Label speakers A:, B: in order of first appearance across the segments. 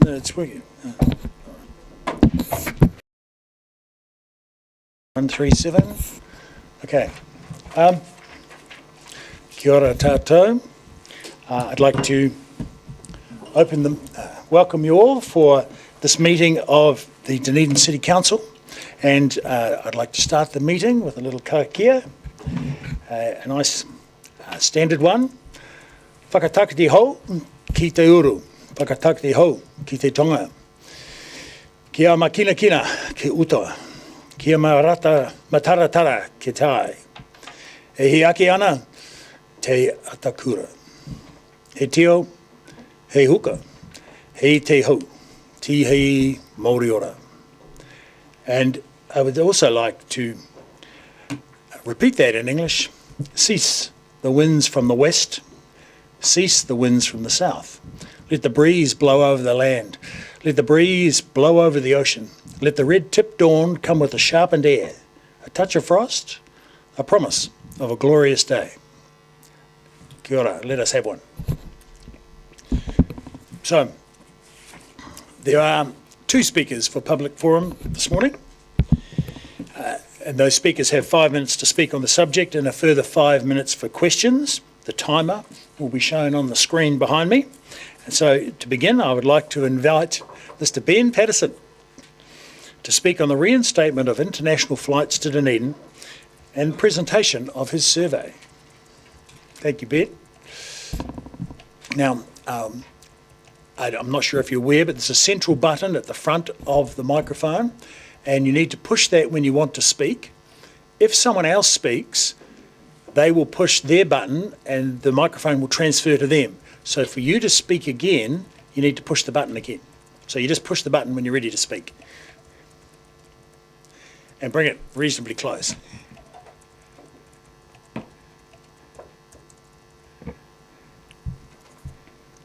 A: It's working. 137. Okay. Kia ora tātou. I'd like to welcome you all for this meeting of the Dunedin City Council, and I'd like to start the meeting with a little karakia, a nice standard one. Whakatakiti hou ki te uru, whakatakiti hou ki te tonga. Kia makina ki utoa, kia mataratara ki tai. E hi ake ana te atakura. He tio, he huka, he te hou, ti hei Māori ora. And I would also like to repeat that in English. Cease the winds from the west, cease the winds from the south. Let the breeze blow over the land. Let the breeze blow over the ocean. Let the red-tipped dawn come with a sharpened air, a touch of frost, a promise of a glorious day. Kia ora, let us have one. So, there are two speakers for public forum this morning. And those speakers have 5 minutes to speak on the subject and a further 5 minutes for questions. The timer will be shown on the screen behind me. And so to begin, I would like to invite Mr. Ben Patterson to speak on the reinstatement of international flights to Dunedin and presentation of his survey. Thank you, Ben. Now, I'm not sure if you're aware, but there's a central button at the front of the microphone, and you need to push that when you want to speak. If someone else speaks, they will push their button and the microphone will transfer to them. So for you to speak again, you need to push the button again. So you just push the button when you're ready to speak. And bring it reasonably close.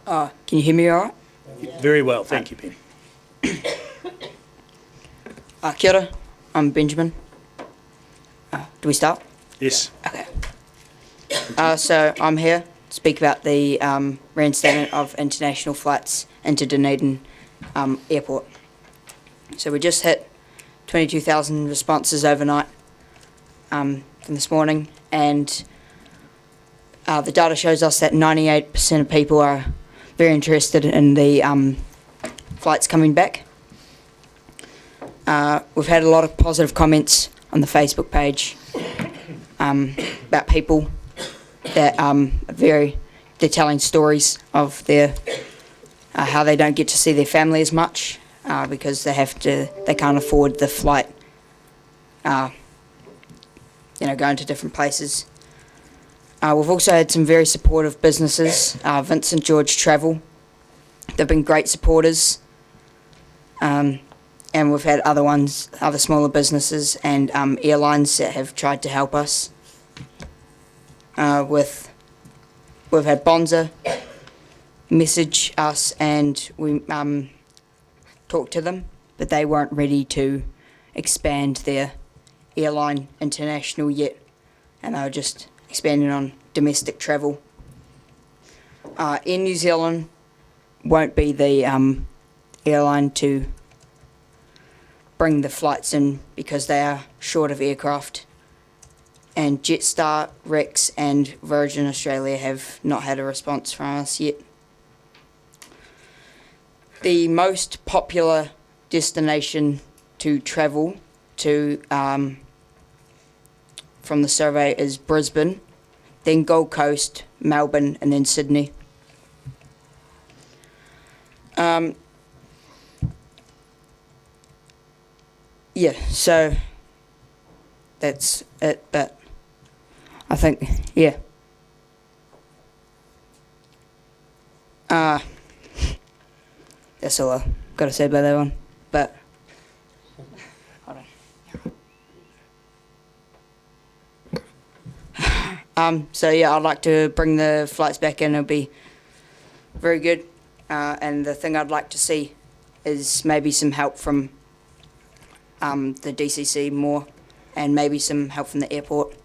B: Can you hear me all right?
A: Very well, thank you, Penny.
B: Kia ora, I'm Benjamin. Do we start?
A: Yes.
B: Okay. So I'm here to speak about the reinstatement of international flights into Dunedin Airport. So we just hit 22,000 responses overnight from this morning, and the data shows us that 98% of people are very interested in the flights coming back. We've had a lot of positive comments on the Facebook page about people that they're telling stories of their how they don't get to see their family as much because they can't afford the flight, going to different places. We've also had some very supportive businesses, Vincent George Travel. They've been great supporters. And we've had other smaller businesses and airlines that have tried to help us. We've had Bonza message us and we talked to them, but they weren't ready to expand their airline international yet, and they were just expanding on domestic travel. Air New Zealand won't be the airline to bring the flights in because they are short of aircraft, and Jetstar, Rex and Virgin Australia have not had a response from us yet. The most popular destination to travel to from the survey is Brisbane, then Gold Coast, Melbourne and then Sydney. Yeah, so that's it, but I think, yeah. That's all I've got to say about that one, but hold on. So yeah, I'd like to bring the flights back in. It'll be very good, and the thing I'd like to see is maybe some help from the DCC more, and maybe some help from the airport,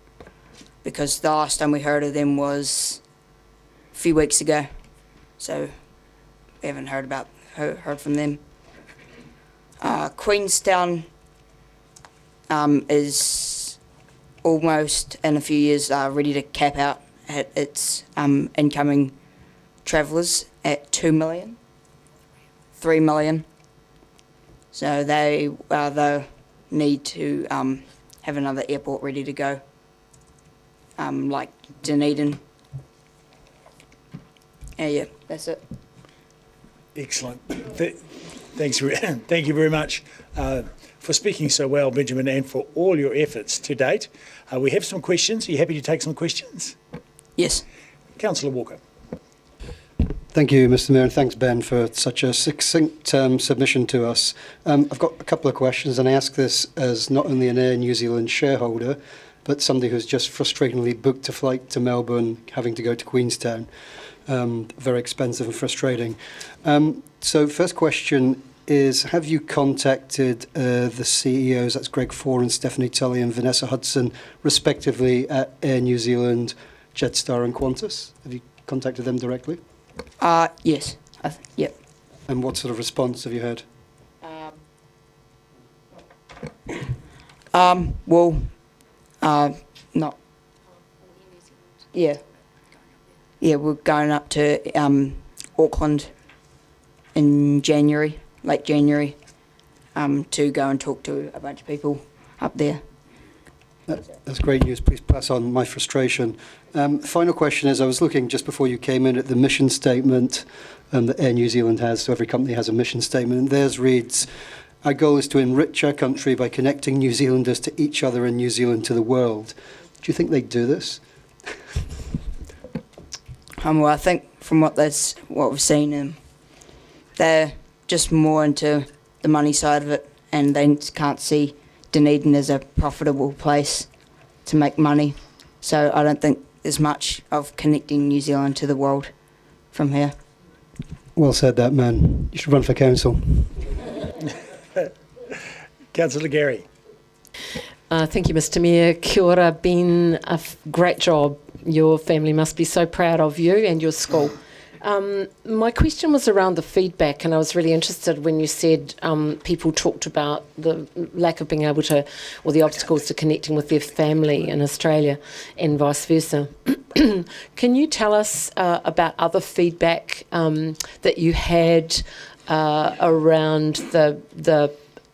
B: because the last time we heard of them was a few weeks ago, so we haven't heard heard from them. Queenstown is almost in a few years ready to cap out at its incoming travellers at 2 million, 3 million. So they'll need to have another airport ready to go, like Dunedin. Yeah, that's it.
A: Excellent. Thanks. Thank you very much for speaking so well, Benjamin, and for all your efforts to date. We have some questions. Are you happy to take some questions?
B: Yes.
A: Councillor Walker.
C: Thank you, Mr. Mayor, and thanks, Ben, for such a succinct submission to us. I've got a couple of questions, and I ask this as not only an Air New Zealand shareholder, but somebody who's just frustratingly booked a flight to Melbourne, having to go to Queenstown. Very expensive and frustrating. So first question is, have you contacted the CEOs, that's Greg Fore and Stephanie Tully and Vanessa Hudson, respectively, at Air New Zealand, Jetstar and Qantas? Have you contacted them directly?
B: Yes. Yep.
C: And what sort of response have you had?
B: Not. Yeah. Yeah, we're going up to Auckland in January, late January, to go and talk to a bunch of people up there.
C: That's great news. Please pass on my frustration. Final question is, I was looking just before you came in at the mission statement that Air New Zealand has, so every company has a mission statement, and theirs reads, our goal is to enrich our country by connecting New Zealanders to each other and New Zealand to the world. Do you think they do this?
B: Well, I think from what we've seen, they're just more into the money side of it, and they can't see Dunedin as a profitable place to make money. So I don't think there's much of connecting New Zealand to the world from here.
C: Well said, that man. You should run for council.
A: Councillor Gary.
D: Thank you, Mr. Mayor. Kia ora, Ben. Great job. Your family must be so proud of you and your school. My question was around the feedback, and I was really interested when you said people talked about the lack of being able to, or the obstacles to connecting with their family in Australia and vice versa. Can you tell us about other feedback that you had around the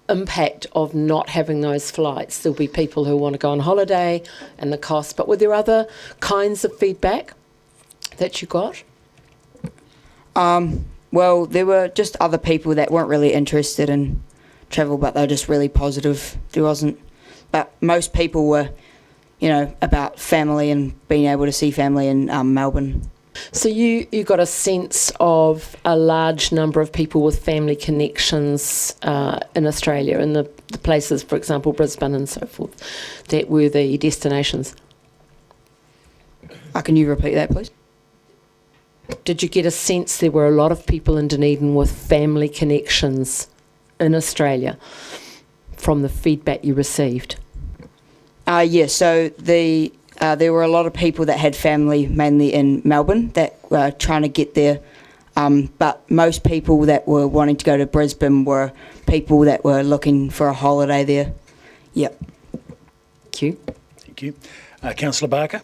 D: impact of not having those flights? There'll be people who want to go on holiday and the cost, but were there other kinds of feedback that you got?
B: Well, there were just other people that weren't really interested in travel, but they were just really positive. There wasn't, but most people were, about family and being able to see family in Melbourne.
D: So you got a sense of a large number of people with family connections in Australia, in the places, for example, Brisbane and so forth, that were the destinations.
B: Can you repeat that, please?
D: Did you get a sense there were a lot of people in Dunedin with family connections in Australia from the feedback you received?
B: Yes, so there were a lot of people that had family mainly in Melbourne that were trying to get there, but most people that were wanting to go to Brisbane were people that were looking for a holiday there. Yep.
D: Thank you.
A: Thank you. Councillor Barker.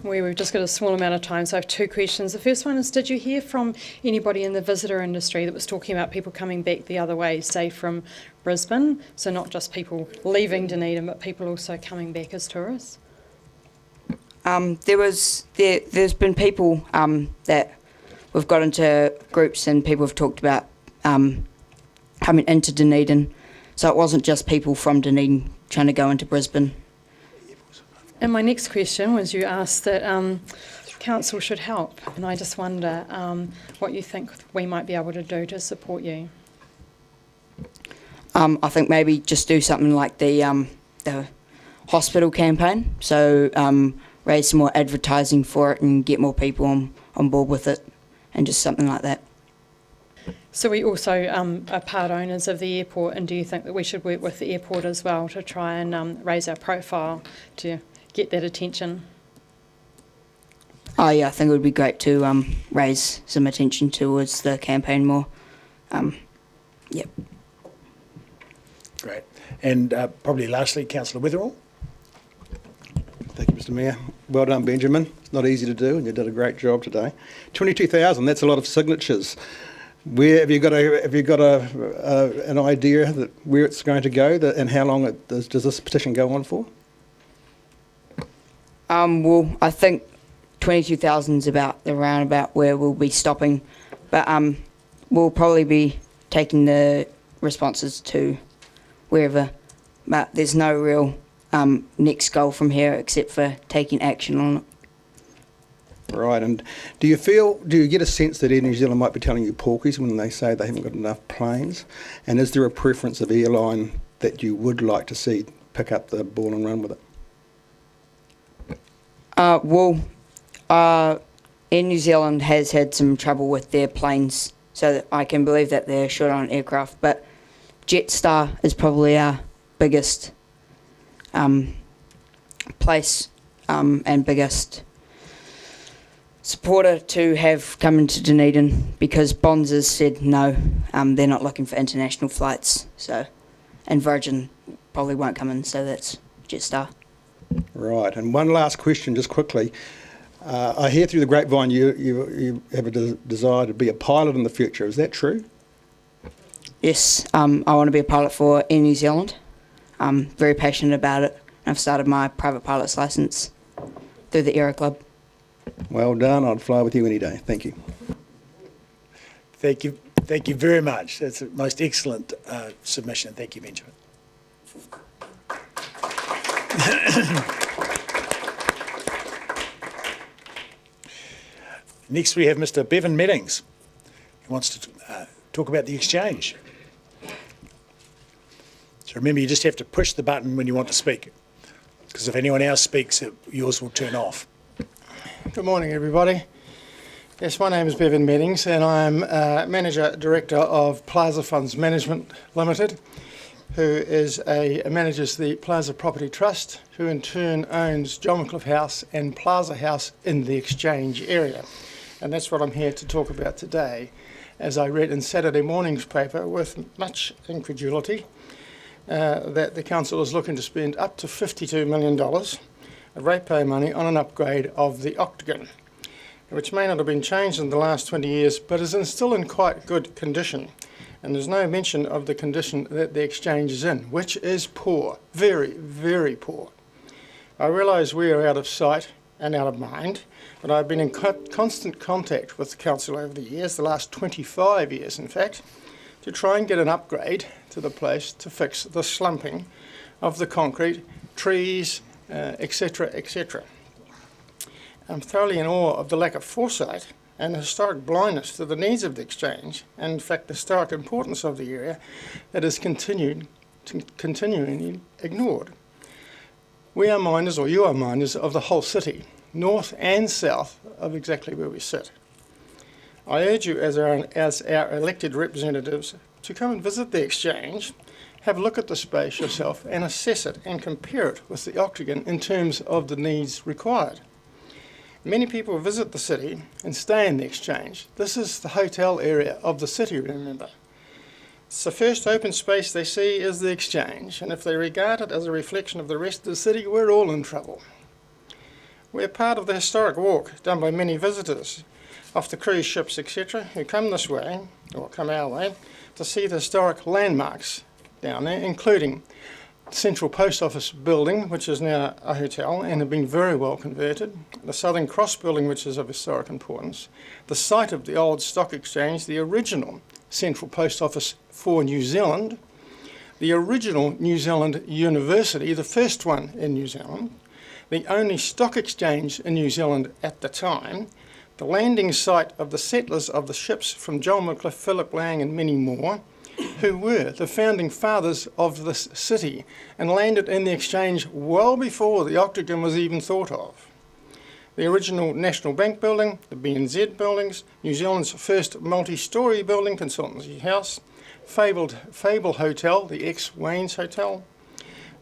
E: We've just got a small amount of time, so I have two questions. The first one is, did you hear from anybody in the visitor industry that was talking about people coming back the other way, say from Brisbane? So not just people leaving Dunedin, but people also coming back as tourists?
B: There's been people that we've got into groups and people have talked about coming into Dunedin. So it wasn't just people from Dunedin trying to go into Brisbane.
E: And my next question was, you asked that council should help, and I just wonder what you think we might be able to do to support you.
B: I think maybe just do something like the hospital campaign, so raise some more advertising for it and get more people on board with it, and just something like that.
E: So we also are part owners of the airport, and do you think that we should work with the airport as well to try and raise our profile to get that attention?
B: Oh yeah, I think it would be great to raise some attention towards the campaign more. Yep.
A: Great. And probably lastly, Councillor Witherall.
F: Thank you, Mr. Mayor. Well done, Benjamin. It's not easy to do, and you did a great job today. 22,000. That's a lot of signatures. Where have you got an idea that where it's going to go, and how long does this petition go on for?
B: Well, I think 22,000 is around about where we'll be stopping, but we'll probably be taking the responses to wherever. But there's no real next goal from here except for taking action on it.
F: Right, and do you get a sense that Air New Zealand might be telling you porkies when they say they haven't got enough planes? And is there a preference of airline that you would like to see pick up the ball and run with it?
B: Air New Zealand has had some trouble with their planes, so that I can believe that they're short on aircraft, but Jetstar is probably our biggest place and biggest supporter to have come into Dunedin, because Bonzers said no, they're not looking for international flights, so, and Virgin probably won't come in, so that's Jetstar.
F: Right, and one last question, just quickly. I hear through the grapevine you have a desire to be a pilot in the future. Is that true?
B: Yes, I want to be a pilot for Air New Zealand. I'm very passionate about it. I've started my private pilot's licence through the Aero Club.
F: Well done. I'd fly with you any day. Thank you.
A: Thank you very much. That's a most excellent submission. Thank you, Benjamin. Next we have Mr. Bevan Meddings, who wants to talk about the exchange. So remember, you just have to push the button when you want to speak, because if anyone else speaks, yours will turn off.
G: Good morning, everybody. Yes, my name is Bevan Meddings, and I'm Manager Director of Plaza Funds Management Limited, who manages the Plaza Property Trust, who in turn owns John Wycliffe House and Plaza House in the Exchange area. And that's what I'm here to talk about today, as I read in Saturday morning's paper with much incredulity that the council is looking to spend up to $52 million of ratepayer money on an upgrade of the Octagon, which may not have been changed in the last 20 years, but is still in quite good condition. And there's no mention of the condition that the Exchange is in, which is poor, very, very poor. I realise we are out of sight and out of mind, but I've been in constant contact with the council over the years, the last 25 years in fact, to try and get an upgrade to the place to fix the slumping of the concrete, trees, etc., etc. I'm thoroughly in awe of the lack of foresight and the historic blindness to the needs of the Exchange, and in fact the historic importance of the area that is continually ignored. We are miners, or you are miners, of the whole city, north and south of exactly where we sit. I urge you as our elected representatives to come and visit the Exchange, have a look at the space yourself and assess it and compare it with the Octagon in terms of the needs required. Many people visit the city and stay in the Exchange. This is the hotel area of the city, remember. It's the first open space they see is the Exchange, and if they regard it as a reflection of the rest of the city, we're all in trouble. We're part of the historic walk done by many visitors off the cruise ships, etc., who come this way, or come our way, to see the historic landmarks down there, including Central Post Office building, which is now a hotel and have been very well converted, the Southern Cross building, which is of historic importance, the site of the old Stock Exchange, the original Central Post Office for New Zealand, the original New Zealand University, the first one in New Zealand, the only stock exchange in New Zealand at the time, the landing site of the settlers of the ships from John Wycliffe, Philip Lang and many more, who were the founding fathers of this city and landed in the Exchange well before the Octagon was even thought of. The original National Bank building, the BNZ buildings, New Zealand's first multi-storey building, Consultancy House, Fable Hotel, the ex-Wayne's Hotel,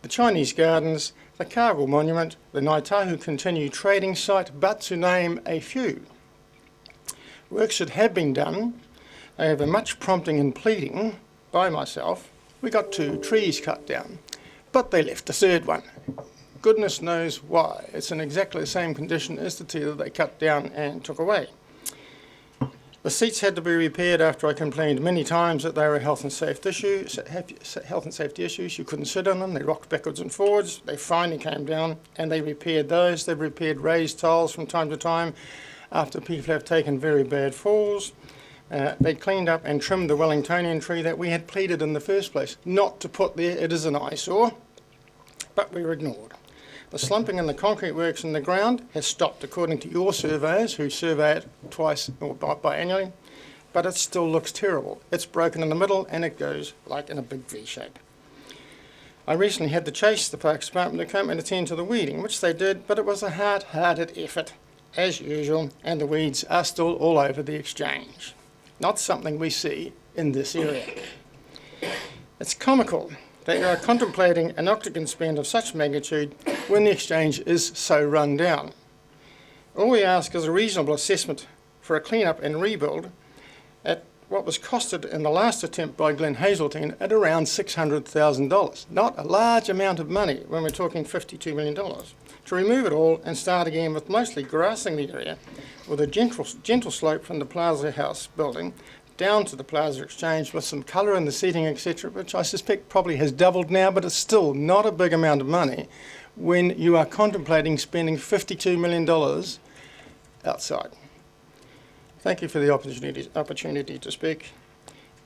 G: the Chinese Gardens, the Cargill Monument, the Ngaitahu Continue Trading Site, but to name a few. Works that have been done, over much prompting and pleading by myself, we got 2 trees cut down, but they left a third one. Goodness knows why. It's in exactly the same condition as the 2 that they cut down and took away. The seats had to be repaired after I complained many times that they were health and safety issues. You couldn't sit on them. They rocked backwards and forwards. They finally came down and they repaired those. They've repaired raised tiles from time to time after people have taken very bad falls. They cleaned up and trimmed the Wellingtonian tree that we had pleaded in the first place not to put there. It is an eyesore, but we were ignored. The slumping in the concrete works in the ground has stopped according to your surveyors, who survey it twice or biannually, but it still looks terrible. It's broken in the middle and it goes like in a big V shape. I recently had to chase the Parks Department to come and attend to the weeding, which they did, but it was a hard-hearted effort, as usual, and the weeds are still all over the exchange. Not something we see in this area. It's comical that you are contemplating an octagon spend of such magnitude when the exchange is so run down. All we ask is a reasonable assessment for a clean-up and rebuild at what was costed in the last attempt by Glenn Hazeltine at around $600,000. Not a large amount of money when we're talking $52 million. To remove it all and start again with mostly grassing the area with a gentle slope from the Plaza House building down to the Plaza Exchange with some colour in the seating, etc., which I suspect probably has doubled now, but it's still not a big amount of money when you are contemplating spending $52 million outside. Thank you for the opportunity to speak,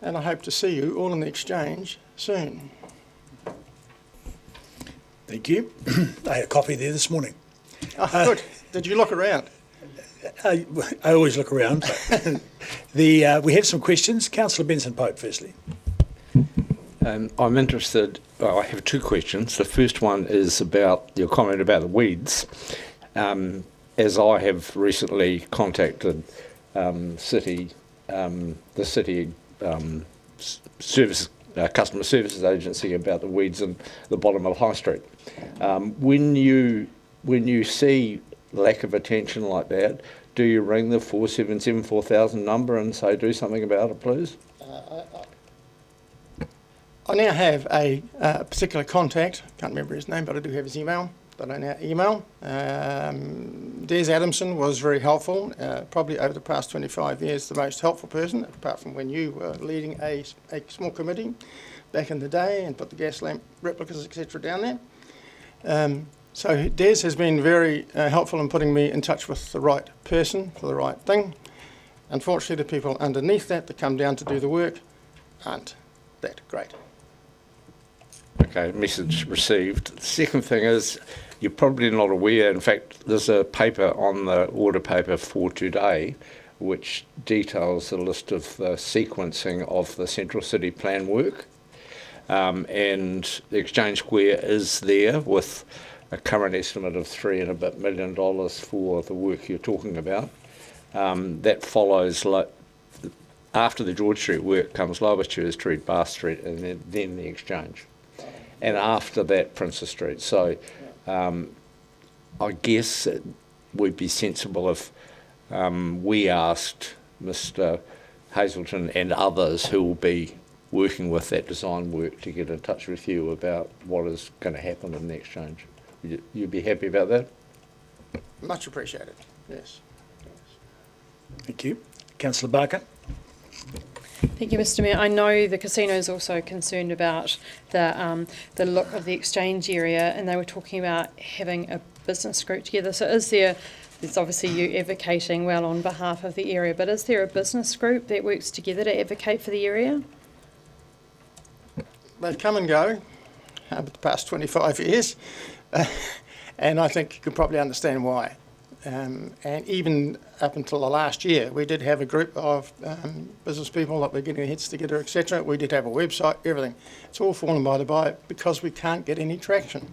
G: and I hope to see you all in the Exchange soon.
A: Thank you. I had a coffee there this morning.
G: Oh, good. Did you look around?
A: I always look around. But we have some questions. Councillor Benson Pope, firstly.
H: I'm interested, I have 2 questions. The first one is about your comment about the weeds. As I have recently contacted the city customer services agency about the weeds in the bottom of High Street. When you see lack of attention like that, do you ring the 4774,000 number and say do something about it, please?
G: I now have a particular contact, can't remember his name, but I do have his email, that I now email. Des Adamson was very helpful, probably over the past 25 years the most helpful person, apart from when you were leading a small committee back in the day and put the gas lamp replicas, etc. down there. So Des has been very helpful in putting me in touch with the right person for the right thing. Unfortunately, the people underneath that come down to do the work aren't that great.
H: Okay, message received. The second thing is, you're probably not aware, in fact, there's a paper on the order paper for today which details the list of the sequencing of the Central City Plan work. And the Exchange Square is there with a current estimate of $3 and a bit million for the work you're talking about. That follows, after the George Street work comes Lower Church Street, Bath Street, and then the Exchange. And after that, Princess Street. So I guess it would be sensible if we asked Mr. Hazelton and others who will be working with that design work to get in touch with you about what is going to happen in the Exchange. You'd be happy about that?
G: Much appreciated, yes.
A: Thank you. Councillor Barker.
E: Thank you, Mr. Mayor. I know the casino is also concerned about the look of the Exchange area, and they were talking about having a business group together. So there's obviously you advocating well on behalf of the area, but is there a business group that works together to advocate for the area?
G: They've come and go over the past 25 years, and I think you can probably understand why. And even up until the last year, we did have a group of business people that were getting their heads together, etc. We did have a website, everything. It's all fallen by the by because we can't get any traction.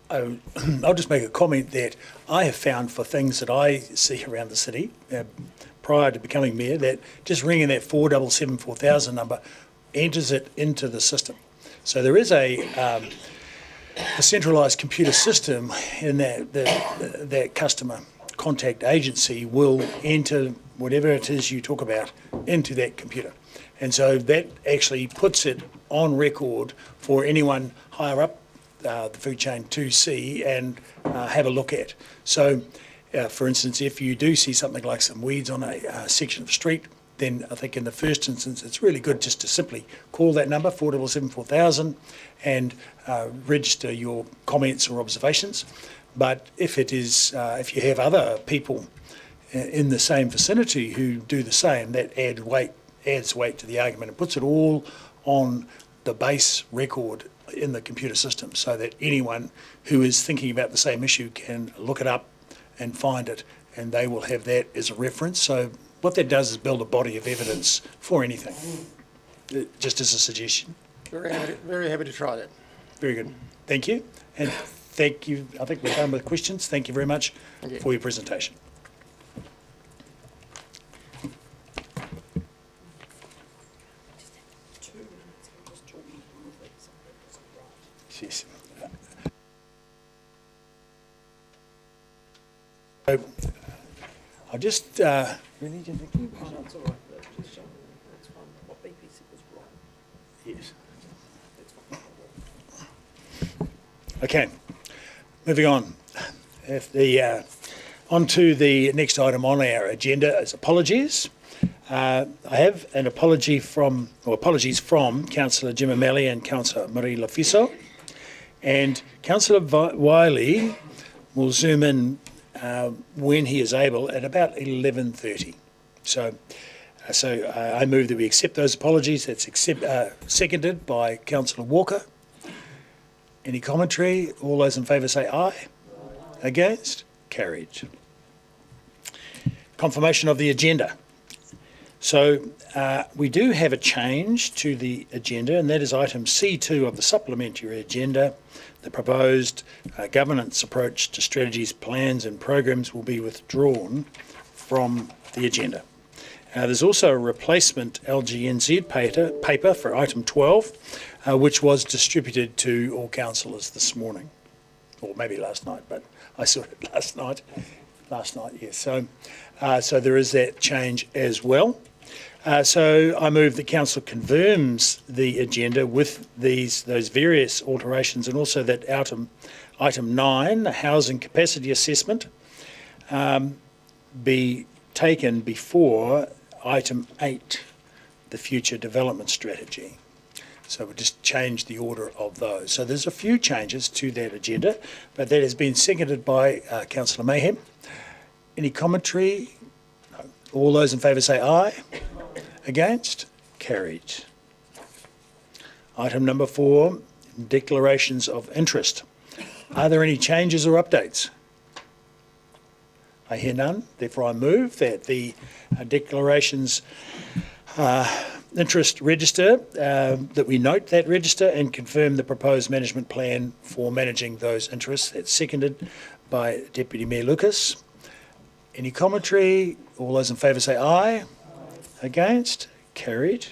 A: I'll just make a comment that I have found for things that I see around the city, prior to becoming mayor that just ringing that 4774,000 number enters it into the system. So there is a centralised computer system in that customer contact agency will enter whatever it is you talk about into that computer. And so that actually puts it on record for anyone higher up the food chain to see and have a look at. So, for instance, if you do see something like some weeds on a section of street, then I think in the first instance it's really good just to simply call that number, 4774,000, and register your comments or observations. But if it is, if you have other people in the same vicinity who do the same, that adds weight to the argument and puts it all on the base record in the computer system, so that anyone who is thinking about the same issue can look it up and find it, and they will have that as a reference. So what that does is build a body of evidence for anything, just as a suggestion.
G: Very happy to try that.
A: Very good. Thank you. And thank you. I think we're done with questions. Thank you very much for your presentation. Yes. So, I'll just really didn't think you Yes. Okay, moving on. On to the next item on our agenda is apologies. I have an apologies from Councillor Jim O'Malley and Councillor Marie Lafiso. And Councillor Wiley will zoom in when he is able at about 11:30. So I move that we accept those apologies. That's seconded by Councillor Walker. Any commentary? All those in favour say aye. Against? Carried. Confirmation of the agenda. So we do have a change to the agenda, and that is item C2 of the supplementary agenda. The proposed governance approach to strategies, plans and programs will be withdrawn from the agenda. There's also a replacement LGNZ paper for item 12, which was distributed to all councillors this morning, or maybe last night, but I saw it last night. Yes. So there is that change as well. So I move that council confirms the agenda with those various alterations, and also that item 9, the housing capacity assessment, be taken before item 8, the future development strategy. So we'll just change the order of those. So there's a few changes to that agenda, but that has been seconded by Councillor Mayhem. Any commentary? No. All those in favour say aye. Against? Carried. Item number 4, declarations of interest. Are there any changes or updates? I hear none. Therefore, I move that the declarations interest register, that we note that register and confirm the proposed management plan for managing those interests. That's seconded by Deputy Mayor Lucas. Any commentary? All those in favour say aye. Against? Carried.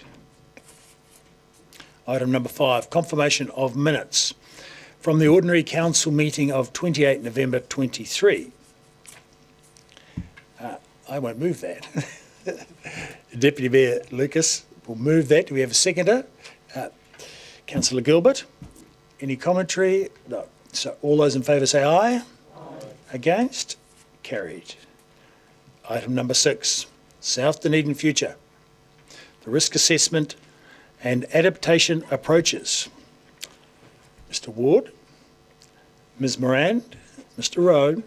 A: Item number 5, confirmation of minutes from the ordinary council meeting of 28 November 23. I won't move that. Deputy Mayor Lucas will move that. Do we have a seconder? Councillor Gilbert. Any commentary? No. So all those in favour say aye. Aye. Against? Carried. Item number 6, South Dunedin Future. The risk assessment and adaptation approaches. Mr Ward, Ms Moran, Mr Rowe,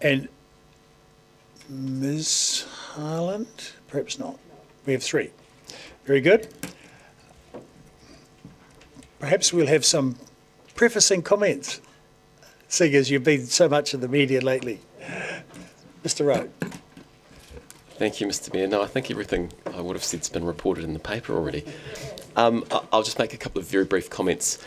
A: and Ms Harland? Perhaps not. We have 3. Very good. Perhaps we'll have some prefacing comments, seeing as you've been so much in the media lately. Mr Rowe.
I: Thank you, Mr Mayor. No, I think everything I would have said has been reported in the paper already. I'll just make a couple of very brief comments.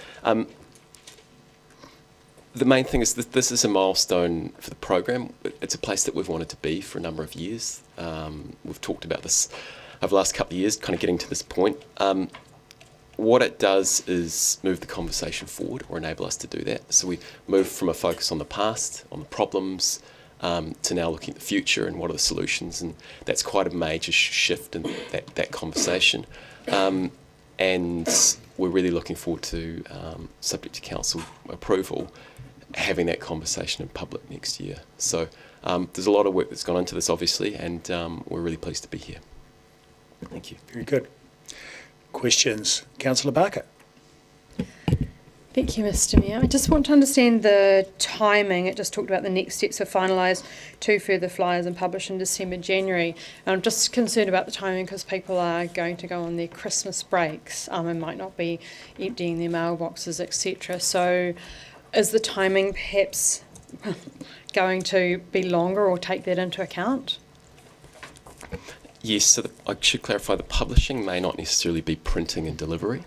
I: The main thing is that this is a milestone for the program. It's a place that we've wanted to be for a number of years. We've talked about this over the last couple of years, kind of getting to this point. What it does is move the conversation forward, or enable us to do that. So we move from a focus on the past, on the problems, to now looking at the future and what are the solutions, and that's quite a major shift in that conversation. And we're really looking forward to, subject to council approval, having that conversation in public next year. So there's a lot of work that's gone into this, obviously, and we're really pleased to be here. Thank you.
A: Very good. Questions? Councillor Barker.
E: Thank you, Mr. Mayor. I just want to understand the timing. It just talked about the next steps are finalised, 2 further flyers and published in December, January. I'm just concerned about the timing because people are going to go on their Christmas breaks and might not be emptying their mailboxes, etc. So is the timing perhaps going to be longer or take that into account?
I: Yes, so I should clarify, the publishing may not necessarily be printing and delivery.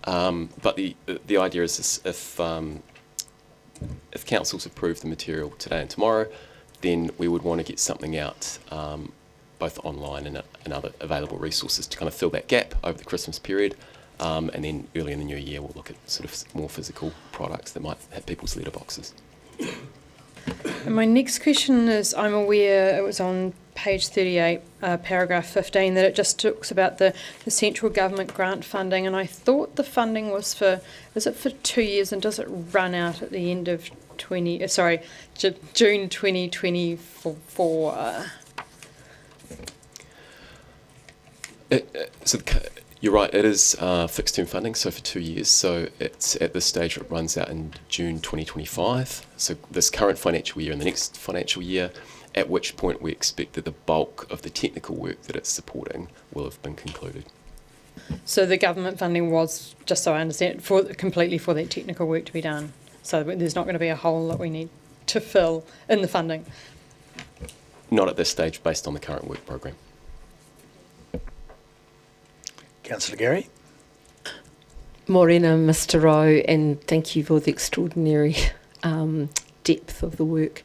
I: But the idea is this, if councils approve the material today and tomorrow, then we would want to get something out, both online and other available resources, to kind of fill that gap over the Christmas period. And then early in the new year, we'll look at sort of more physical products that might have people's letterboxes.
E: And my next question is, I'm aware it was on page 38, paragraph 15, that it just talks about the central government grant funding, and I thought the funding was for, is it for 2 years, and does it run out at the end of June 2024?
I: You're right, it is fixed term funding, so for 2 years. So it's at this stage it runs out in June 2025. So this current financial year and the next financial year, at which point we expect that the bulk of the technical work that it's supporting will have been concluded.
E: So the government funding was, just so I understand, completely for that technical work to be done. So there's not going to be a hole that we need to fill in the funding.
I: Not at this stage, based on the current work program.
A: Councillor Gary.
D: Morena, Mr. Rowe, and thank you for the extraordinary depth of the work.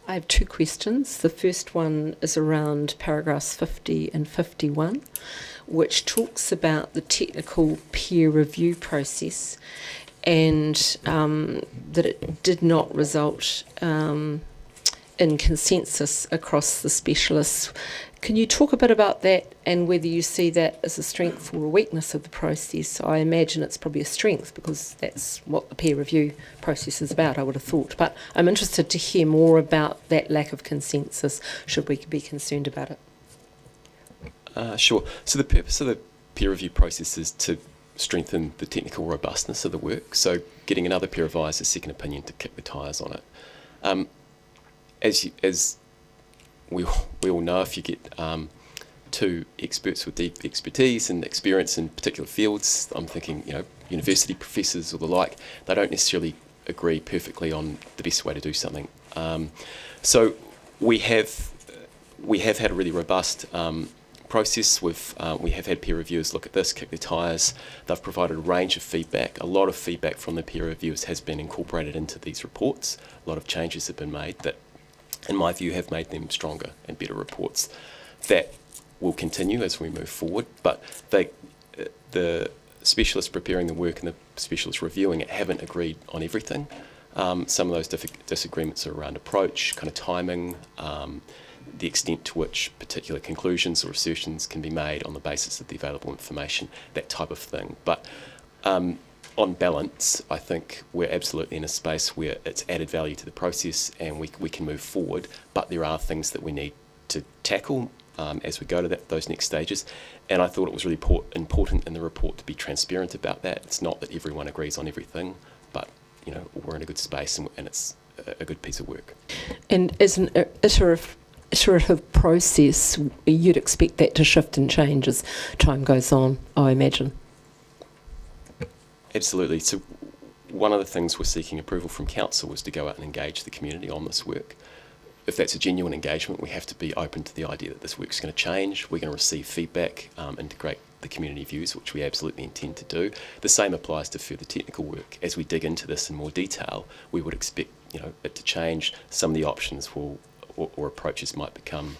D: I have 2 questions. The first one is around paragraphs 50 and 51, which talks about the technical peer review process, and that it did not result in consensus across the specialists. Can you talk a bit about that and whether you see that as a strength or a weakness of the process? I imagine it's probably a strength because that's what the peer review process is about, I would have thought. But I'm interested to hear more about that lack of consensus. Should we be concerned about it?
I: Sure. So the purpose of the peer review process is to strengthen the technical robustness of the work. So getting another pair of eyes, a second opinion, to kick the tyres on it. As we all know, if you get 2 experts with deep expertise and experience in particular fields, I'm thinking, university professors or the like, they don't necessarily agree perfectly on the best way to do something. So we have had a really robust process. We have had peer reviewers look at this, kick the tyres. They've provided a range of feedback. A lot of feedback from the peer reviewers has been incorporated into these reports. A lot of changes have been made that, in my view, have made them stronger and better reports. That will continue as we move forward, but the specialists preparing the work and the specialists reviewing it haven't agreed on everything. Some of those disagreements are around approach, kind of timing, the extent to which particular conclusions or assertions can be made on the basis of the available information, that type of thing. But on balance, I think we're absolutely in a space where it's added value to the process and we can move forward, but there are things that we need to tackle as we go to those next stages. And I thought it was really important in the report to be transparent about that. It's not that everyone agrees on everything, but we're in a good space and it's a good piece of work.
D: And as an iterative process, you'd expect that to shift and change as time goes on, I imagine.
I: Absolutely. So one of the things we're seeking approval from council was to go out and engage the community on this work. if that's a genuine engagement, we have to be open to the idea that this work's going to change. We're going to receive feedback, integrate the community views, which we absolutely intend to do. The same applies to further technical work. As we dig into this in more detail, we would expect it to change. Some of the options will or approaches might become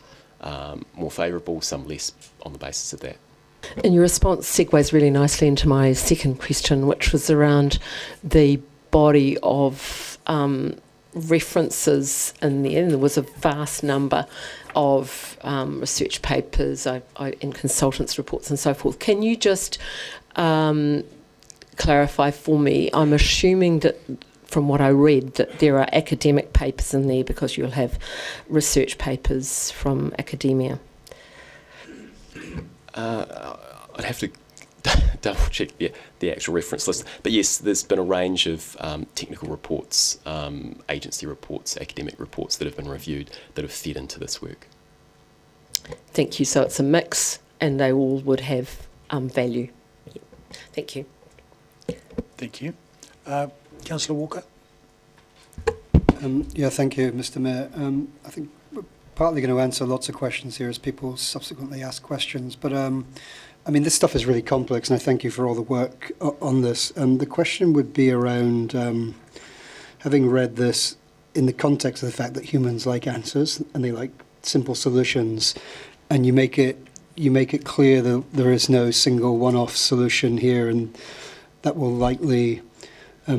I: more favourable, some less on the basis of that.
D: And your response segues really nicely into my second question, which was around the body of references in there. And there was a vast number of research papers and consultants' reports and so forth. Can you just clarify for me? I'm assuming that from what I read that there are academic papers in there because you'll have research papers from academia.
I: I'd have to double check the actual reference list. But yes, there's been a range of technical reports, agency reports, academic reports that have been reviewed that have fed into this work.
D: Thank you. So it's a mix and they all would have value. Thank you.
A: Thank you. Councillor Walker.
C: Thank you, Mr. Mayor. I think we're partly going to answer lots of questions here as people subsequently ask questions. But this stuff is really complex, and I thank you for all the work on this. The question would be around having read this in the context of the fact that humans like answers and they like simple solutions, and you make it clear that there is no single one-off solution here, and that will likely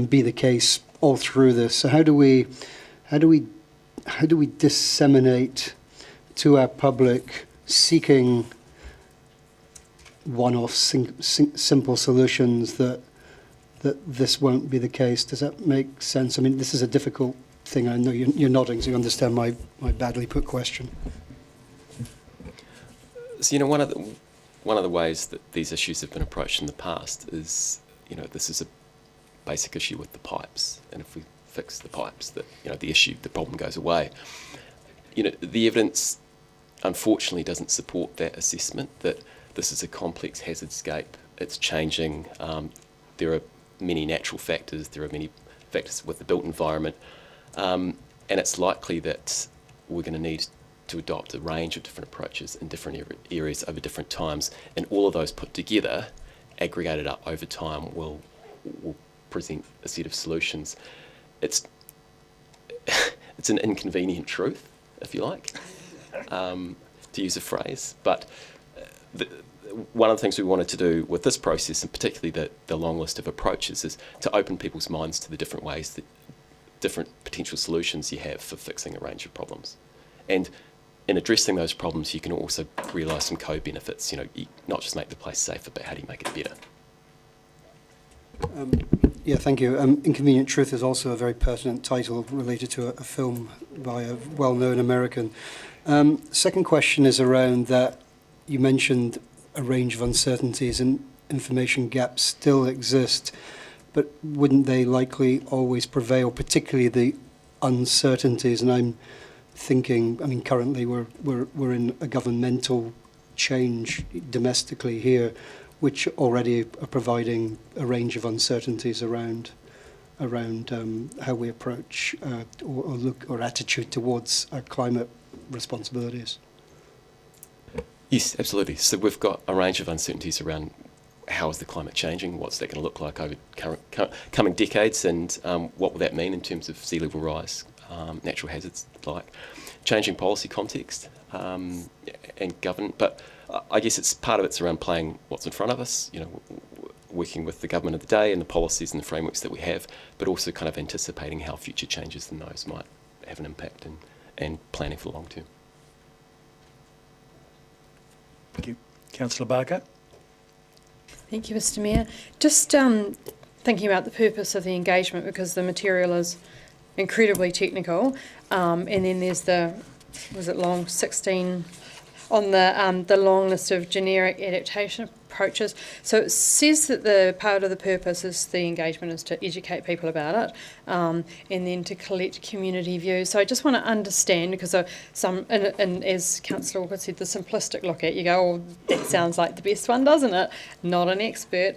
C: be the case all through this. So how do we disseminate to our public seeking one-off simple solutions that this won't be the case? Does that make sense? I mean, this is a difficult thing. I know you're nodding, so you understand my badly put question.
I: So one of the ways that these issues have been approached in the past is this is a basic issue with the pipes, and if we fix the pipes, the problem goes away. The evidence unfortunately doesn't support that assessment, that this is a complex hazardscape. It's changing. There are many natural factors. There are many factors with the built environment, and it's likely that we're going to need to adopt a range of different approaches in different areas over different times, and all of those put together, aggregated up over time, will present a set of solutions. It's an inconvenient truth, if you like, to use a phrase. But one of the things we wanted to do with this process, and particularly the long list of approaches, is to open people's minds to the different ways, that different potential solutions you have for fixing a range of problems. And in addressing those problems, you can also realise some co-benefits. You not just make the place safer, but how do you make it better?
C: Thank you. Inconvenient Truth is also a very pertinent title related to a film by a well-known American. Second question is around that you mentioned a range of uncertainties and information gaps still exist, but wouldn't they likely always prevail, particularly the uncertainties? And I'm thinking, currently we're in a governmental change domestically here, which already are providing a range of uncertainties around how we approach or look or attitude towards our climate responsibilities.
I: Yes, absolutely. So we've got a range of uncertainties around how is the climate changing, what's that going to look like over coming decades, and what will that mean in terms of sea level rise, natural hazards like changing policy context and government. But I guess it's part of it's around playing what's in front of us, working with the government of the day and the policies and the frameworks that we have, but also kind of anticipating how future changes in those might have an impact and planning for the long term.
A: Thank you. Councillor Barker.
E: Thank you, Mr. Mayor. Just thinking about the purpose of the engagement, because the material is incredibly technical, and then there's long 16 on the long list of generic adaptation approaches. So it says that the part of the purpose is the engagement is to educate people about it, and then to collect community views. So I just want to understand, because and as Councillor Walker said, the simplistic look at, you go, oh, that sounds like the best one, doesn't it? Not an expert.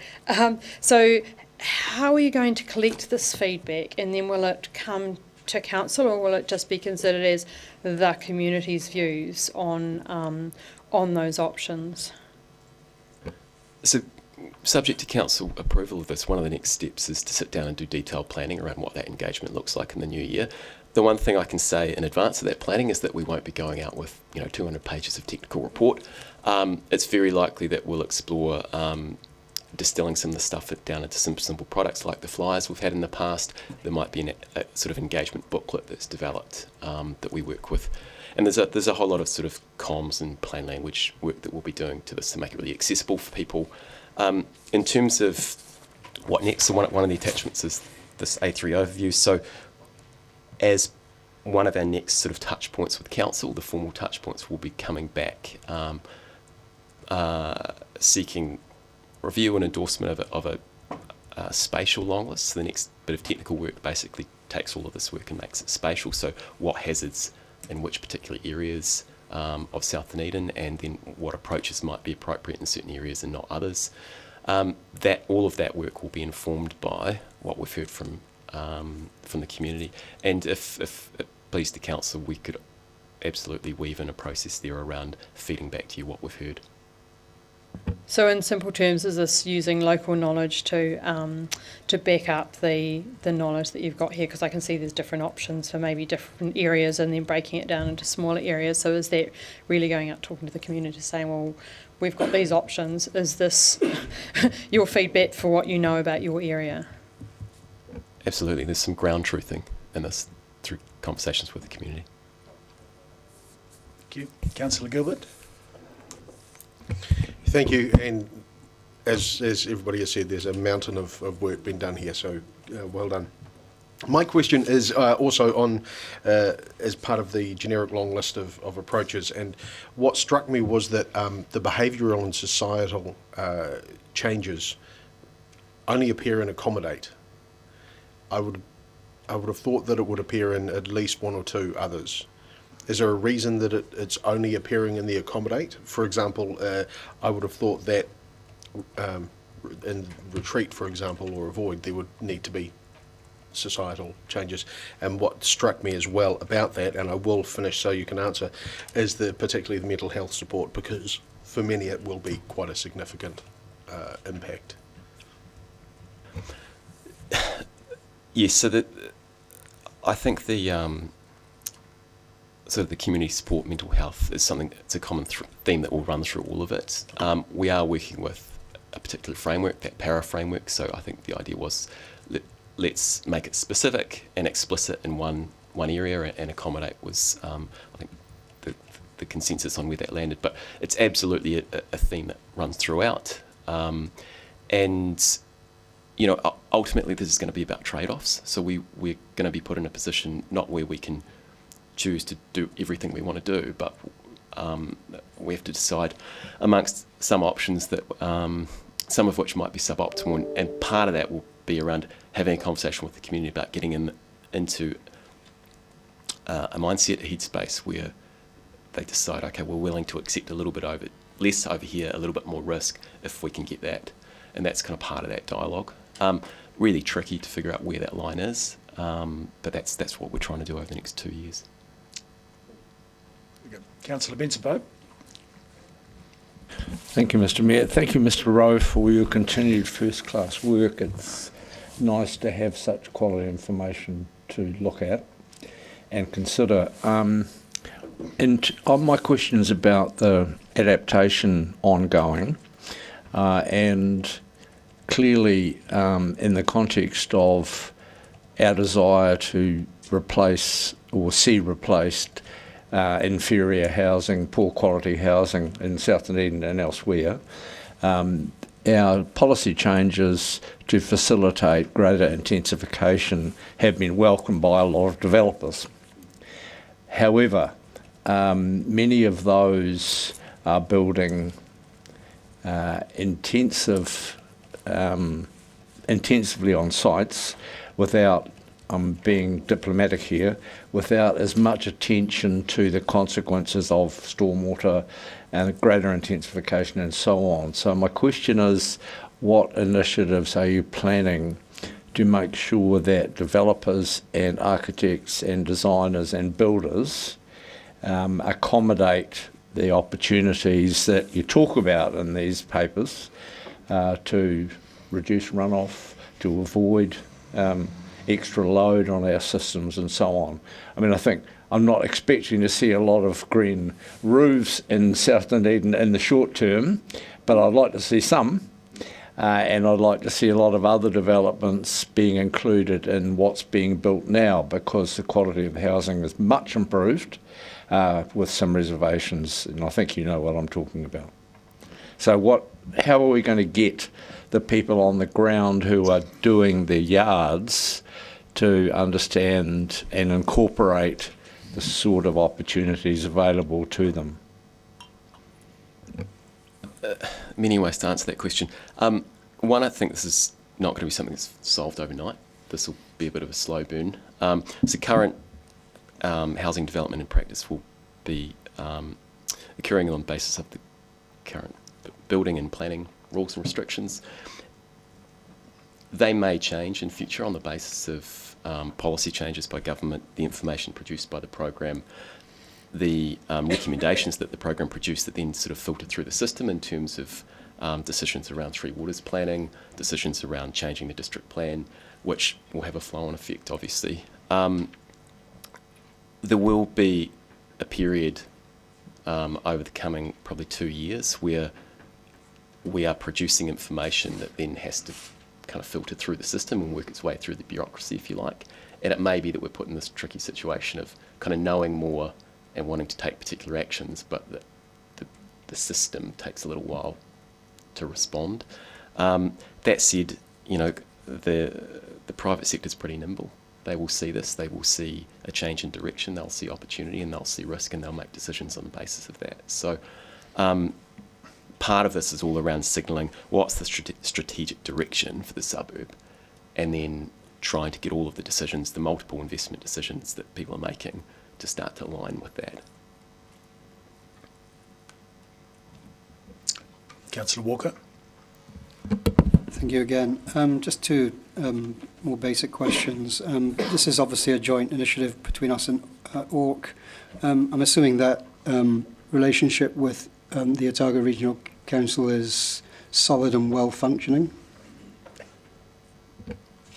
E: So how are you going to collect this feedback, and then will it come to council, or will it just be considered as the community's views on those options?
I: So, subject to council approval of this, one of the next steps is to sit down and do detailed planning around what that engagement looks like in the new year. The one thing I can say in advance of that planning is that we won't be going out with 200 pages of technical report. It's very likely that we'll explore distilling some of the stuff down into some simple products like the flyers we've had in the past. There might be a sort of engagement booklet that's developed that we work with. And there's a whole lot of sort of comms and plain language work that we'll be doing to this to make it really accessible for people. In terms of what next, so one of the attachments is this A3 overview. So as one of our next sort of touch points with council, the formal touch points will be coming back, seeking review and endorsement of a spatial long list. So the next bit of technical work basically takes all of this work and makes it spatial. So what hazards in which particular areas of South Dunedin, and then what approaches might be appropriate in certain areas and not others. That all of that work will be informed by what we've heard from the community. And if it pleased the council, we could absolutely weave in a process there around feeding back to you what we've heard.
E: So in simple terms, is this using local knowledge to back up the knowledge that you've got here? Because I can see there's different options for maybe different areas and then breaking it down into smaller areas. So is that really going out talking to the community saying, well, we've got these options. Is this your feedback for what you know about your area?
I: Absolutely. There's some ground truthing in this through conversations with the community.
A: Thank you. Councillor Gilbert.
J: Thank you, and as everybody has said, there's a mountain of work being done here, so well done. My question is also on, as part of the generic long list of approaches, and what struck me was that the behavioural and societal changes only appear in accommodate. I would have thought that it would appear in at least one or two others. Is there a reason that it's only appearing in the accommodate? For example, I would have thought that in retreat, for example, or avoid, there would need to be societal changes. And what struck me as well about that, and I will finish so you can answer, is particularly the mental health support, because for many it will be quite a significant impact.
I: Yes, so I think the sort of the community support mental health is something that's a common theme that will run through all of it. We are working with a particular framework, that para framework, so I think the idea was let's make it specific and explicit in one area, and accommodate was I think the consensus on where that landed. But it's absolutely a theme that runs throughout, and ultimately this is going to be about trade-offs. So we're going to be put in a position not where we can choose to do everything we want to do, but we have to decide amongst some options that some of which might be suboptimal, and part of that will be around having a conversation with the community about getting them into a mindset, a headspace where they decide, okay, we're willing to accept a little bit less over here, a little bit more risk if we can get that, and that's kind of part of that dialogue. Really tricky to figure out where that line is, but that's what we're trying to do over the next 2 years.
A: Councillor Benson-Pope.
K: Thank you, Mr. Mayor. Thank you, Mr. Rowe, for your continued first-class work. It's nice to have such quality information to look at and consider. My question is about the adaptation ongoing, and clearly in the context of our desire to replace or see replaced inferior housing, poor quality housing in South Dunedin and elsewhere. Our policy changes to facilitate greater intensification have been welcomed by a lot of developers. However, many of those are building intensively on sites without, being diplomatic here, without as much attention to the consequences of stormwater and greater intensification and so on. So my question is, what initiatives are you planning to make sure that developers and architects and designers and builders accommodate the opportunities that you talk about in these papers to reduce runoff, to avoid extra load on our systems and so on. I mean, I think I'm not expecting to see a lot of green roofs in South Dunedin in the short term, but I'd like to see some. And I'd like to see a lot of other developments being included in what's being built now, because the quality of housing is much improved, with some reservations, and I think you know what I'm talking about. So how are we going to get the people on the ground who are doing the yards to understand and incorporate the sort of opportunities available to them?
I: Many ways to answer that question. One, I think this is not going to be something that's solved overnight. This will be a bit of a slow burn. So current housing development in practice will be occurring on the basis of the current building and planning rules and restrictions. They may change in future on the basis of policy changes by government, the information produced by the program, the recommendations that the program produced that then sort of filter through the system in terms of decisions around Three Waters planning, decisions around changing the district plan, which will have a flow-on effect, obviously. There will be a period over the coming probably 2 years where we are producing information that then has to kind of filter through the system and work its way through the bureaucracy, if you like. And it may be that we're put in this tricky situation of kind of knowing more and wanting to take particular actions, but the system takes a little while to respond. That said, you know, the private sector is pretty nimble. They will see this, they will see a change in direction, they'll see opportunity and they'll see risk, and they'll make decisions on the basis of that. So part of this is all around signalling what's the strategic direction for the suburb, and then trying to get all of the decisions, the multiple investment decisions that people are making, to start to align with that.
A: Councillor Walker.
C: Thank you again. Just two more basic questions. This is obviously a joint initiative between us and ORC. I'm assuming that relationship with the Otago Regional Council is solid and well functioning?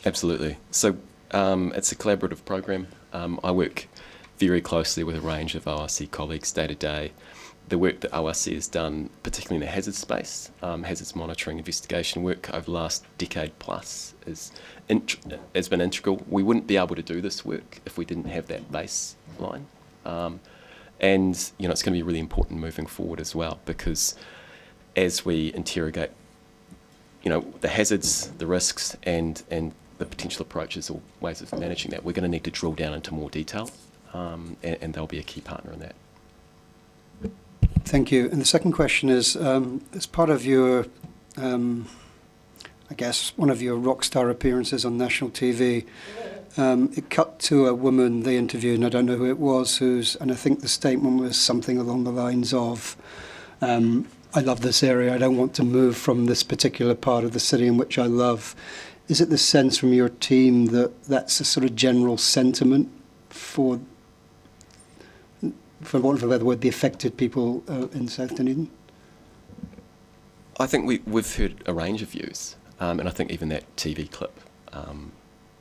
I: Absolutely. So it's a collaborative program. I work very closely with a range of ORC colleagues day to day. The work that ORC has done, particularly in the hazard space, hazards monitoring, investigation work over the last decade plus, has been integral. We wouldn't be able to do this work if we didn't have that baseline. And you know, it's going to be really important moving forward as well, because as we interrogate, you know, the hazards, the risks, and the potential approaches or ways of managing that, we're going to need to drill down into more detail, and they'll be a key partner in that.
C: Thank you. And the second question is, as part of your, I guess, one of your rock star appearances on national TV, it cut to a woman they interviewed, and I don't know who it was, and I think the statement was something along the lines of, I love this area, I don't want to move from this particular part of the city in which I love. Is it the sense from your team that that's a sort of general sentiment for want of a better word, the affected people in South Dunedin?
I: I think we've heard a range of views, and I think even that TV clip,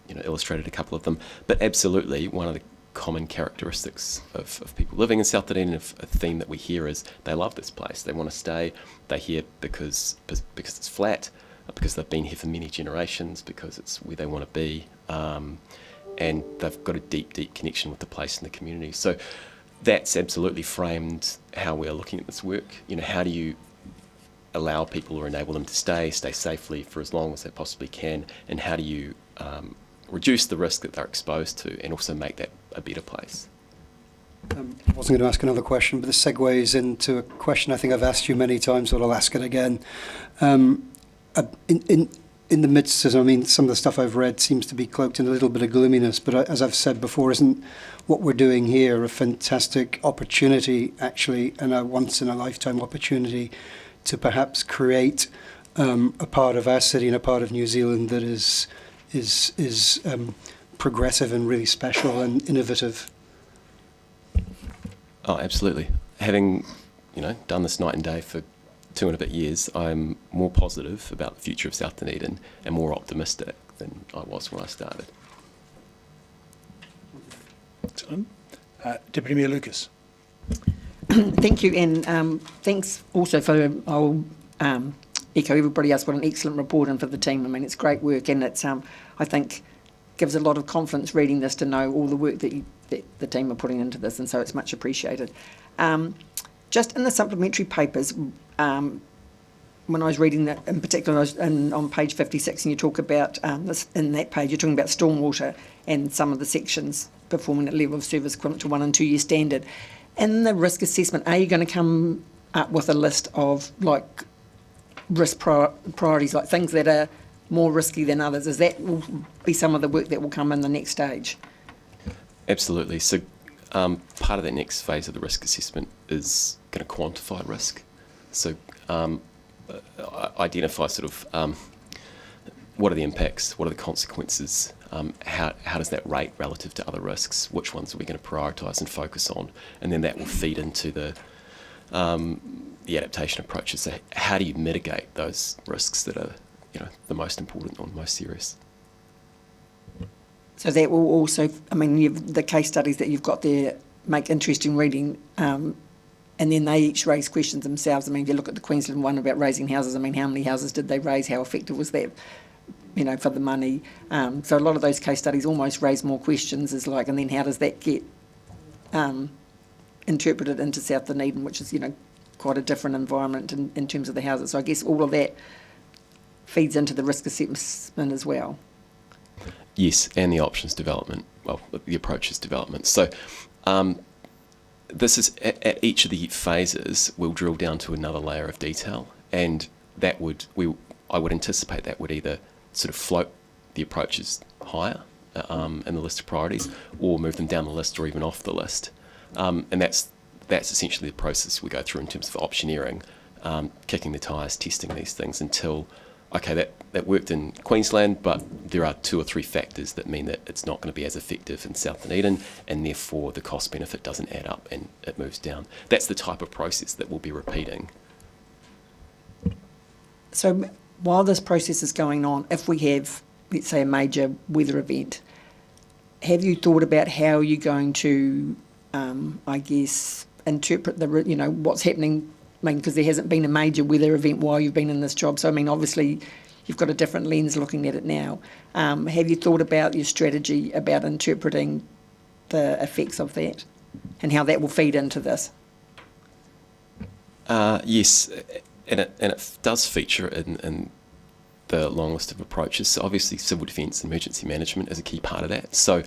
I: you know, illustrated a couple of them. But absolutely, one of the common characteristics of people living in South Dunedin, a theme that we hear is they love this place. They want to stay. They're here because it's flat, because they've been here for many generations, because it's where they want to be, and they've got a deep, deep connection with the place and the community. So that's absolutely framed how we are looking at this work. You know, how do you allow people or enable them to stay safely for as long as they possibly can, and how do you reduce the risk that they're exposed to and also make that a better place?
C: I wasn't going to ask another question, but this segues into a question I think I've asked you many times, but I'll ask it again. In the midst, I mean, some of the stuff I've read seems to be cloaked in a little bit of gloominess, but as I've said before, isn't what we're doing here a fantastic opportunity, actually, and a once-in-a-lifetime opportunity to perhaps create a part of our city and a part of New Zealand that is is progressive and really special and innovative.
I: Oh, absolutely. Having, done this night and day for 2 and a bit years, I'm more positive about the future of South Dunedin and more optimistic than I was when I started.
A: Excellent. Deputy Mayor Lucas.
L: Thank you, and thanks also for, I'll echo everybody else, what an excellent report and for the team. I mean, it's great work, and it's, I think, gives a lot of confidence reading this to know all the work that the team are putting into this, and so it's much appreciated. Just in the supplementary papers, when I was reading that, in particular, I was on page 56, and you talk about, in that page, you're talking about stormwater and some of the sections performing at level of service equivalent to 1 and 2 year standard. In the risk assessment, are you going to come up with a list of, like, risk priorities, like things that are more risky than others? Is that will be some of the work that will come in the next stage?
I: Absolutely. So part of that next phase of the risk assessment is going to quantify risk. So identify sort of what are the impacts, what are the consequences, how does that rate relative to other risks, which ones are we going to prioritise and focus on, and then that will feed into the adaptation approaches. So how do you mitigate those risks that are the most important or most serious?
L: So that will also, I mean, the case studies that you've got there make interesting reading, and then they each raise questions themselves. I mean, if you look at the Queensland one about raising houses, I mean, how many houses did they raise? How effective was that, for the money? So a lot of those case studies almost raise more questions, and then how does that get interpreted into South Dunedin, which is, quite a different environment in terms of the houses. So I guess all of that feeds into the risk assessment as well.
I: Yes, and the options development, the approaches development. So this is, at each of the phases, we'll drill down to another layer of detail, and that I would anticipate that would either sort of float the approaches higher in the list of priorities, or move them down the list or even off the list. And that's essentially the process we go through in terms of optioneering, kicking the tyres, testing these things until, okay, that worked in Queensland, but there are 2 or 3 factors that mean that it's not going to be as effective in South Dunedin, and therefore the cost benefit doesn't add up and it moves down. That's the type of process that we'll be repeating.
L: So while this process is going on, if we have, let's say, a major weather event, have you thought about how you're going to, interpret what's happening? I mean, because there hasn't been a major weather event while you've been in this job. So, I mean, obviously, you've got a different lens looking at it now. Have you thought about your strategy about interpreting the effects of that and how that will feed into this?
I: Yes, and it does feature in the long list of approaches. So obviously, civil defence and emergency management is a key part of that. So,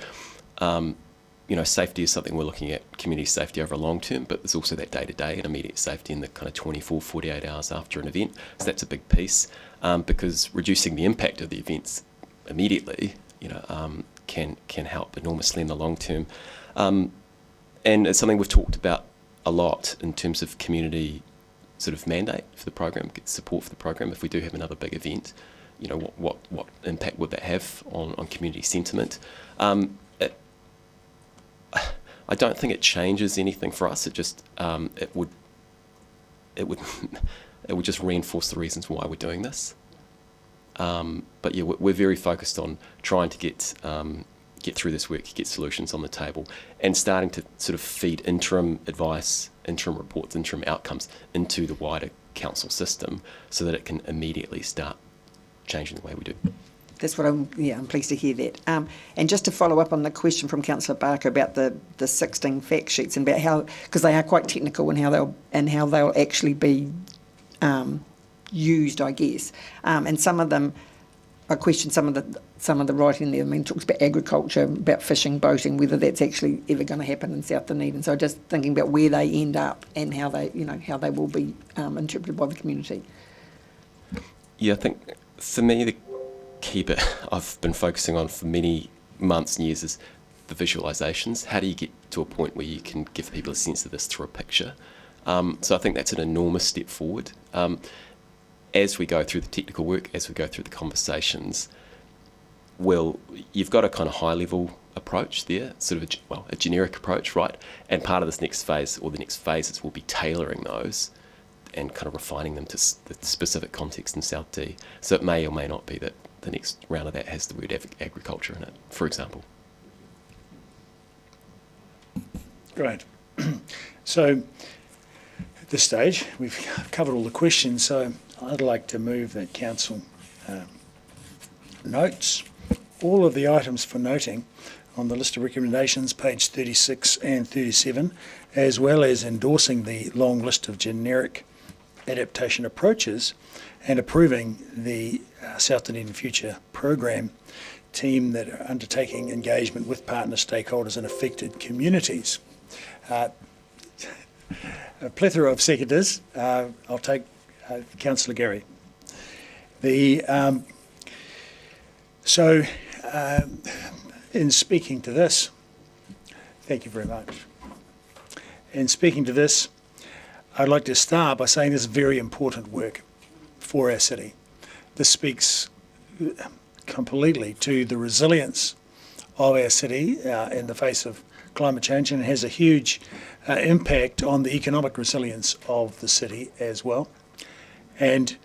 I: safety is something we're looking at, community safety over a long term, but there's also that day-to-day and immediate safety in the kind of 24, 48 hours after an event. So that's a big piece, because reducing the impact of the events immediately, can help enormously in the long term. And it's something we've talked about a lot in terms of community sort of mandate for the program, get support for the program. If we do have another big event, what impact would that have on community sentiment? I don't think it changes anything for us. It just it would just reinforce the reasons why we're doing this. But yeah, we're very focused on trying to get through this work, get solutions on the table, and starting to sort of feed interim advice, interim reports, interim outcomes into the wider council system, so that it can immediately start changing the way we do.
L: That's what I'm pleased to hear that. And just to follow up on the question from Councillor Barker about the 16 fact sheets and about how, because they are quite technical and how they'll actually be used, I guess. And some of them, I question some of the writing there. I mean, it talks about agriculture, about fishing, boating, whether that's actually ever going to happen in South Dunedin. So just thinking about where they end up and how they will be interpreted by the community.
I: Yeah, I think for me the key bit I've been focusing on for many months and years is the visualisations. How do you get to a point where you can give people a sense of this through a picture? So I think that's an enormous step forward. As we go through the technical work, as we go through the conversations, you've got a kind of high-level approach there, sort of a generic approach, right? And part of this next phase, or the next phases, will be tailoring those and kind of refining them to the specific context in South Dee. So it may or may not be that the next round of that has the word agriculture in it, for example.
A: Great. So at this stage, we've covered all the questions, so I'd like to move that council notes all of the items for noting on the list of recommendations, page 36 and 37, as well as endorsing the long list of generic adaptation approaches and approving the South Dunedin Future program team that are undertaking engagement with partner stakeholders and affected communities. A plethora of seconders. I'll take Councillor Gary. In speaking to this, thank you very much. In speaking to this, I'd like to start by saying this is very important work for our city. This speaks completely to the resilience of our city in the face of climate change, and has a huge impact on the economic resilience of the city as well. And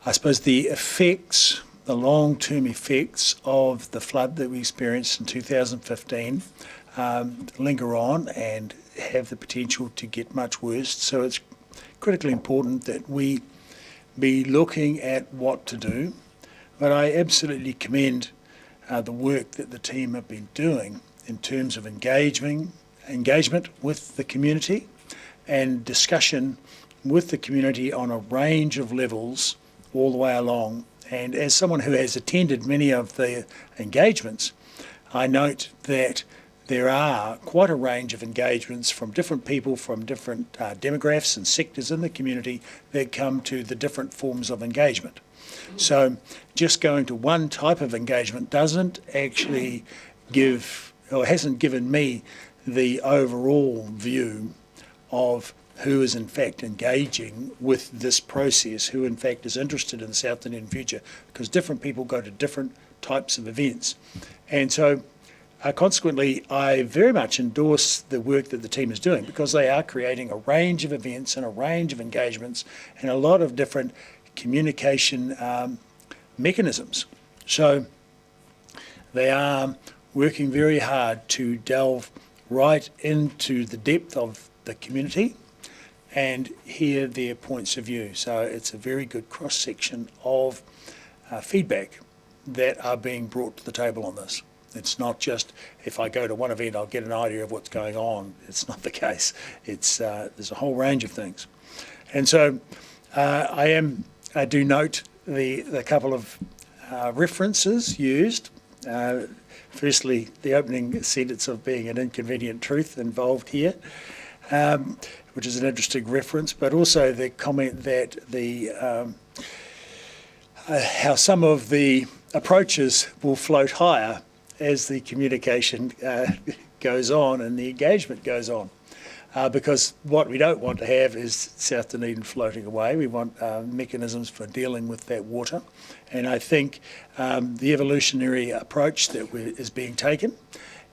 A: I suppose the effects, the long-term effects of the flood that we experienced in 2015 linger on and have the potential to get much worse. So it's critically important that we be looking at what to do. But I absolutely commend the work that the team have been doing in terms of engagement with the community and discussion with the community on a range of levels all the way along. And as someone who has attended many of the engagements, I note that there are quite a range of engagements from different people, from different demographics and sectors in the community that come to the different forms of engagement. So just going to one type of engagement doesn't actually give, or hasn't given me the overall view of who is in fact engaging with this process, who in fact is interested in the South Dunedin future, because different people go to different types of events. And so consequently, I very much endorse the work that the team is doing, because they are creating a range of events and a range of engagements and a lot of different communication mechanisms. So they are working very hard to delve right into the depth of the community and hear their points of view. So it's a very good cross-section of feedback that are being brought to the table on this. It's not just, if I go to one event, I'll get an idea of what's going on. It's not the case. It's there's a whole range of things. And so I do note the couple of references used. Firstly, the opening sentence of being an inconvenient truth involved here, which is an interesting reference, but also the comment that how some of the approaches will float higher as the communication goes on and the engagement goes on. Because what we don't want to have is South Dunedin floating away. We want mechanisms for dealing with that water. And I think the evolutionary approach that is being taken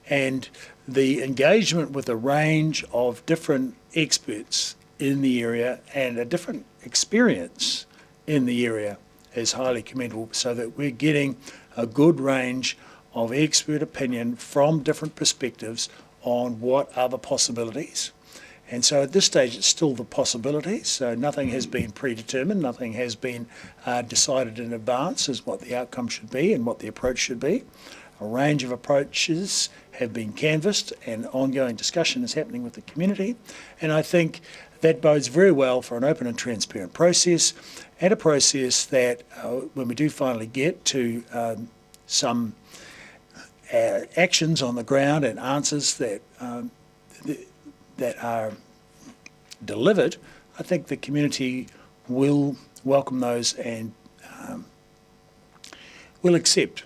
A: and the engagement with a range of different experts in the area and a different experience in the area is highly commendable, so that we're getting a good range of expert opinion from different perspectives on what are the possibilities. And so at this stage, it's still the possibilities. So nothing has been predetermined, nothing has been decided in advance as what the outcome should be and what the approach should be. A range of approaches have been canvassed and ongoing discussion is happening with the community. And I think that bodes very well for an open and transparent process, and a process that when we do finally get to some actions on the ground and answers that are delivered, I think the community will welcome those and will accept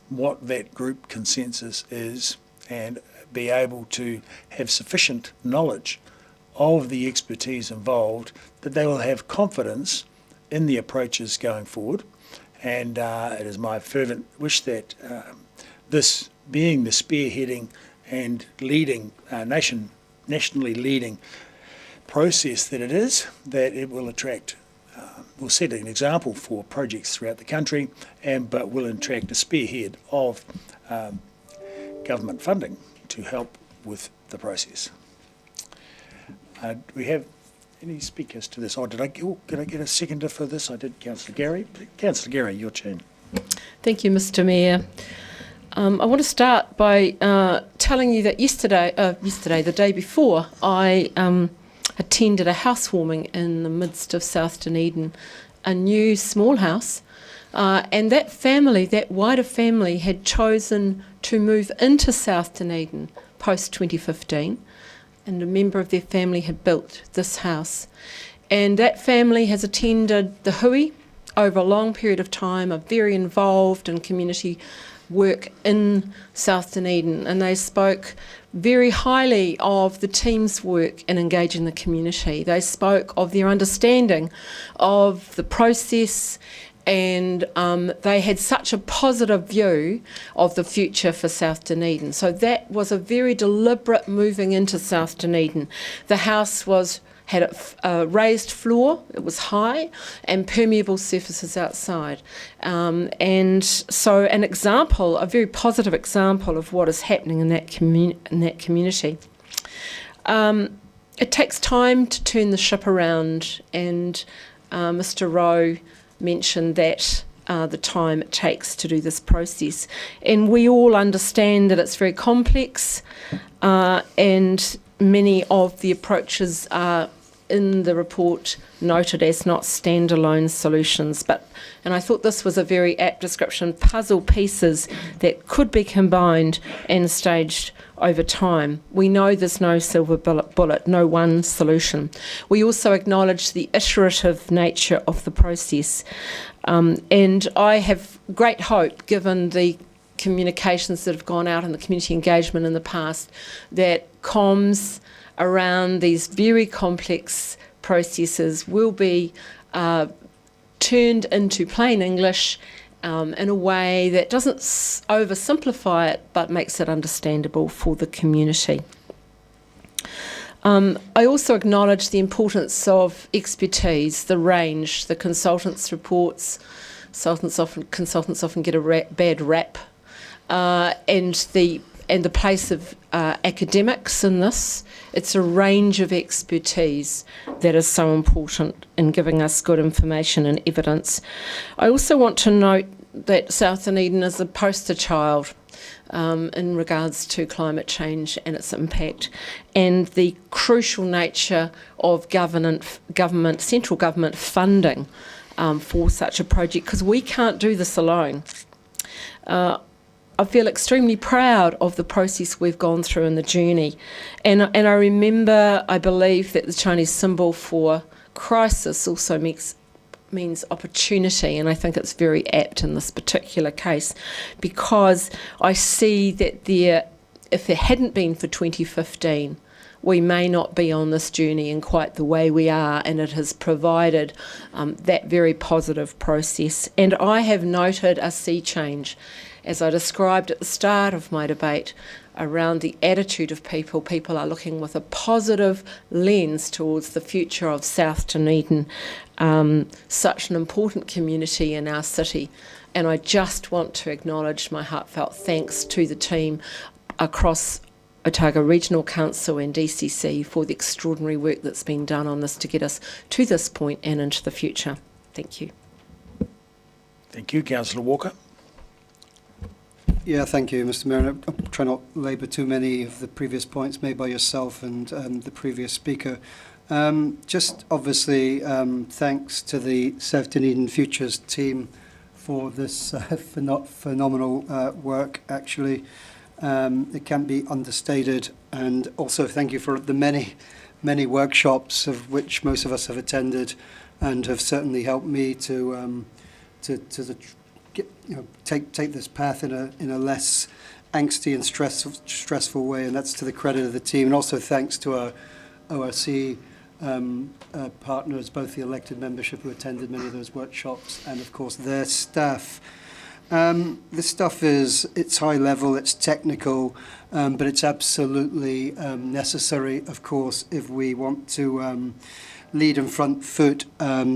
A: what that group consensus is and be able to have sufficient knowledge of the expertise involved that they will have confidence in the approaches going forward. And it is my fervent wish that this being the spearheading and leading, nationally leading process that it is, that it will attract, will set an example for projects throughout the country, but will attract a spearhead of government funding to help with the process. Do we have any speakers to this? Did I get a seconder for this? I did, Councillor Gary. Councillor Gary, your turn.
D: Thank you, Mr. Mayor. I want to start by telling you that yesterday, the day before, I attended a housewarming in the midst of South Dunedin, a new small house, and that family, that wider family, had chosen to move into South Dunedin post-2015, and a member of their family had built this house. And that family has attended the hui over a long period of time, are very involved in community work in South Dunedin, and they spoke very highly of the team's work in engaging the community. They spoke of their understanding of the process, and they had such a positive view of the future for South Dunedin. So that was a very deliberate moving into South Dunedin. The house had a raised floor, it was high, and permeable surfaces outside. And so an example, a very positive example of what is happening in that community. It takes time to turn the ship around, and Mr. Rowe mentioned that the time it takes to do this process. And we all understand that it's very complex, and many of the approaches are in the report noted as not standalone solutions, and I thought this was a very apt description, puzzle pieces that could be combined and staged over time. We know there's no silver bullet, no one solution. We also acknowledge the iterative nature of the process, and I have great hope, given the communications that have gone out and the community engagement in the past, that comms around these very complex processes will be turned into plain English in a way that doesn't oversimplify it but makes it understandable for the community. I also acknowledge the importance of expertise, the range, the consultants' reports. Consultants often get a bad rap, and the place of academics in this. It's a range of expertise that is so important in giving us good information and evidence. I also want to note that South Dunedin is a poster child in regards to climate change and its impact, and the crucial nature of central government funding for such a project, because we can't do this alone. I feel extremely proud of the process we've gone through in the journey. And I remember, I believe that the Chinese symbol for crisis also means opportunity, and I think it's very apt in this particular case, because I see that if it hadn't been for 2015, we may not be on this journey in quite the way we are, and it has provided that very positive process. And I have noted a sea change, as I described at the start of my debate, around the attitude of people. People are looking with a positive lens towards the future of South Dunedin, such an important community in our city. And I just want to acknowledge my heartfelt thanks to the team across Otago Regional Council and DCC for the extraordinary work that's been done on this to get us to this point and into the future. Thank you.
A: Thank you, Councillor Walker.
C: Yeah, thank you, Mr. Mayor. I'll try not to labour too many of the previous points made by yourself and the previous speaker. Just obviously, thanks to the South Dunedin Futures team for this phenomenal work, actually. It can't be understated. And also thank you for the many workshops of which most of us have attended and have certainly helped me to take this path in a less angsty and stressful way, and that's to the credit of the team. And also thanks to our ORC partners, both the elected membership who attended many of those workshops and, of course, their staff. This stuff it's high level, it's technical, but it's absolutely necessary, of course, if we want to lead and front foot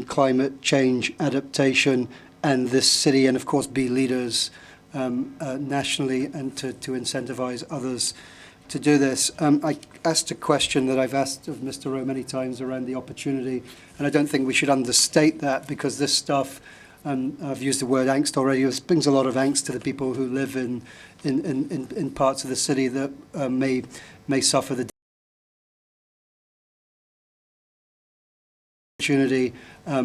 C: climate change adaptation and this city, and of course be leaders nationally and to incentivise others to do this. I asked a question that I've asked of Mr. Rowe many times around the opportunity, and I don't think we should understate that, because this stuff, I've used the word angst already, it brings a lot of angst to the people who live in parts of the city that may suffer the opportunity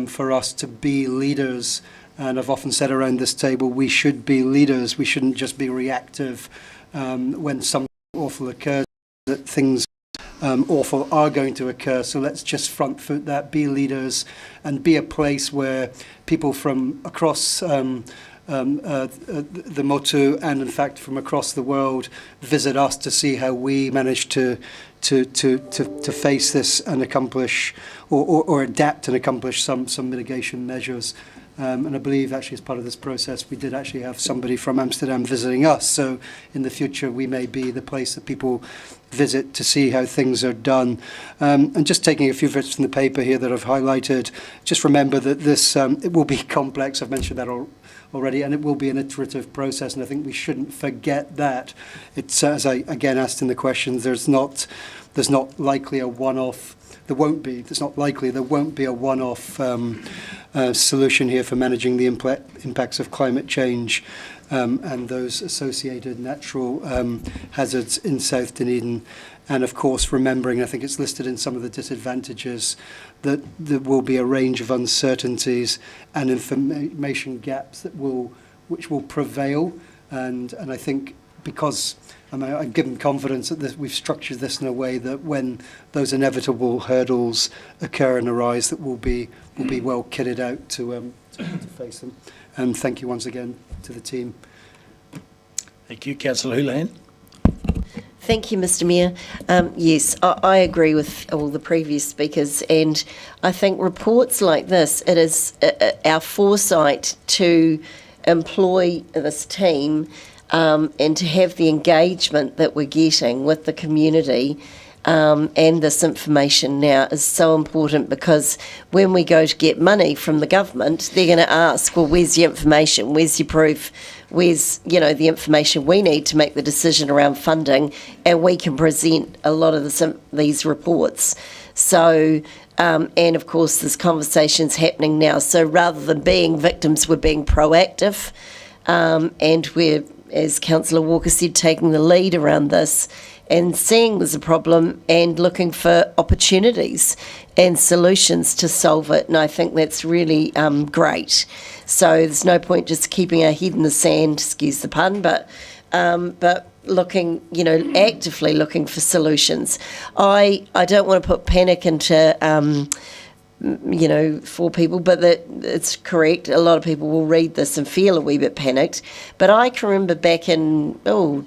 C: for us to be leaders. And I've often said around this table, we should be leaders. We shouldn't just be reactive when something awful occurs, that things awful are going to occur. So let's just front foot that, be leaders, and be a place where people from across the Motu and in fact from across the world visit us to see how we manage to face this and accomplish or adapt and accomplish some mitigation measures. And I believe actually as part of this process we did actually have somebody from Amsterdam visiting us, so in the future we may be the place that people visit to see how things are done. And just taking a few bits from the paper here that I've highlighted, just remember that this it will be complex, I've mentioned that already, and it will be an iterative process, and I think we shouldn't forget that. It's, as I again asked in the questions, there's not likely a one-off. There won't be a one-off solution here for managing the impacts of climate change and those associated natural hazards in South Dunedin. And of course, remembering, I think it's listed in some of the disadvantages, that there will be a range of uncertainties and information gaps which will prevail. And I think because I'm given confidence that we've structured this in a way that when those inevitable hurdles occur and arise, that we'll be well kitted out to face them. And thank you once again to the team.
A: Thank you, Councillor Houlihan.
M: Thank you, Mr. Mayor. Yes, I agree with all the previous speakers, and I think reports like this, it is our foresight to employ this team and to have the engagement that we're getting with the community and this information now is so important, because when we go to get money from the government, they're going to ask, well, where's your information? Where's your proof? Where's, the information we need to make the decision around funding? And we can present a lot of these reports. So, and of course, there's conversations happening now. So rather than being victims, we're being proactive. And we're, as Councillor Walker said, taking the lead around this and seeing there's a problem and looking for opportunities and solutions to solve it. And I think that's really great. So there's no point just keeping our head in the sand, excuse the pun, but looking, actively looking for solutions. I don't want to put panic into for people, but that it's correct. A lot of people will read this and feel a wee bit panicked. But I can remember back in early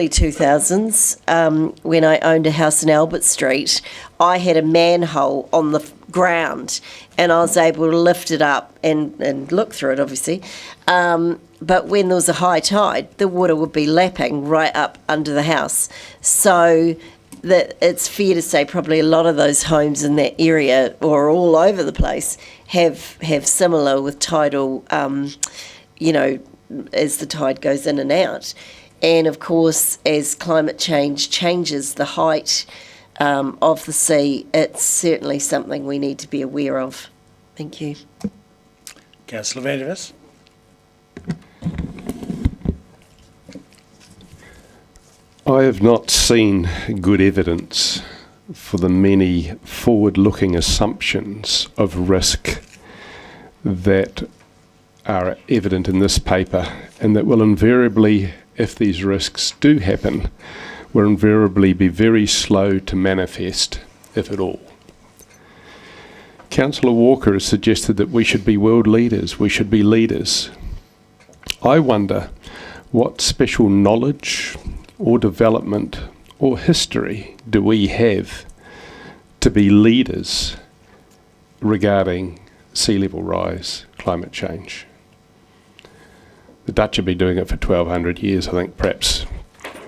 M: 2000s, when I owned a house in Albert Street, I had a manhole on the ground, and I was able to lift it up and look through it, obviously. But when there was a high tide, the water would be lapping right up under the house. So that it's fair to say probably a lot of those homes in that area or all over the place have similar with tidal, as the tide goes in and out. And of course, as climate change changes the height of the sea, it's certainly something we need to be aware of. Thank you.
A: Councillor Vandervis.
N: I have not seen good evidence for the many forward-looking assumptions of risk that are evident in this paper, and that will invariably, if these risks do happen, will invariably be very slow to manifest, if at all. Councillor Walker has suggested that we should be world leaders, we should be leaders. I wonder what special knowledge or development or history do we have to be leaders regarding sea level rise, climate change. The Dutch have been doing it for 1,200 years. I think perhaps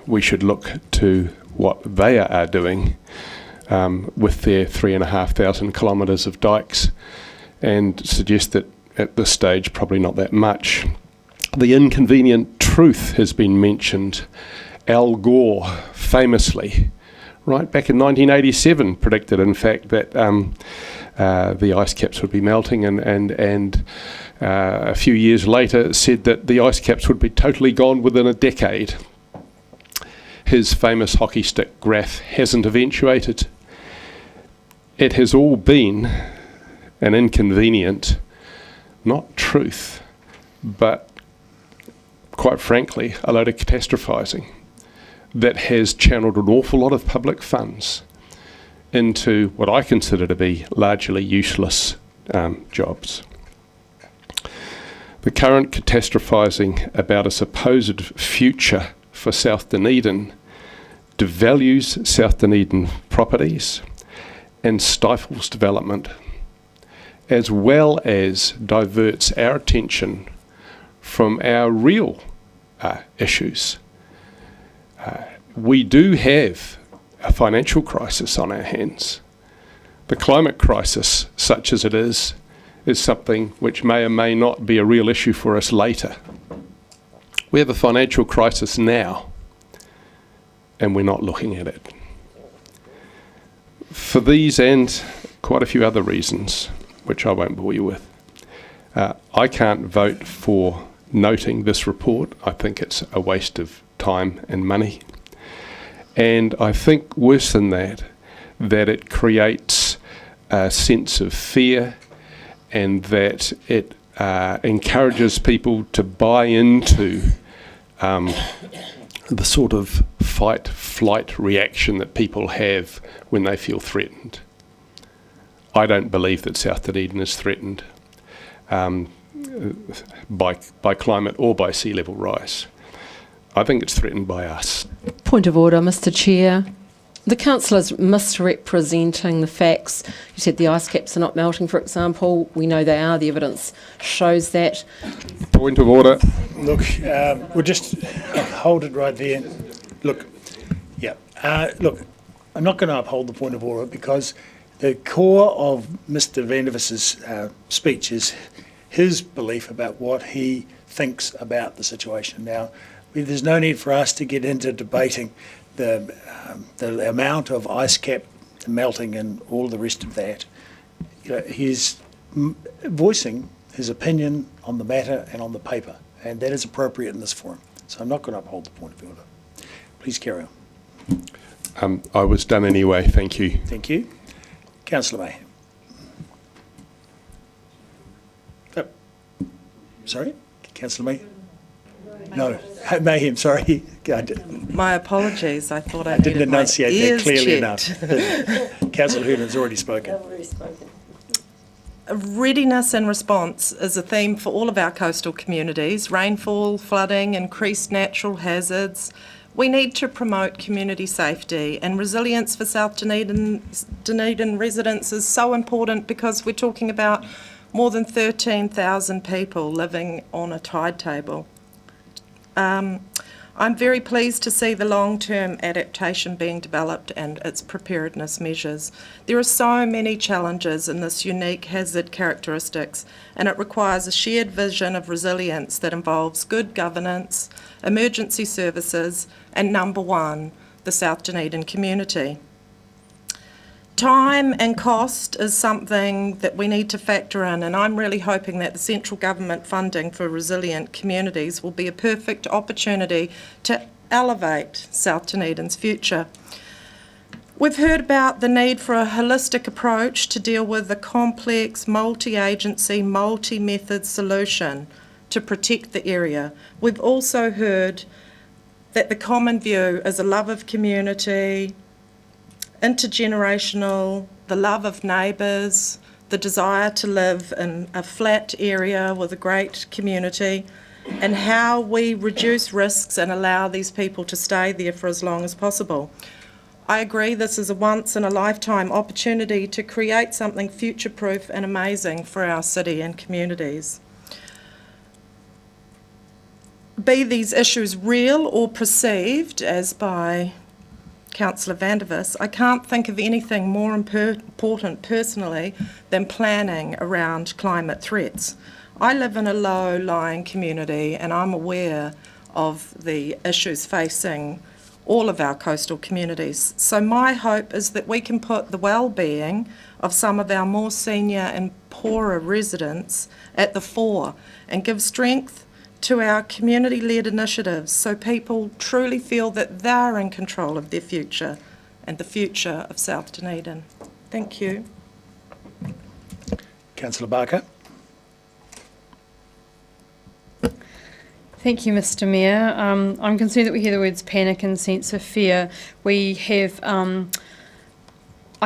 N: we should look to what they are doing with their 3,500 kilometres of dikes and suggest that at this stage probably not that much. The inconvenient truth has been mentioned. Al Gore famously, right back in 1987, predicted in fact that the ice caps would be melting, and a few years later said that the ice caps would be totally gone within a decade. His famous hockey stick graph hasn't eventuated. It has all been an inconvenient, not truth, but quite frankly, a load of catastrophising that has channelled an awful lot of public funds into what I consider to be largely useless jobs. The current catastrophising about a supposed future for South Dunedin devalues South Dunedin properties and stifles development, as well as diverts our attention from our real issues. We do have a financial crisis on our hands. The climate crisis, such as it is something which may or may not be a real issue for us later. We have a financial crisis now, and we're not looking at it. For these and quite a few other reasons, which I won't bore you with, I can't vote for noting this report. I think it's a waste of time and money. And I think worse than that, that it creates a sense of fear and that it encourages people to buy into the sort of fight-flight reaction that people have when they feel threatened. I don't believe that South Dunedin is threatened by climate or by sea level rise. I think it's threatened by us.
D: Point of order, Mr. Chair. The council is misrepresenting the facts. You said the ice caps are not melting, for example. We know they are. The evidence shows that.
N: Point of order.
A: Look, we'll just hold it right there. Look, look, I'm not going to uphold the point of order because the core of Mr. Vandervis's speech is his belief about what he thinks about the situation. Now, there's no need for us to get into debating the amount of ice cap melting and all the rest of that. You know, he's voicing his opinion on the matter and on the paper, and that is appropriate in this forum. So I'm not going to uphold the point of order. Please carry on.
N: I was done anyway, thank you.
A: Thank you. Councillor Mayhem. Oh, sorry, Councillor Mayhem? No, Mayhem, sorry.
O: My apologies, I thought I
A: didn't
O: needed my
A: enunciate
O: ears
A: that clearly
O: checked.
A: enough. Councillor Hoodan's already spoken.
O: Readiness and response is a theme for all of our coastal communities. Rainfall, flooding, increased natural hazards. We need to promote community safety, and resilience for South Dunedin residents is so important because we're talking about more than 13,000 people living on a tide table. I'm very pleased to see the long-term adaptation being developed and its preparedness measures. There are so many challenges in this unique hazard characteristics, and it requires a shared vision of resilience that involves good governance, emergency services, and number one, the South Dunedin community. Time and cost is something that we need to factor in, and I'm really hoping that the central government funding for resilient communities will be a perfect opportunity to elevate South Dunedin's future. We've heard about the need for a holistic approach to deal with the complex, multi-agency, multi-method solution to protect the area. We've also heard that the common view is a love of community, intergenerational, the love of neighbours, the desire to live in a flat area with a great community, and how we reduce risks and allow these people to stay there for as long as possible. I agree this is a once-in-a-lifetime opportunity to create something future-proof and amazing for our city and communities. Be these issues real or perceived, as by Councillor van der Vis, I can't think of anything more important personally than planning around climate threats. I live in a low-lying community and I'm aware of the issues facing all of our coastal communities. So my hope is that we can put the well-being of some of our more senior and poorer residents at the fore and give strength to our community-led initiatives so people truly feel that they're in control of their future and the future of South Dunedin. Thank you.
A: Councillor Barker.
E: Thank you, Mr. Mayor. I'm concerned that we hear the words panic and sense of fear. We have, I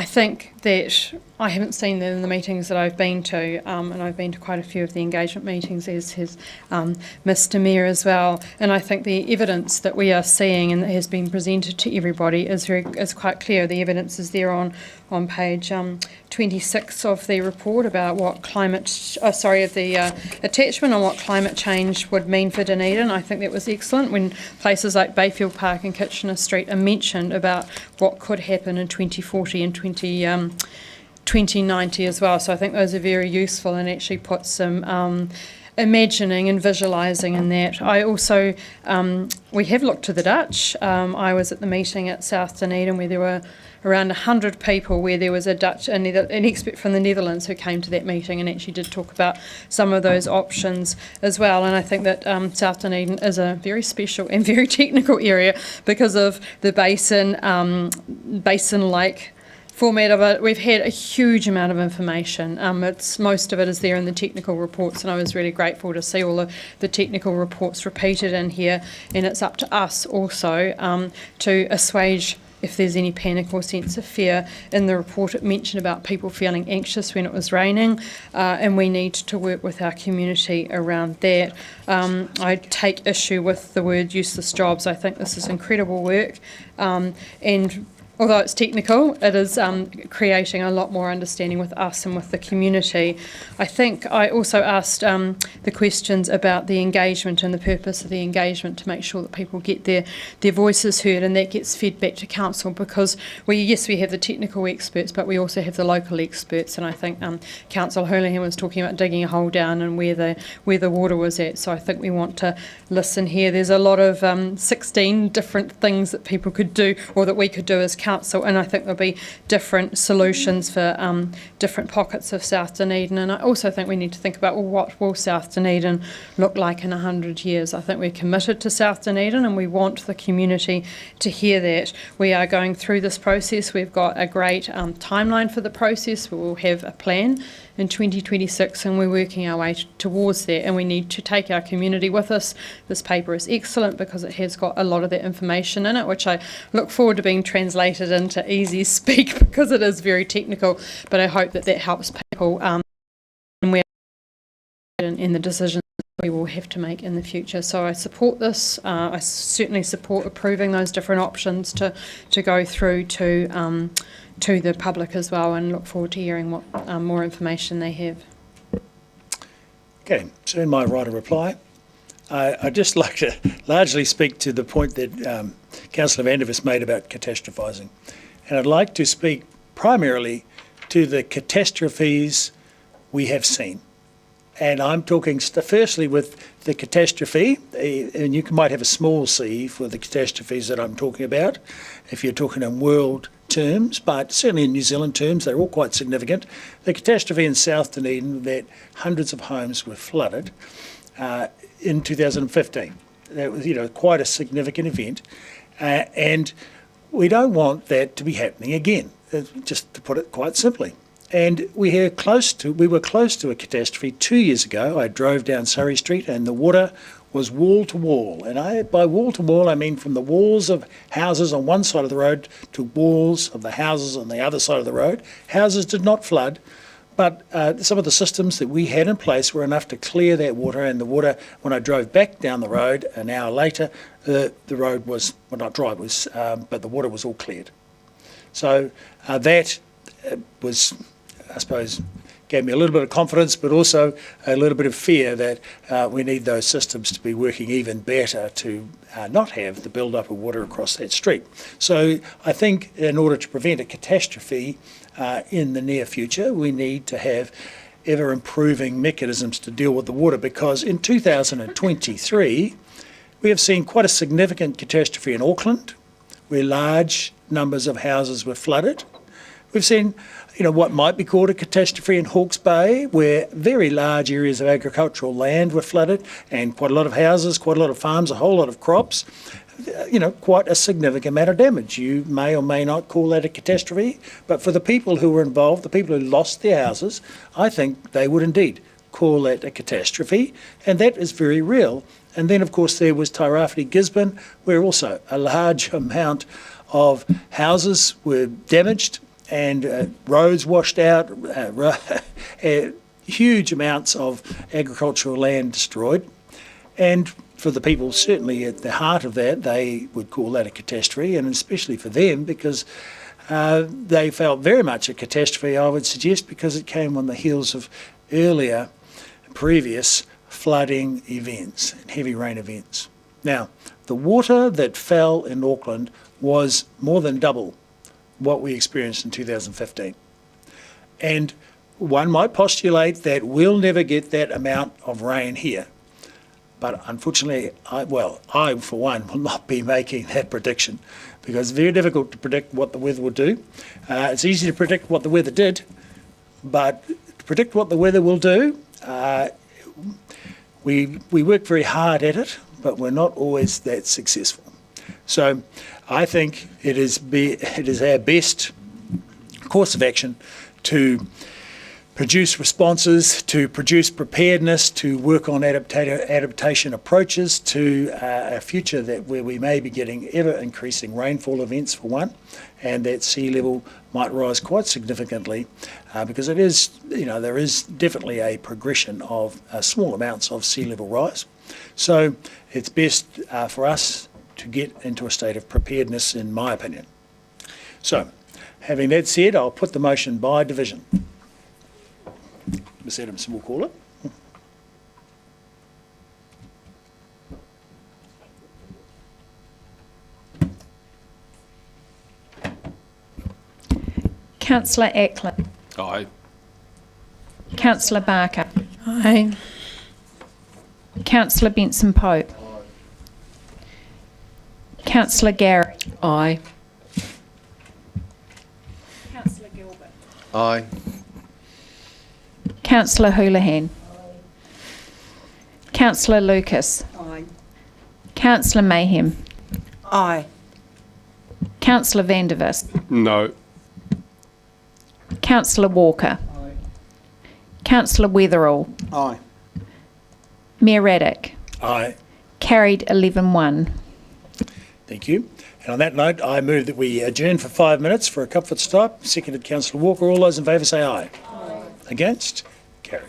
E: think that I haven't seen them in the meetings that I've been to, and I've been to quite a few of the engagement meetings, as has Mr. Mayor as well. And I think the evidence that we are seeing and that has been presented to everybody is quite clear. The evidence is there on page 26 of the report about what the attachment on what climate change would mean for Dunedin. I think that was excellent when places like Bayfield Park and Kitchener Street are mentioned about what could happen in 2040 and 2090 as well. So I think those are very useful and actually put some imagining and visualising in that. I also, we have looked to the Dutch. I was at the meeting at South Dunedin where there were around 100 people, where there was an expert from the Netherlands who came to that meeting and actually did talk about some of those options as well. And I think that South Dunedin is a very special and very technical area because of the basin-like format of it. We've had a huge amount of information. Most of it is there in the technical reports, and I was really grateful to see all of the technical reports repeated in here. And it's up to us also to assuage if there's any panic or sense of fear. In the report it mentioned about people feeling anxious when it was raining, and we need to work with our community around that. I take issue with the word useless jobs. I think this is incredible work, and although it's technical, it is creating a lot more understanding with us and with the community. I think I also asked the questions about the engagement and the purpose of the engagement to make sure that people get their voices heard, and that gets fed back to council, because we have the technical experts, but we also have the local experts. And I think Councillor Hurlingham was talking about digging a hole down and where the water was at. So I think we want to listen here. There's a lot of 16 different things that people could do, or that we could do as council, and I think there'll be different solutions for different pockets of South Dunedin. And I also think we need to think about, well, what will South Dunedin look like in 100 years? I think we're committed to South Dunedin and we want the community to hear that. We are going through this process. We've got a great timeline for the process. We will have a plan in 2026 and we're working our way towards that, and we need to take our community with us. This paper is excellent because it has got a lot of that information in it, which I look forward to being translated into easy speak because it is very technical, but I hope that helps people in the decisions we will have to make in the future. So I support this. I certainly support approving those different options to go through to the public as well, and look forward to hearing what more information they have.
A: Okay, so in my right of reply, I'd just like to largely speak to the point that Councillor van der Vis made about catastrophising. And I'd like to speak primarily to the catastrophes we have seen. And I'm talking firstly with the catastrophe, and you might have a small c for the catastrophes that I'm talking about, if you're talking in world terms, but certainly in New Zealand terms, they're all quite significant. The catastrophe in South Dunedin that hundreds of homes were flooded in 2015. That was, quite a significant event, and we don't want that to be happening again, just to put it quite simply. And we were close to a catastrophe 2 years ago. I drove down Surrey Street and the water was wall to wall. And by wall to wall, I mean from the walls of houses on one side of the road to walls of the houses on the other side of the road. Houses did not flood, but some of the systems that we had in place were enough to clear that water. And the water, when I drove back down the road an hour later, the road was, well, not dry, but the water was all cleared. So that was, I suppose, gave me a little bit of confidence, but also a little bit of fear that we need those systems to be working even better to not have the build-up of water across that street. So I think in order to prevent a catastrophe in the near future, we need to have ever-improving mechanisms to deal with the water, because in 2023, we have seen quite a significant catastrophe in Auckland, where large numbers of houses were flooded. We've seen, what might be called a catastrophe in Hawke's Bay, where very large areas of agricultural land were flooded, and quite a lot of houses, quite a lot of farms, a whole lot of crops, quite a significant amount of damage. You may or may not call that a catastrophe, but for the people who were involved, the people who lost their houses, I think they would indeed call that a catastrophe, and that is very real. And then, of course, there was Tairāwhiti Gisborne, where also a large amount of houses were damaged and roads washed out, huge amounts of agricultural land destroyed. And for the people certainly at the heart of that, they would call that a catastrophe, and especially for them, because they felt very much a catastrophe, I would suggest, because it came on the heels of earlier, previous flooding events and heavy rain events. Now, the water that fell in Auckland was more than double what we experienced in 2015. And one might postulate that we'll never get that amount of rain here. But unfortunately, I for one will not be making that prediction, because it's very difficult to predict what the weather will do. It's easy to predict what the weather did, but to predict what the weather will do, we work very hard at it, but we're not always that successful. So I think it is our best course of action to produce responses, to produce preparedness, to work on adaptation approaches to a future where we may be getting ever increasing rainfall events, for one, and that sea level might rise quite significantly, because it is, there is definitely a progression of small amounts of sea level rise. So it's best for us to get into a state of preparedness, in my opinion. So, having that said, I'll put the motion by division. Ms Adamson will call it.
P: Councillor Ackland.
I: Aye.
P: Councillor Barker.
E: Aye.
P: Councillor Benson Pope. Councillor Gary.
D: Aye.
P: Councillor Gilbert.
J: Aye.
P: Councillor Houlihan. Councillor Lucas.
L: Aye.
P: Councillor Mayhem.
O: Aye.
P: Councillor Vandervis.
N: No.
P: Councillor Walker.
L: Aye.
P: Councillor Weatherall.
F: Aye.
P: Mayor Raddick.
A: Aye.
P: Carried 11-1.
A: Thank you. And on that note, I move that we adjourn for 5 minutes for a comfort stop. Seconded Councillor Walker. All those in favour say aye. Aye. Against? Carried.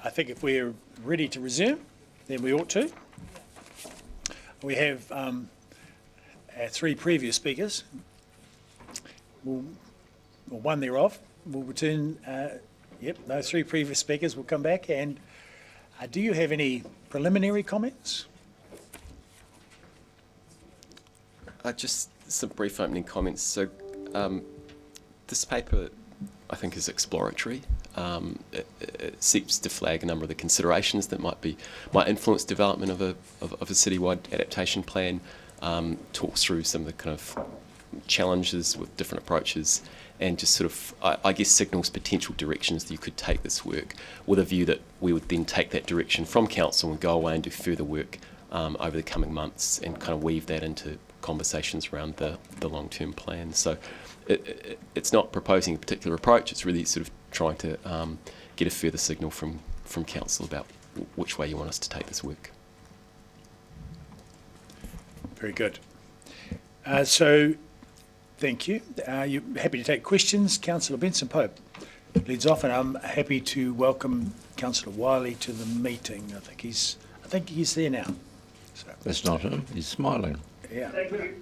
A: I think if we're ready to resume, then we ought to. We have our three previous speakers. One thereof will return. Those three previous speakers will come back. And do you have any preliminary comments?
I: Just some brief opening comments. So this paper, I think, is exploratory. It seeks to flag a number of the considerations that might influence development of a citywide adaptation plan. Talks through some of the kind of challenges with different approaches, and just sort of, I guess, signals potential directions that you could take this work, with a view that we would then take that direction from council and go away and do further work over the coming months, and kind of weave that into conversations around the long-term plan. So it's not proposing a particular approach, it's really sort of trying to get a further signal from council about which way you want us to take this work.
A: Very good. So, thank you. You're happy to take questions? Councillor Benson Pope leads off, and I'm happy to welcome Councillor Wiley to the meeting. I think he's there now. So.
K: That's not him. He's smiling.
A: Yeah. Thank you.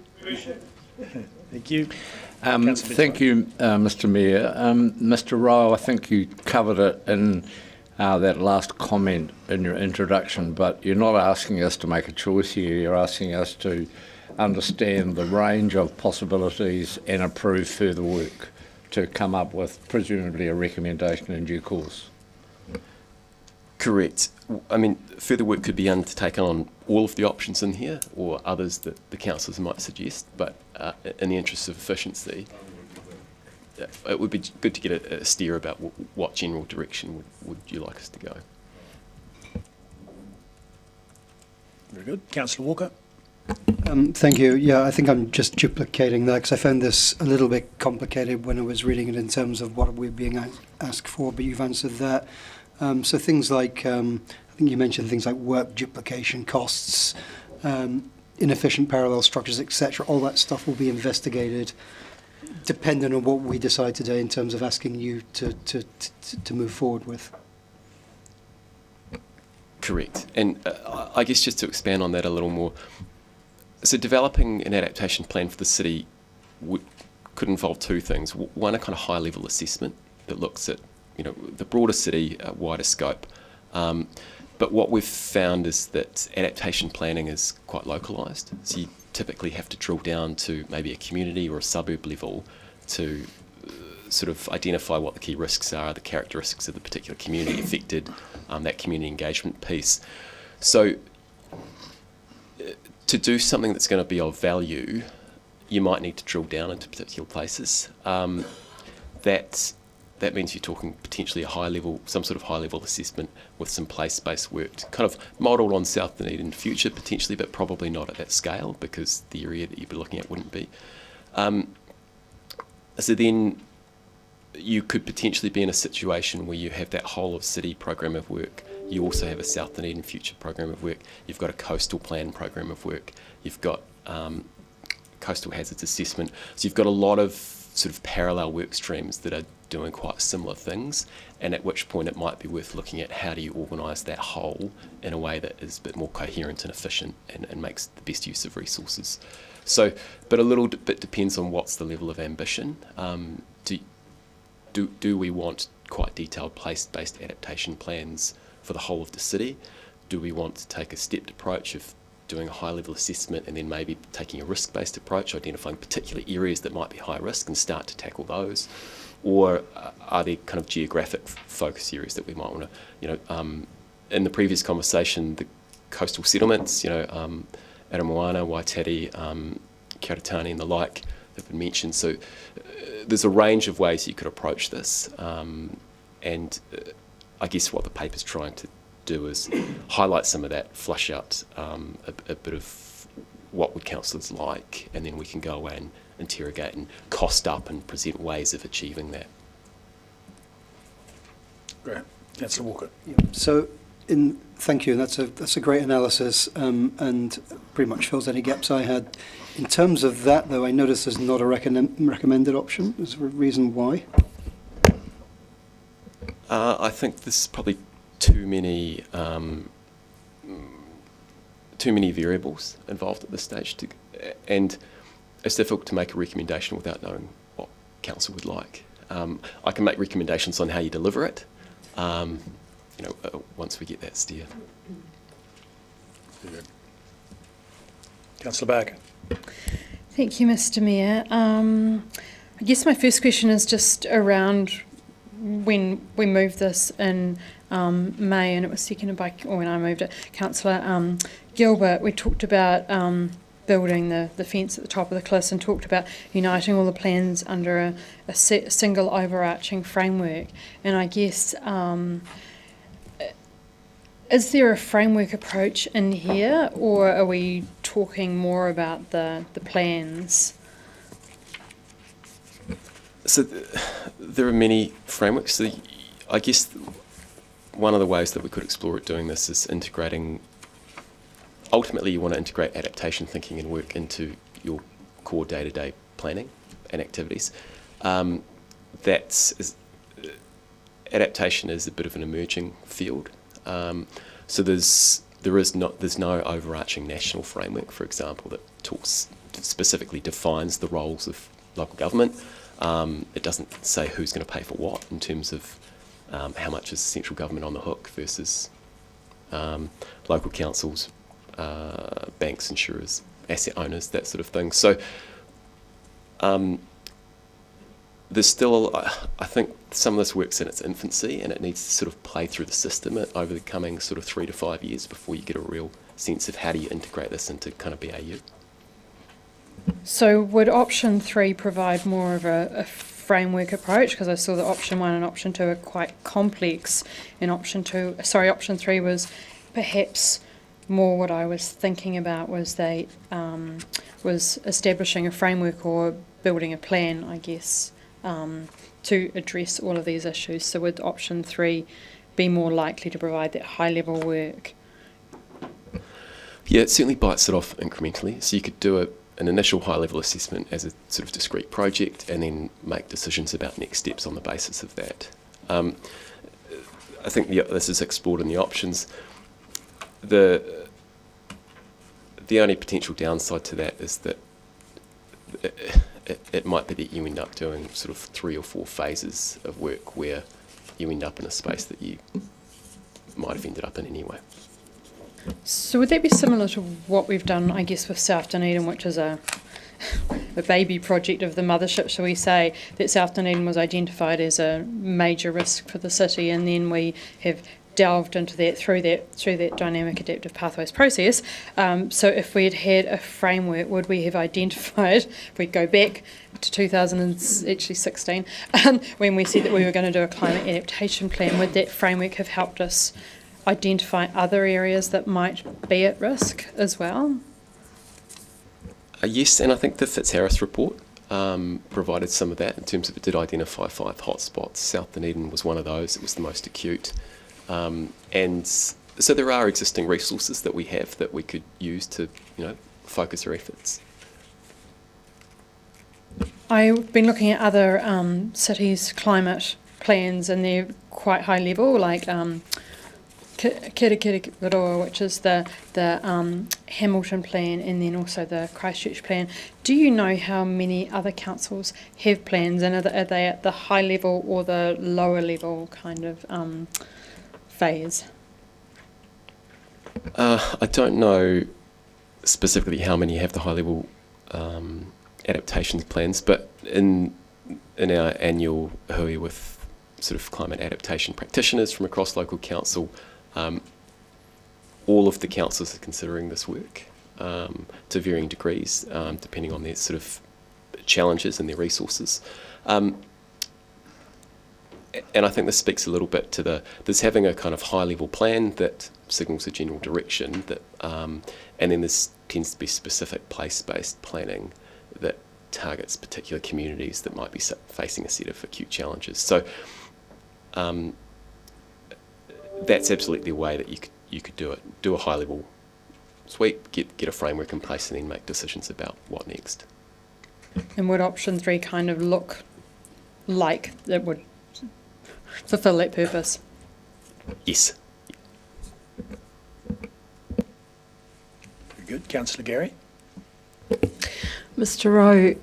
A: Thank you.
K: Thank you, Mr. Mayor. Mr. Rowe, I think you covered it in that last comment in your introduction, but you're not asking us to make a choice here. You're asking us to understand the range of possibilities and approve further work to come up with presumably a recommendation in due course.
I: Correct. I mean, further work could be undertaken on all of the options in here, or others that the councillors might suggest, but in the interest of efficiency, it would be good to get a steer about what general direction would you like us to go.
A: Very good. Councillor Walker.
C: Thank you. Yeah, I think I'm just duplicating that because I found this a little bit complicated when I was reading it in terms of what we're being asked for, but you've answered that. So things like, I think you mentioned things like work duplication costs, inefficient parallel structures, etc. All that stuff will be investigated depending on what we decide today in terms of asking you to move forward with.
I: Correct. And I guess just to expand on that a little more, so developing an adaptation plan for the city could involve two things. One, a kind of high-level assessment that looks at, the broader city, wider scope. But what we've found is that adaptation planning is quite localised. So you typically have to drill down to maybe a community or a suburb level to sort of identify what the key risks are, the characteristics of the particular community affected, that community engagement piece. So to do something that's going to be of value, you might need to drill down into particular places. That means you're talking potentially some sort of high-level assessment with some place-based work, kind of modelled on South Dunedin in the future potentially, but probably not at that scale because the area that you'd be looking at wouldn't be. So then you could potentially be in a situation where you have that whole of city program of work. You also have a South Dunedin future program of work. You've got a coastal plan program of work. You've got coastal hazards assessment. So you've got a lot of sort of parallel work streams that are doing quite similar things, and at which point it might be worth looking at how do you organise that whole in a way that is a bit more coherent and efficient and makes the best use of resources. So, but a little bit depends on what's the level of ambition. Do we want quite detailed place-based adaptation plans for the whole of the city? Do we want to take a stepped approach of doing a high-level assessment and then maybe taking a risk-based approach, identifying particular areas that might be high risk and start to tackle those? Or are there kind of geographic focus areas that we might want to, in the previous conversation, the coastal settlements, Aramoana, Waiteri, Kiaratani and the like have been mentioned. So there's a range of ways you could approach this. And I guess what the paper's trying to do is highlight some of that, flush out a bit of what would councillors like, and then we can go away and interrogate and cost up and present ways of achieving that.
A: Great. Councillor Walker.
C: Yeah. So, thank you. That's a great analysis and pretty much fills any gaps I had. In terms of that, though, I notice there's not a recommended option. Is there a reason why?
I: I think there's probably too many variables involved at this stage, and it's difficult to make a recommendation without knowing what council would like. I can make recommendations on how you deliver it, once we get that steer.
A: Councillor Barker.
E: Thank you, Mr. Mayor. I guess my first question is just around when we moved this in May, and it was seconded by, or when I moved it, Councillor Gilbert. We talked about building the fence at the top of the cliffs and talked about uniting all the plans under a single overarching framework. And I guess, is there a framework approach in here, or are we talking more about the plans?
I: So there are many frameworks. So I guess one of the ways that we could explore it doing this is integrating. Ultimately, you want to integrate adaptation thinking and work into your core day-to-day planning and activities. Adaptation is a bit of an emerging field. So there's no overarching national framework, for example, that specifically defines the roles of local government. It doesn't say who's going to pay for what in terms of how much is central government on the hook versus local councils, banks, insurers, asset owners, that sort of thing. So there's still, I think some of this work's in its infancy, and it needs to sort of play through the system over the coming sort of 3 to 5 years before you get a real sense of how do you integrate this into kind of BAU.
E: So would option 3 provide more of a framework approach? Because I saw that option 1 and option 2 are quite complex, and option 3 was perhaps more what I was thinking about was was establishing a framework or building a plan, I guess, to address all of these issues. So would option 3 be more likely to provide that high-level work?
I: Yeah, it certainly bites it off incrementally. So you could do an initial high-level assessment as a sort of discrete project and then make decisions about next steps on the basis of that. I think this is explored in the options. The only potential downside to that is that it might be that you end up doing sort of 3 or 4 phases of work where you end up in a space that you might have ended up in anyway.
E: So would that be similar to what we've done, I guess, with South Dunedin, which is a baby project of the mothership, shall we say, that South Dunedin was identified as a major risk for the city, and then we have delved into that through that dynamic adaptive pathways process. So if we had a framework, would we have identified, if we go back to 2016, when we said that we were going to do a climate adaptation plan, would that framework have helped us identify other areas that might be at risk as well?
I: Yes, and I think the Fitzharris report provided some of that in terms of it did identify 5 hotspots. South Dunedin was one of those. It was the most acute. And so there are existing resources that we have that we could use to, focus our efforts.
D: I've been looking at other cities' climate plans, and they're quite high level, like Kirikiriroa, which is the Hamilton plan, and then also the Christchurch plan. Do you know how many other councils have plans, and are they at the high level or the lower level kind of phase?
I: I don't know specifically how many have the high level adaptation plans, but in our annual hui with sort of climate adaptation practitioners from across local council, all of the councils are considering this work to varying degrees, depending on their sort of challenges and their resources. And I think this speaks a little bit to there's having a kind of high-level plan that signals a general direction, that, and then there tends to be specific place-based planning that targets particular communities that might be facing a set of acute challenges. So that's absolutely a way that you could do it. Do a high-level sweep, get a framework in place, and then make decisions about what next.
E: And would option 3 kind of look like it would fulfil that purpose?
I: Yes.
A: good. Councillor Gary?
D: Mr. Rowe,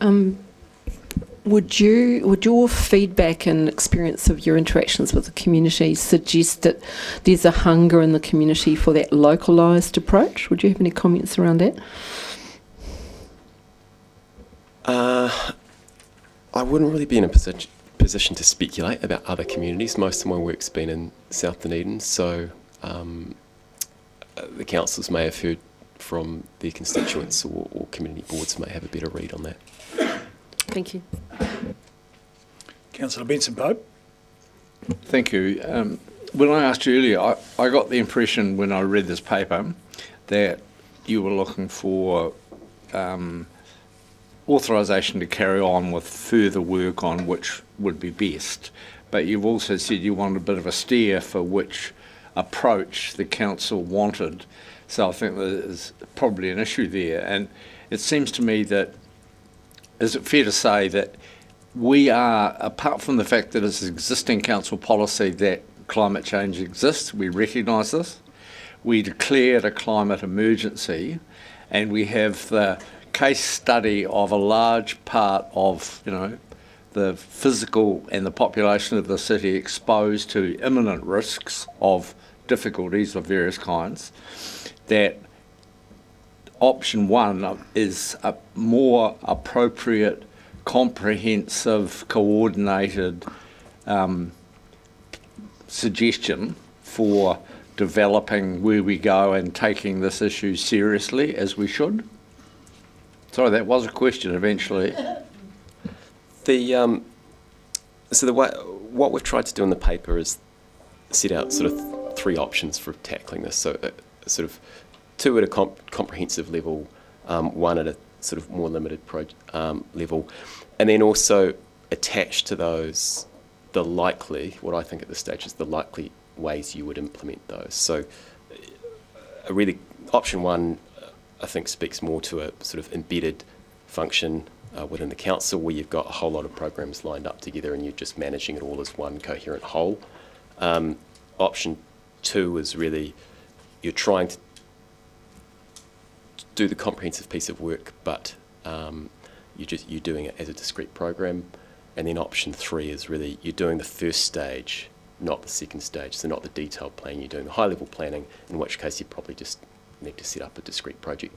D: would your feedback and experience of your interactions with the community suggest that there's a hunger in the community for that localised approach? Would you have any comments around that?
I: I wouldn't really be in a position to speculate about other communities. Most of my work's been in South Dunedin, so the councils may have heard from their constituents, or community boards may have a better read on that.
D: Thank you.
A: Councillor Benson-Pope?
K: Thank you. When I asked you earlier, I got the impression when I read this paper that you were looking for authorisation to carry on with further work on which would be best, but you've also said you wanted a bit of a steer for which approach the council wanted. So I think there's probably an issue there, and it seems to me that, is it fair to say that we are, apart from the fact that it's existing council policy that climate change exists, we recognise this, we declared a climate emergency, and we have the case study of a large part of, the physical and the population of the city exposed to imminent risks of difficulties of various kinds, that option one is a more appropriate, comprehensive, coordinated suggestion for developing where we go and taking this issue seriously as we should? Sorry, that was a question eventually.
I: What we've tried to do in the paper is set out sort of three options for tackling this. So sort of two at a comprehensive level, one at a sort of more limited level, and then also attached to those what I think at this stage is the likely ways you would implement those. So really option one I think speaks more to a sort of embedded function within the council, where you've got a whole lot of programs lined up together and you're just managing it all as one coherent whole. Option two is really you're trying to do the comprehensive piece of work, but you're doing it as a discrete program. And then option three is really you're doing the first stage, not the second stage, so not the detailed plan, you're doing the high level planning, in which case you probably just need to set up a discrete project.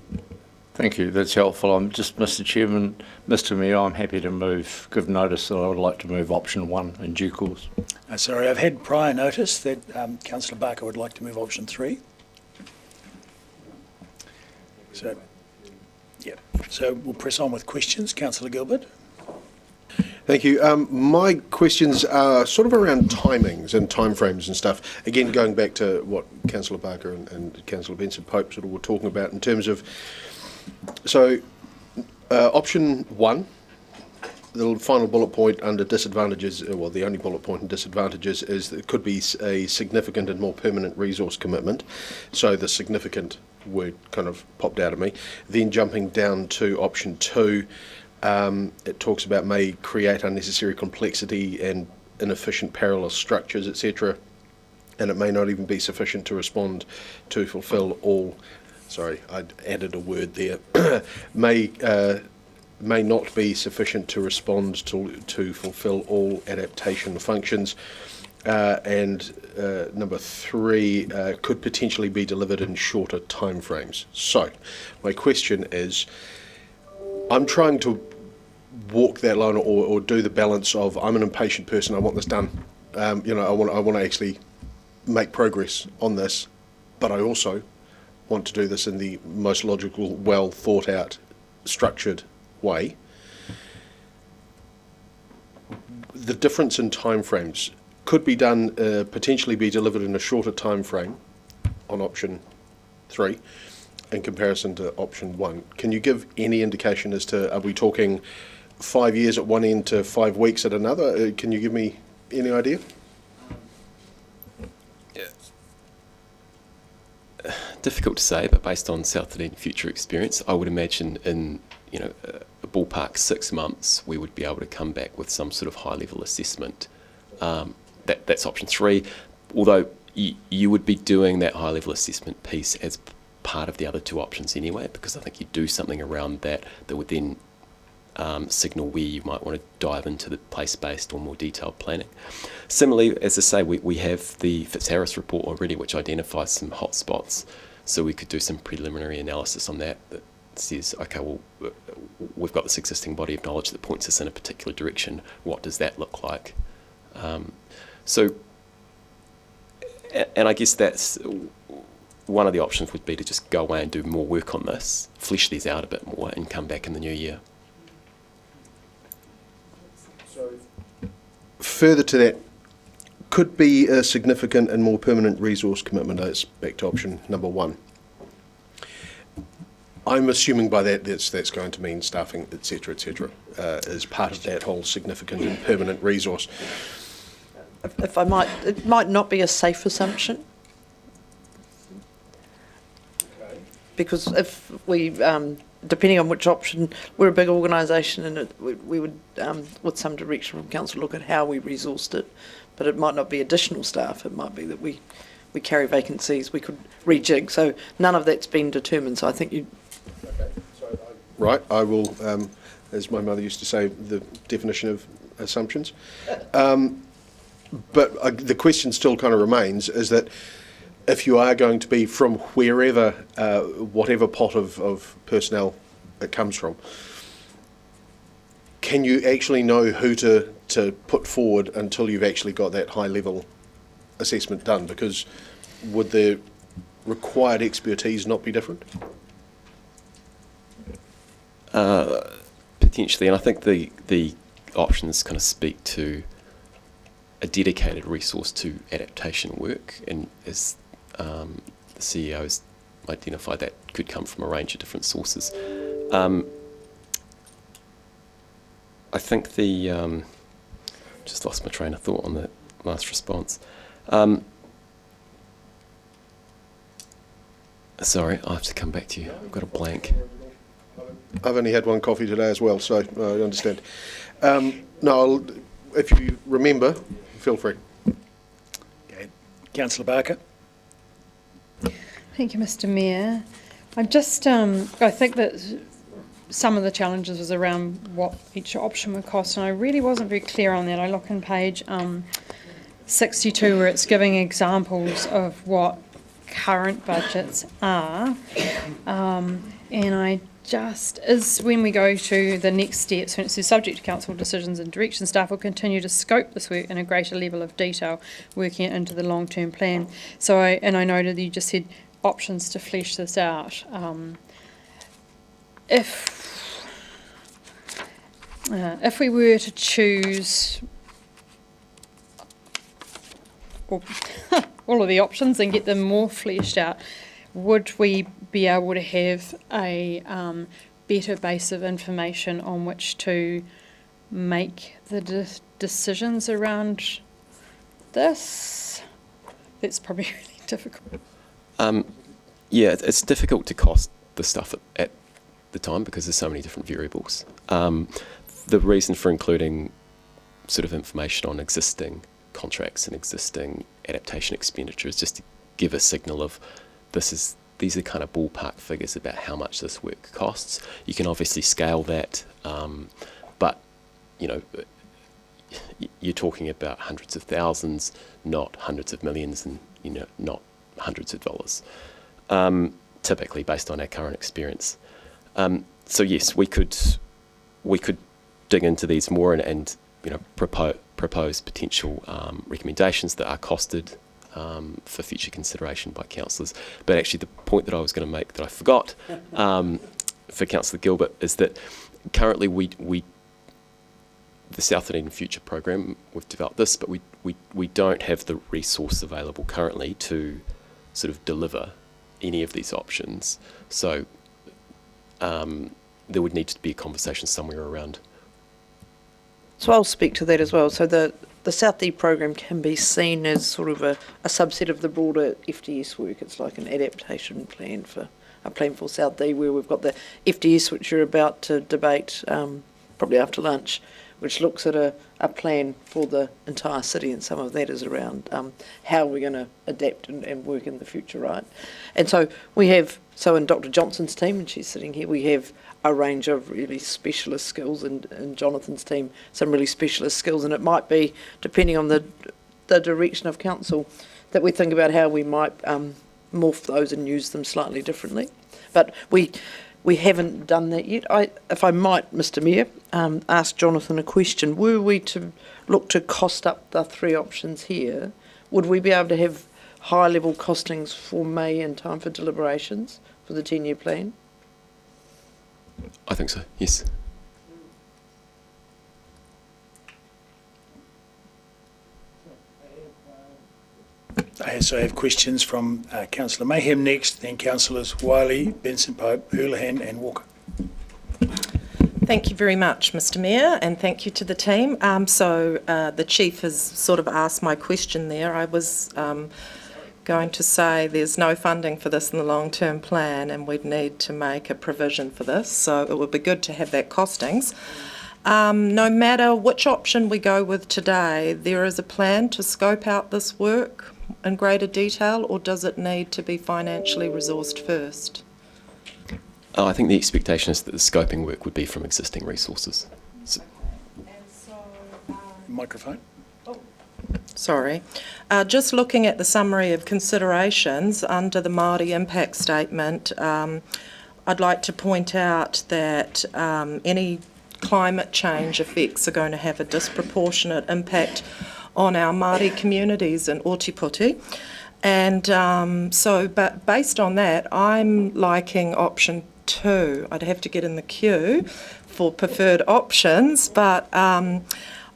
K: Thank you, that's helpful. I'm just, Mr. Chairman, Mr. Mayor, I'm happy to give notice that I would like to move option one in due course.
A: Sorry, I've had prior notice that Councillor Barker would like to move option three. So we'll press on with questions. Councillor Gilbert.
J: Thank you. My questions are sort of around timings and timeframes and stuff. Again, going back to what Councillor Barker and Councillor Benson-Pope sort of were talking about in terms of, option one, the final bullet point under disadvantages, well, the only bullet point in disadvantages is that it could be a significant and more permanent resource commitment. So the significant word kind of popped out of me. Then jumping down to option two, it talks about may create unnecessary complexity and inefficient parallel structures, etc. And it may not even be sufficient to respond to fulfil all, sorry, I'd added a word there, may not be sufficient to respond to fulfil all adaptation functions. And number three, could potentially be delivered in shorter timeframes. So my question is, I'm trying to walk that line or do the balance of, I'm an impatient person, I want this done. I want to actually make progress on this, but I also want to do this in the most logical, well thought out, structured way. The difference in timeframes could be done, potentially be delivered in a shorter time frame on option three in comparison to option one. Can you give any indication as to, are we talking 5 years at one end to 5 weeks at another? Can you give me any idea?
I: Difficult to say, but based on South Dunedin future experience, I would imagine in a ballpark 6 months we would be able to come back with some sort of high level assessment. That's option three, although you would be doing that high level assessment piece as part of the other two options anyway, because I think you do something around that would then signal where you might want to dive into the place-based or more detailed planning. Similarly, as I say, we have the Fitzharris report already, which identifies some hotspots, so we could do some preliminary analysis on that says, okay, well, we've got this existing body of knowledge that points us in a particular direction. What does that look like? So, and I guess that's one of the options would be to just go away and do more work on this, flesh these out a bit more, and come back in the new year.
J: Further to that, could be a significant and more permanent resource commitment. That's back to option number 1. I'm assuming by that's going to mean staffing, etc., as part of that whole significant and permanent resource.
Q: If I might, it might not be a safe assumption. Because if we, depending on which option, we're a big organisation and we would, with some direction from council, look at how we resourced it. But it might not be additional staff. It might be that we carry vacancies. We could rejig. So none of that's been determined. So I think you.
J: Okay. So right. I will, as my mother used to say, the definition of assumptions. But the question still kind of remains: is that if you are going to be from wherever, whatever pot of personnel it comes from, can you actually know who to put forward until you've actually got that high level assessment done? Because would the required expertise not be different?
I: Potentially, and I think the options kind of speak to a dedicated resource to adaptation work, and as the CEO has identified, that could come from a range of different sources. I think just lost my train of thought on the last response. Sorry, I'll have to come back to you. I've got a blank.
J: I've only had one coffee today as well, so I understand. No, if you remember, feel free.
A: Okay. Councillor Barker.
E: Thank you, Mr. Mayor. I'm just, I think that some of the challenges was around what each option would cost, and I really wasn't very clear on that. I look on page 62 where it's giving examples of what current budgets are, and I just, is when we go to the next steps, when it says subject to council decisions and direction, staff will continue to scope this work in a greater level of detail, working it into the long-term plan. So I noted that you just said options to flesh this out. If we were to choose all of the options and get them more fleshed out, would we be able to have a better base of information on which to make the decisions around this? That's probably really difficult.
I: Yeah, it's difficult to cost the stuff at the time because there's so many different variables. The reason for including sort of information on existing contracts and existing adaptation expenditure is just to give a signal of these are kind of ballpark figures about how much this work costs. You can obviously scale that, but you know, you're talking about hundreds of thousands, not hundreds of millions, and not hundreds of dollars. Typically, based on our current experience. So yes, we could dig into these more and propose potential recommendations that are costed for future consideration by councillors. But actually, the point that I was going to make that I forgot for Councillor Gilbert is that currently the South Dunedin Future Programme, we've developed this, but we don't have the resource available currently to sort of deliver any of these options. So there would need to be a conversation somewhere around.
Q: So I'll speak to that as well. So the South D program can be seen as sort of a subset of the broader FDS work. It's like an adaptation plan for South D, where we've got the FDS, which you're about to debate probably after lunch, which looks at a plan for the entire city, and some of that is around how we're going to adapt and work in the future, right? And so we have, so in Dr. Johnson's team, and she's sitting here, we have a range of really specialist skills, and in Jonathan's team, some really specialist skills, and it might be, depending on the direction of council, that we think about how we might morph those and use them slightly differently. But we haven't done that yet. If I might, Mr. Mayor, ask Jonathan a question. Were we to look to cost up the three options here, would we be able to have high-level costings for May in time for deliberations for the 10-year plan?
I: I think so, yes.
A: So I have questions from Councillor Mayhem next, then Councillors Wiley, Benson Pope, Houlihan and Walker.
O: Thank you very much, Mr. Mayor, and thank you to the team. The Chief has sort of asked my question there. I was going to say there's no funding for this in the long-term plan, and we'd need to make a provision for this, so it would be good to have that costings. No matter which option we go with today, there is a plan to scope out this work in greater detail, or does it need to be financially resourced first?
I: I think the expectation is that the scoping work would be from existing resources.
A: Microphone.
O: Sorry. Just looking at the summary of considerations under the Māori impact statement, I'd like to point out that any climate change effects are going to have a disproportionate impact on our Māori communities in Ōtepoti. And but based on that, I'm liking option 2. I'd have to get in the queue for preferred options, but a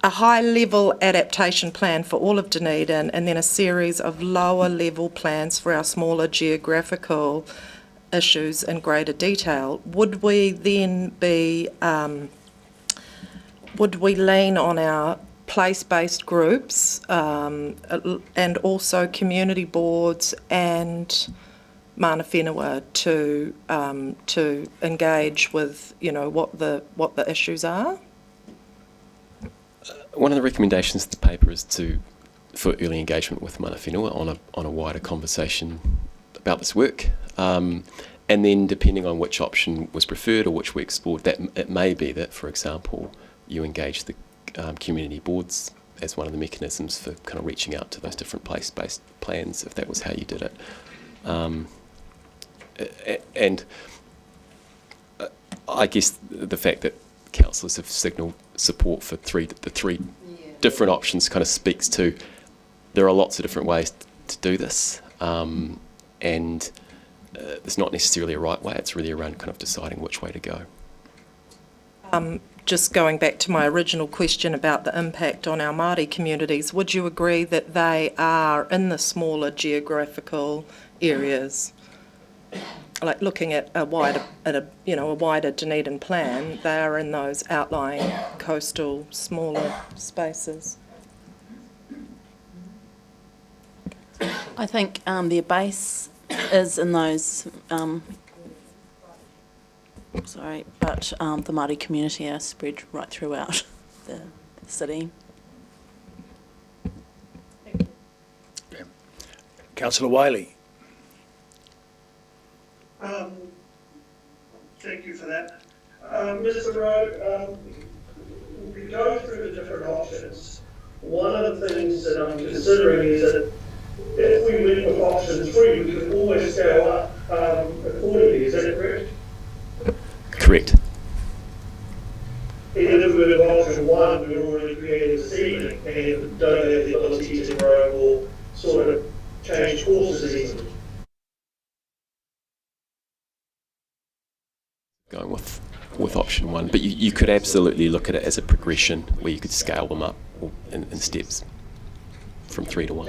O: high-level adaptation plan for all of Dunedin, and then a series of lower-level plans for our smaller geographical issues in greater detail. Would we then be, would we lean on our place-based groups and also community boards and mana whenua to engage with, you know, what the issues are?
I: One of the recommendations of the paper is for early engagement with mana whenua on a wider conversation about this work. And then depending on which option was preferred or which we explored, that it may be that, for example, you engage the community boards as one of the mechanisms for kind of reaching out to those different place-based plans, if that was how you did it. And I guess the fact that councillors have signalled support for the three different options kind of speaks to there are lots of different ways to do this, and there's not necessarily a right way. It's really around kind of deciding which way to go.
O: Just going back to my original question about the impact on our Māori communities, would you agree that they are in the smaller geographical areas? Like looking at a wider Dunedin plan, they are in those outlying coastal smaller spaces.
R: I think their base is in those. But the Māori community are spread right throughout the city.
A: Okay. Councillor Wiley.
S: Thank you for that. Mr. Rowe, we go through the different options. One of the things that I'm considering is that if we went with option 3, we could always scale up accordingly. Is that correct?
I: Correct.
S: Even if we were with option 1, we're already creating a ceiling and don't have the ability to grow or sort of change courses easily.
I: Going with option 1, but you could absolutely look at it as a progression where you could scale them up in steps from 3 to 1.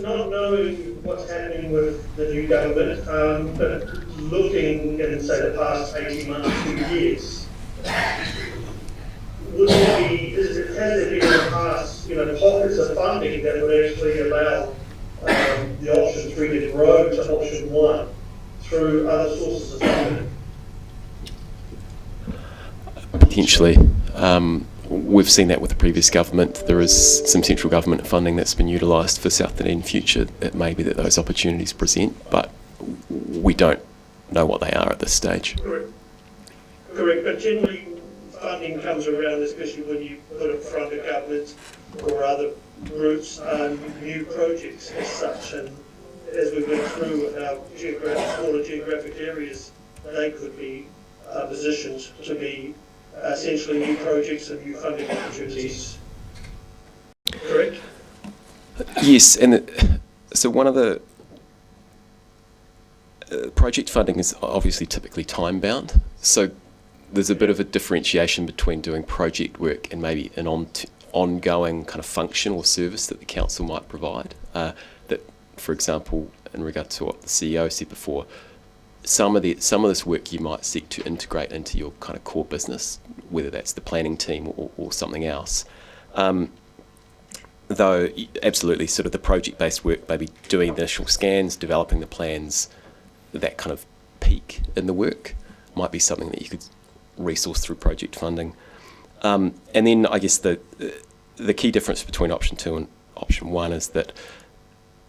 S: Not knowing what's happening with the new government, but looking in, say, the past 18 months, 2 years, would there be, has there been in the past, pockets of funding that would actually allow the option 3 to grow to option 1 through other sources of funding?
I: Potentially. We've seen that with the previous government. There is some central government funding that's been utilised for South Dunedin Future. It may be that those opportunities present, but we don't know what they are at this stage.
S: Correct. Correct, but generally funding comes around, especially when you put in front of governments or other groups, new projects as such. And as we went through with our smaller geographic areas, they could be positioned to be essentially new projects and new funding opportunities. Correct?
I: Yes, and so one of the project funding is obviously typically time-bound, so there's a bit of a differentiation between doing project work and maybe an ongoing kind of function or service that the council might provide. That, for example, in regard to what the CEO said before, some of this work you might seek to integrate into your kind of core business, whether that's the planning team or something else. Though absolutely sort of the project-based work, maybe doing the initial scans, developing the plans, that kind of peak in the work might be something that you could resource through project funding. And then I guess the key difference between option 2 and option 1 is that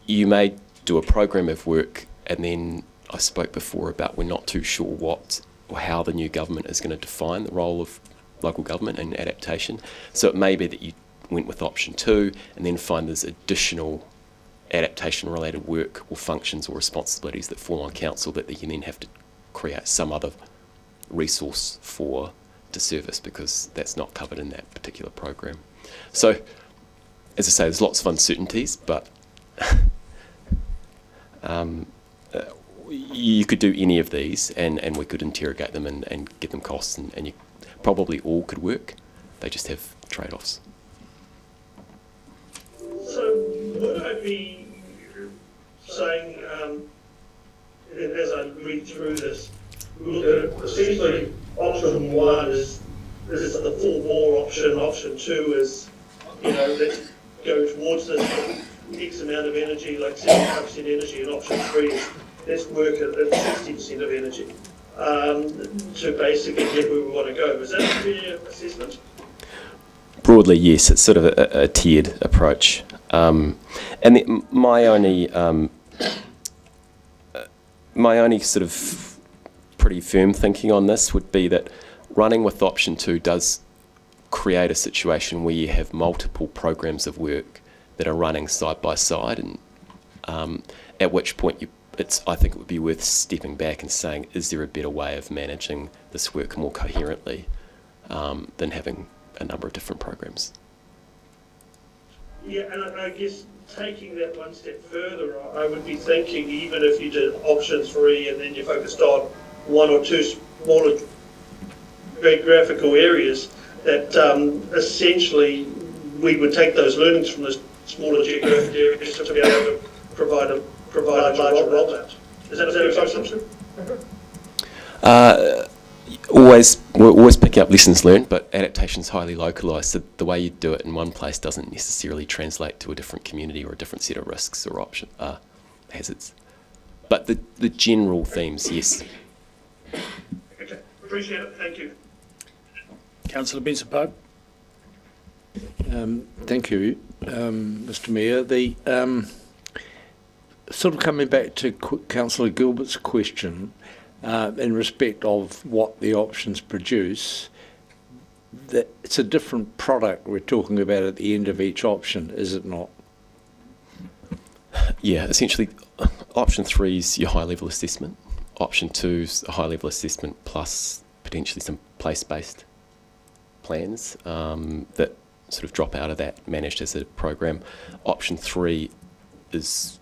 I: you may do a program of work, and then I spoke before about we're not too sure what or how the new government is going to define the role of local government and adaptation. So it may be that you went with option 2 and then find there's additional adaptation related work or functions or responsibilities that fall on council that you then have to create some other resource for to service, because that's not covered in that particular program. So as I say, there's lots of uncertainties, but you could do any of these and we could interrogate them and get them costs, and you probably all could work. They just have trade-offs.
S: So would I be saying, as I read through this, essentially option 1 is the full bore option, option 2 is, let's go towards this X amount of energy, like 75% energy, and option 3 is let's work at 60% of energy to basically get where we want to go. Is that a fair assessment?
I: Broadly, yes. It's sort of a tiered approach. And my only sort of pretty firm thinking on this would be that running with option 2 does create a situation where you have multiple programs of work that are running side by side, and at which point I think it would be worth stepping back and saying, is there a better way of managing this work more coherently than having a number of different programs?
S: Yeah, and I guess taking that one step further, I would be thinking, even if you did option 3 and then you focused on 1 or 2 smaller geographical areas, that essentially we would take those learnings from the smaller geographic areas to be able to provide a larger rollout. Is that a fair assumption?
I: We're always picking up lessons learned, but adaptation is highly localised, so the way you do it in one place doesn't necessarily translate to a different community or a different set of risks or hazards. But the general themes, yes.
S: Okay, appreciate it. Thank you.
A: Councillor Benson-Pope.
K: Thank you, Mr Mayor. The sort of coming back to Councillor Gilbert's question, in respect of what the options produce, that it's a different product we're talking about at the end of each option, is it not?
I: Yeah, essentially, option 3 is your high-level assessment. Option 2 is a high-level assessment plus potentially some place-based plans that sort of drop out of that, managed as a program. Option 3 is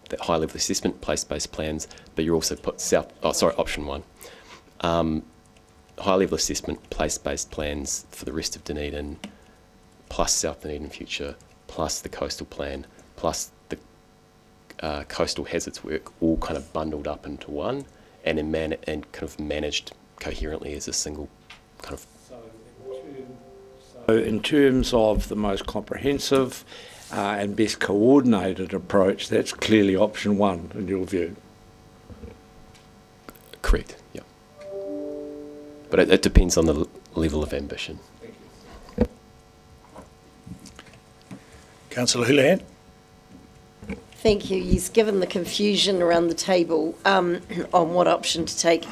I: that high-level assessment, place-based plans, but you also put option 1. High-level assessment, place-based plans for the rest of Dunedin, plus South Dunedin Future, plus the coastal plan, plus the coastal hazards work, all kind of bundled up into one and kind of managed coherently as a single kind of.
K: So in terms of the most comprehensive and best coordinated approach, that's clearly option 1 in your view.
I: Correct, yeah. But it depends on the level of ambition.
A: Councillor Houlihan.
M: Thank you. Yes, given the confusion around the table on what option to take,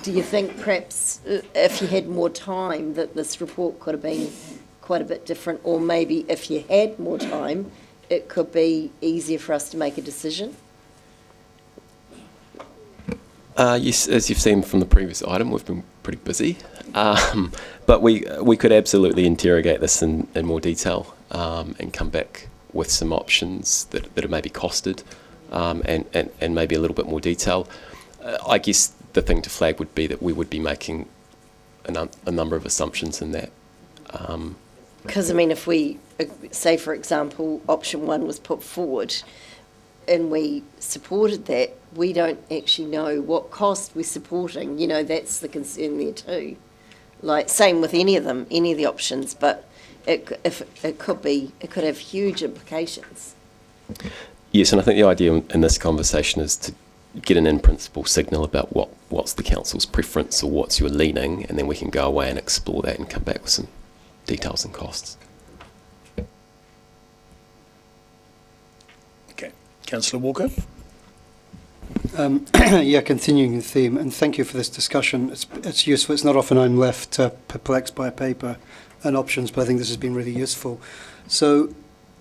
M: do you think perhaps if you had more time that this report could have been quite a bit different, or maybe if you had more time, it could be easier for us to make a decision?
I: Yes, as you've seen from the previous item, we've been pretty busy, but we could absolutely interrogate this in more detail and come back with some options that are maybe costed and maybe a little bit more detail. I guess the thing to flag would be that we would be making a number of assumptions in that.
M: Because, I mean, if we, say, for example, option 1 was put forward and we supported that, we don't actually know what cost we're supporting. You know, that's the concern there too. Like, same with any of them, any of the options, but it could have huge implications.
I: Yes, and I think the idea in this conversation is to get an in-principle signal about what's the council's preference or what's your leaning, and then we can go away and explore that and come back with some details and costs.
A: Okay. Councillor Walker.
C: Yeah, continuing the theme, and thank you for this discussion. It's useful. It's not often I'm left perplexed by a paper and options, but I think this has been really useful. So,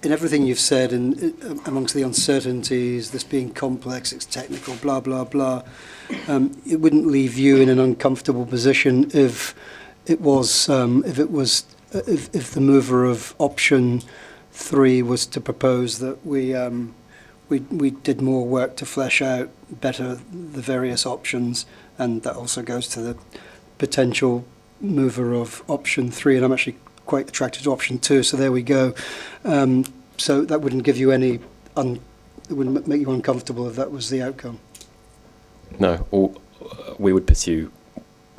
C: in everything you've said, and amongst the uncertainties, this being complex, it's technical, blah blah blah, it wouldn't leave you in an uncomfortable position if the mover of option 3 was to propose that we did more work to flesh out better the various options, and that also goes to the potential mover of option 3, and I'm actually quite attracted to option 2, so there we go. So that wouldn't give you it wouldn't make you uncomfortable if that was the outcome.
I: No, we would pursue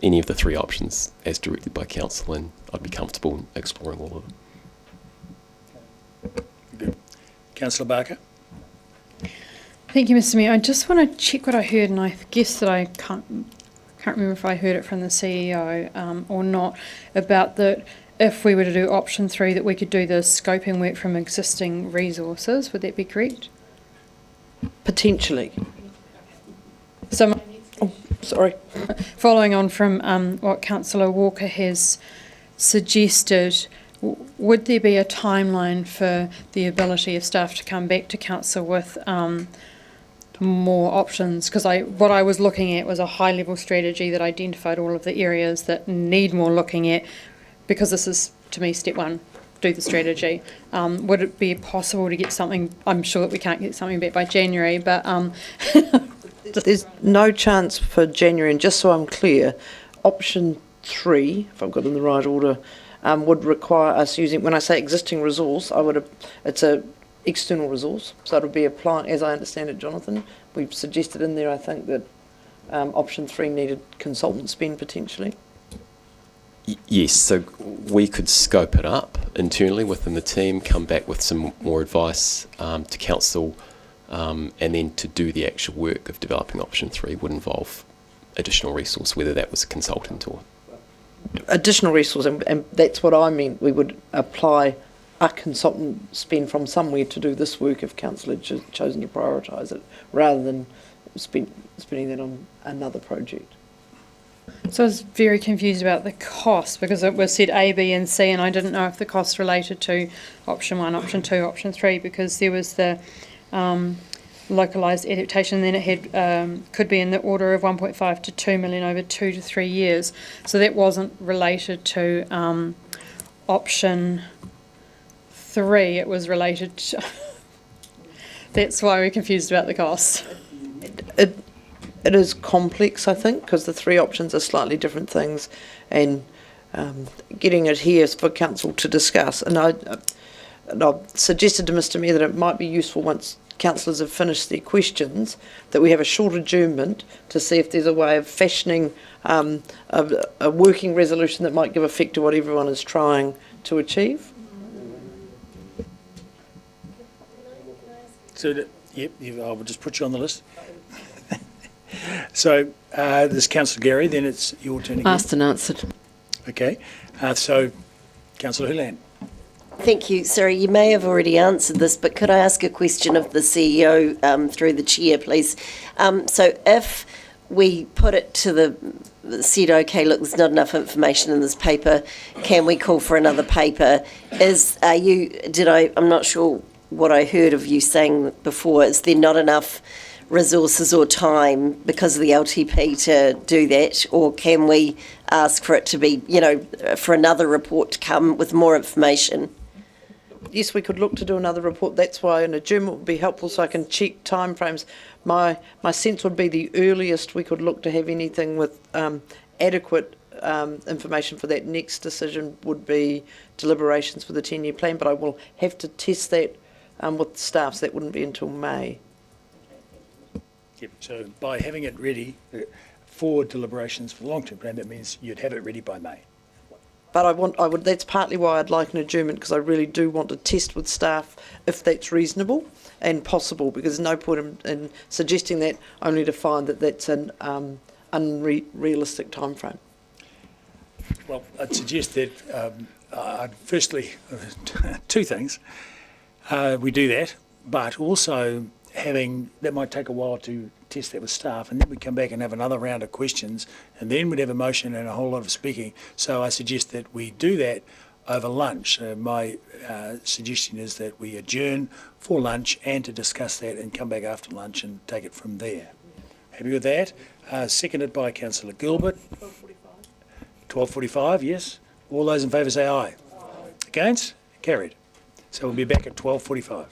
I: any of the 3 options as directed by council, and I'd be comfortable exploring all of them.
A: Good. Councillor Barker.
E: Thank you, Mr. Mayor. I just want to check what I heard, and I guess that I can't remember if I heard it from the CEO or not, about that if we were to do option 3, that we could do the scoping work from existing resources. Would that be correct?
Q: Potentially.
E: So,
Q: sorry.
E: Following on from what Councillor Walker has suggested, would there be a timeline for the ability of staff to come back to council with more options? Because what I was looking at was a high-level strategy that identified all of the areas that need more looking at, because this is, to me, step 1, do the strategy. Would it be possible to get something? I'm sure that we can't get something back by January, but
Q: there's no chance for January. And just so I'm clear, option 3, if I've got it in the right order, would require us using, when I say existing resource, it's a external resource, so it would be applying, as I understand it, Jonathan, we've suggested in there, I think, that option 3 needed consultant spend potentially.
I: Yes, so we could scope it up internally within the team, come back with some more advice to council, and then to do the actual work of developing option 3 would involve additional resource, whether that was a consultant or...
Q: Additional resource, and that's what I meant. We would apply a consultant spend from somewhere to do this work if council had chosen to prioritise it, rather than spending that on another project.
E: So I was very confused about the cost, because it was said A, B and C, and I didn't know if the cost related to option 1, option 2, option 3, because there was the localised adaptation, then it had could be in the order of 1.5 to 2 million over 2 to 3 years. So that wasn't related to option 3, it was related to... That's why we're confused about the cost.
Q: It is complex, I think, because the 3 options are slightly different things, and getting it here is for council to discuss. And I suggested to Mr. Mayor that it might be useful, once councillors have finished their questions, that we have a short adjournment to see if there's a way of fashioning a working resolution that might give effect to what everyone is trying to achieve.
A: So, yep, I will just put you on the list. So, this Councillor Gary, then it's your turn again.
L: Asked and answered.
A: Okay, so Councillor Hulan.
M: Thank you. Sorry, you may have already answered this, but could I ask a question of the CEO through the chair, please? So if we put it to said, okay, look, there's not enough information in this paper, can we call for another paper? I'm not sure what I heard of you saying before, is there not enough resources or time because of the LTP to do that, or can we ask for it to be, for another report to come with more information?
Q: Yes, we could look to do another report. That's why an adjournment would be helpful, so I can check timeframes. My sense would be the earliest we could look to have anything with adequate information for that next decision would be deliberations for the 10-year plan, but I will have to test that with staff, so that wouldn't be until May.
A: Yep. So by having it ready for deliberations for the long-term plan, that means you'd have it ready by May.
Q: But that's partly why I'd like an adjournment, because I really do want to test with staff if that's reasonable and possible, because there's no point in suggesting that only to find that that's an unrealistic timeframe.
A: Well, I'd suggest that, firstly, two things. We do that, but also that might take a while to test that with staff, and then we come back and have another round of questions, and then we'd have a motion and a whole lot of speaking. So I suggest that we do that over lunch. My suggestion is that we adjourn for lunch and to discuss that and come back after lunch and take it from there. Happy with that? Seconded by Councillor Gilbert. 12:45, yes. All those in favour say aye. Against? Carried. So we'll be back at 12:45.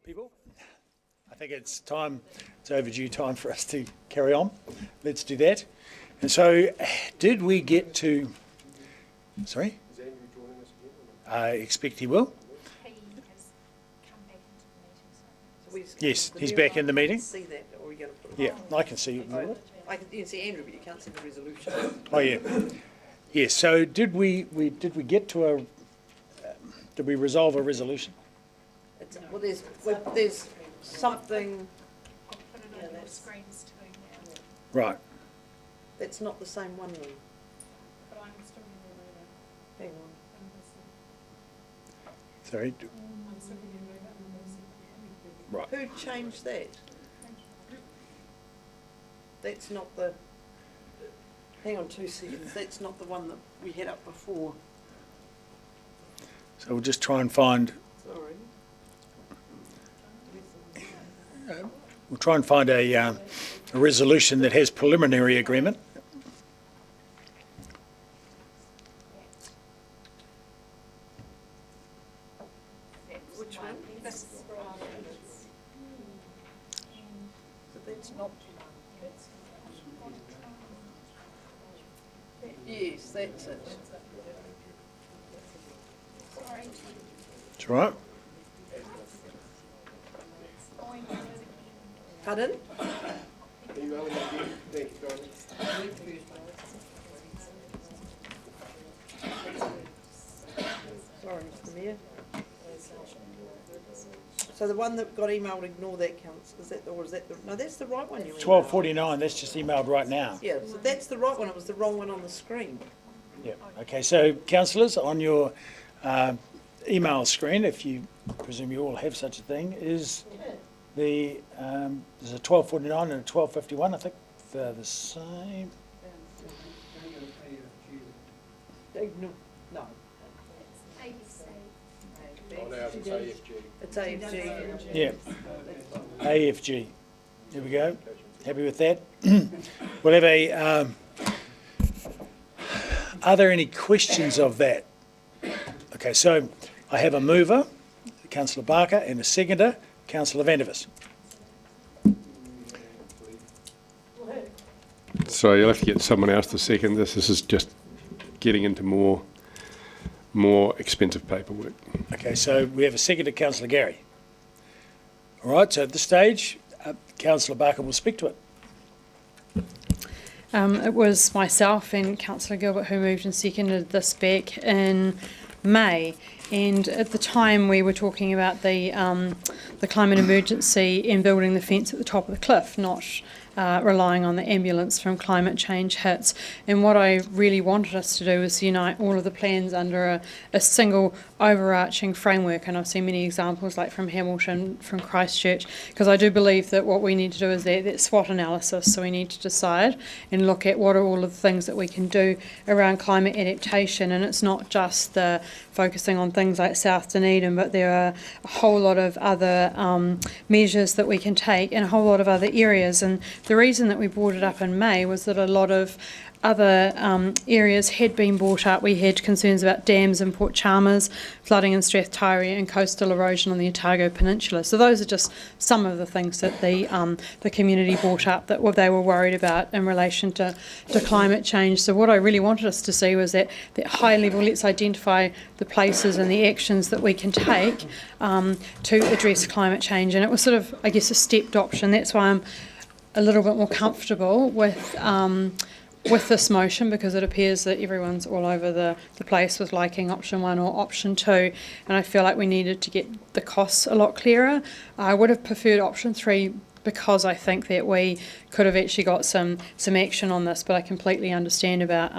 A: people. I think it's overdue time for us to carry on. Let's do that. And so, did we get to, sorry?
J: Is Andrew joining us again?
A: I expect he will.
P: He has come back into the meeting.
A: Yes, he's back in the meeting.
Q: See that, or are you going to put it?
A: Yeah, I can see.
Q: You can see Andrew, but you can't see the resolution.
A: Oh, yeah. Yes, so did we get to did we resolve a resolution?
Q: Well, there's something.
P: I'll put it on the screens too now.
A: Right.
Q: That's not the same one then.
P: But I'm still in
Q: Hang on.
A: Sorry. Right.
Q: Who changed that? That's not the. Hang on 2 seconds. That's not the one that we had up before.
A: So we'll just try and find.
Q: Sorry.
A: We'll try and find a resolution that has preliminary agreement.
Q: Which one? But that's not. Yes, that's it.
A: That's right.
Q: Pardon? Sorry, Mr. Mayor. So the one that got emailed, ignore that counts. Is that, or is that the, no, that's the right one you emailed.
A: 12:49. That's just emailed right now.
Q: Yeah, so that's the right one. It was the wrong one on the screen.
A: Yeah. Okay. So, councillors, on your email screen, if you presume you all have such a thing, is there's a 12:49 and a 12:51. I think they're the same.
Q: No.
J: Oh, no, it's AFG.
Q: It's AFG.
A: Yeah. AFG. There we go. Happy with that? We'll have a. Are there any questions of that? Okay, so I have a mover, Councillor Barker, and a seconder, Councillor Vandevers.
N: So you'll have to get someone else to second this. This is just getting into more expensive paperwork.
A: Okay, so we have a seconder, Councillor Gary. All right, so at this stage, Councillor Barker will speak to it.
E: It was myself and Councillor Gilbert who moved and seconded this back in May, and at the time we were talking about the climate emergency and building the fence at the top of the cliff, not relying on the ambulance from climate change hits. And what I really wanted us to do was unite all of the plans under a single overarching framework, and I've seen many examples like from Hamilton, from Christchurch, because I do believe that what we need to do is that SWOT analysis. So we need to decide and look at what are all of the things that we can do around climate adaptation, and it's not just the focusing on things like South Dunedin, but there are a whole lot of other measures that we can take in a whole lot of other areas. And the reason that we brought it up in May was that a lot of other areas had been brought up. We had concerns about dams in Port Chalmers, flooding in Strathtyria, and coastal erosion on the Otago Peninsula. So those are just some of the things that the community brought up that they were worried about in relation to climate change. So what I really wanted us to see was that high level, let's identify the places and the actions that we can take to address climate change. And it was sort of, I guess, a stepped option. That's why I'm a little bit more comfortable with this motion, because it appears that everyone's all over the place with liking option 1 or option 2, and I feel like we needed to get the costs a lot clearer. I would have preferred option 3 because I think that we could have actually got some action on this, but I completely understand about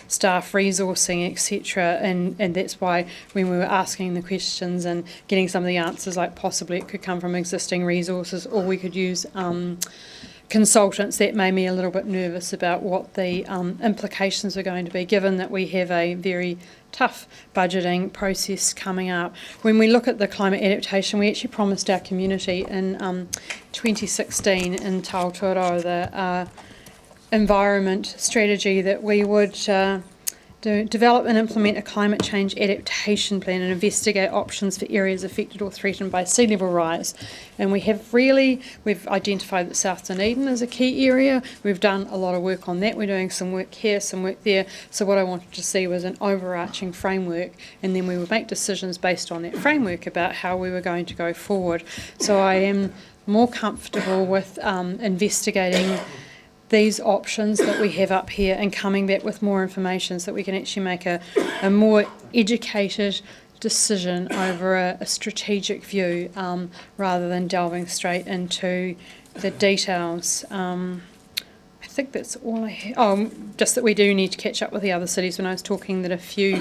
E: staff resourcing, etc., and that's why when we were asking the questions and getting some of the answers, like possibly it could come from existing resources or we could use consultants, that made me a little bit nervous about what the implications are going to be, given that we have a very tough budgeting process coming up. When we look at the climate adaptation, we actually promised our community in 2016 in Taotoro, the environment strategy, that we would develop and implement a climate change adaptation plan and investigate options for areas affected or threatened by sea level rise. And we've identified that South Dunedin is a key area. We've done a lot of work on that. We're doing some work here, some work there. So what I wanted to see was an overarching framework, and then we would make decisions based on that framework about how we were going to go forward. So I am more comfortable with investigating these options that we have up here and coming back with more information so that we can actually make a more educated decision over a strategic view rather than delving straight into the details. I think that's all I have. Oh, just that we do need to catch up with the other cities. When I was talking that a few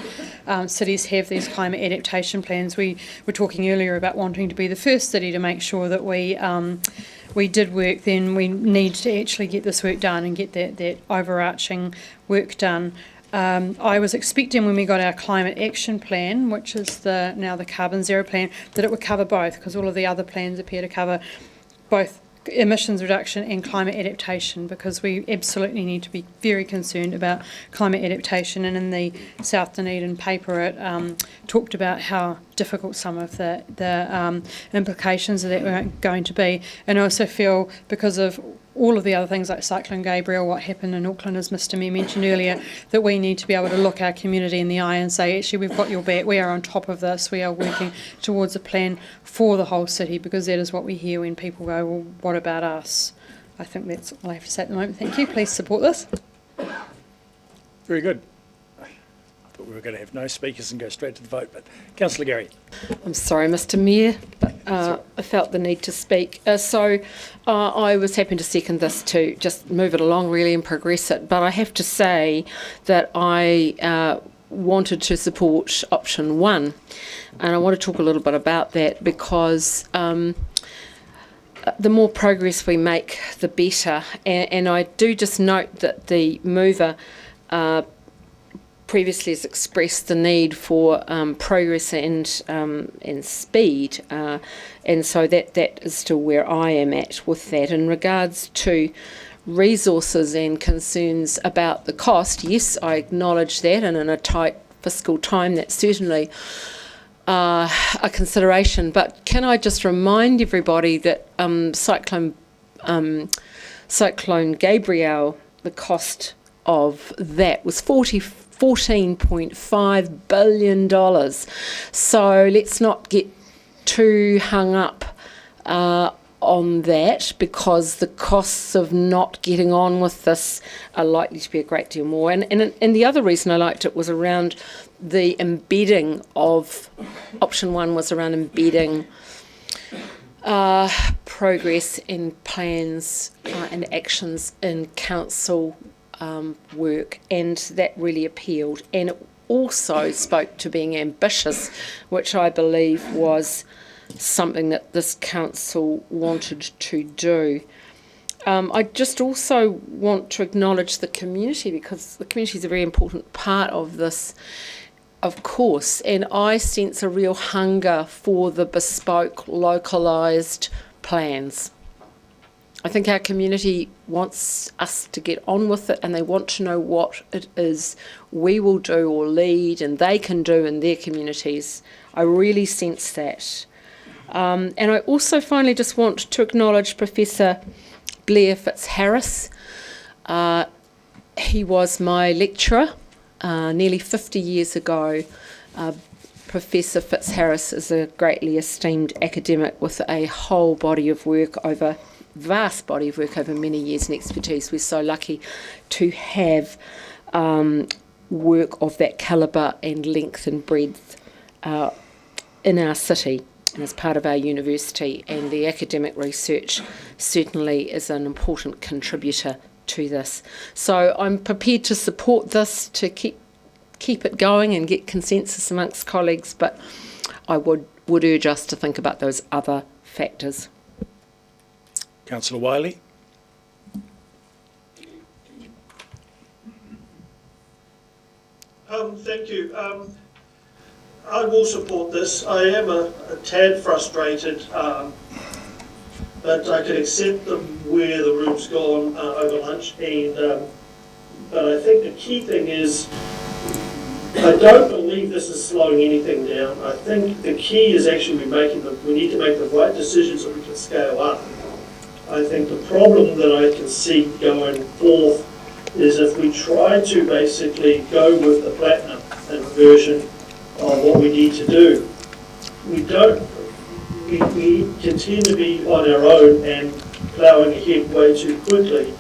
E: cities have these climate adaptation plans, we were talking earlier about wanting to be the first city to make sure that we did work. Then we need to actually get this work done and get that overarching work done. I was expecting when we got our climate action plan, which is now the carbon zero plan, that it would cover both, because all of the other plans appear to cover both emissions reduction and climate adaptation, because we absolutely need to be very concerned about climate adaptation. And in the South Dunedin paper, it talked about how difficult some of the implications of that were going to be. And I also feel, because of all of the other things like Cyclone Gabriel, what happened in Auckland, as Mr Mayor mentioned earlier, that we need to be able to look our community in the eye and say, actually, we've got your back, we are on top of this, we are working towards a plan for the whole city, because that is what we hear when people go, well, what about us? I think that's all I have to say at the moment. Thank you. Please support this.
A: Very good. I thought we were going to have no speakers and go straight to the vote, but Councillor Gary.
D: I'm sorry, Mr Mayor, but I felt the need to speak. I was happy to second this to just move it along really and progress it, but I have to say that I wanted to support option 1, and I want to talk a little bit about that, because the more progress we make, the better. And I do just note that the mover previously has expressed the need for progress and speed, and so that is still where I am at with that. In regards to resources and concerns about the cost, yes, I acknowledge that, and in a tight fiscal time, that's certainly a consideration. But can I just remind everybody that Cyclone Gabriel, the cost of that was $14.5 billion. So let's not get too hung up on that, because the costs of not getting on with this are likely to be a great deal more. And the other reason I liked it was around the embedding of option 1, was around embedding progress in plans and actions in council work, and that really appealed. And it also spoke to being ambitious, which I believe was something that this council wanted to do. I just also want to acknowledge the community, because the community is a very important part of this, of course, and I sense a real hunger for the bespoke, localised plans. I think our community wants us to get on with it, and they want to know what it is we will do or lead and they can do in their communities. I really sense that. And I also finally just want to acknowledge Professor Blair Fitzharris. He was my lecturer nearly 50 years ago. Professor Fitzharris is a greatly esteemed academic with a whole body of work vast body of work over many years and expertise. We're so lucky to have work of that calibre and length and breadth in our city and as part of our university, and the academic research certainly is an important contributor to this. So I'm prepared to support this, to keep it going and get consensus amongst colleagues, but I would urge us to think about those other factors.
A: Councillor Wiley.
S: Thank you. I will support this. I am a tad frustrated, but I can accept where the room's gone over lunch. But I think the key thing is I don't believe this is slowing anything down. I think the key is actually we need to make the right decisions so we can scale up. I think the problem that I can see going forth is if we try to basically go with the platinum version of what we need to do, we continue to be on our own and ploughing ahead way too quickly,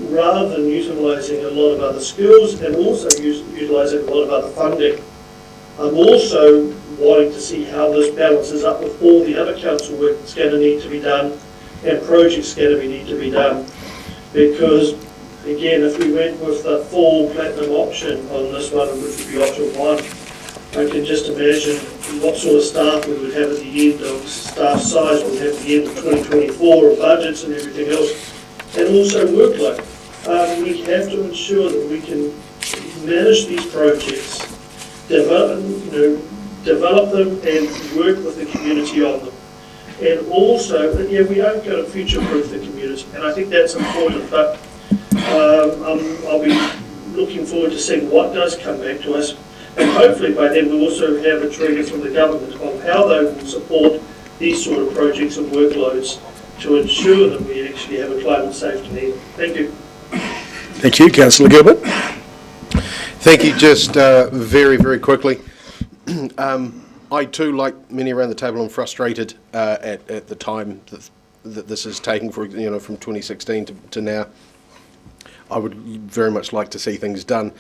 S: rather than utilising a lot of other skills and also utilising a lot of other funding. I'm also wanting to see how this balances up with all the other council work that's going to need to be done and projects going to need to be done. Because, again, if we went with the full platinum option on this one, which would be option 1, I can just imagine what sort of staff we would have at the end of staff size we would have at the end of 2024 of budgets and everything else, and also workload. We have to ensure that we can manage these projects, develop them and work with the community on them. And also, we aren't going to future-proof the community, and I think that's important, but I'll be looking forward to seeing what does come back to us. And hopefully by then we'll also have a trigger from the government on how they will support these sort of projects and workloads to ensure that we actually have a climate safe Dunedin. Thank you.
A: Thank you, Councillor Gilbert.
J: Thank you. Just very, very quickly. I too, like many around the table, am frustrated at the time that this is taking, from 2016 to now. I would very much like to see things done.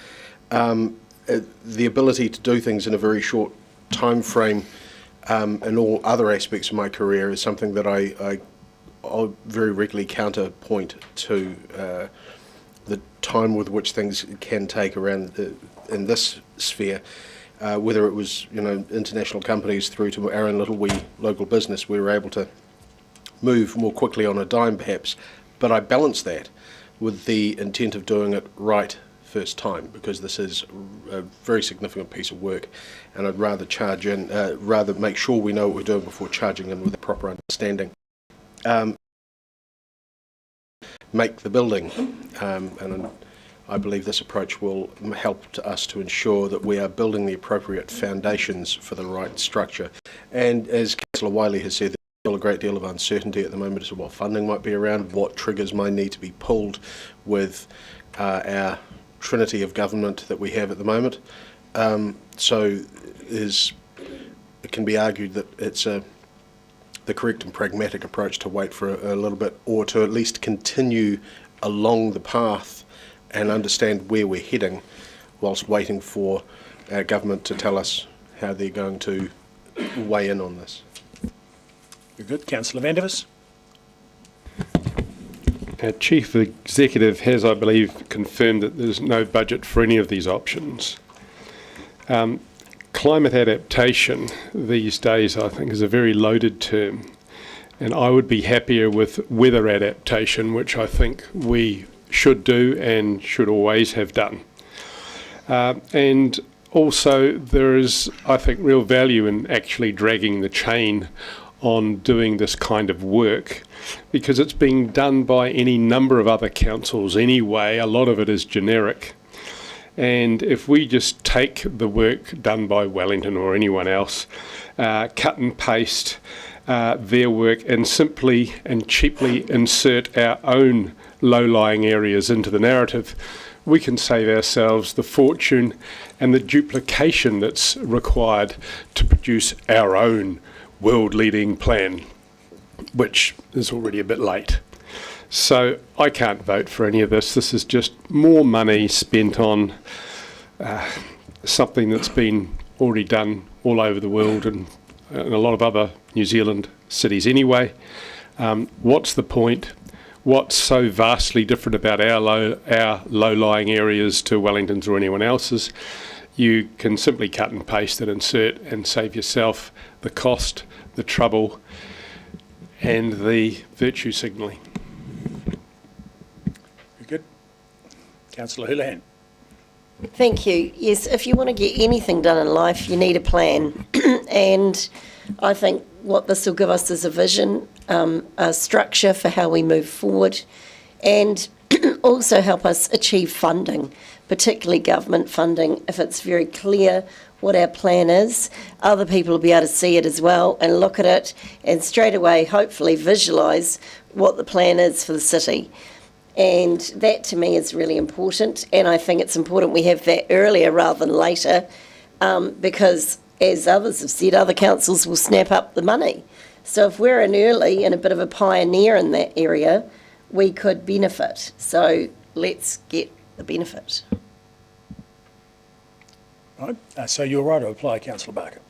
J: The ability to do things in a very short time frame in all other aspects of my career is something that I'll very regularly counterpoint to the time with which things can take around in this sphere. Whether it was international companies through to our own little wee local business, we were able to move more quickly on a dime perhaps, but I balance that with the intent of doing it right first time, because this is a very significant piece of work, and I'd rather charge in, rather make sure we know what we're doing before charging in with a proper understanding. Make the building, and I believe this approach will help us to ensure that we are building the appropriate foundations for the right structure. And as Councillor Wiley has said, there's still a great deal of uncertainty at the moment as to what funding might be around, what triggers might need to be pulled with our trinity of government that we have at the moment. So it can be argued that it's the correct and pragmatic approach to wait for a little bit, or to at least continue along the path and understand where we're heading whilst waiting for our government to tell us how they're going to weigh in on this.
A: Very good. Councillor Vandevers.
N: Our Chief Executive has, I believe, confirmed that there's no budget for any of these options. Climate adaptation these days, I think, is a very loaded term, and I would be happier with weather adaptation, which I think we should do and should always have done. And also there is, I think, real value in actually dragging the chain on doing this kind of work, because it's being done by any number of other councils anyway. A lot of it is generic. And if we just take the work done by Wellington or anyone else, cut and paste their work and simply and cheaply insert our own low-lying areas into the narrative, we can save ourselves the fortune and the duplication that's required to produce our own world-leading plan, which is already a bit late. So I can't vote for any of this. This is just more money spent on something that's been already done all over the world and in a lot of other New Zealand cities anyway. What's the point? What's so vastly different about our low-lying areas to Wellington's or anyone else's? You can simply cut and paste and insert and save yourself the cost, the trouble, and the virtue signalling.
A: Very good. Councillor Houlihan.
M: Thank you. Yes, if you want to get anything done in life, you need a plan. And I think what this will give us is a vision, a structure for how we move forward, and also help us achieve funding, particularly government funding, if it's very clear what our plan is, other people will be able to see it as well and look at it and straight away hopefully visualise what the plan is for the city. And that to me is really important, and I think it's important we have that earlier rather than later, because as others have said, other councils will snap up the money. So if we're in early and a bit of a pioneer in that area, we could benefit. So let's get the benefit.
A: Right. So you're right to apply, Councillor Barker.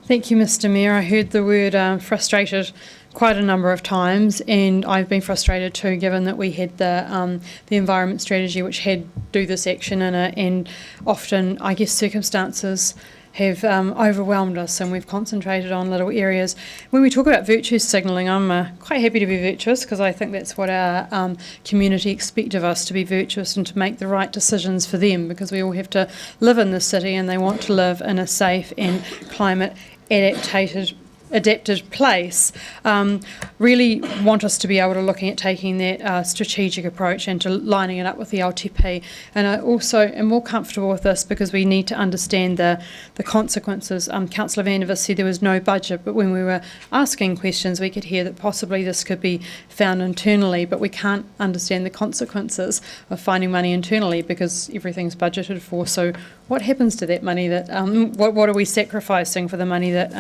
E: Thank you, Mr. Mayor. I heard the word frustrated quite a number of times, and I've been frustrated too, given that we had the environment strategy which had do this action in it, and often, I guess, circumstances have overwhelmed us, and we've concentrated on little areas. When we talk about virtue signalling, I'm quite happy to be virtuous, because I think that's what our community expect of us, to be virtuous and to make the right decisions for them, because we all have to live in the city and they want to live in a safe and climate adapted place. Really want us to be able to looking at taking that strategic approach and to lining it up with the LTP. And I also am more comfortable with this because we need to understand the consequences. Councillor Vandervis said there was no budget, but when we were asking questions we could hear that possibly this could be found internally, but we can't understand the consequences of finding money internally because everything's budgeted for. So what happens to that money? That what are we sacrificing for the money that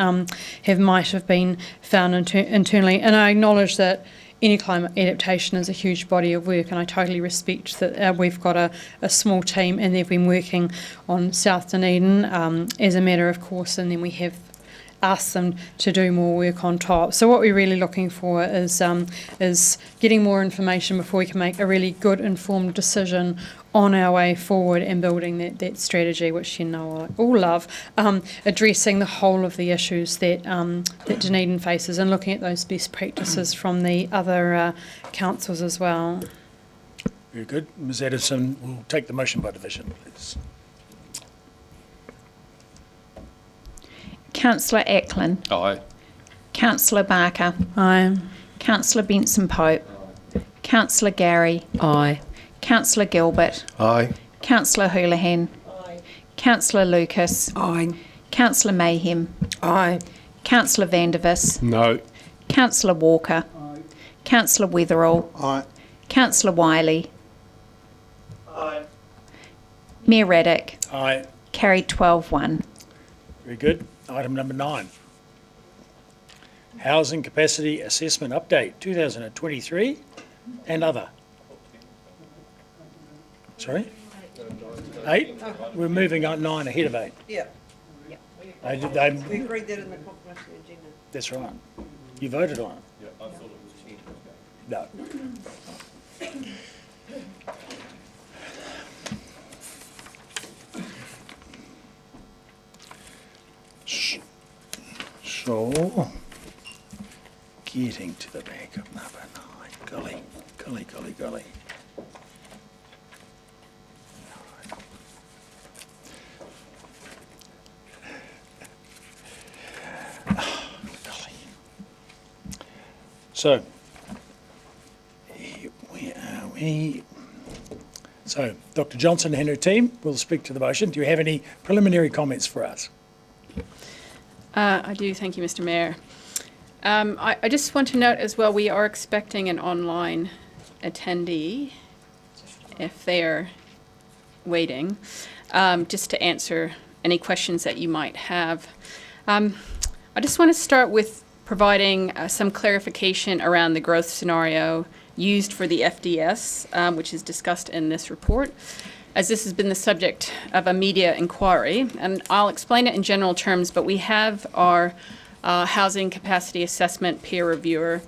E: might have been found internally? And I acknowledge that any climate adaptation is a huge body of work, and I totally respect that we've got a small team and they've been working on South Dunedin as a matter of course, and then we have asked them to do more work on top. So what we're really looking for is getting more information before we can make a really good informed decision on our way forward and building that strategy, which you know I all love, addressing the whole of the issues that Dunedin faces and looking at those best practices from the other councils as well.
A: Very good. Ms Addison will take the motion by division, please.
T: Councillor Ackland.
I: Aye.
T: Councillor Barker.
E: Aye.
T: Councillor Benson-Pope. Councillor Gary.
D: Aye.
T: Councillor Gilbert.
J: Aye.
T: Councillor Houlihan.
M: Aye.
T: Councillor Lucas.
L: Aye.
T: Councillor Mayhem.
L: Aye.
T: Councillor Vandervis.
N: No.
T: Councillor Walker.
L: Aye.
T: Councillor Weatherall.
F: Aye.
T: Councillor Wiley.
S: Aye.
T: Mayor Raddick.
A: Aye.
T: Carried 12-1.
A: Very good. Item number 9. Housing Capacity Assessment Update 2023 and other. Sorry? 8? We're moving on 9 ahead of 8.
Q: Yeah.
A: We
Q: agreed that in the confirmation agenda.
A: That's right. You voted on it. Yeah, I thought it was changed. No. So, getting to the back of number 9. Golly. So, where are we? So, Dr. Johnson and her team will speak to the motion. Do you have any preliminary comments for us?
U: I do, thank you, Mr. Mayor. I just want to note as well, we are expecting an online attendee, if they're waiting, just to answer any questions that you might have. I just want to start with providing some clarification around the growth scenario used for the FDS, which is discussed in this report, as this has been the subject of a media inquiry. And I'll explain it in general terms, but we have our housing capacity assessment peer reviewer,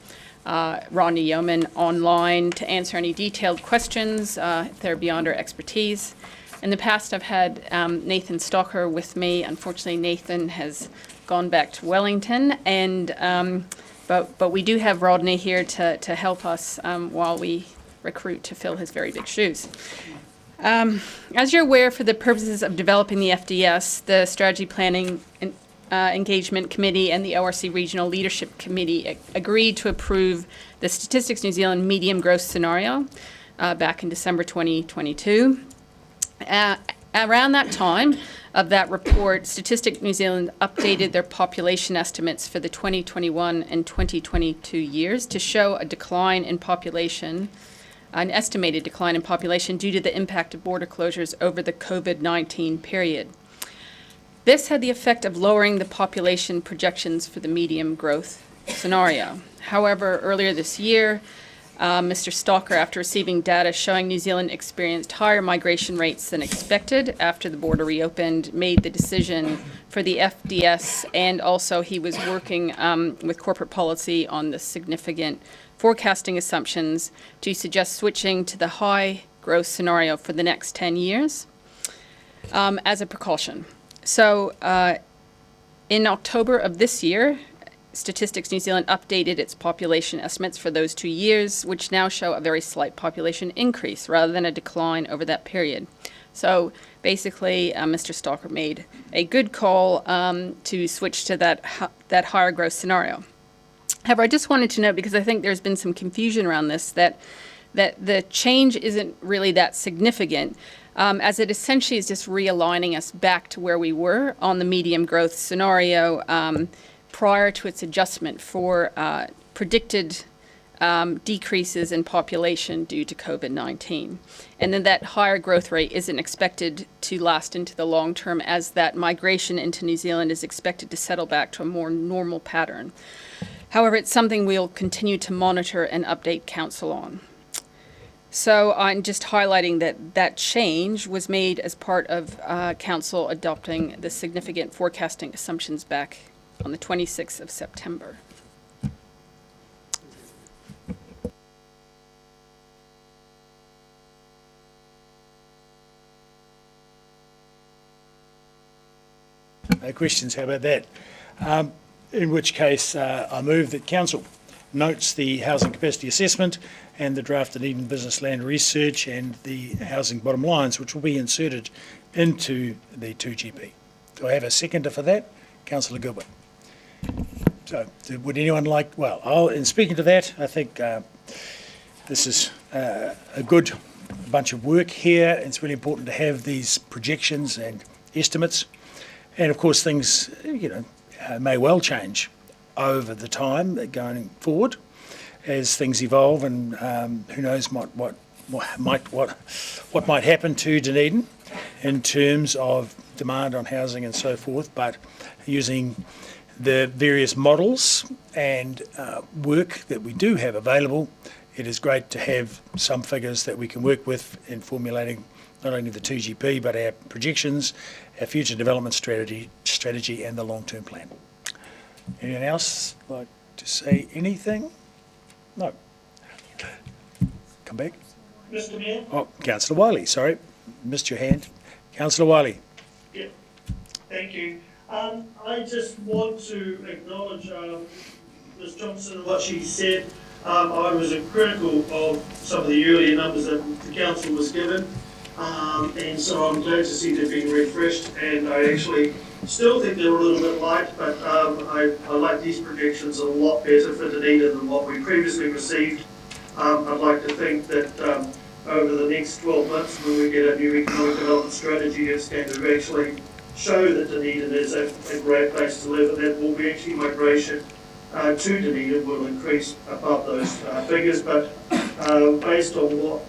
U: Rodney Yeoman, online to answer any detailed questions if they're beyond our expertise. In the past, I've had Nathan Stocker with me. Unfortunately, Nathan has gone back to Wellington, and but we do have Rodney here to help us while we recruit to fill his very big shoes. As you're aware, for the purposes of developing the FDS, the Strategy Planning Engagement Committee and the ORC Regional Leadership Committee agreed to approve the Statistics New Zealand medium growth scenario back in December 2022. Around that time of that report, Statistics New Zealand updated their population estimates for the 2021 and 2022 years to show a decline in population, an estimated decline in population due to the impact of border closures over the COVID-19 period. This had the effect of lowering the population projections for the medium growth scenario. However, earlier this year, Mr. Stocker, after receiving data showing New Zealand experienced higher migration rates than expected after the border reopened, made the decision for the FDS, and also he was working with corporate policy on the significant forecasting assumptions to suggest switching to the high growth scenario for the next 10 years as a precaution. So in October of this year, Statistics New Zealand updated its population estimates for those 2 years, which now show a very slight population increase rather than a decline over that period. So basically, Mr. Stocker made a good call to switch to that higher growth scenario. However, I just wanted to note, because I think there's been some confusion around this, that the change isn't really that significant, as it essentially is just realigning us back to where we were on the medium growth scenario prior to its adjustment for predicted decreases in population due to COVID-19. And then that higher growth rate isn't expected to last into the long term, as that migration into New Zealand is expected to settle back to a more normal pattern. However, it's something we'll continue to monitor and update Council on. So I'm just highlighting that change was made as part of Council adopting the significant forecasting assumptions back on the 26th of September.
A: No questions, how about that? In which case, I move that Council notes the housing capacity assessment and the draft Dunedin business land research and the housing bottom lines, which will be inserted into the 2GP. Do I have a seconder for that? Councillor Gilbert. So, would anyone like, well, in speaking to that, I think this is a good bunch of work here. It's really important to have these projections and estimates. And of course, things, may well change over the time going forward as things evolve, and who knows what might happen to Dunedin in terms of demand on housing and so forth. But using the various models and work that we do have available, it is great to have some figures that we can work with in formulating not only the 2GP but our projections, our future development strategy and the long-term plan. Anyone else like to say anything? No. Come back.
S: Mr. Mayor?
A: Oh, Councillor Wiley, sorry. Missed your hand. Councillor Wiley.
S: Yeah, thank you. I just want to acknowledge Ms. Johnson and what she said. I was critical of some of the earlier numbers that the council was given, and so I'm glad to see they're being refreshed, and I actually still think they're a little bit light, but I like these projections a lot better for Dunedin than what we previously received. I'd like to think that over the next 12 months, when we get a new economic development strategy, it's going to actually show that Dunedin is a great place to live, and that will be actually migration to Dunedin will increase above those figures. But based on what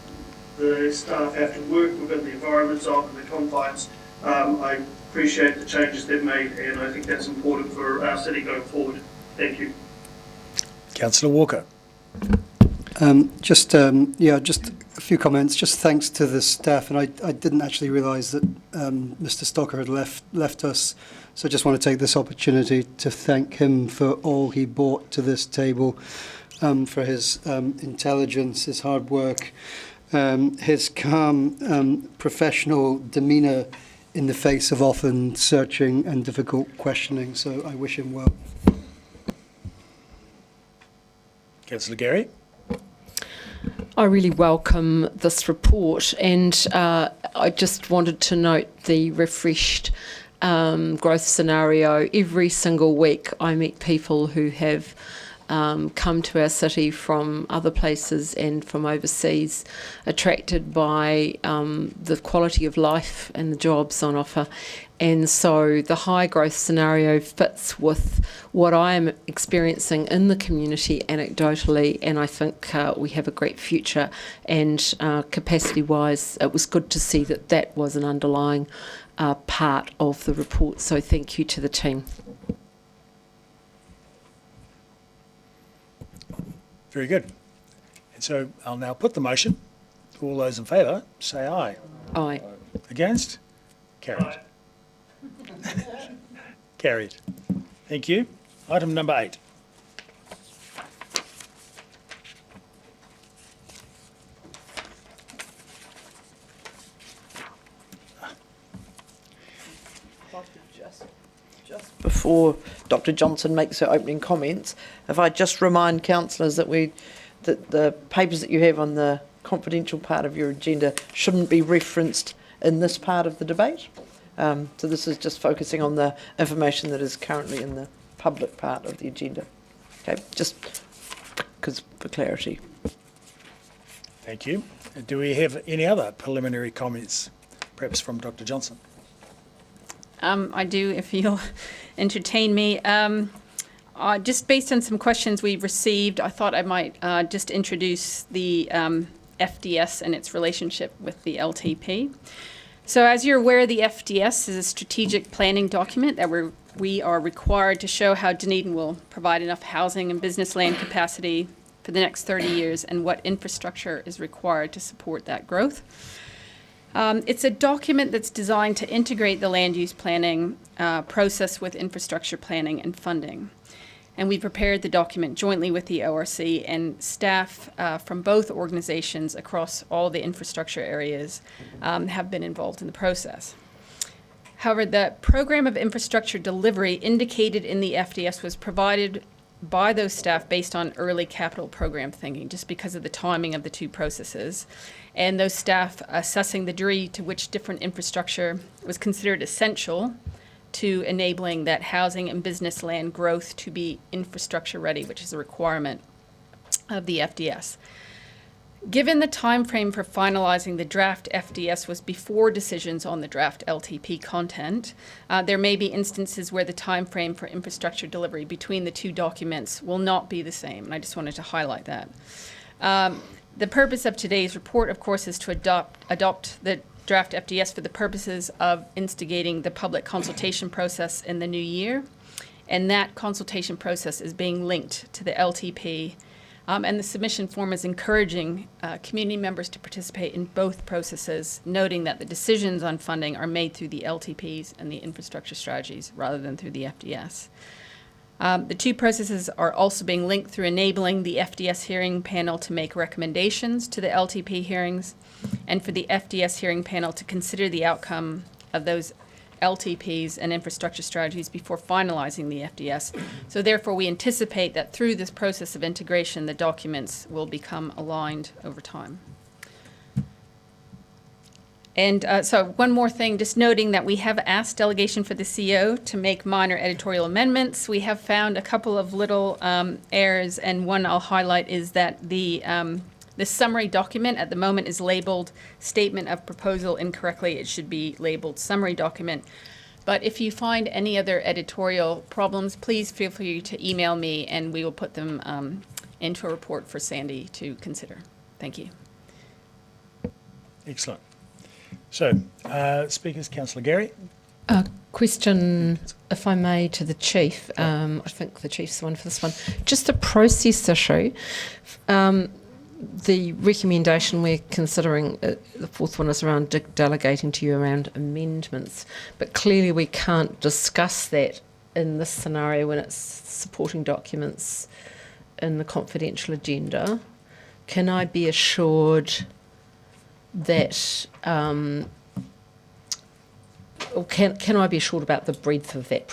S: the staff have to work within the environments of the confines, I appreciate the changes they've made, and I think that's important for our city going forward. Thank you.
A: Councillor Walker.
C: Just a few comments. Just thanks to the staff, and I didn't actually realise that Mr. Stocker had left us, so I just want to take this opportunity to thank him for all he brought to this table, for his intelligence, his hard work, his calm, professional demeanour in the face of often searching and difficult questioning. So I wish him well.
A: Councillor Gary.
D: I really welcome this report, and I just wanted to note the refreshed growth scenario. Every single week I meet people who have come to our city from other places and from overseas, attracted by the quality of life and the jobs on offer. And so the high growth scenario fits with what I am experiencing in the community anecdotally, and I think we have a great future. And capacity-wise, it was good to see that that was an underlying part of the report. So thank you to the team.
A: Very good. And so I'll now put the motion. All those in favour, say aye.
D: Aye.
A: Against? Carried. Carried. Thank you. Item number 8.
Q: Just before Dr. Johnson makes her opening comments, if I just remind councillors that the papers that you have on the confidential part of your agenda shouldn't be referenced in this part of the debate. So this is just focusing on the information that is currently in the public part of the agenda. Okay, just because for clarity.
A: Thank you. Do we have any other preliminary comments, perhaps from Dr. Johnson?
U: I do, if you'll entertain me. Just based on some questions we've received, I thought I might just introduce the FDS and its relationship with the LTP. So as you're aware, the FDS is a strategic planning document that we are required to show how Dunedin will provide enough housing and business land capacity for the next 30 years and what infrastructure is required to support that growth. It's a document that's designed to integrate the land use planning process with infrastructure planning and funding. And we prepared the document jointly with the ORC, and staff from both organizations across all the infrastructure areas have been involved in the process. However, the program of infrastructure delivery indicated in the FDS was provided by those staff based on early capital program thinking, just because of the timing of the two processes, and those staff assessing the degree to which different infrastructure was considered essential to enabling that housing and business land growth to be infrastructure ready, which is a requirement of the FDS. Given the time frame for finalizing the draft FDS was before decisions on the draft LTP content, there may be instances where the time frame for infrastructure delivery between the two documents will not be the same, and I just wanted to highlight that. The purpose of today's report, of course, is to adopt the draft FDS for the purposes of instigating the public consultation process in the new year, and that consultation process is being linked to the LTP. And the submission form is encouraging community members to participate in both processes, noting that the decisions on funding are made through the LTPs and the infrastructure strategies rather than through the FDS. The two processes are also being linked through enabling the FDS hearing panel to make recommendations to the LTP hearings, and for the FDS hearing panel to consider the outcome of those LTPs and infrastructure strategies before finalizing the FDS. So therefore, we anticipate that through this process of integration, the documents will become aligned over time. And so one more thing, just noting that we have asked delegation for the CEO to make minor editorial amendments. We have found a couple of little errors, and one I'll highlight is that the summary document at the moment is labeled Statement of Proposal incorrectly. It should be labeled Summary Document. But if you find any other editorial problems, please feel free to email me and we will put them into a report for Sandy to consider. Thank you.
A: Excellent. So, speakers, Councillor Gary.
D: A question, if I may, to the Chief. I think the Chief's the one for this one. Just a process issue. The recommendation we're considering, the fourth one is around delegating to you around amendments, but clearly we can't discuss that in this scenario when it's supporting documents in the confidential agenda. Can I be assured that, or can I be assured about the breadth of that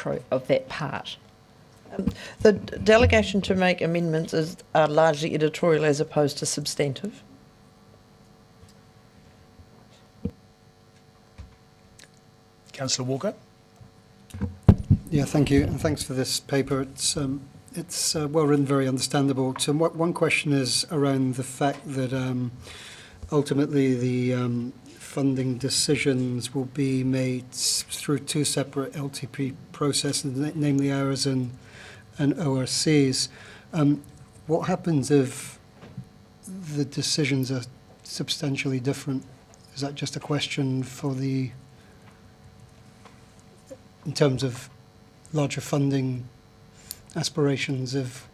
D: part?
Q: The delegation to make amendments is largely editorial as opposed to substantive.
A: Councillor Walker.
C: Yeah, thank you, and thanks for this paper. It's It's well written, very understandable. So one question is around the fact that ultimately the funding decisions will be made through two separate LTP processes, namely ours and ORC's. What happens if the decisions are substantially different? Is that just a question for in terms of larger funding aspirations? If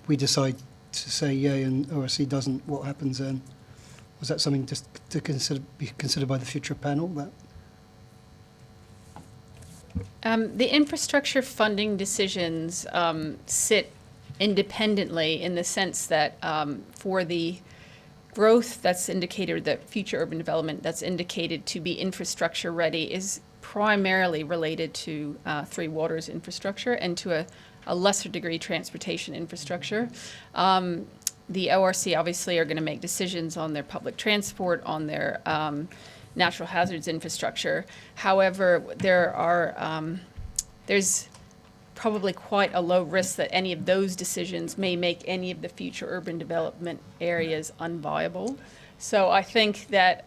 C: we decide to say yay and ORC doesn't, what happens then? Was that something just to be considered by the future panel? That
U: The infrastructure funding decisions sit independently in the sense that for the growth that's indicated, the future urban development that's indicated to be infrastructure ready is primarily related to Three Waters infrastructure and to a lesser degree transportation infrastructure. The ORC obviously are going to make decisions on their public transport, on their natural hazards infrastructure. However, there's probably quite a low risk that any of those decisions may make any of the future urban development areas unviable. So I think that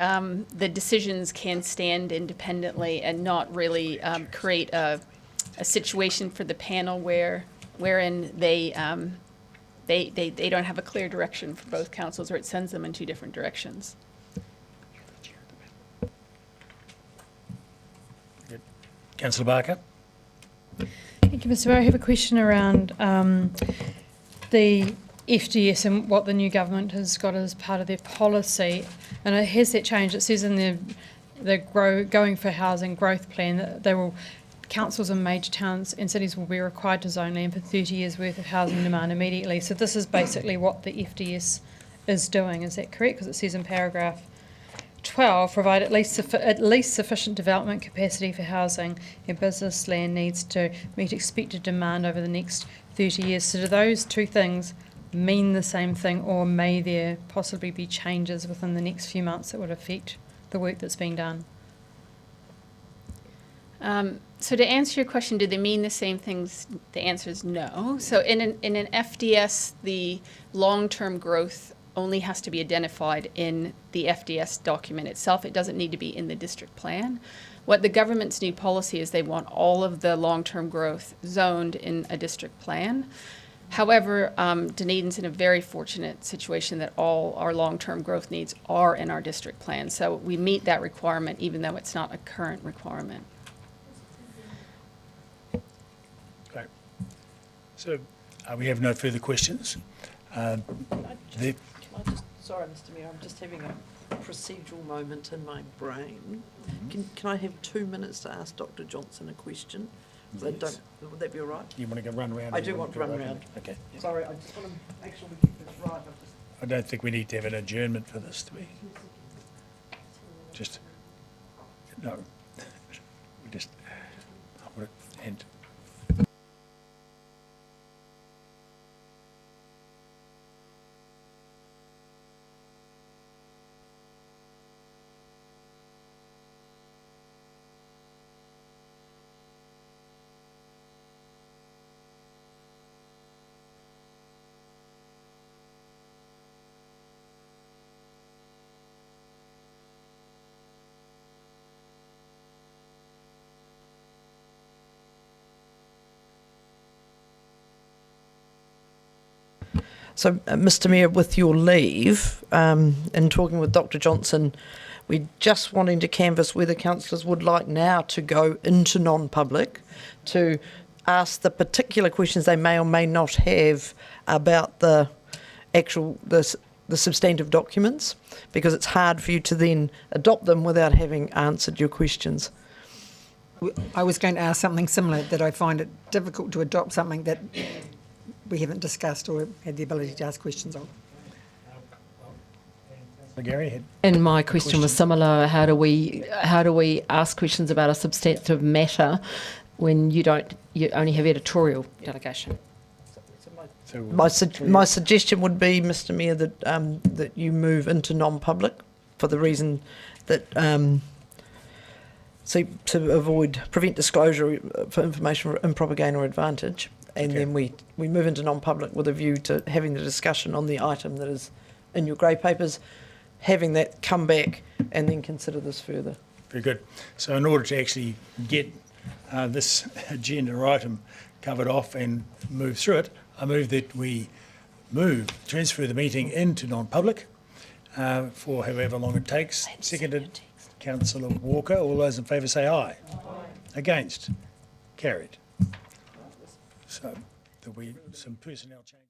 U: the decisions can stand independently and not really create a situation for the panel wherein they don't have a clear direction for both councils, or it sends them in two different directions.
A: Councillor Barker.
E: Thank you, Mr. Mayor. I have a question around the FDS and what the new government has got as part of their policy. And has that changed? It says in the Going for Housing growth plan that they will, councils in major towns and cities will be required to zone land for 30 years worth of housing demand immediately. So this is basically what the FDS is doing. Is that correct? Because it says in paragraph 12, provide at least sufficient development capacity for housing and business land needs to meet expected demand over the next 30 years. So do those two things mean the same thing, or may there possibly be changes within the next few months that would affect the work that's being done?
U: So to answer your question, do they mean the same things? The answer is no. So in an FDS, the long-term growth only has to be identified in the FDS document itself. It doesn't need to be in the district plan. What the government's new policy is, they want all of the long-term growth zoned in a district plan. However, Dunedin's in a very fortunate situation that all our long-term growth needs are in our district plan. So we meet that requirement even though it's not a current requirement.
A: Great. So we have no further questions.
Q: Sorry, Mr. Mayor, I'm just having a procedural moment in my brain. Can I have 2 minutes to ask Dr. Johnson a question?
A: Yes.
Q: Would that be all right?
A: You want to go run around?
Q: I do want to run around.
A: Okay.
Q: Sorry, I just want to make sure we get this right.
A: I don't think we need to have an adjournment for this, do we? No. We just, and
Q: So, Mr. Mayor, with your leave, in talking with Dr. Johnson, we're just wanting to canvass whether councillors would like now to go into non-public to ask the particular questions they may or may not have about the substantive documents, because it's hard for you to then adopt them without having answered your questions.
L: I was going to ask something similar, that I find it difficult to adopt something that we haven't discussed or had the ability to ask questions on.
A: Gary,
D: and my question was similar. How do we ask questions about a substantive matter when you only have editorial delegation?
Q: My suggestion would be, Mr. Mayor, that you move into non-public for the reason that to prevent disclosure for information for improper gain or advantage. and then we move into non-public with a view to having the discussion on the item that is in your grey papers, having that come back, and then consider this further.
A: Very good. So in order to actually get this agenda item covered off and move through it, I move that we transfer the meeting into non-public for however long it takes. Seconded, Councillor Walker. All those in favour say aye. Against? Carried. So there'll be some personnel changes.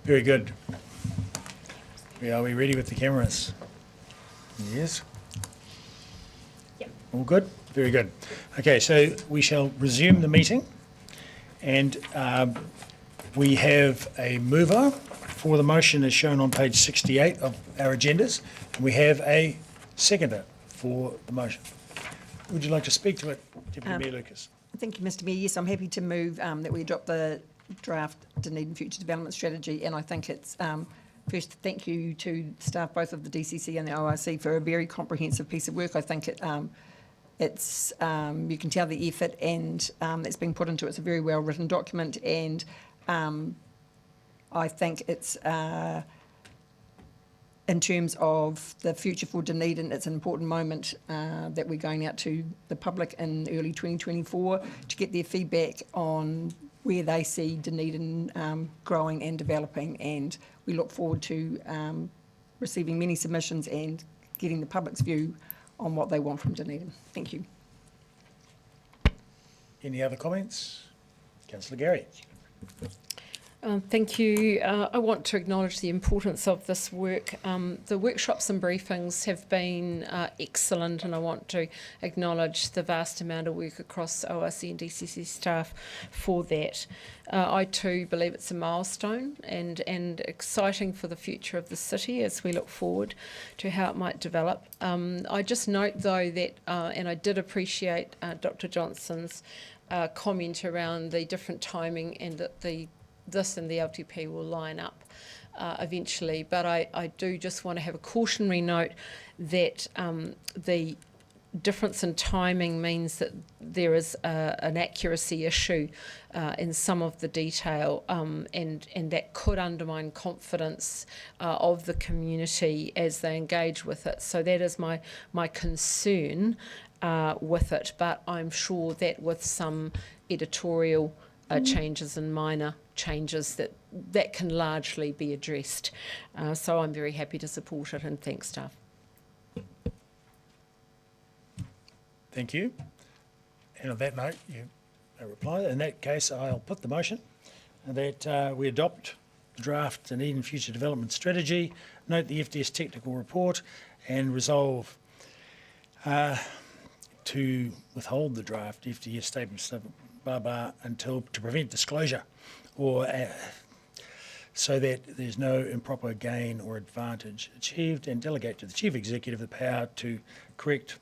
A: Very good. Are we ready with the cameras? Yes. All good? Very good. Okay, so we shall resume the meeting, and we have a mover for the motion as shown on page 68 of our agendas, and we have a seconder for the motion. Would you like to speak to it, Deputy Mayor Lucas?
L: Thank you, Mr Mayor. Yes, I'm happy to move that we adopt the draft Dunedin Future Development Strategy, and I think it's, first, thank you to staff both of the DCC and the ORC for a very comprehensive piece of work. I think it's you can tell the effort and that's being put into it. It's a very well-written document, and I think it's, in terms of the future for Dunedin, it's an important moment that we're going out to the public in early 2024 to get their feedback on where they see Dunedin growing and developing, and we look forward to receiving many submissions and getting the public's view on what they want from Dunedin. Thank you.
A: Any other comments? Councillor Gary.
D: Thank you. I want to acknowledge the importance of this work. The workshops and briefings have been excellent, and I want to acknowledge the vast amount of work across ORC and DCC staff for that. I too believe it's a milestone and exciting for the future of the city as we look forward to how it might develop. I just note though that, and I did appreciate Dr. Johnson's comment around the different timing, and that this and the LTP will line up eventually, but I do just want to have a cautionary note that the difference in timing means that there is an accuracy issue in some of the detail, and that could undermine confidence of the community as they engage with it. So that is my concern with it, but I'm sure that with some editorial changes and minor changes that can largely be addressed. So I'm very happy to support it, and thanks staff.
A: Thank you. And on that note, you reply. In that case, I'll put the motion that we adopt the draft Dunedin Future Development Strategy, note the FDS technical report, and resolve to withhold the draft FDS statements until to prevent disclosure, or so that there's no improper gain or advantage achieved, and delegate to the Chief Executive the power to correct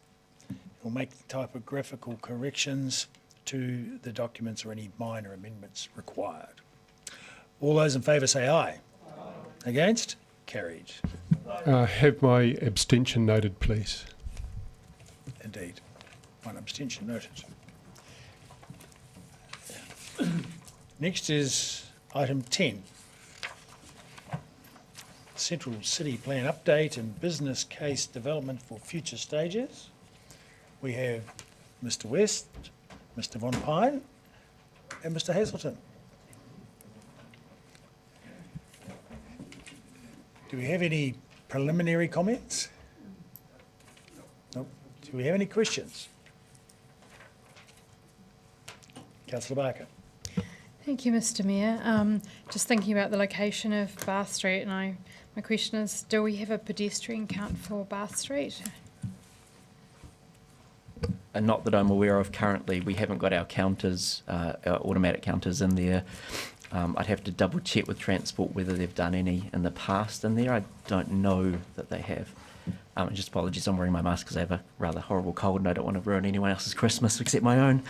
A: or make typographical corrections to the documents or any minor amendments required. All those in favour say aye. Aye. Against? Carried.
N: Have my abstention noted, please.
A: Indeed. One abstention noted. Next is item 10. Central City Plan Update and Business Case Development for Future Stages. We have Mr West, Mr Von Pine and Mr Hazelton. Do we have any preliminary comments? Nope. Do we have any questions? Councillor Barker.
E: Thank you, Mr Mayor. Just thinking about the location of Bath Street, and my question is, do we have a pedestrian count for Bath Street?
B: And not that I'm aware of currently. We haven't got our counters, our automatic counters in there. I'd have to double check with Transport whether they've done any in the past in there. I don't know that they have. Just apologies, I'm wearing my mask because I have a rather horrible cold and I don't want to ruin anyone else's Christmas except my own.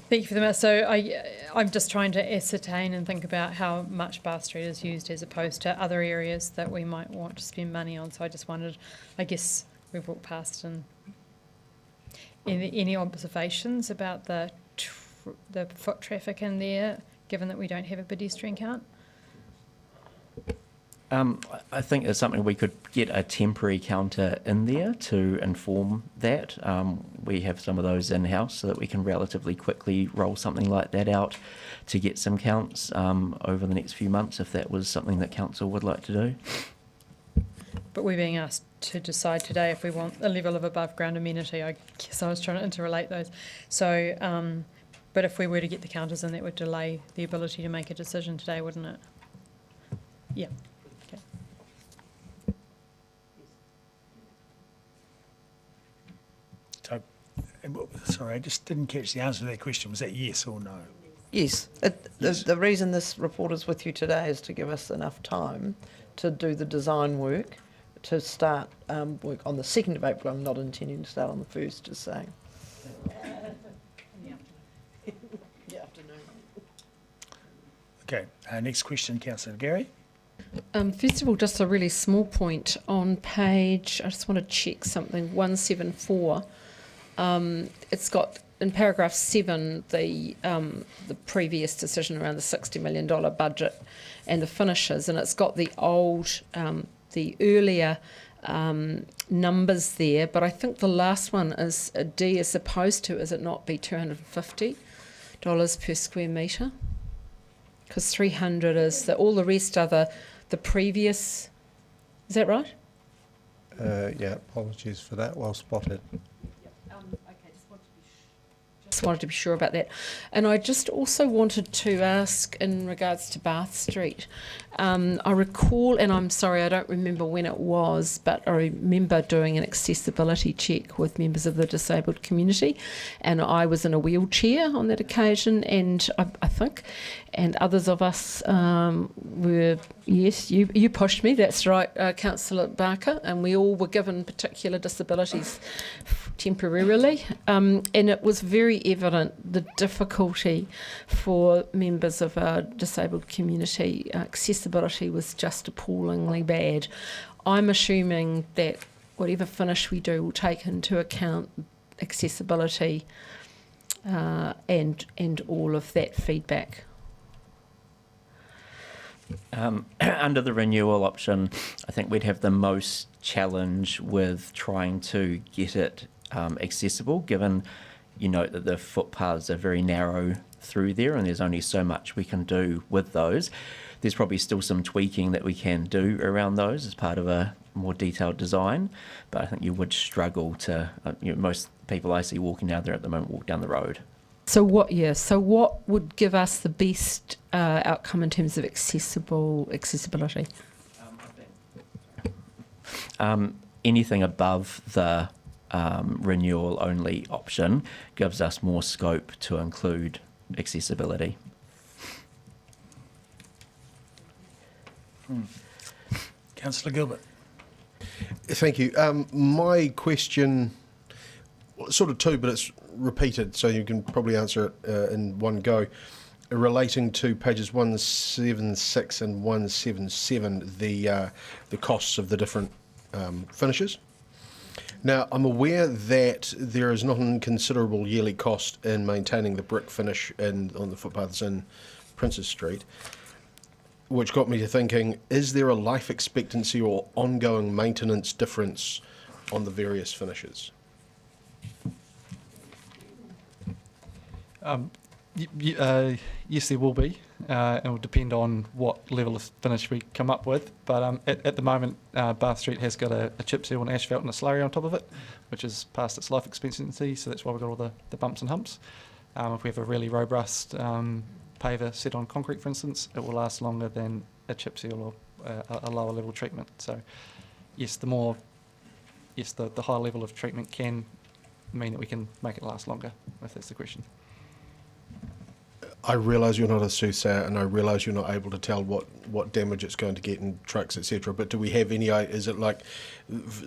E: Thank you for the matter. So I'm just trying to ascertain and think about how much Bath Street is used as opposed to other areas that we might want to spend money on. So I just wondered, I guess we've walked past, and any observations about the foot traffic in there, given that we don't have a pedestrian count?
B: I think it's something we could get a temporary counter in there to inform that. We have some of those in-house so that we can relatively quickly roll something like that out to get some counts over the next few months, if that was something that council would like to do.
E: But we're being asked to decide today if we want a level of above ground amenity. I guess I was trying to interrelate those. So But if we were to get the counters in, that would delay the ability to make a decision today, wouldn't it? Yeah. Okay.
A: So, sorry, I just didn't catch the answer to that question. Was that yes or no?
Q: Yes. The reason this report is with you today is to give us enough time to do the design work, to start work on the 2nd of April. I'm not intending to start on the 1st, just saying.
A: Okay, next question, Councillor Gary.
D: First of all, just a really small point on page, I just want to check something, 174. It's got, in paragraph 7, the previous decision around the $60 million budget and the finishes, and it's got the old, the earlier numbers there, but I think the last one is a D as opposed to, is it not, be $250 per square metre? Because 300 is all the rest are the previous. Is that right?
H: Yeah, apologies for that. Well spotted.
D: Just wanted to be sure about that. And I just also wanted to ask in regards to Bath Street. I recall, and I'm sorry, I don't remember when it was, but I remember doing an accessibility check with members of the disabled community, and I was in a wheelchair on that occasion, and I think, and others of us were, yes, you pushed me, that's right, Councillor Barker, and we all were given particular disabilities temporarily, and it was very evident the difficulty for members of our disabled community. Accessibility was just appallingly bad. I'm assuming that whatever finish we do will take into account accessibility and all of that feedback.
B: Under the renewal option, I think we'd have the most challenge with trying to get it accessible, given you note that the footpaths are very narrow through there and there's only so much we can do with those. There's probably still some tweaking that we can do around those as part of a more detailed design, but I think you would struggle to, most people I see walking down there at the moment walk down the road.
D: So what would give us the best outcome in terms of accessibility?
B: Anything above the renewal only option gives us more scope to include accessibility.
A: Councillor Gilbert.
J: Thank you. My question, sort of two, but it's repeated, so you can probably answer it in one go. Relating to pages 176 and 177, the costs of the different finishes. Now, I'm aware that there is not an inconsiderable yearly cost in maintaining the brick finish on the footpaths in Princes Street, which got me to thinking, is there a life expectancy or ongoing maintenance difference on the various finishes?
V: Yes, there will be. It will depend on what level of finish we come up with. But at the moment, Bath Street has got a chip seal and asphalt and a slurry on top of it, which is past its life expectancy, so that's why we've got all the bumps and humps. If we have a really robust paver set on concrete, for instance, it will last longer than a chip seal or a lower level treatment. So yes, the higher level of treatment can mean that we can make it last longer, if that's the question.
J: I realise you're not a soothsayer, and I realise you're not able to tell what damage it's going to get in trucks, etc. But do we have any? Is it like,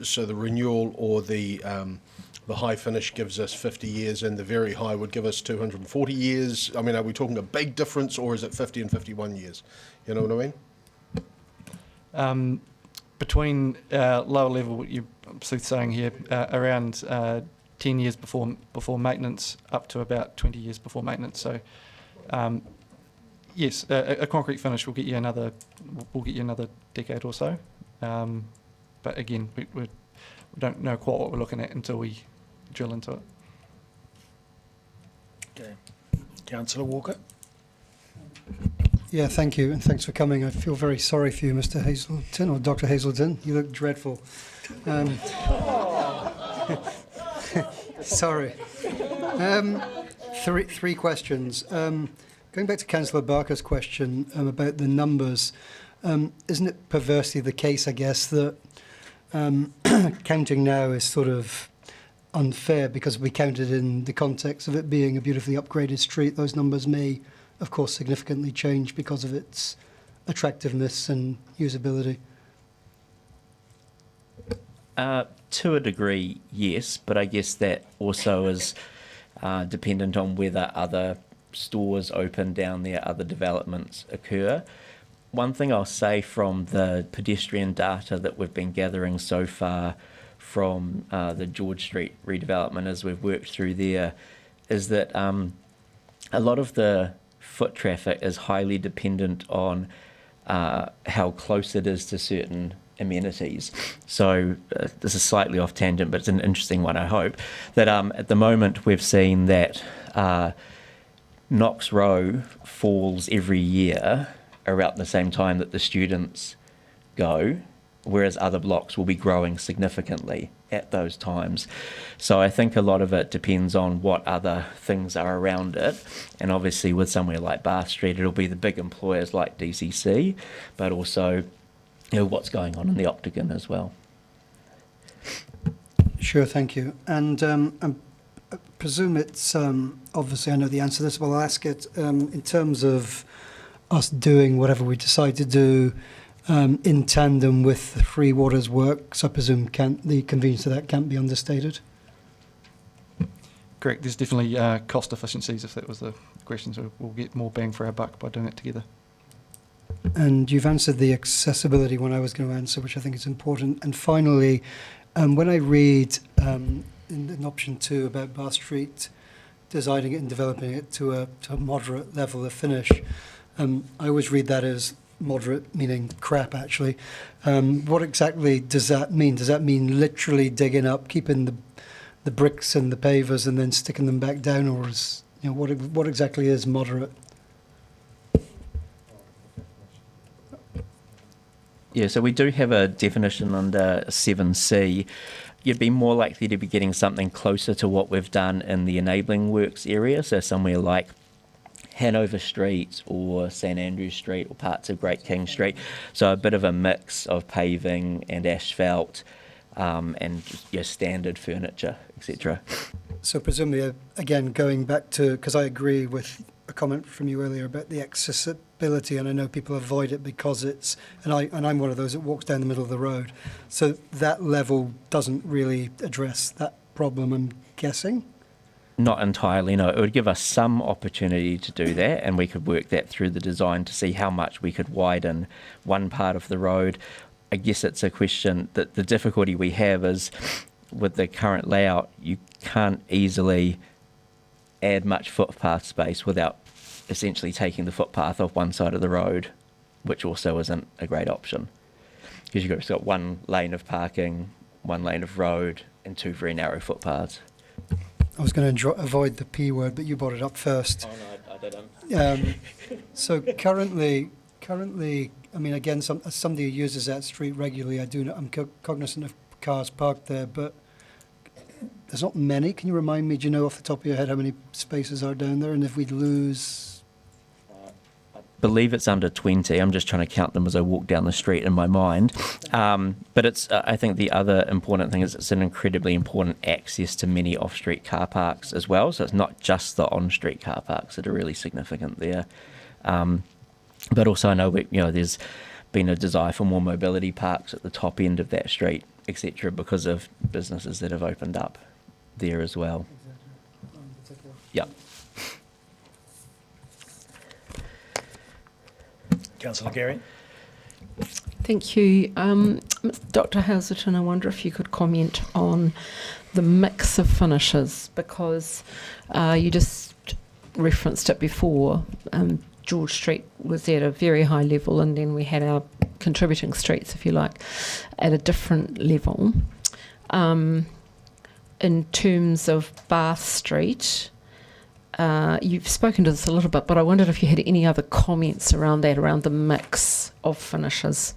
J: so the renewal or the high finish gives us 50 years, and the very high would give us 240 years? I mean, are we talking a big difference, or is it 50 and 51 years? You know what I mean?
V: Between lower level, what you're soothsaying here, around 10 years before maintenance, up to about 20 years before maintenance. So. Yes, a concrete finish will get you another decade or so, but again, we don't know quite what we're looking at until we drill into it.
A: Okay, Councillor Walker.
C: Yeah, thank you, and thanks for coming. I feel very sorry for you, Mr. Hazelton, or Dr. Hazelton. You look dreadful. Sorry. three questions. Going back to Councillor Barker's question about the numbers, isn't it perversely the case, I guess, that counting now is sort of unfair because we counted in the context of it being a beautifully upgraded street? Those numbers may, of course, significantly change because of its attractiveness and usability.
B: To a degree, yes, but I guess that also is dependent on whether other stores open down there, other developments occur. One thing I'll say from the pedestrian data that we've been gathering so far from the George Street redevelopment as we've worked through there is that a lot of the foot traffic is highly dependent on how close it is to certain amenities. So this is slightly off tangent, but it's an interesting one, I hope, that at the moment we've seen that Knox Row falls every year around the same time that the students go, whereas other blocks will be growing significantly at those times. So I think a lot of it depends on what other things are around it. And obviously with somewhere like Bath Street, it'll be the big employers like DCC, but also what's going on in the Octagon as well.
C: Sure, thank you. And I presume it's, obviously I know the answer to this, but I'll ask it in terms of us doing whatever we decide to do in tandem with the Free Waters work, so I presume the convenience of that can't be understated?
V: Correct. There's definitely cost efficiencies, if that was the question, so we'll get more bang for our buck by doing it together.
C: And you've answered the accessibility one I was going to answer, which I think is important. And finally, when I read in option 2 about Bath Street, designing it and developing it to a moderate level of finish, I always read that as moderate, meaning crap, actually. What exactly does that mean? Does that mean literally digging up, keeping the bricks and the pavers and then sticking them back down, or is, what exactly is moderate?
B: Yeah, so we do have a definition under 7C. You'd be more likely to be getting something closer to what we've done in the enabling works area, so somewhere like Hanover Street or St Andrews Street or parts of Great King Street. So a bit of a mix of paving and asphalt and just your standard furniture, etc.
C: So presumably, again, going back to, because I agree with a comment from you earlier about the accessibility, and I know people avoid it because it's, and I'm one of those that walks down the middle of the road. So that level doesn't really address that problem, I'm guessing?
B: Not entirely, no. It would give us some opportunity to do that, and we could work that through the design to see how much we could widen one part of the road. I guess it's a question that the difficulty we have is with the current layout, you can't easily add much footpath space without essentially taking the footpath off one side of the road, which also isn't a great option. Because you've just got one lane of parking, one lane of road, and two very narrow footpaths.
C: I was going to avoid the P word, but you brought it up first.
B: Oh, no, I didn't.
C: So currently, I mean, again, as somebody who uses that street regularly, I'm cognizant of cars parked there, but there's not many. Can you remind me, do you know off the top of your head how many spaces are down there? And if we'd lose...
B: I believe it's under 20. I'm just trying to count them as I walk down the street in my mind. But it's, I think the other important thing is it's an incredibly important access to many off-street car parks as well. So it's not just the on-street car parks that are really significant there. But also I know there's been a desire for more mobility parks at the top end of that street, etc., because of businesses that have opened up there as well. Yep.
A: Councillor Gary.
D: Thank you. Dr. Houserton, I wonder if you could comment on the mix of finishes, because you just referenced it before. George Street was at a very high level, and then we had our contributing streets, if you like, at a different level. In terms of Bath Street, you've spoken to this a little bit, but I wondered if you had any other comments around that, around the mix of finishes,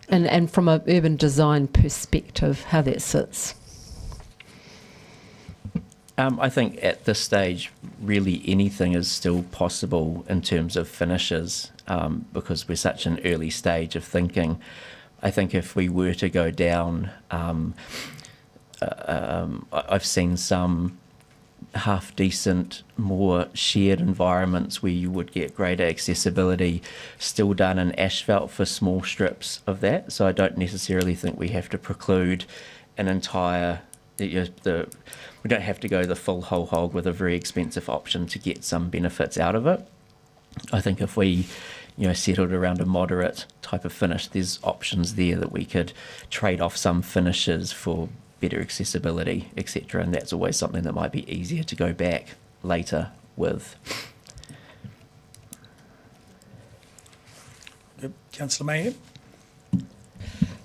D: and from an urban design perspective, how that sits.
B: I think at this stage, really anything is still possible in terms of finishes, because we're such an early stage of thinking. I think if we were to go down, I've seen some half-decent, more shared environments where you would get greater accessibility still done in asphalt for small strips of that. So I don't necessarily think we have to preclude an entire... we don't have to go the full whole hog with a very expensive option to get some benefits out of it. I think if we settled around a moderate type of finish, there's options there that we could trade off some finishes for better accessibility, etc. And that's always something that might be easier to go back later with.
A: Councillor Mayhem.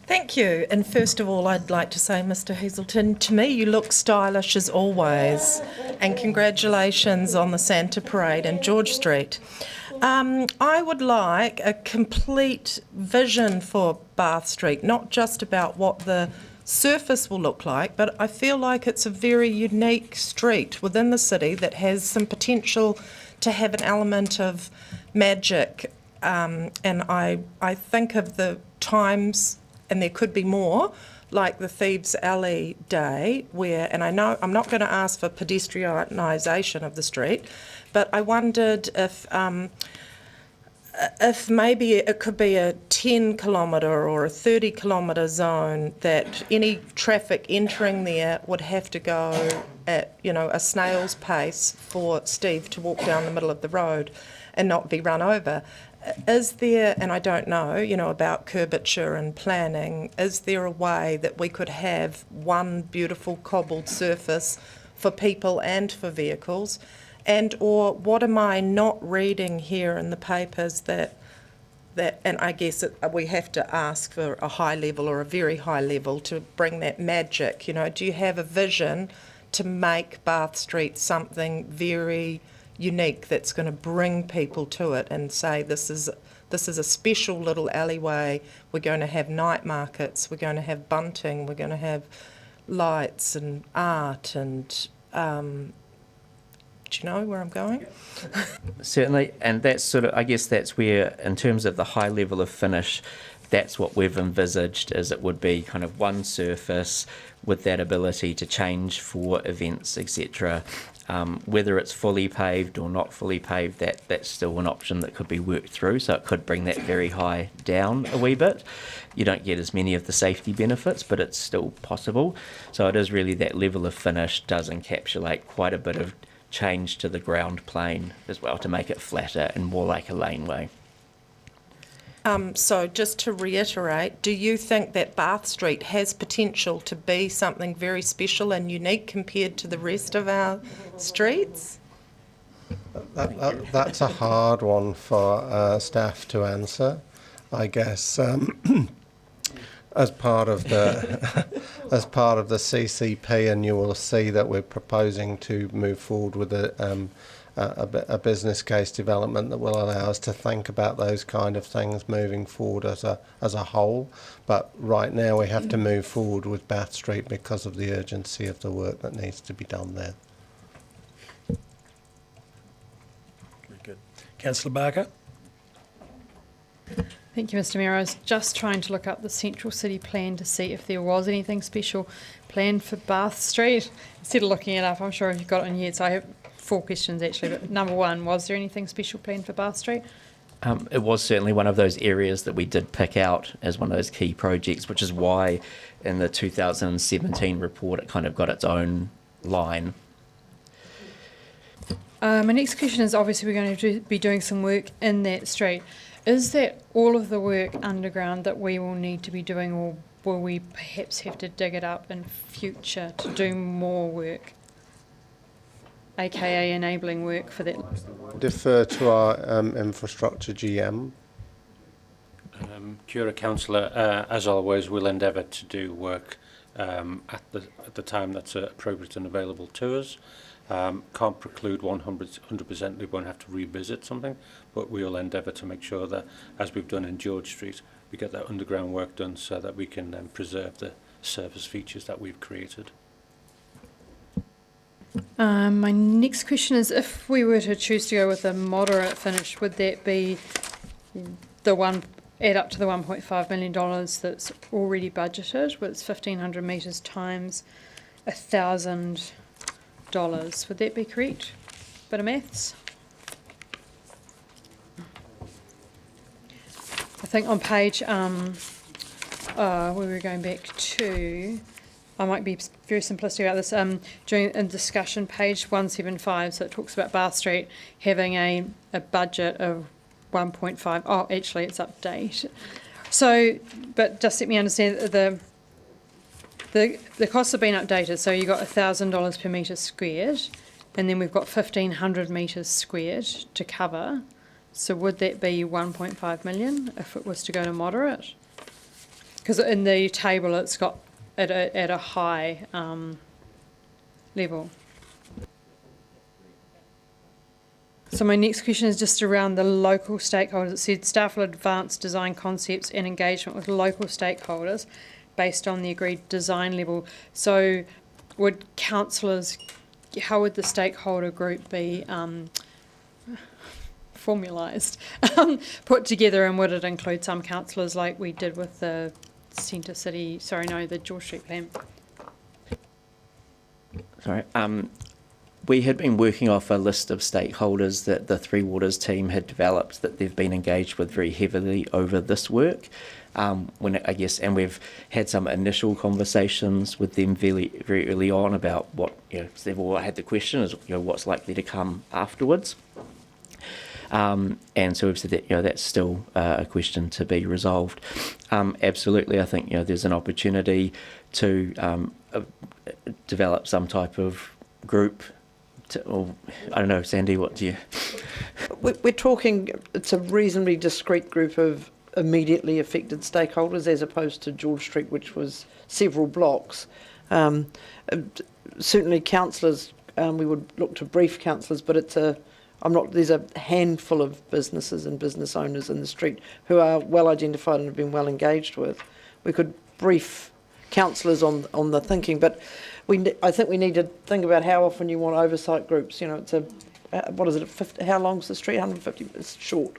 G: Thank you. And first of all, I'd like to say, Mr. Hazelton, to me you look stylish as always. And congratulations on the Santa Parade in George Street. I would like a complete vision for Bath Street, not just about what the surface will look like, but I feel like it's a very unique street within the city that has some potential to have an element of magic. And I think of the times, and there could be more, like the Thieves Alley Day, where, and I know I'm not going to ask for pedestrianisation of the street, but I wondered if maybe it could be a 10 kilometre or a 30 kilometre zone that any traffic entering there would have to go at, a snail's pace for Steve to walk down the middle of the road and not be run over. Is there, and I don't know, about curvature and planning, is there a way that we could have one beautiful cobbled surface for people and for vehicles? And or what am I not reading here in the papers that and I guess we have to ask for a high level or a very high level to bring that magic, do you have a vision to make Bath Street something very unique that's going to bring people to it and say this is a special little alleyway, we're going to have night markets, we're going to have bunting, we're going to have lights and art and do you know where I'm going?
B: Certainly, and that's I guess that's where, in terms of the high level of finish, that's what we've envisaged, is it would be kind of one surface with that ability to change for events, etc. Whether it's fully paved or not fully paved, that's still an option that could be worked through, so it could bring that very high down a wee bit. You don't get as many of the safety benefits, but it's still possible. So it is really that level of finish does encapsulate quite a bit of change to the ground plane as well to make it flatter and more like a laneway.
G: So just to reiterate, do you think that Bath Street has potential to be something very special and unique compared to the rest of our streets?
H: That's a hard one for staff to answer, I guess. As part of the CCP, and you will see that we're proposing to move forward with a business case development that will allow us to think about those kind of things moving forward as a whole. But right now we have to move forward with Bath Street because of the urgency of the work that needs to be done there.
A: Very good. Councillor Barker.
E: Thank you, Mr. Mayor. I was just trying to look up the Central City Plan to see if there was anything special planned for Bath Street. Instead of looking it up, I'm sure you've got it in your head, so I have 4 questions actually. But number one, was there anything special planned for Bath Street?
B: It was certainly one of those areas that we did pick out as one of those key projects, which is why in the 2017 report it kind of got its own line.
E: My next question is, obviously we're going to be doing some work in that street. Is that all of the work underground that we will need to be doing, or will we perhaps have to dig it up in future to do more work, aka enabling work for that?
H: Defer to our infrastructure GM.
O: Kia ora, Councillor. As always, we'll endeavour to do work at the time that's appropriate and available to us. Can't preclude 100% we won't have to revisit something, but we'll endeavour to make sure that, as we've done in George Street, we get that underground work done so that we can preserve the surface features that we've created.
E: My next question is, if we were to choose to go with a moderate finish, would that be add up to the $1.5 million that's already budgeted, which is 1,500 metres times $1,000? Would that be correct? Bit of maths. I think on page, where we're going back to, I might be very simplistic about this, during in discussion, page 175, so it talks about Bath Street having a budget of 1.5, oh, actually it's update. So, but just let me understand, the costs have been updated, so you got $1,000 per metre squared, and then we've got 1,500 metres squared to cover. So would that be 1.5 million if it was to go to moderate? Because in the table it's got at a high level. So my next question is just around the local stakeholders. It said staff will advance design concepts and engagement with local stakeholders based on the agreed design level. So would councillors, how would the stakeholder group be formalised, put together, and would it include some councillors like we did with the the George Street plan?
B: Sorry. We had been working off a list of stakeholders that the Three Waters team had developed that they've been engaged with very heavily over this work. And we've had some initial conversations with them very, very early on about what, they've all had the question is, what's likely to come afterwards. And so we've said that, that's still a question to be resolved. Absolutely, I think, there's an opportunity to develop some type of group. I don't know, Sandy, what do you...
Q: We're talking, it's a reasonably discrete group of immediately affected stakeholders as opposed to George Street, which was several blocks. Certainly councillors, we would look to brief councillors, but there's a handful of businesses and business owners in the street who are well identified and have been well engaged with. We could brief councillors on the thinking, but I think we need to think about how often you want oversight groups. It's what is it, 50, how long's the street? 150, it's short.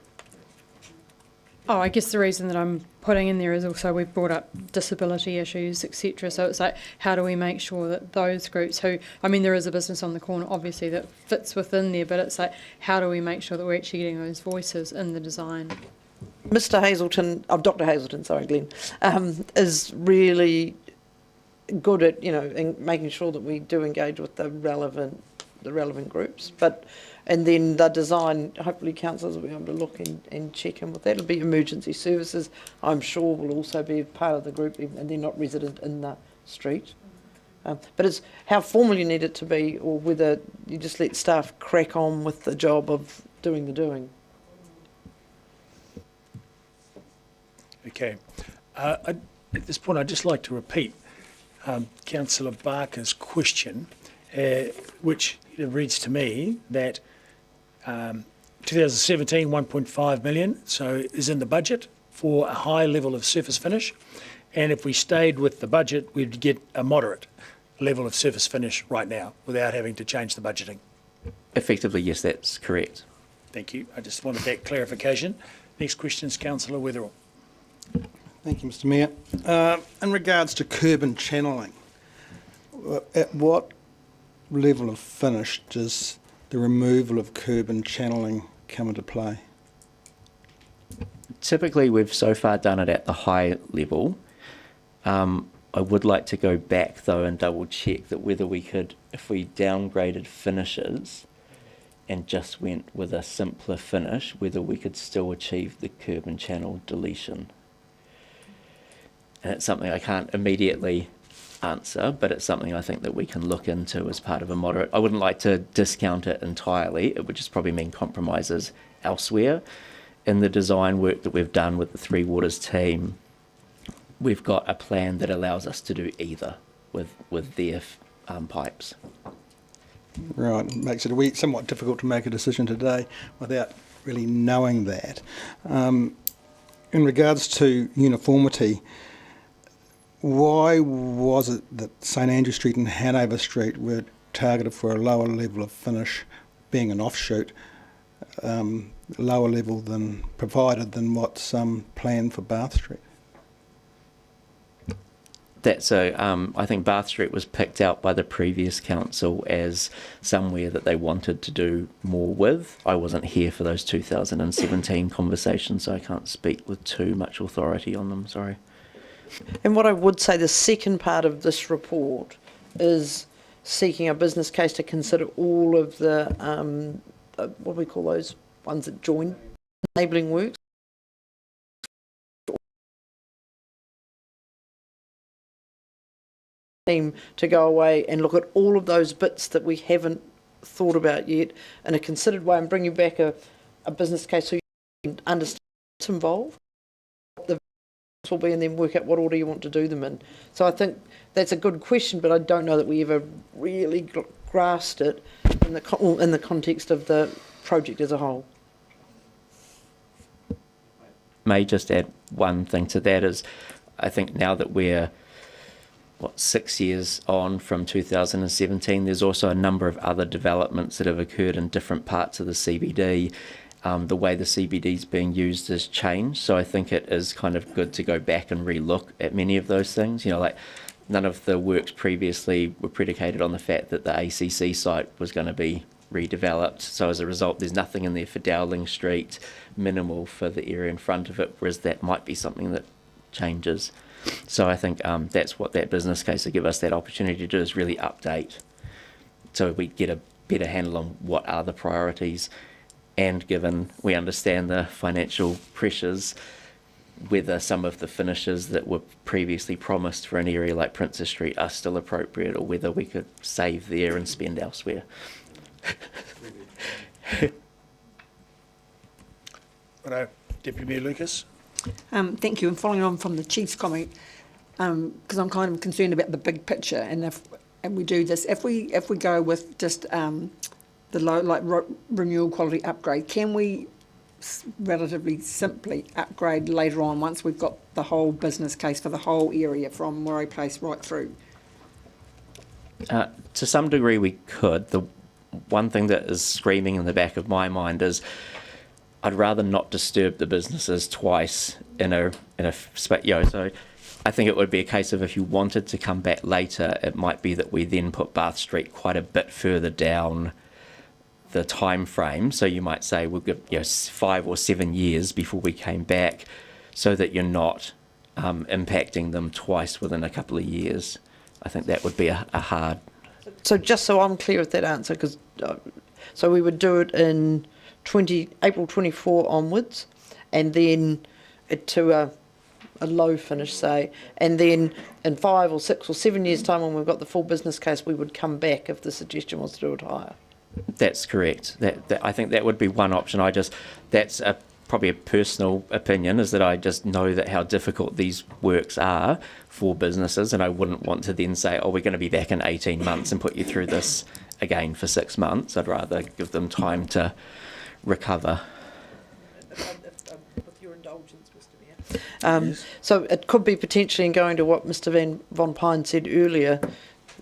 E: Oh, I guess the reason that I'm putting in there is also we've brought up disability issues, etc. So it's like, how do we make sure that those groups there is a business on the corner, obviously, that fits within there, but it's like, how do we make sure that we're actually getting those voices in the design?
Q: Dr. Hazelton, Glenn, is really good at, in making sure that we do engage with the relevant groups. And then the design, hopefully councillors will be able to look and check in with that. It'll be emergency services, I'm sure, will also be part of the group, and they're not resident in the street. But it's how formal you need it to be, or whether you just let staff crack on with the job of doing the doing.
A: Okay. At this point, I'd just like to repeat Councillor Barker's question, which reads to me that 2017, 1.5 million, so is in the budget for a high level of surface finish. And if we stayed with the budget, we'd get a moderate level of surface finish right now without having to change the budgeting.
B: Effectively, yes, that's correct.
A: Thank you. I just wanted that clarification. Next question is Councillor Wetherell.
F: Thank you, Mr. Mayor. In regards to curb and channelling, at what level of finish does the removal of curb and channelling come into play?
B: Typically, we've so far done it at the high level. I would like to go back, though, and double check that whether we could, if we downgraded finishes and just went with a simpler finish, whether we could still achieve the curb and channel deletion. And it's something I can't immediately answer, but it's something I think that we can look into as part of a moderate. I wouldn't like to discount it entirely. It would just probably mean compromises elsewhere. In the design work that we've done with the Three Waters team, we've got a plan that allows us to do either with their pipes.
F: Right, it makes it somewhat difficult to make a decision today without really knowing that. In regards to uniformity, why was it that St Andrew Street and Hanover Street were targeted for a lower level of finish, being an offshoot, lower level than provided than what's planned for Bath Street.
B: I think Bath Street was picked out by the previous council as somewhere that they wanted to do more with. I wasn't here for those 2017 conversations, so I can't speak with too much authority on them, sorry.
Q: And what I would say, the second part of this report is seeking a business case to consider all of the, what do we call those ones that join enabling works? Team to go away and look at all of those bits that we haven't thought about yet in a considered way and bring you back a business case so you can understand what's involved, what the will be, and then work out what order you want to do them in. So I think that's a good question, but I don't know that we ever really grasped it in the context of the project as a whole.
B: May just add one thing to that is, I think now that we're 6 years on from 2017, there's also a number of other developments that have occurred in different parts of the CBD. The way the CBD is being used has changed, so I think it is kind of good to go back and re-look at many of those things. You know, like none of the works previously were predicated on the fact that the ACC site was going to be redeveloped, so as a result there's nothing in there for Dowling Street, minimal for the area in front of it, whereas that might be something that changes. So I think that's what that business case will give us that opportunity to do, is really update, so we get a better handle on what are the priorities, and given we understand the financial pressures, whether some of the finishes that were previously promised for an area like Princess Street are still appropriate, or whether we could save there and spend elsewhere.
A: Righto. Deputy Mayor Lucas.
L: Thank you. And following on from the Chief's comment, because I'm kind of concerned about the big picture, and we do this, if we go with just the low renewal quality upgrade, can we relatively simply upgrade later on once we've got the whole business case for the whole area from Murray Place right through?
B: To some degree we could. The one thing that is screaming in the back of my mind is I'd rather not disturb the businesses twice in a so I think it would be a case of, if you wanted to come back later, it might be that we then put Bath Street quite a bit further down the time frame. So you might say we'll give 5 or 7 years before we came back, so that you're not impacting them twice within a couple of years. I think that would be a hard.
Q: So just so I'm clear with that answer, because so we would do it in April 24 onwards, and then to a low finish, say, and then in 5 or 6 or 7 years' time, when we've got the full business case, we would come back if the suggestion was to do it higher.
B: That's correct. That I think that would be one option. That's probably a personal opinion, is that I just know that how difficult these works are for businesses, and I wouldn't want to then say, oh, we're going to be back in 18 months and put you through this again for 6 months. I'd rather give them time to recover.
Q: With your indulgence, Mr Mayor. Yes. So it could be potentially, in going to what Mr Von Pine said earlier,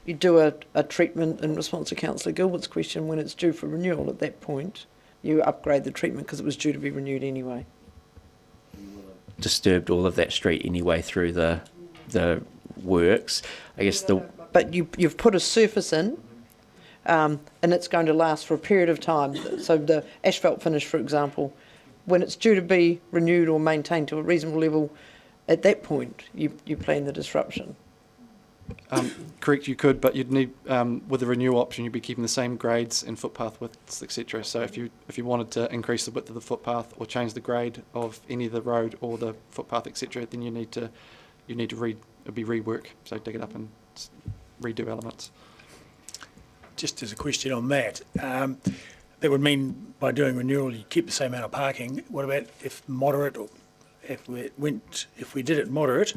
Q: you do a treatment in response to Councillor Gilbert's question. When it's due for renewal, at that point you upgrade the treatment because it was due to be renewed anyway.
B: Disturbed all of that street anyway through the works. I guess
Q: But you've put a surface in, and it's going to last for a period of time. So the asphalt finish, for example, when it's due to be renewed or maintained to a reasonable level, at that point you plan the disruption.
V: Correct, you could, but you'd need, with the renewal option, you'd be keeping the same grades and footpath widths, etc. So if you wanted to increase the width of the footpath or change the grade of any of the road or the footpath, etc., then you need to it'd be rework. So dig it up and redo elements.
A: Just as a question on that, that would mean by doing renewal you keep the same amount of parking. What about if moderate, or if we did it moderate,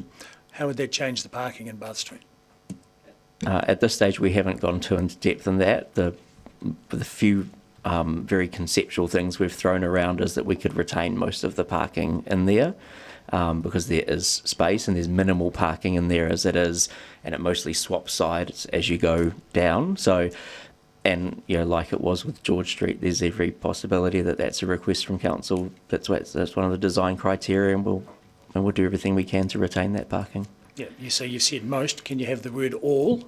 A: how would that change the parking in Bath Street?
B: At this stage, we haven't gone too into depth in that. The few very conceptual things we've thrown around is that we could retain most of the parking in there. because there is space and there's minimal parking in there as it is, and it mostly swaps sides as you go down. So, and like it was with George Street, there's every possibility that that's a request from council. That's one of the design criteria, and we'll do everything we can to retain that parking.
A: Yeah, you said most. Can you have the word all?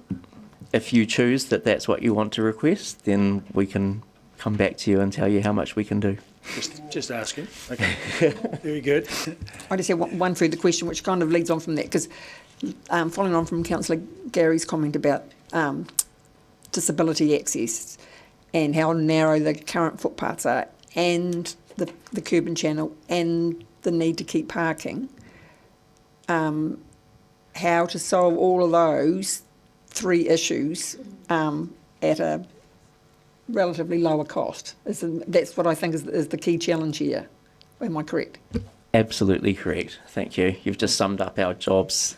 B: If you choose that that's what you want to request, then we can come back to you and tell you how much we can do.
A: Just asking. Okay. Very good.
L: I just have one further question, which kind of leads on from that, because following on from Councillor Gary's comment about disability access and how narrow the current footpaths are, and the curb and channel, and the need to keep parking, how to solve all of those three issues at a relatively lower cost. That's what I think is the key challenge here. Am I correct?
B: Absolutely correct. Thank you. You've just summed up our jobs.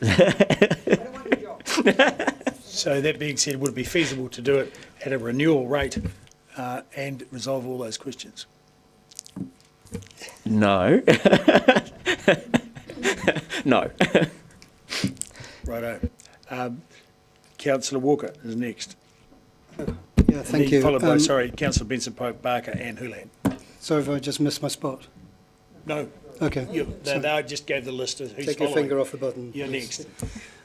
A: So that being said, would it be feasible to do it at a renewal rate and resolve all those questions?
B: No. No.
A: Righto. Councillor Walker is next.
C: Yeah, thank you.
A: Followed by, Councillor Benson Pope, Barker and Houlihan.
C: Sorry if I just missed my spot.
A: No.
C: Okay.
A: They just gave the list of who's
C: Take
A: following.
C: your finger off the button.
A: You're next.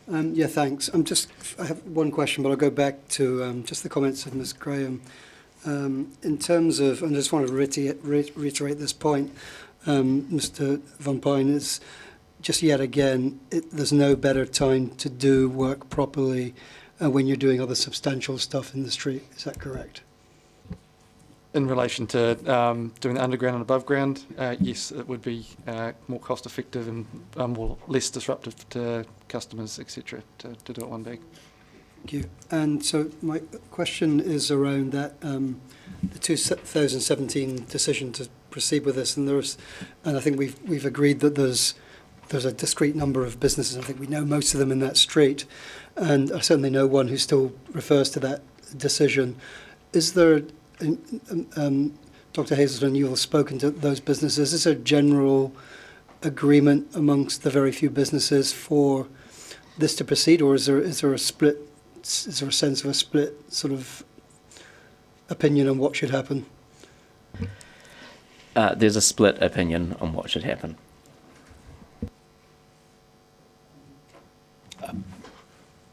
C: Yeah, thanks. I have one question, but I'll go back to just the comments of Ms Graham. In terms of, and I just want to reiterate this point, Mr Van Pine, is just yet again, there's no better time to do work properly when you're doing other substantial stuff in the street. Is that correct?
V: In relation to doing the underground and above ground, yes, it would be more cost effective and more less disruptive to customers, etc., to do it one day.
C: Thank you. And so my question is around that the 2017 decision to proceed with this, and I think we've agreed that there's a discrete number of businesses. I think we know most of them in that street, and I certainly know one who still refers to that decision. Is there, Dr. Hazelton, you have spoken to those businesses. Is there a general agreement amongst the very few businesses for this to proceed, or is there a split? Is there a sense of a split sort of opinion on what should happen?
B: There's a split opinion on what should happen.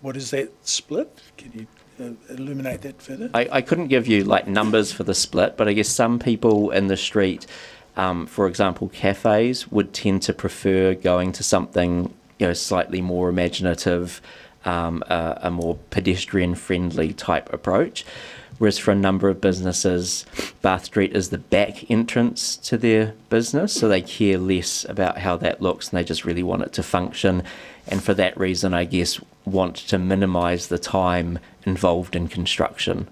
A: What is that split? Can you illuminate that further?
B: I couldn't give you numbers for the split, but I guess some people in the street, for example, cafes, would tend to prefer going to something slightly more imaginative, a more pedestrian-friendly type approach. Whereas for a number of businesses, Bath Street is the back entrance to their business, so they care less about how that looks and they just really want it to function. And for that reason, I guess, want to minimise the time involved in construction.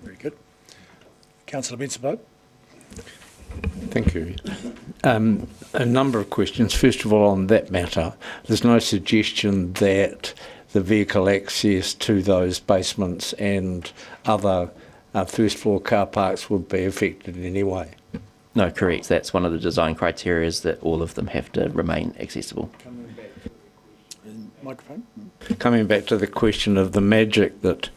A: Very good. Councillor Benson-Pope.
K: Thank you. A number of questions. First of all, on that matter, there's no suggestion that the vehicle access to those basements and other first floor car parks would be affected in any way.
B: No, correct. That's one of the design criteria, is that all of them have to remain accessible.
A: Microphone.
K: Coming back to the question of the magic that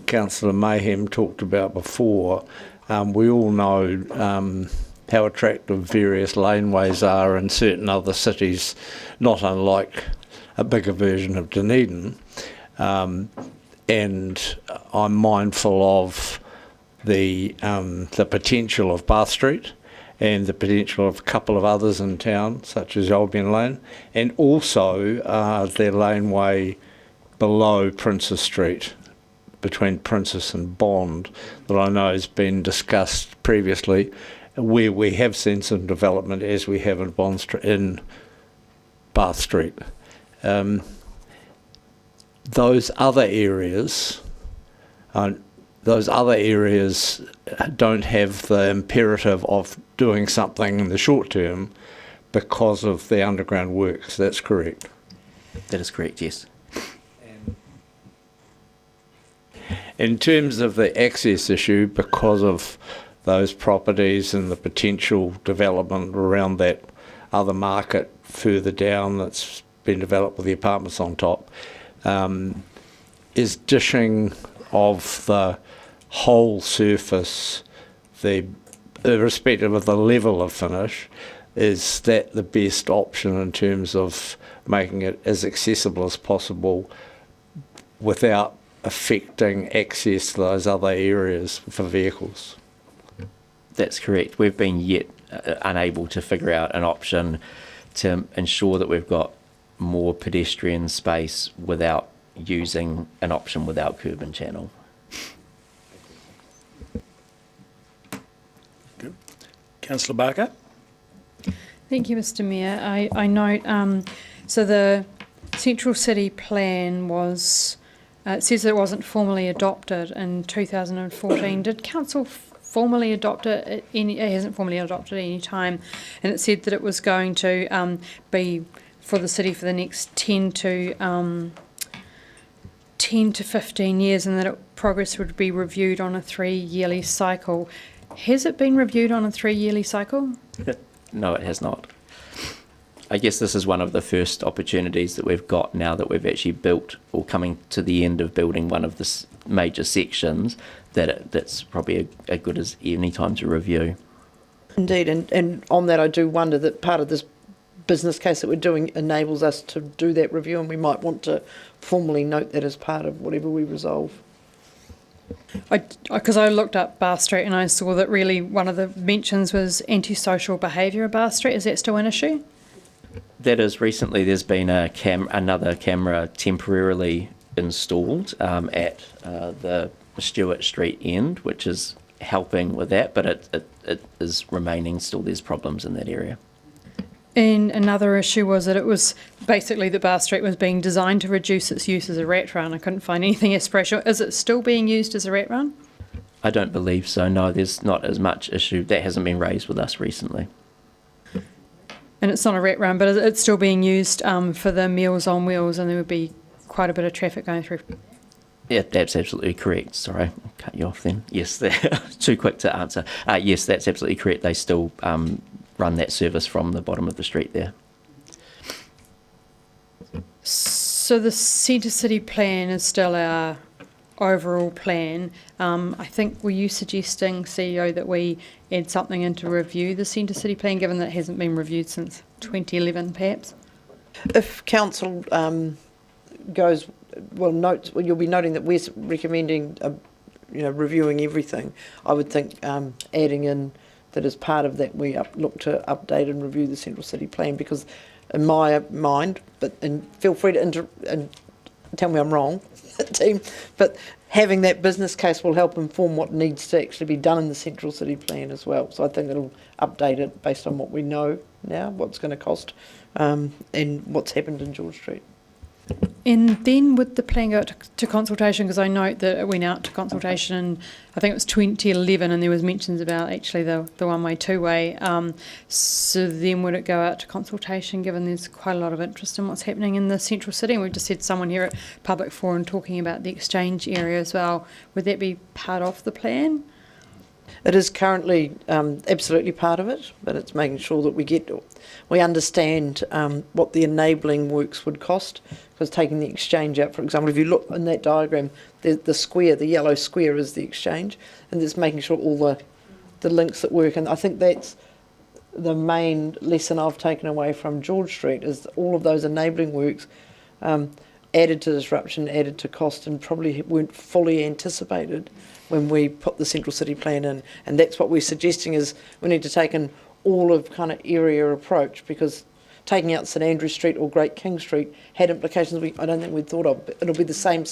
K: Councillor Mayhem talked about before, we all know how attractive various laneways are in certain other cities, not unlike a bigger version of Dunedin. And I'm mindful of the potential of Bath Street and the potential of a couple of others in town, such as Albion Lane, and also their laneway below Princess Street, between Princess and Bond, that I know has been discussed previously, where we have seen some development, as we have in Bond Street, in Bath Street. Those other areas don't have the imperative of doing something in the short term because of the underground works. That's correct.
B: That is correct, yes.
K: In terms of the access issue, because of those properties and the potential development around that other market further down that's been developed with the apartments on top, is dishing of the whole surface, irrespective of the level of finish, is that the best option in terms of making it as accessible as possible without affecting access to those other areas for vehicles?
B: That's correct. We've been yet unable to figure out an option to ensure that we've got more pedestrian space without using an option without curb and channel.
A: Good. Councillor Barker.
E: Thank you, Mr. Mayor. I note, so the Central City Plan was, it says that it wasn't formally adopted in 2014. Did Council formally adopt it? It hasn't formally adopted at any time. And it said that it was going to be for the city for the next 10 to 15 years, and that progress would be reviewed on a 3-yearly cycle. Has it been reviewed on a 3-yearly cycle?
B: No, it has not. I guess this is one of the first opportunities that we've got now that we've actually built or coming to the end of building one of the major sections, that's probably as good as any time to review.
Q: Indeed, and on that I do wonder that part of this business case that we're doing enables us to do that review, and we might want to formally note that as part of whatever we resolve.
E: Because I looked up Bath Street and I saw that really one of the mentions was antisocial behaviour at Bath Street. Is that still an issue?
B: That is, recently there's been another camera temporarily installed at the Stewart Street end, which is helping with that, but it is remaining still. There's problems in that area.
E: And another issue was that it was basically that Bath Street was being designed to reduce its use as a rat run. I couldn't find anything aspirational. Is it still being used as a rat run?
B: I don't believe so, no. There's not as much issue. That hasn't been raised with us recently.
E: And it's not a rat run, but it's still being used for the Meals on Wheels, and there would be quite a bit of traffic going through.
B: Yeah, that's absolutely correct. Sorry, I'll cut you off then. Yes, too quick to answer. Yes, that's absolutely correct. They still run that service from the bottom of the street there.
E: So the Centre City Plan is still our overall plan. I think, were you suggesting, CEO, that we add something in to review the Centre City Plan, given that it hasn't been reviewed since 2011, perhaps?
Q: If Council goes, you'll be noting that we're recommending, reviewing everything. I would think adding in that as part of that we look to update and review the Central City Plan, because in my mind, and feel free to tell me I'm wrong, team, but having that business case will help inform what needs to actually be done in the Central City Plan as well. So I think it'll update it based on what we know now, what's going to cost, and what's happened in George Street.
E: And then would the plan go to consultation? Because I note that it went out to consultation, I think it was 2011, and there was mentions about actually the one-way, two-way. So then would it go out to consultation, given there's quite a lot of interest in what's happening in the Central City? And we've just had someone here at Public Forum talking about the exchange area as well. Would that be part of the plan?
Q: It is currently absolutely part of it, but it's making sure that we understand what the enabling works would cost. Because taking the exchange out, for example, if you look in that diagram, the square, the yellow square is the exchange, and it's making sure all the links that work. And I think that's the main lesson I've taken away from George Street, is all of those enabling works added to disruption, added to cost, and probably weren't fully anticipated when we put the Central City Plan in. And that's what we're suggesting, is we need to take an all of kind of area approach, because taking out St Andrew Street or Great King Street had implications I don't think we'd thought of. But it'll be the same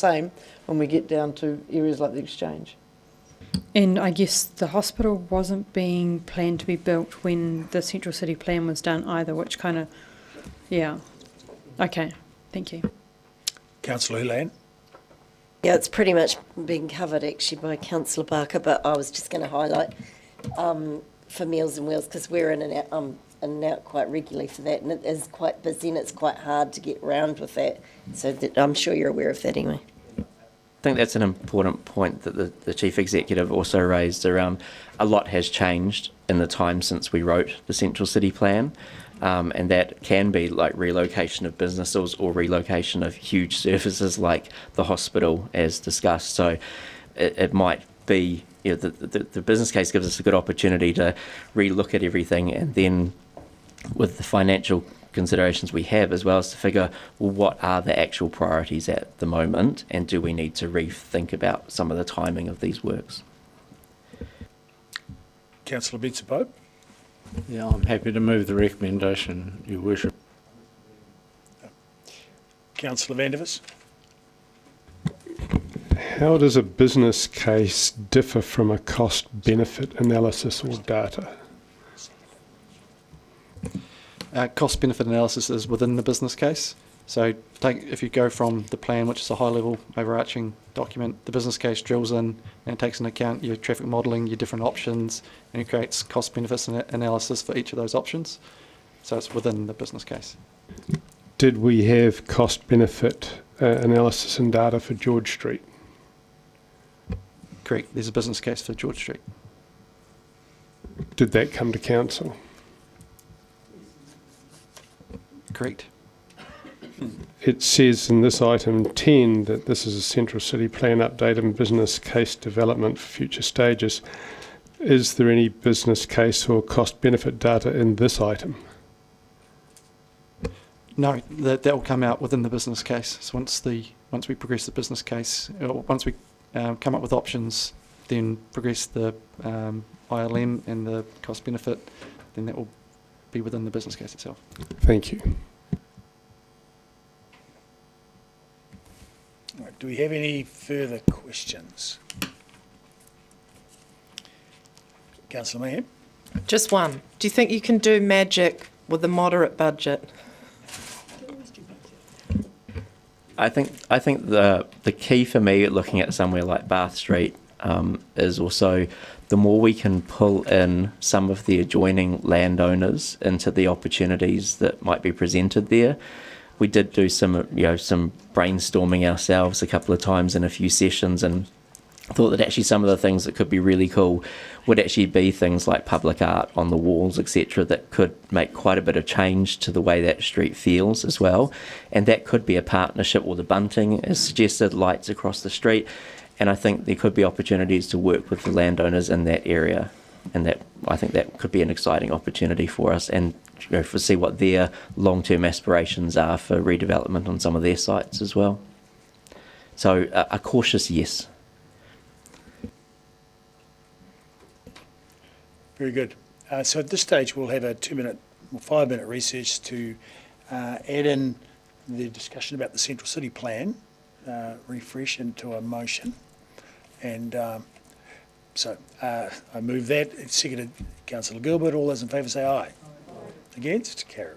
Q: when we get down to areas like the Exchange.
E: And I guess the hospital wasn't being planned to be built when the Central City Plan was done either, which kind of, yeah. Okay, thank you.
A: Councillor Hulan.
M: Yeah, it's pretty much been covered actually by Councillor Barker, but I was just going to highlight for Meals and Wheels, because we're in and out quite regularly for that, and it is quite busy and it's quite hard to get around with that. So I'm sure you're aware of that anyway.
B: think that's an important point that the Chief Executive also raised around a lot has changed in the time since we wrote the Central City Plan. And that can be like relocation of businesses or relocation of huge services like the hospital, as discussed. So it might be, the business case gives us a good opportunity to relook at everything, and then with the financial considerations we have, as well as to figure, well, what are the actual priorities at the moment, and do we need to rethink about some of the timing of these works?
A: Councillor Bensy-Pope.
K: Yeah, I'm happy to move the recommendation, Your Worship.
A: Councillor Vandevers.
N: How does a business case differ from a cost-benefit analysis or data?
V: Cost-benefit analysis is within the business case. So if you go from the plan, which is a high-level overarching document, the business case drills in and takes into account your traffic modelling, your different options, and it creates cost-benefit analysis for each of those options. So it's within the business case.
N: Did we have cost-benefit analysis and data for George Street?
V: Correct. There's a business case for George Street.
N: Did that come to council?
V: Correct.
N: It says in this item 10 that this is a Central City Plan update and business case development for future stages. Is there any business case or cost-benefit data in this item?
V: No, that will come out within the business case. So once we progress the business case, or once we come up with options, then progress the ILM and the cost-benefit, then that will be within the business case itself.
N: Thank you.
A: All right, do we have any further questions? Councillor Mayhem.
G: Just one. Do you think you can do magic with a moderate budget?
B: I think the key for me looking at somewhere like Bath Street is also the more we can pull in some of the adjoining landowners into the opportunities that might be presented there. We did do some brainstorming ourselves a couple of times in a few sessions, and thought that actually some of the things that could be really cool would actually be things like public art on the walls, etc., that could make quite a bit of change to the way that street feels as well. And that could be a partnership with the bunting, as suggested, lights across the street. And I think there could be opportunities to work with the landowners in that area, and that I think that could be an exciting opportunity for us, and foresee what their long-term aspirations are for redevelopment on some of their sites as well. So a cautious yes.
A: Very good. So at this stage, we'll have a 2-minute or 5-minute recess to add in the discussion about the Central City Plan, refresh into a motion. And so I move that. It's seconded. Councillor Gilbert. All those in favour say aye. Against? Carried.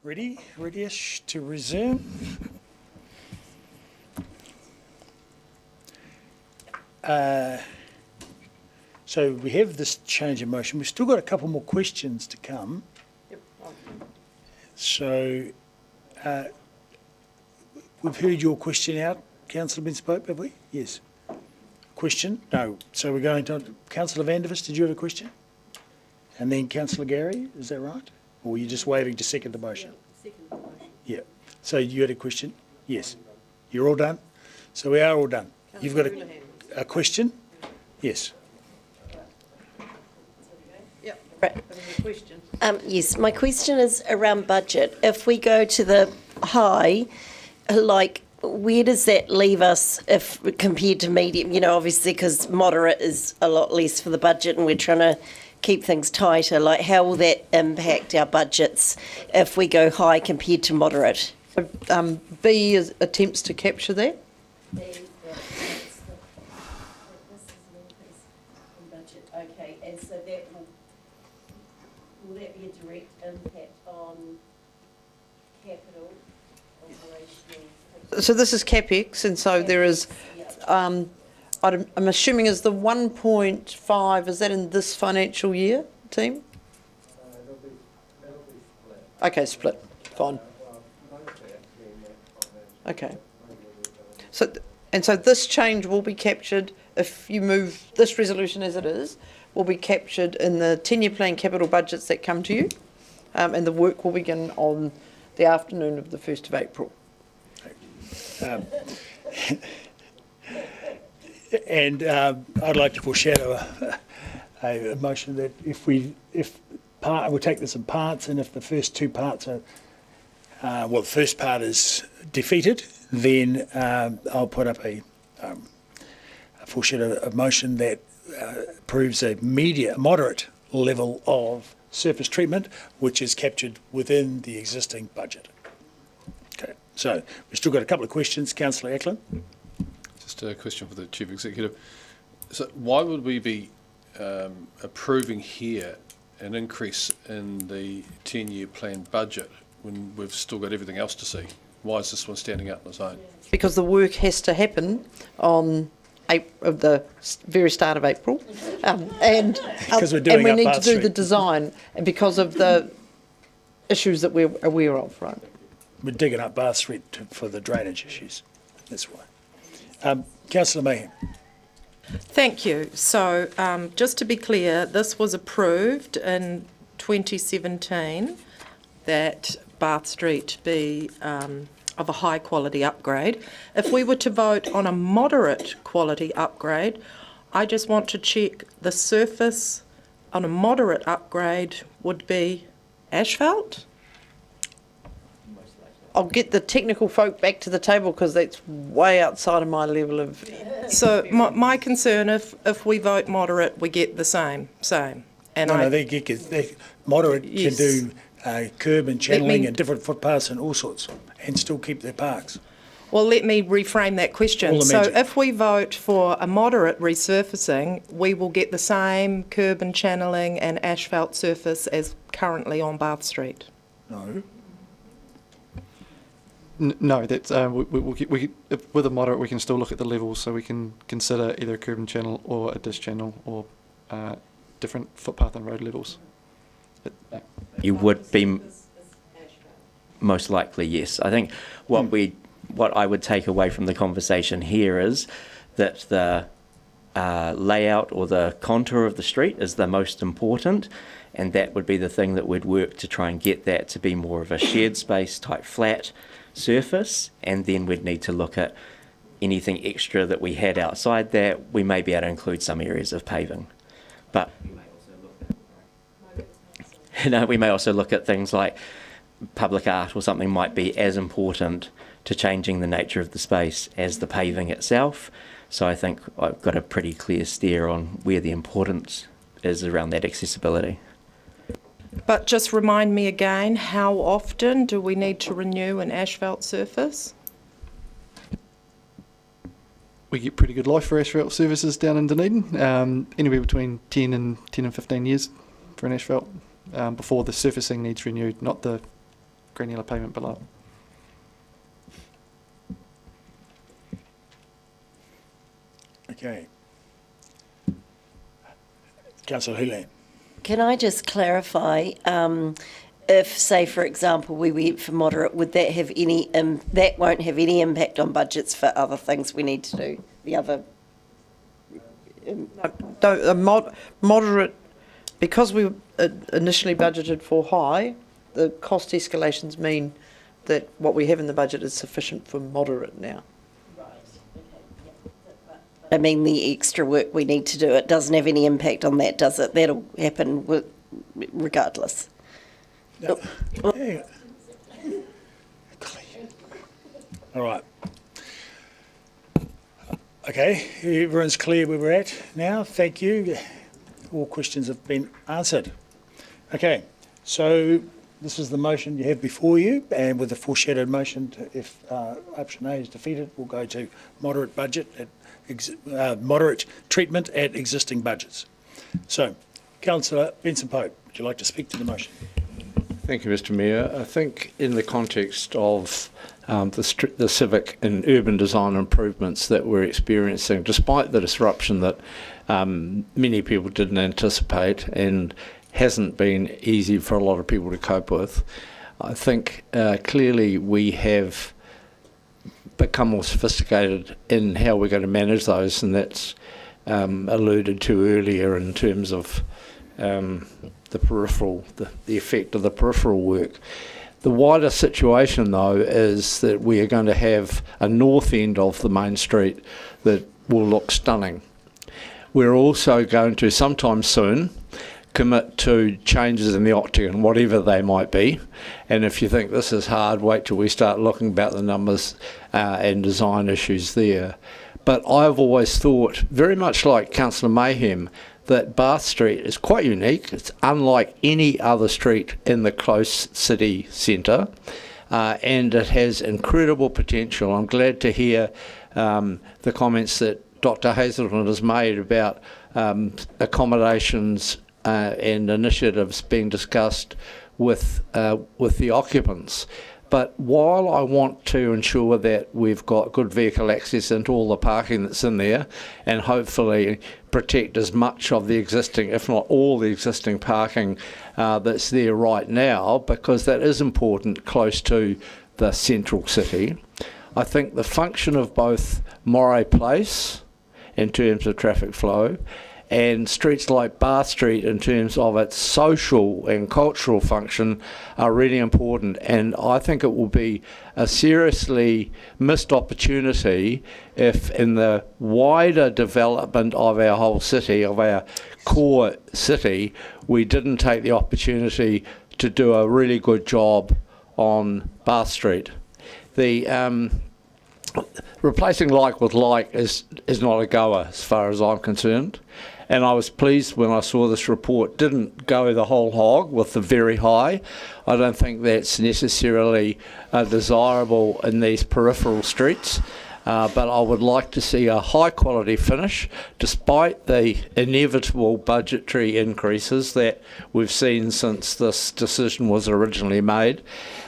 A: Ready-ish to resume. So we have this change in motion. We've still got a couple more questions to come. So we've heard your question out, Councillor Ben-Spoke, have we? Yes. Question? No. So we're going to Councillor Vandervis. Did you have a question? And then Councillor Gary, is that right? Or were you just waiting to second the motion?
P: Second the motion.
A: Yeah. So you had a question? Yes. You're all done? So we are all done. You've got a question? Yes.
M: Yes, my question is around budget. If we go to the high, like, where does that leave us if compared to medium? You know, obviously, because moderate is a lot less for the budget and we're trying to keep things tighter. Like, how will that impact our budgets if we go high compared to moderate?
Q: B attempts to capture that.
M: Okay, and so that will that be a direct impact on capital operational?
Q: So this is CapEx, and so there is, I'm assuming is the 1.5, is that in this financial year, team? Okay, split, fine. Okay. So, and so this change will be captured, if you move this resolution as it is, will be captured in the 10-year plan capital budgets that come to you, and the work will begin on the afternoon of the 1st of April.
A: I'd like to foreshadow a motion that we'll take this in parts, and if the first two parts are, the first part is defeated, then I'll put up a foreshadow a motion that approves a moderate level of surface treatment, which is captured within the existing budget. Okay, so we've still got a couple of questions. Councillor Ackland.
R: Just a question for the Chief Executive. So why would we be approving here an increase in the 10-year plan budget when we've still got everything else to see? Why is this one standing out on its own?
Q: Because the work has to happen on the very start of April, and we need to do the design, and because of the issues that we're aware of, right?
A: We're digging up Bath Street for the drainage issues. That's why. Councillor Mayhem.
G: Thank you. So just to be clear, this was approved in 2017 that Bath Street be of a high quality upgrade. If we were to vote on a moderate quality upgrade, I just want to check the surface on a moderate upgrade would be asphalt?
Q: I'll get the technical folk back to the table because that's way outside of my level of...
G: So my concern, if we vote moderate, we get the same. And
A: moderate can do curb and channeling and different footpaths and all sorts, and still keep their parks.
G: Well, let me reframe that question. So if we vote for a moderate resurfacing, we will get the same curb and channeling and asphalt surface as currently on Bath Street?
A: No.
V: No, that's with a moderate we can still look at the levels, so we can consider either a curb and channel or a dish channel or different footpath and road levels.
B: You would be most likely, yes. I think what I would take away from the conversation here is that the layout or the contour of the street is the most important, and that would be the thing that we'd work to try and get that to be more of a shared space type flat surface, and then we'd need to look at anything extra that we had outside that. We may be able to include some areas of paving, but we may also look at things like public art or something might be as important to changing the nature of the space as the paving itself. So I think I've got a pretty clear steer on where the importance is around that accessibility.
G: But just remind me again, how often do we need to renew an asphalt surface?
V: We get pretty good life for asphalt surfaces down in Dunedin, anywhere between 10 and 15 years for an asphalt before the surfacing needs renewed, not the granular payment below.
A: Okay. Councillor Hulan.
M: Can I just clarify, if, say, for example, we went for moderate, would that have any, that won't have any impact on budgets for other things we need to do? The other...
Q: Moderate, because we initially budgeted for high, the cost escalations mean that what we have in the budget is sufficient for moderate now.
M: I mean, the extra work we need to do, it doesn't have any impact on that, does it? That'll happen regardless.
A: No. Yeah. All right. Okay, everyone's clear where we're at now. Thank you. All questions have been answered. Okay, so this is the motion you have before you, and with the foreshadowed motion, if option A is defeated, we'll go to moderate budget at moderate treatment at existing budgets. So, Councillor Benson-Pope, would you like to speak to the motion?
K: Thank you, Mr. Mayor. I think in the context of the civic and urban design improvements that we're experiencing, despite the disruption that many people didn't anticipate and hasn't been easy for a lot of people to cope with, I think clearly we have become more sophisticated in how we're going to manage those, and that's alluded to earlier in terms of the peripheral, the effect of the peripheral work. The wider situation, though, is that we are going to have a north end of the main street that will look stunning. We're also going to, sometime soon, commit to changes in the octagon, whatever they might be. And if you think this is hard, wait till we start looking about the numbers and design issues there. But I've always thought, very much like Councillor Mayhem, that Bath Street is quite unique. It's unlike any other street in the close city centre, and it has incredible potential. I'm glad to hear the comments that Dr. Hazelton has made about accommodations and initiatives being discussed with the occupants. But while I want to ensure that we've got good vehicle access into all the parking that's in there, and hopefully protect as much of the existing, if not all the existing parking that's there right now, because that is important close to the central city, I think the function of both Moray Place in terms of traffic flow and streets like Bath Street in terms of its social and cultural function are really important, and I think it will be a seriously missed opportunity if in the wider development of our whole city, of our core city, we didn't take the opportunity to do a really good job on Bath Street. The replacing like with like is not a goer as far as I'm concerned. And I was pleased when I saw this report didn't go the whole hog with the very high. I don't think that's necessarily desirable in these peripheral streets, but I would like to see a high quality finish despite the inevitable budgetary increases that we've seen since this decision was originally made.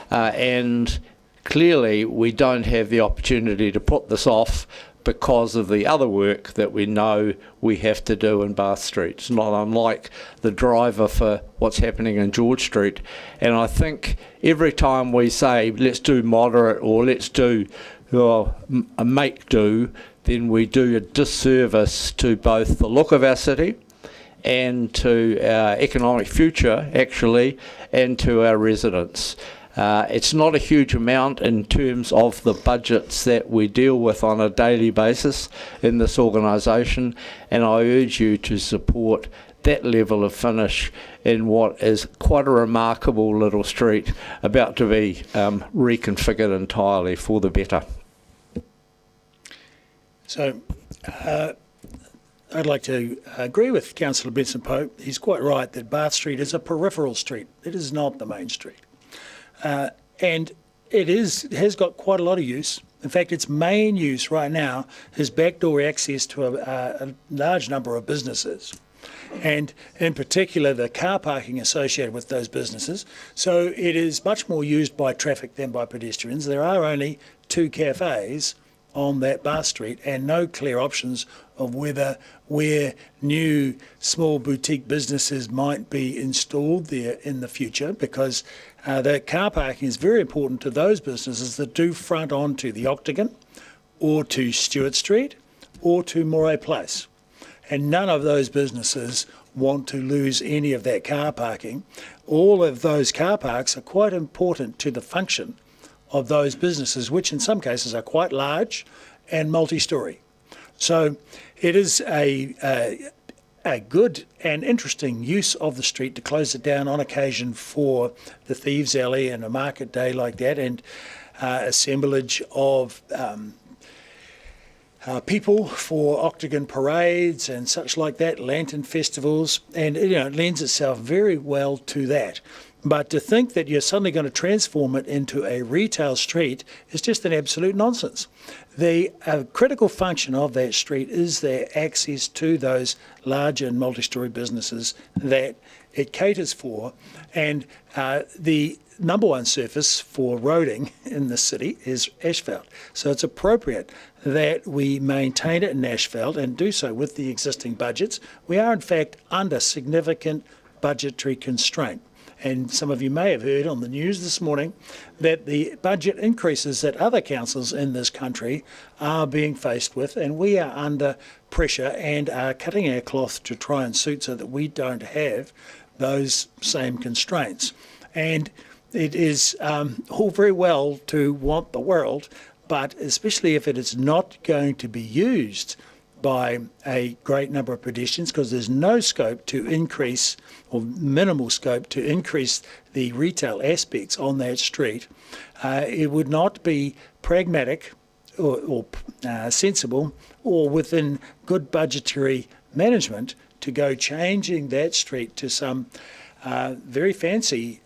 K: And clearly we don't have the opportunity to put this off because of the other work that we know we have to do in Bath Street. It's not unlike the driver for what's happening in George Street. And I think every time we say, let's do moderate or let's do a make do, then we do a disservice to both the look of our city and to our economic future, actually, and to our residents. It's not a huge amount in terms of the budgets that we deal with on a daily basis in this organisation, and I urge you to support that level of finish in what is quite a remarkable little street about to be reconfigured entirely for the better.
A: So I'd like to agree with Councillor Benson-Pope. He's quite right that Bath Street is a peripheral street. It is not the main street. And it has got quite a lot of use. In fact, its main use right now is backdoor access to a large number of businesses. and in particular the car parking associated with those businesses. So it is much more used by traffic than by pedestrians. There are only 2 cafes on that Bath Street and no clear options of where new small boutique businesses might be installed there in the future, because the car parking is very important to those businesses that do front onto the Octagon or to Stewart Street or to Moray Place. And none of those businesses want to lose any of that car parking. All of those car parks are quite important to the function of those businesses, which in some cases are quite large and multi-storey. So it is a good and interesting use of the street to close it down on occasion for the Thieves' Alley and a market day like that, and assemblage of people for Octagon parades and such like that, lantern festivals, and it lends itself very well to that. But to think that you're suddenly going to transform it into a retail street is just an absolute nonsense. The critical function of that street is their access to those large and multi-storey businesses that it caters for, and the number one surface for roading in the city is asphalt. So it's appropriate that we maintain it in asphalt and do so with the existing budgets. We are in fact under significant budgetary constraint. And some of you may have heard on the news this morning that the budget increases that other councils in this country are being faced with, and we are under pressure and are cutting our cloth to try and suit so that we don't have those same constraints. And it is all very well to want the world, but especially if it is not going to be used by a great number of pedestrians, because there's no scope to increase, or minimal scope to increase, the retail aspects on that street, it would not be pragmatic or sensible or within good budgetary management to go changing that street to some very fancy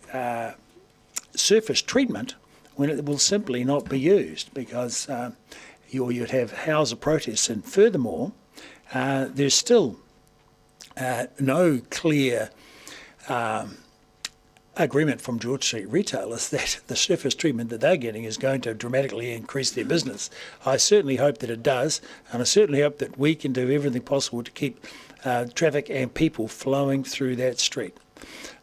A: surface treatment when it will simply not be used, because you'd have hours of protests. And furthermore, there's still no clear agreement from George Street retailers that the surface treatment that they're getting is going to dramatically increase their business. I certainly hope that it does, and I certainly hope that we can do everything possible to keep traffic and people flowing through that street.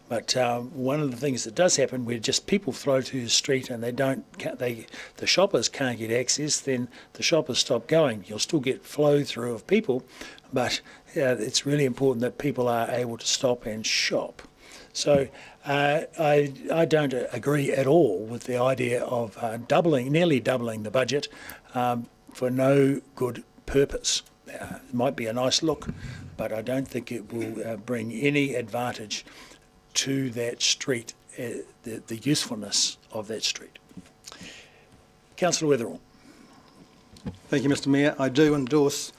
A: But one of the things that does happen, where just people flow to the street and the shoppers can't get access, then the shoppers stop going. You'll still get flow through of people, but it's really important that people are able to stop and shop. So I don't agree at all with the idea of nearly doubling the budget for no good purpose. It might be a nice look, but I don't think it will bring any advantage to that street, the usefulness of that street. Councillor Weatherall.
F: Thank you, Mr Mayor. I do endorse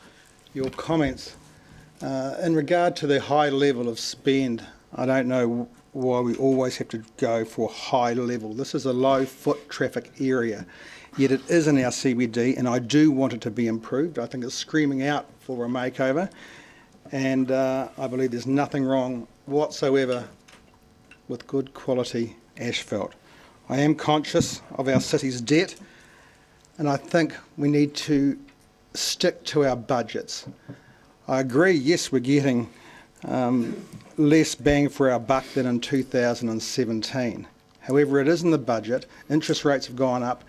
F: your comments. In regard to the high level of spend, I don't know why we always have to go for high level. This is a low foot traffic area, yet it is in our CBD, and I do want it to be improved. I think it's screaming out for a makeover, and I believe there's nothing wrong whatsoever with good quality asphalt. I am conscious of our city's debt, and I think we need to stick to our budgets. I agree, yes, we're getting less bang for our buck than in 2017. However, it is in the budget, interest rates have gone up,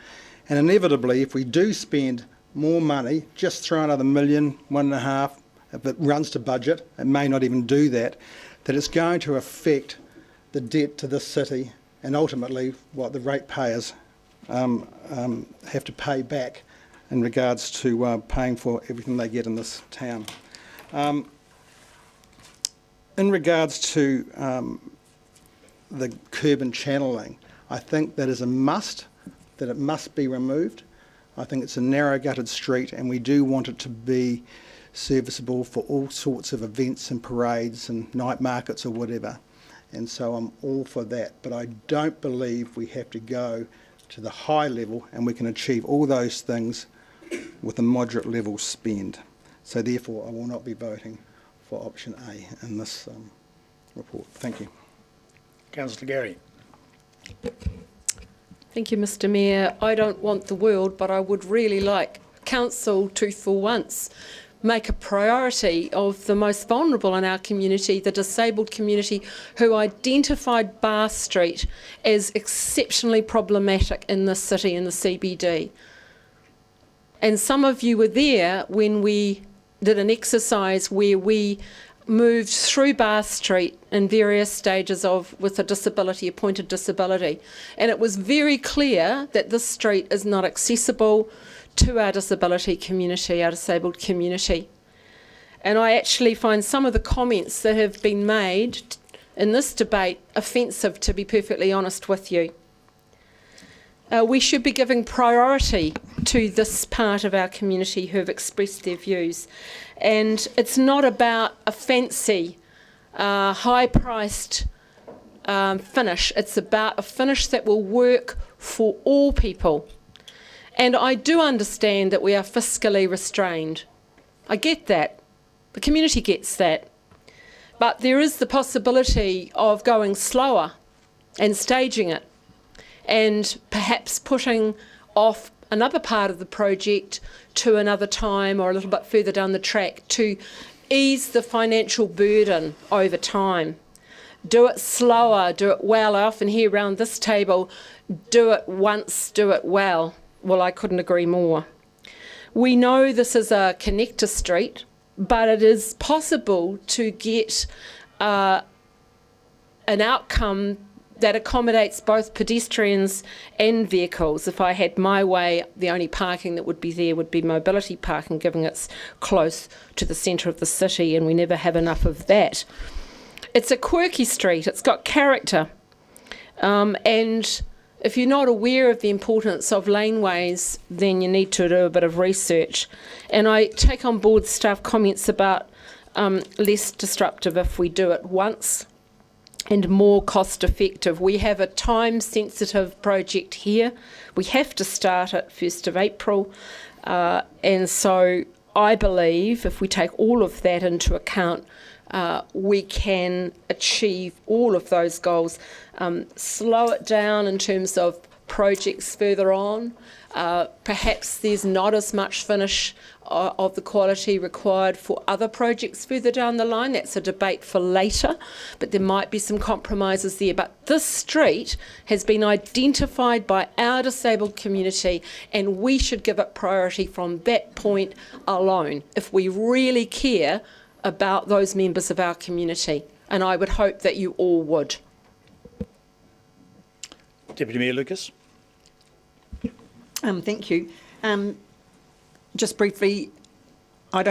F: and inevitably, if we do spend more money, just throw another $1 million, $1.5 million, if it runs to budget, it may not even do that, that it's going to affect the debt to this city, and ultimately what the ratepayers have to pay back in regards to paying for everything they get in this town. In regards to the curb and channelling, I think that is a must, that it must be removed. I think it's a narrow-gutted street, and we do want it to be serviceable for all sorts of events and parades and night markets or whatever. And so I'm all for that, but I don't believe we have to go to the high level, and we can achieve all those things with a moderate level spend. So therefore I will not be voting for option A in this report. Thank you.
A: Councillor Gary.
D: Thank you, Mr Mayor. I don't want the world, but I would really like Council to, for once, make a priority of the most vulnerable in our community, the disabled community, who identified Bar Street as exceptionally problematic in this city, in the CBD. And some of you were there when we did an exercise where we moved through Bar Street in various stages with a disability, appointed disability. And it was very clear that this street is not accessible to our disability community, our disabled community. And I actually find some of the comments that have been made in this debate offensive, to be perfectly honest with you. We should be giving priority to this part of our community who have expressed their views. And it's not about a fancy, high-priced finish. It's about a finish that will work for all people. And I do understand that we are fiscally restrained. I get that. The community gets that. But there is the possibility of going slower and staging it, and perhaps putting off another part of the project to another time or a little bit further down the track to ease the financial burden over time. Do it slower, do it well. I often hear around this table, do it once, do it well. Well, I couldn't agree more. We know this is a connector street, but it is possible to get an outcome that accommodates both pedestrians and vehicles. If I had my way, the only parking that would be there would be mobility parking, given it's close to the centre of the city, and we never have enough of that. It's a quirky street, it's got character, and if you're not aware of the importance of laneways, then you need to do a bit of research. And I take on board staff comments about less disruptive if we do it once, and more cost effective. We have a time sensitive project here. We have to start at 1st of April. And so I believe if we take all of that into account, we can achieve all of those goals. Slow it down in terms of projects further on. Perhaps there's not as much finish of the quality required for other projects further down the line. That's a debate for later, but there might be some compromises there. But this street has been identified by our disabled community, and we should give it priority from that point alone if we really care about those members of our community. And I would hope that you all would.
A: Deputy Mayor Lucas.
L: Thank you. Just briefly, I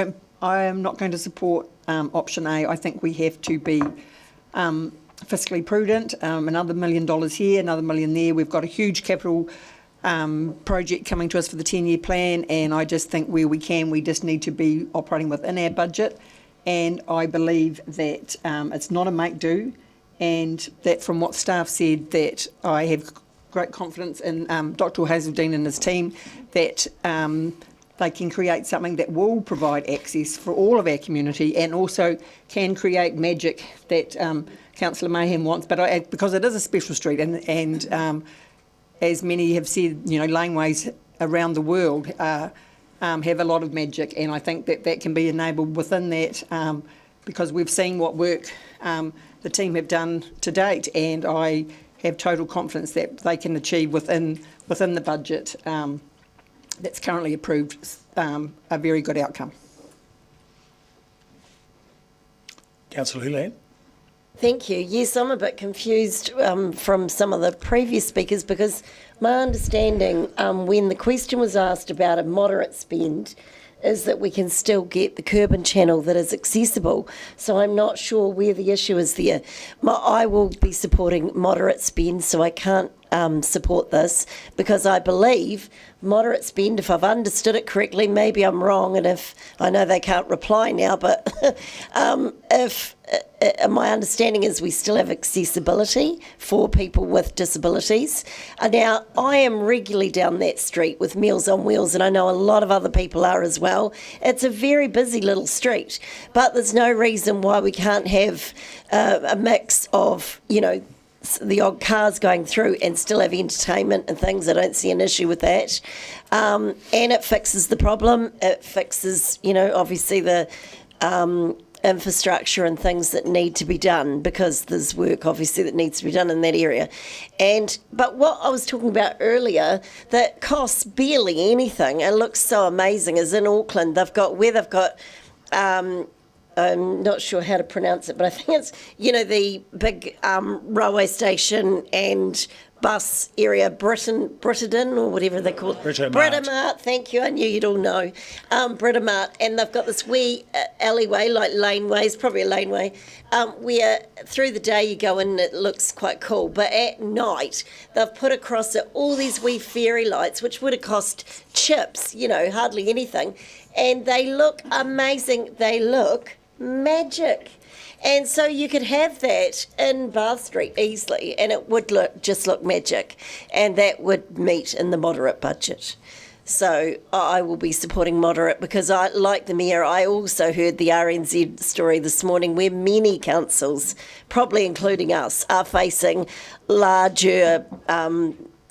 L: am not going to support option A. I think we have to be fiscally prudent. Another $1 million here, another $1 million there. We've got a huge capital project coming to us for the 10-year plan, and I just think where we can, we just need to be operating within our budget. And I believe that it's not a make-do, and that from what staff said, that I have great confidence in Dr. Hazeldean and his team that they can create something that will provide access for all of our community, and also can create magic that Councillor Mayhem wants. But because it is a special street, and as many have said, you know, laneways around the world have a lot of magic, and I think that that can be enabled within that, because we've seen what work the team have done to date, and I have total confidence that they can achieve within the budget that's currently approved a very good outcome.
A: Councillor Hulan.
M: Thank you. Yes, I'm a bit confused from some of the previous speakers, because my understanding when the question was asked about a moderate spend is that we can still get the curb and channel that is accessible. So I'm not sure where the issue is there. I will be supporting moderate spend, so I can't support this, because I believe moderate spend, if I've understood it correctly, maybe I'm wrong, and if I know they can't reply now, but if my understanding is we still have accessibility for people with disabilities. Now, I am regularly down that street with Meals on Wheels, and I know a lot of other people are as well. It's a very busy little street, but there's no reason why we can't have a mix of, you know, the odd cars going through and still have entertainment and things. I don't see an issue with that. And it fixes the problem. It fixes, you know, obviously the infrastructure and things that need to be done, because there's work obviously that needs to be done in that area. But what I was talking about earlier that costs barely anything, it looks so amazing, is in Auckland they've got I'm not sure how to pronounce it, but I think it's, you know, the big railway station and bus area, Brittenden or whatever they call it. Britomart, thank you, I knew you'd all know. Britomart, and they've got this wee alleyway, like laneways, probably a laneway, where through the day you go in and it looks quite cool, but at night they've put across it all these wee fairy lights, which would have cost chips, you know, hardly anything, and they look amazing, they look magic. And so you could have that in Bath Street easily, and it would just look magic, and that would meet in the moderate budget. So I will be supporting moderate, because I, like the Mayor, I also heard the RNZ story this morning where many councils, probably including us, are facing larger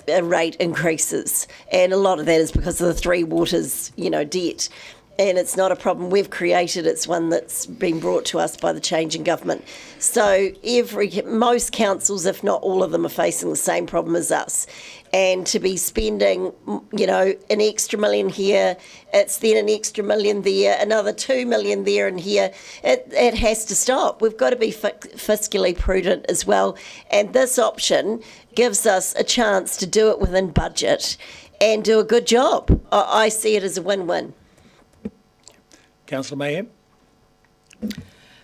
M: rate increases, and a lot of that is because of the Three Waters, you know, debt. And it's not a problem we've created, it's one that's been brought to us by the change in government. So most councils, if not all of them, are facing the same problem as us. And to be spending, you know, an extra million here, it's then an extra million there, another 2 million there and here, it has to stop. We've got to be fiscally prudent as well. And this option gives us a chance to do it within budget and do a good job. I see it as a win-win.
A: Councillor Mayhem.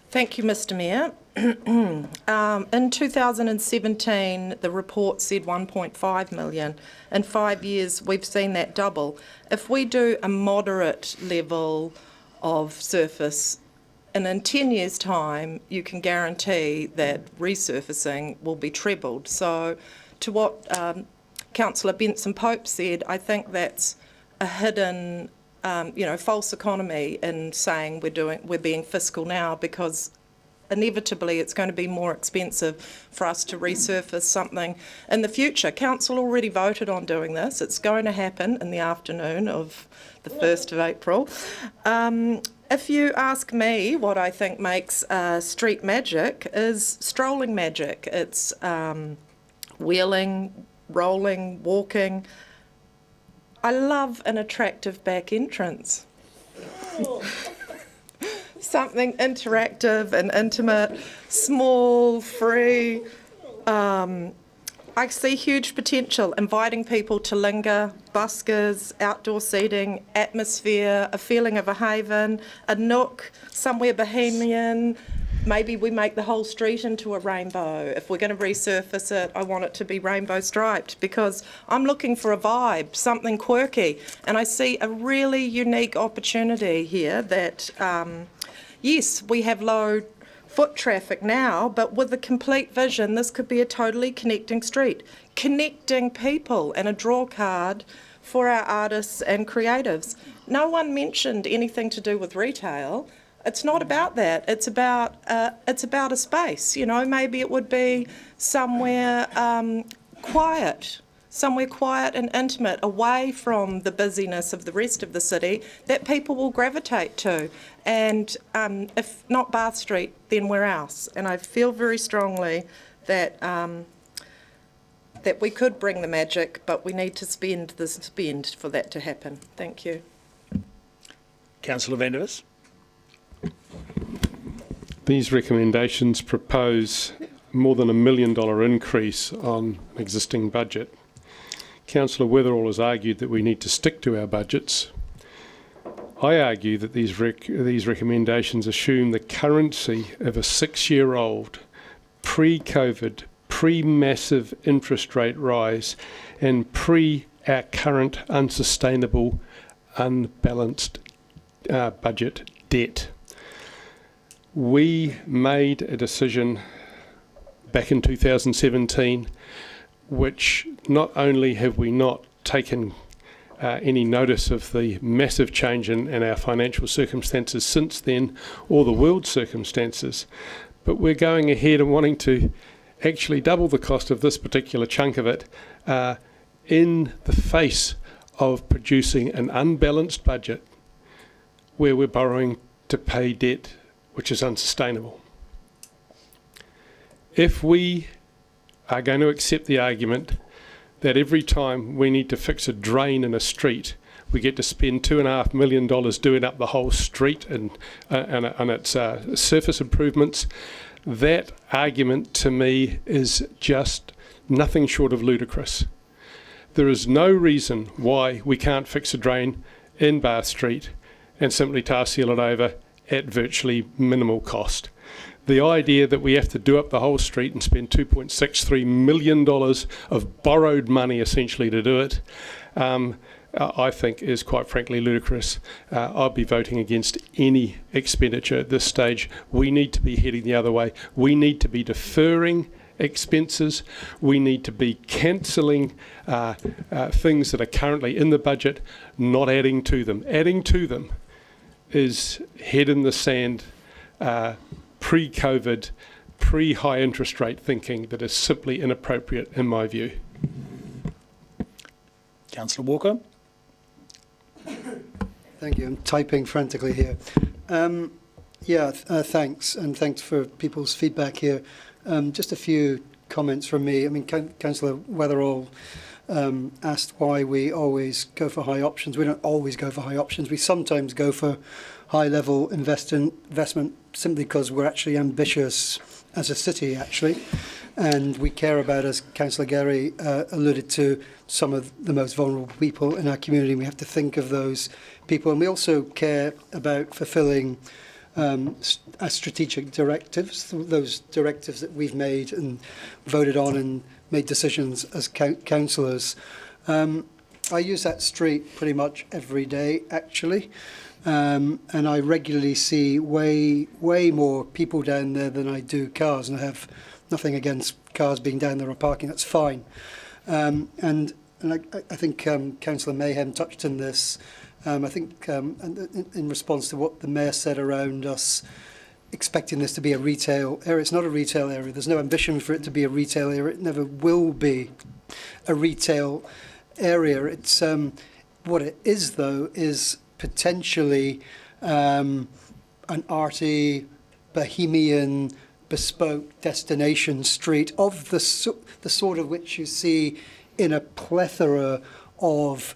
G: Thank you, Mr Mayor. In 2017, the report said 1.5 million. In 5 years, we've seen that double. If we do a moderate level of surface, and in 10 years' time, you can guarantee that resurfacing will be trebled. So to what Councillor Benson-Pope said, I think that's a hidden false economy in saying we're being fiscal now, because inevitably it's going to be more expensive for us to resurface something in the future. Council already voted on doing this. It's going to happen in the afternoon of the 1st of April. If you ask me what I think makes street magic, is strolling magic. It's wheeling, rolling, walking. I love an attractive back entrance. Something interactive and intimate, small, free. I see huge potential, inviting people to linger, buskers, outdoor seating, atmosphere, a feeling of a haven, a nook, somewhere bohemian. Maybe we make the whole street into a rainbow. If we're going to resurface it, I want it to be rainbow striped, because I'm looking for a vibe, something quirky. And I see a really unique opportunity here that, yes, we have low foot traffic now, but with a complete vision, this could be a totally connecting street, connecting people, and a draw card for our artists and creatives. No one mentioned anything to do with retail. It's not about that. It's about a space. You know, maybe it would be somewhere quiet and intimate, away from the busyness of the rest of the city, that people will gravitate to. And if not Bath Street, then where else? And I feel very strongly that that we could bring the magic, but we need to spend the spend for that to happen. Thank you.
A: Councillor Vandervis.
N: These recommendations propose more than $1 million increase on an existing budget. Councillor Witherall has argued that we need to stick to our budgets. I argue that these recommendations assume the currency of a 6-year-old pre-COVID, pre-massive interest rate rise and pre our current unsustainable, unbalanced budget debt. We made a decision back in 2017, which not only have we not taken any notice of the massive change in our financial circumstances since then, or the world circumstances, but we're going ahead and wanting to actually double the cost of this particular chunk of it in the face of producing an unbalanced budget where we're borrowing to pay debt which is unsustainable. If we are going to accept the argument that every time we need to fix a drain in a street, we get to spend $2.5 million doing up the whole street and its surface improvements, that argument to me is just nothing short of ludicrous. There is no reason why we can't fix a drain in Bath Street and simply tar seal it over at virtually minimal cost. The idea that we have to do up the whole street and spend $2.63 million of borrowed money essentially to do it, I think is quite frankly ludicrous. I'll be voting against any expenditure at this stage. We need to be heading the other way. We need to be deferring expenses. We need to be cancelling things that are currently in the budget, not adding to them. Adding to them is head in the sand, pre-COVID, pre-high interest rate thinking that is simply inappropriate in my view.
A: Councillor Walker.
C: Thank you. I'm typing frantically here. Thanks, and thanks for people's feedback here. Just a few comments from me. I mean, Councillor Weatherall asked why we always go for high options. We don't always go for high options. We sometimes go for high-level investment simply because we're actually ambitious as a city, actually. And we care about, as Councillor Gary alluded to, some of the most vulnerable people in our community. We have to think of those people. And we also care about fulfilling our strategic directives, those directives that we've made and voted on and made decisions as councillors. I use that street pretty much every day, actually. And I regularly see way more people down there than I do cars. And I have nothing against cars being down there or parking, that's fine. And I think Councillor Mayhem touched on this. I think in response to what the Mayor said around us expecting this to be a retail area, it's not a retail area. There's no ambition for it to be a retail area. It never will be a retail area. It's what it is, though, is potentially an arty, bohemian, bespoke destination street of the sort of which you see in a plethora of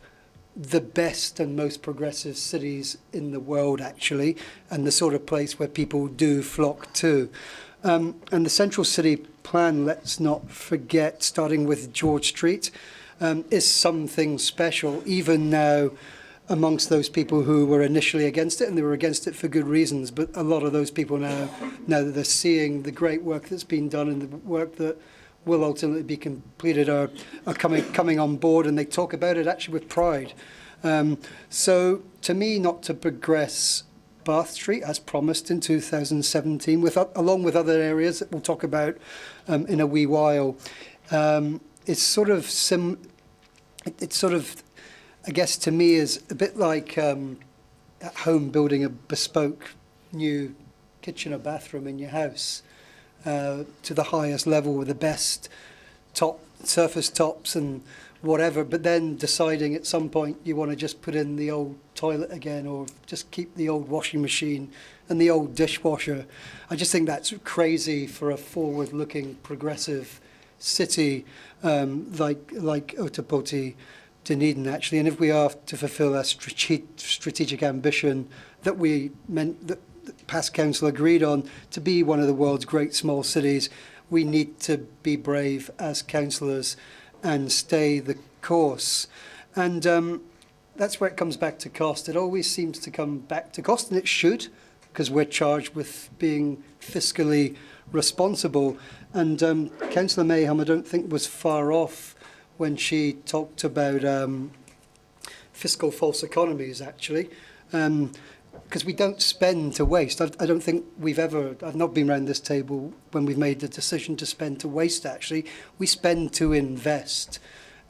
C: the best and most progressive cities in the world, actually, and the sort of place where people do flock to. And the Central City Plan, let's not forget, starting with George Street, is something special, even now amongst those people who were initially against it, and they were against it for good reasons. But a lot of those people now that they're seeing the great work that's been done and the work that will ultimately be completed are coming on board, and they talk about it actually with pride. So to me, not to progress Bath Street as promised in 2017, along with other areas that we'll talk about in a wee while, it's sort of I guess to me is a bit like at home building a bespoke new kitchen or bathroom in your house to the highest level with the best surface tops and whatever, but then deciding at some point you want to just put in the old toilet again or just keep the old washing machine and the old dishwasher. I just think that's crazy for a forward-looking progressive city like Otapoti, Dunedin, actually. And if we are to fulfil our strategic ambition that that past council agreed on to be one of the world's great small cities, we need to be brave as councillors and stay the course. And that's where it comes back to cost. It always seems to come back to cost, and it should, because we're charged with being fiscally responsible. And Councillor Mayhem, I don't think was far off when she talked about fiscal false economies, actually. Because we don't spend to waste. I don't think I've not been around this table when we've made the decision to spend to waste, actually. We spend to invest.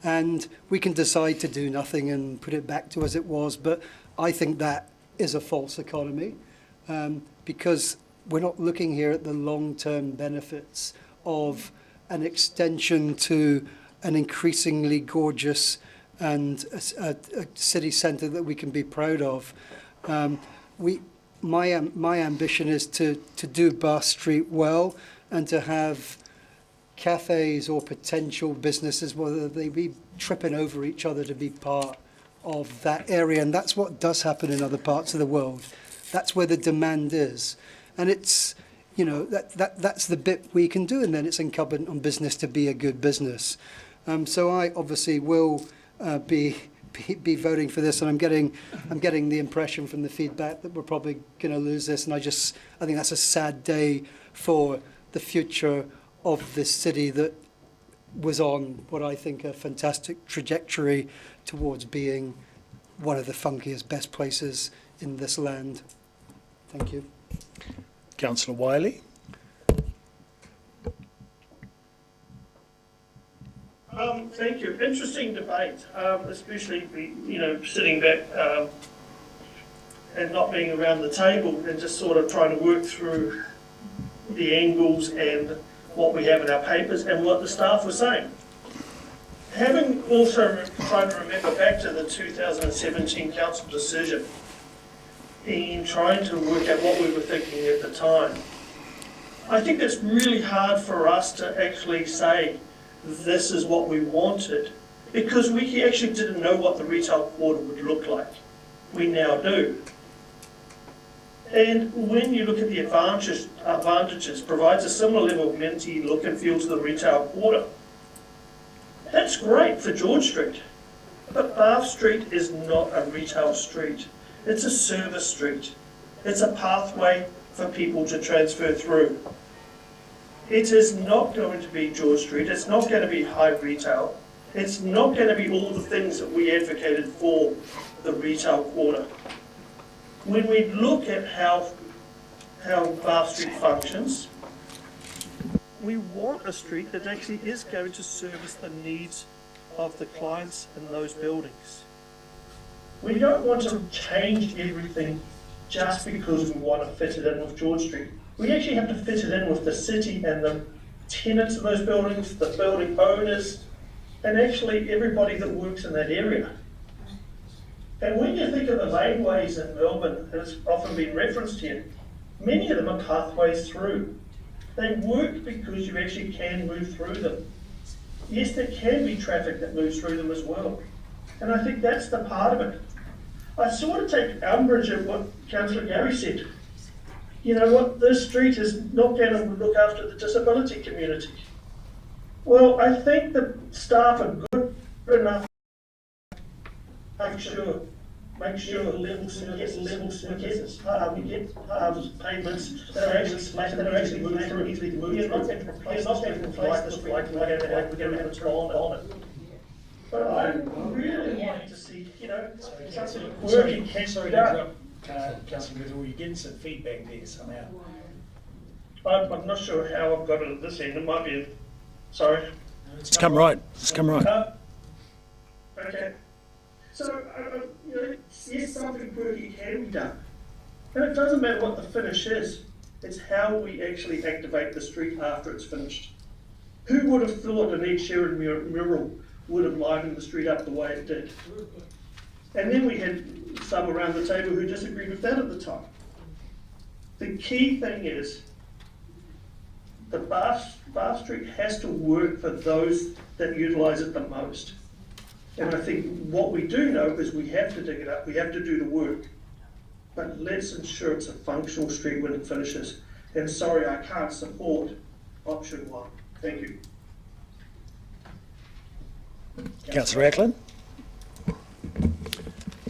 C: And we can decide to do nothing and put it back to as it was. But I think that is a false economy because we're not looking here at the long-term benefits of an extension to an increasingly gorgeous and a city centre that we can be proud of. My ambition is to do Bath Street well and to have cafes or potential businesses, whether they be tripping over each other, to be part of that area. And that's what does happen in other parts of the world. That's where the demand is. And it's, you know, that's the bit we can do, and then it's incumbent on business to be a good business. So I obviously will be voting for this, and I'm getting the impression from the feedback that we're probably going to lose this, and I think that's a sad day for the future of this city that was on what I think a fantastic trajectory towards being one of the funkiest, best places in this land. Thank you.
A: Councillor Wiley.
S: Thank you. Interesting debate, especially sitting back and not being around the table and just sort of trying to work through the angles and what we have in our papers and what the staff were saying. Having also tried to remember back to the 2017 council decision and trying to work out what we were thinking at the time, I think it's really hard for us to actually say this is what we wanted, because we actually didn't know what the retail quarter would look like. We now do. And when you look at the advantages, provides a similar level of amenity, look and feel to the retail quarter. That's great for George Street. But Bath Street is not a retail street. It's a service street. It's a pathway for people to transfer through. It is not going to be George Street. It's not going to be high retail. It's not going to be all the things that we advocated for the retail quarter. When we look at how Bath Street functions, we want a street that actually is going to service the needs of the clients in those buildings. We don't want to change everything just because we want to fit it in with George Street. We actually have to fit it in with the city and the tenants of those buildings, the building owners, and actually everybody that works in that area. And when you think of the laneways in Melbourne, and it's often been referenced here, many of them are pathways through. They work because you actually can move through them. Yes, there can be traffic that moves through them as well. And I think that's the part of it. I sort of take umbrage at what Councillor Gary said. You know what, this street is not going to look after the disability community. Well, I think the staff are good enough to make sure the levels we get payments that are actually flat, that are actually moved through, easily to move through. We're not going to replace the street like we're going to have a bond on it. But I really want to see, something working.
A: Sorry to interrupt, Councillor Goodall, you're getting some feedback there somehow.
S: I'm not sure how I've got it at this end. It might be, sorry.
A: It's come right. It's come right.
S: Okay. So, yes, something quirky can be done. And it doesn't matter what the finish is. It's how we actually activate the street after it's finished. Who would have thought an Ed Sheeran mural would have livened the street up the way it did? And then we had some around the table who disagreed with that at the time. The key thing is the Bath Street has to work for those that utilise it the most. And I think what we do know is we have to dig it up, we have to do the work. But let's ensure it's a functional street when it finishes. And sorry, I can't support option 1. Thank you.
A: Councillor Ackland.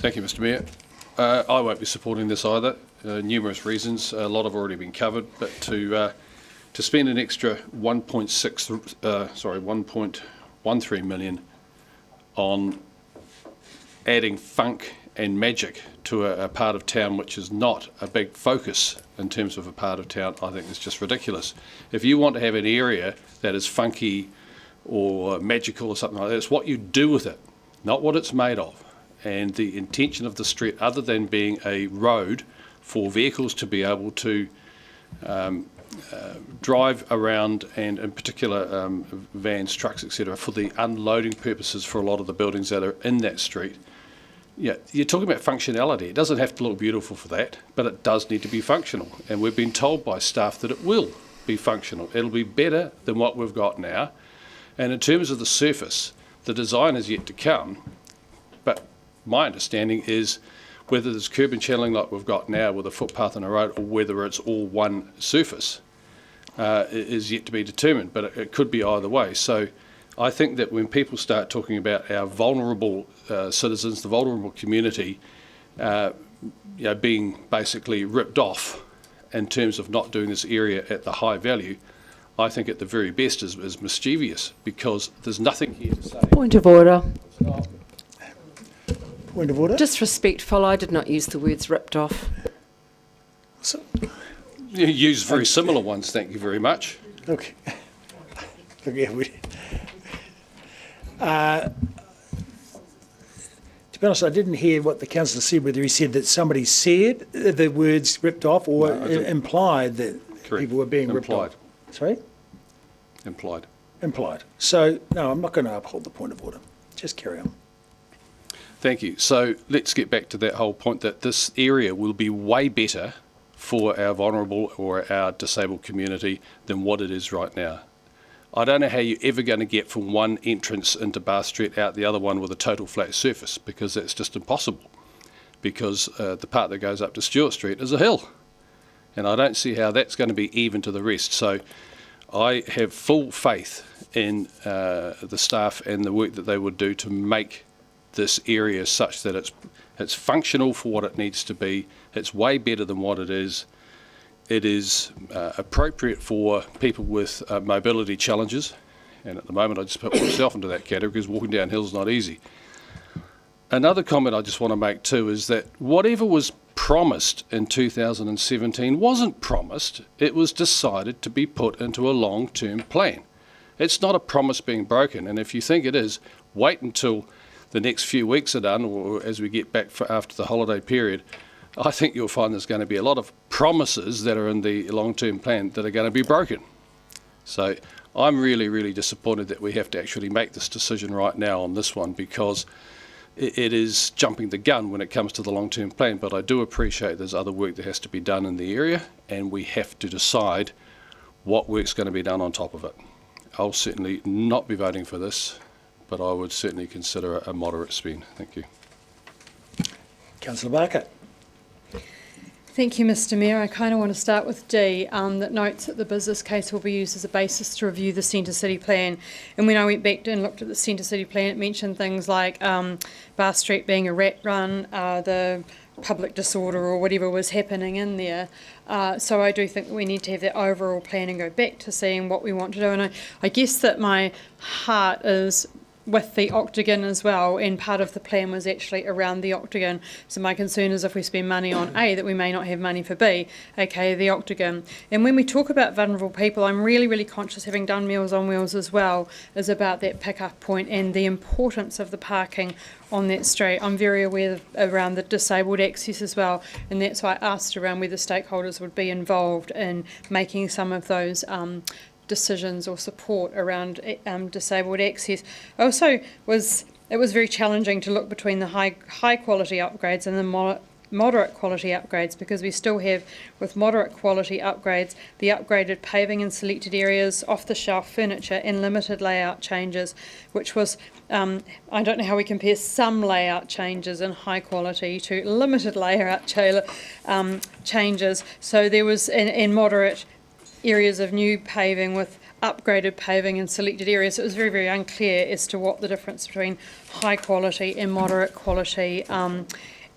R: Thank you, Mr. Mayor. I won't be supporting this either. Numerous reasons. A lot have already been covered, but to to spend an extra 1.13 million on adding funk and magic to a part of town which is not a big focus in terms of a part of town, I think is just ridiculous. If you want to have an area that is funky or magical or something like that, it's what you do with it, not what it's made of. And the intention of the street, other than being a road for vehicles to be able to drive around, and in particular vans, trucks, etc., for the unloading purposes for a lot of the buildings that are in that street. Yeah, you're talking about functionality. It doesn't have to look beautiful for that, but it does need to be functional. And we've been told by staff that it will be functional. It'll be better than what we've got now. And in terms of the surface, the design is yet to come. But my understanding is whether there's curb and channeling like we've got now with a footpath and a road, or whether it's all one surface, is yet to be determined. But it could be either way. So I think that when people start talking about our vulnerable citizens, the vulnerable community, being basically ripped off in terms of not doing this area at the high value, I think at the very best is mischievous, because there's nothing here to say.
D: Point of order.
A: Point of order.
D: Disrespectful. I did not use the words ripped off.
A: So,
R: You use very similar ones, thank you very much.
A: okay. Okay. To be honest, I didn't hear what the councillor said, whether he said that somebody said the words ripped off, or implied that people were being ripped off. Sorry?
R: Implied.
A: Implied. So, no, I'm not going to uphold the point of order. Just carry on.
R: Thank you. So let's get back to that whole point, that this area will be way better for our vulnerable or our disabled community than what it is right now. I don't know how you're ever going to get from one entrance into Bath Street out the other one with a total flat surface, because that's just impossible, because the part that goes up to Stewart Street is a hill, and I don't see how that's going to be even to the rest. So I have full faith in the staff and the work that they would do to make this area such that it's functional for what it needs to be. It's way better than what it is. It is appropriate for people with mobility challenges, and at the moment I just put myself into that category because walking down hills is not easy. Another comment I just want to make too is that whatever was promised in 2017 wasn't promised, it was decided to be put into a long-term plan. It's not a promise being broken, and if you think it is, wait until the next few weeks are done, or as we get back after the holiday period. I think you'll find there's going to be a lot of promises that are in the long-term plan that are going to be broken. So I'm really, really disappointed that we have to actually make this decision right now on this one, because it is jumping the gun when it comes to the long-term plan. But I do appreciate there's other work that has to be done in the area, and we have to decide what work's going to be done on top of it. I'll certainly not be voting for this, but I would certainly consider a moderate spend. Thank you.
A: Councillor Barker.
E: Thank you, Mr Mayor. I kind of want to start with D, that notes that the business case will be used as a basis to review the Centre City Plan. And when I went back and looked at the Centre City Plan, it mentioned things like Bath Street being a rat run, the public disorder or whatever was happening in there. So I do think we need to have that overall plan and go back to seeing what we want to do. And I guess that my heart is with the Octagon as well, and part of the plan was actually around the Octagon. So my concern is if we spend money on A, that we may not have money for B, aka the Octagon. And when we talk about vulnerable people, I'm really, really conscious, having done Meals on Wheels as well, is about that pick-up point and the importance of the parking on that street. I'm very aware around the disabled access as well, and that's why I asked around whether stakeholders would be involved in making some of those decisions or support around disabled access. Also, it was very challenging to look between the high quality upgrades and the moderate quality upgrades, because we still have, with moderate quality upgrades, the upgraded paving in selected areas, off the shelf furniture and limited layout changes, which was I don't know how we compare some layout changes in high quality to limited layout changes. So there was in moderate areas of new paving with upgraded paving in selected areas. So it was very, very unclear as to what the difference between high quality and moderate quality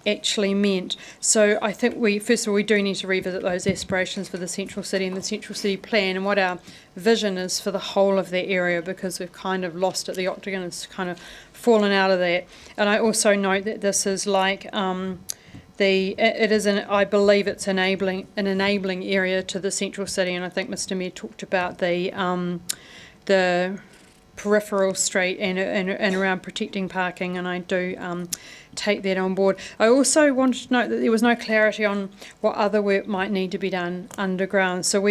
E: actually meant. So I think first of all, we do need to revisit those aspirations for the central city and the central city plan and what our vision is for the whole of that area, because we've kind of lost it. The octagon has kind of fallen out of that. And I also note that this is like I believe it's an enabling area to the central city, and I think Mr. Mayor talked about the peripheral street and around protecting parking, and I do take that on board. I also wanted to note that there was no clarity on what other work might need to be done underground. So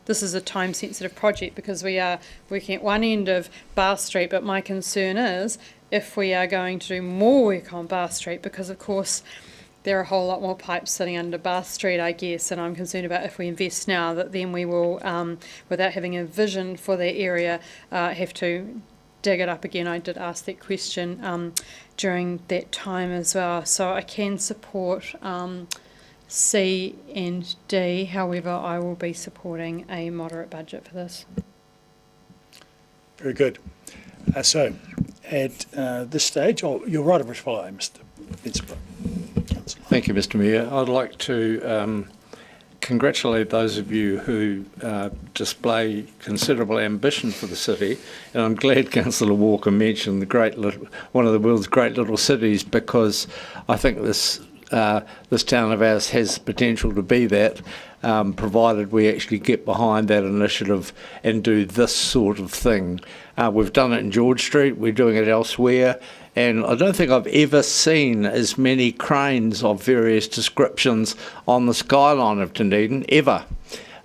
E: this is a time-sensitive project because we are working at one end of Bath Street, but my concern is if we are going to do more work on Bath Street, because of course there are a whole lot more pipes sitting under Bath Street, I guess, and I'm concerned about if we invest now that then we will, without having a vision for that area, have to dig it up again. I did ask that question during that time as well. So I can support C and D, however I will be supporting a moderate budget for this.
A: Very good. So at this stage, you're right of reply, Mr. Vincent.
K: Thank you, Mr. Mayor. I'd like to congratulate those of you who display considerable ambition for the city, and I'm glad Councillor Walker mentioned one of the world's great little cities, because I think this town of ours has potential to be that, provided we actually get behind that initiative and do this sort of thing. We've done it in George Street, we're doing it elsewhere, and I don't think I've ever seen as many cranes of various descriptions on the skyline of Dunedin, ever.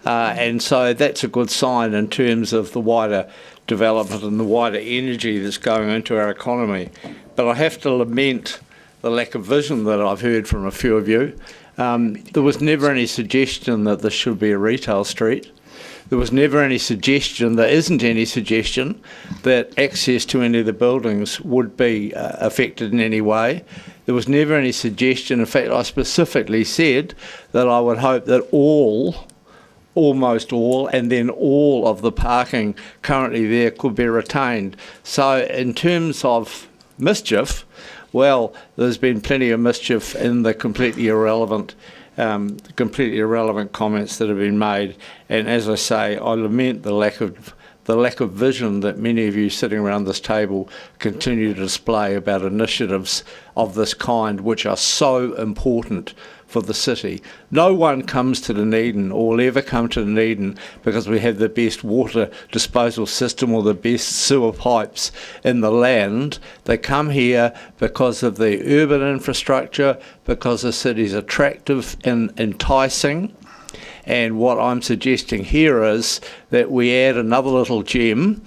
K: And so that's a good sign in terms of the wider development and the wider energy that's going into our economy. But I have to lament the lack of vision that I've heard from a few of you. There was never any suggestion that this should be a retail street. There was never any suggestion, there isn't any suggestion, that access to any of the buildings would be affected in any way. There was never any suggestion. In fact, I specifically said that I would hope that almost all, and then all of the parking currently there could be retained. So in terms of mischief, well, there's been plenty of mischief in the completely irrelevant comments that have been made, and as I say, I lament the lack of vision that many of you sitting around this table continue to display about initiatives of this kind, which are so important for the city. No one comes to Dunedin or will ever come to Dunedin because we have the best water disposal system or the best sewer pipes in the land. They come here because of the urban infrastructure, because the city's attractive and enticing. And what I'm suggesting here is that we add another little gem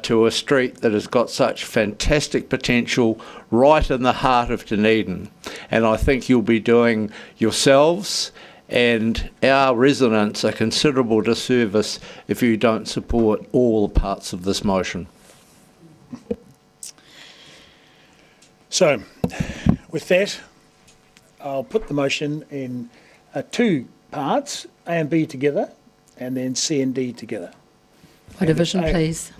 K: to a street that has got such fantastic potential right in the heart of Dunedin. And I think you'll be doing yourselves and our residents a considerable disservice if you don't support all parts of this motion.
A: So, with that, I'll put the motion in two parts, A and B together, and then C and D together.
D: By division, please.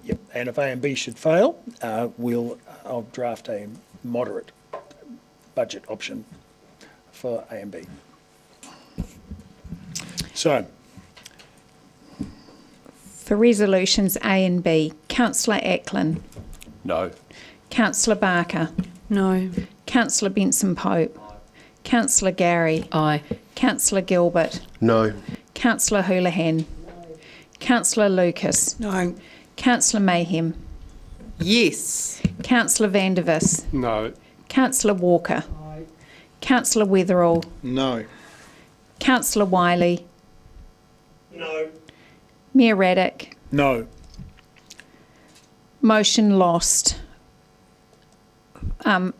A: Yep, and if A and B should fail, I'll draft a moderate budget option for A and B. So.
T: For resolutions A and B, Councillor Ackland.
R: No.
T: Councillor Barker.
E: No.
T: Councillor Benson Pope. Councillor Gary.
D: Aye.
T: Councillor Gilbert.
J: No.
T: Councillor Houlihan. Councillor Lucas.
L: No.
T: Councillor Mayhem.
Q: Yes.
T: Councillor van der Vis.
N: No.
T: Councillor Walker. Councillor Weatherall.
F: No.
T: Councillor Wiley.
S: No.
T: Mayor Raddick.
A: No.
T: Motion lost. 5-8.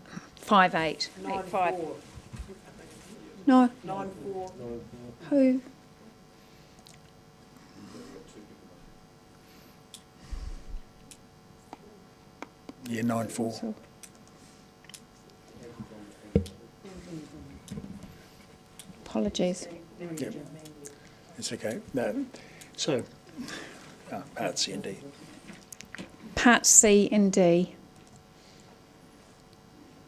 L: 9-4.
T: No.
L: 9-4.
T: Who?
A: Yeah, 9-4.
T: Apologies.
A: Yep. It's okay. No. So, part C and D.
T: Part C and D.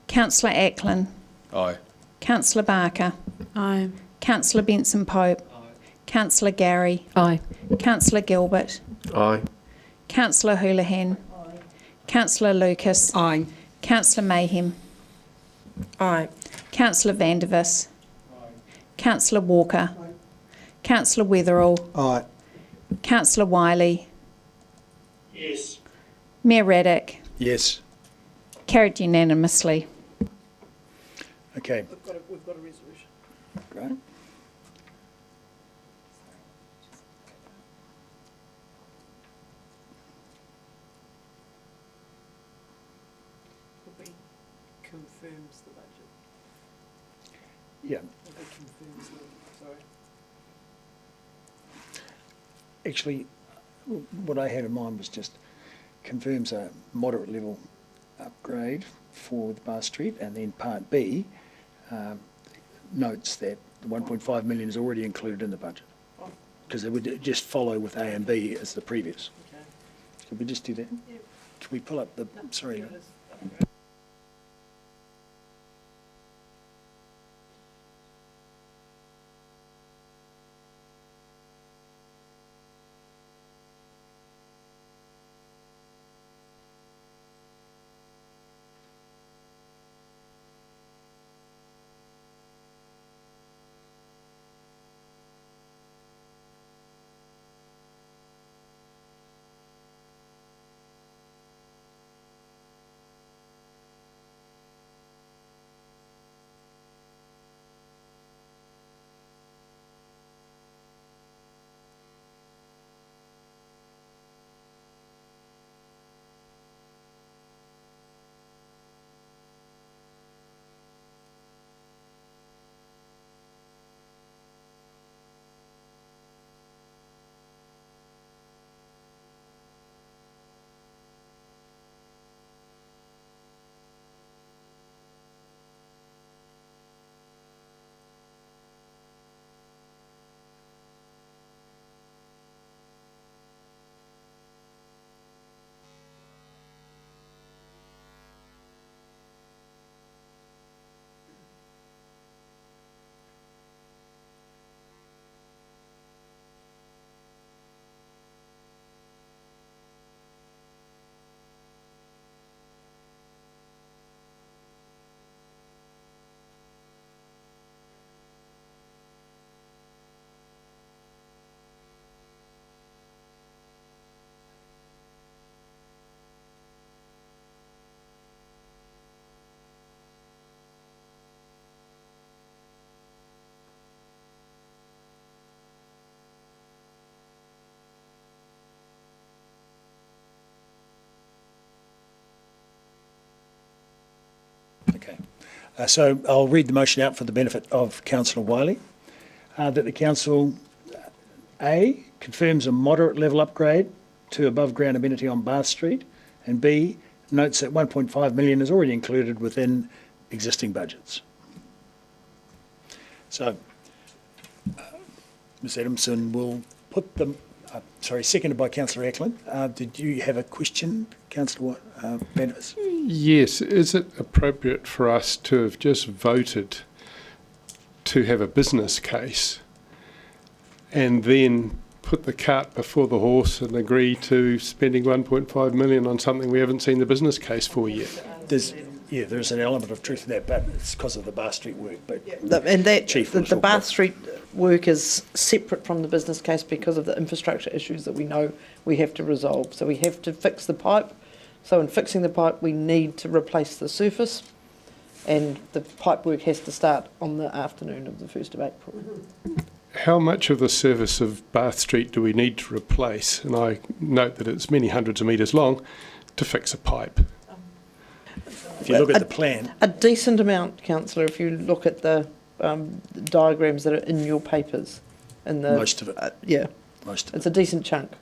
T: Councillor Ackland.
R: Aye.
T: Councillor Barker.
U: Aye.
T: Councillor Benson Pope. Councillor Gary.
D: Aye.
T: Councillor Gilbert.
J: Aye.
T: Councillor Houlihan. Councillor Lucas.
L: Aye.
T: Councillor Mayhem.
G: Aye.
T: Councillor Vandervis. Councillor Walker. Councillor Weatherall.
F: Aye.
T: Councillor Wiley.
S: Yes.
T: Mayor Raddick.
A: Yes.
T: Carried unanimously.
A: Okay.
Q: We've got a resolution.
A: Great.
Q: Confirms the budget.
A: Yeah.
Q: Confirms the, sorry.
A: Actually, what I had in mind was just confirms a moderate level upgrade for the Bar Street, and then Part B notes that the 1.5 million is already included in the budget, because it would just follow with A and B as the previous.
Q: Okay.
A: Could we just do that?
Q: Yeah.
A: Can we pull up the, sorry. Okay. So I'll read the motion out for the benefit of Councillor Wiley. That the Council, A, confirms a moderate level upgrade to above ground amenity on Bath Street, and B, notes that 1.5 million is already included within existing budgets. So, Ms Adamson will put them, seconded by Councillor Eklund. Did you have a question, Councillor Vandervis?
N: Yes. Is it appropriate for us to have just voted to have a business case and then put the cart before the horse and agree to spending 1.5 million on something we haven't seen the business case for yet?
A: There's an element of truth in that, but it's because of the Bath Street work. But
Q: And that
A: Chief,
Q: the Bath Street work is separate from the business case because of the infrastructure issues that we know we have to resolve. So we have to fix the pipe. So in fixing the pipe, we need to replace the surface, and the pipe work has to start on the afternoon of the 1st of April.
N: How much of the surface of Bath Street do we need to replace? And I note that it's many hundreds of metres long to fix a pipe.
A: If you look at the plan,
Q: A decent amount, Councillor, if you look at the diagrams that are in your papers. And the,
A: most of it. Most of
Q: it's a decent chunk.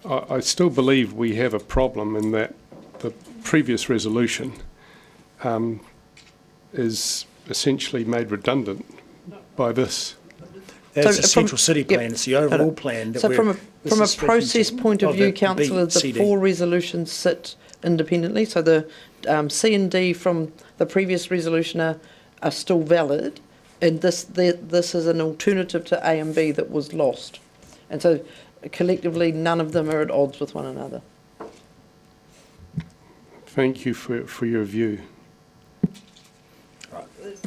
N: I still believe we have a problem in that the previous resolution is essentially made redundant by this.
A: That's a central city plan. It's the overall plan. That
Q: So from a process point of view, Councillor, the 4 resolutions sit independently. So the C and D from the previous resolution are still valid, and this is an alternative to A and B that was lost. And so collectively, none of them are at odds with one another.
N: Thank you for your view.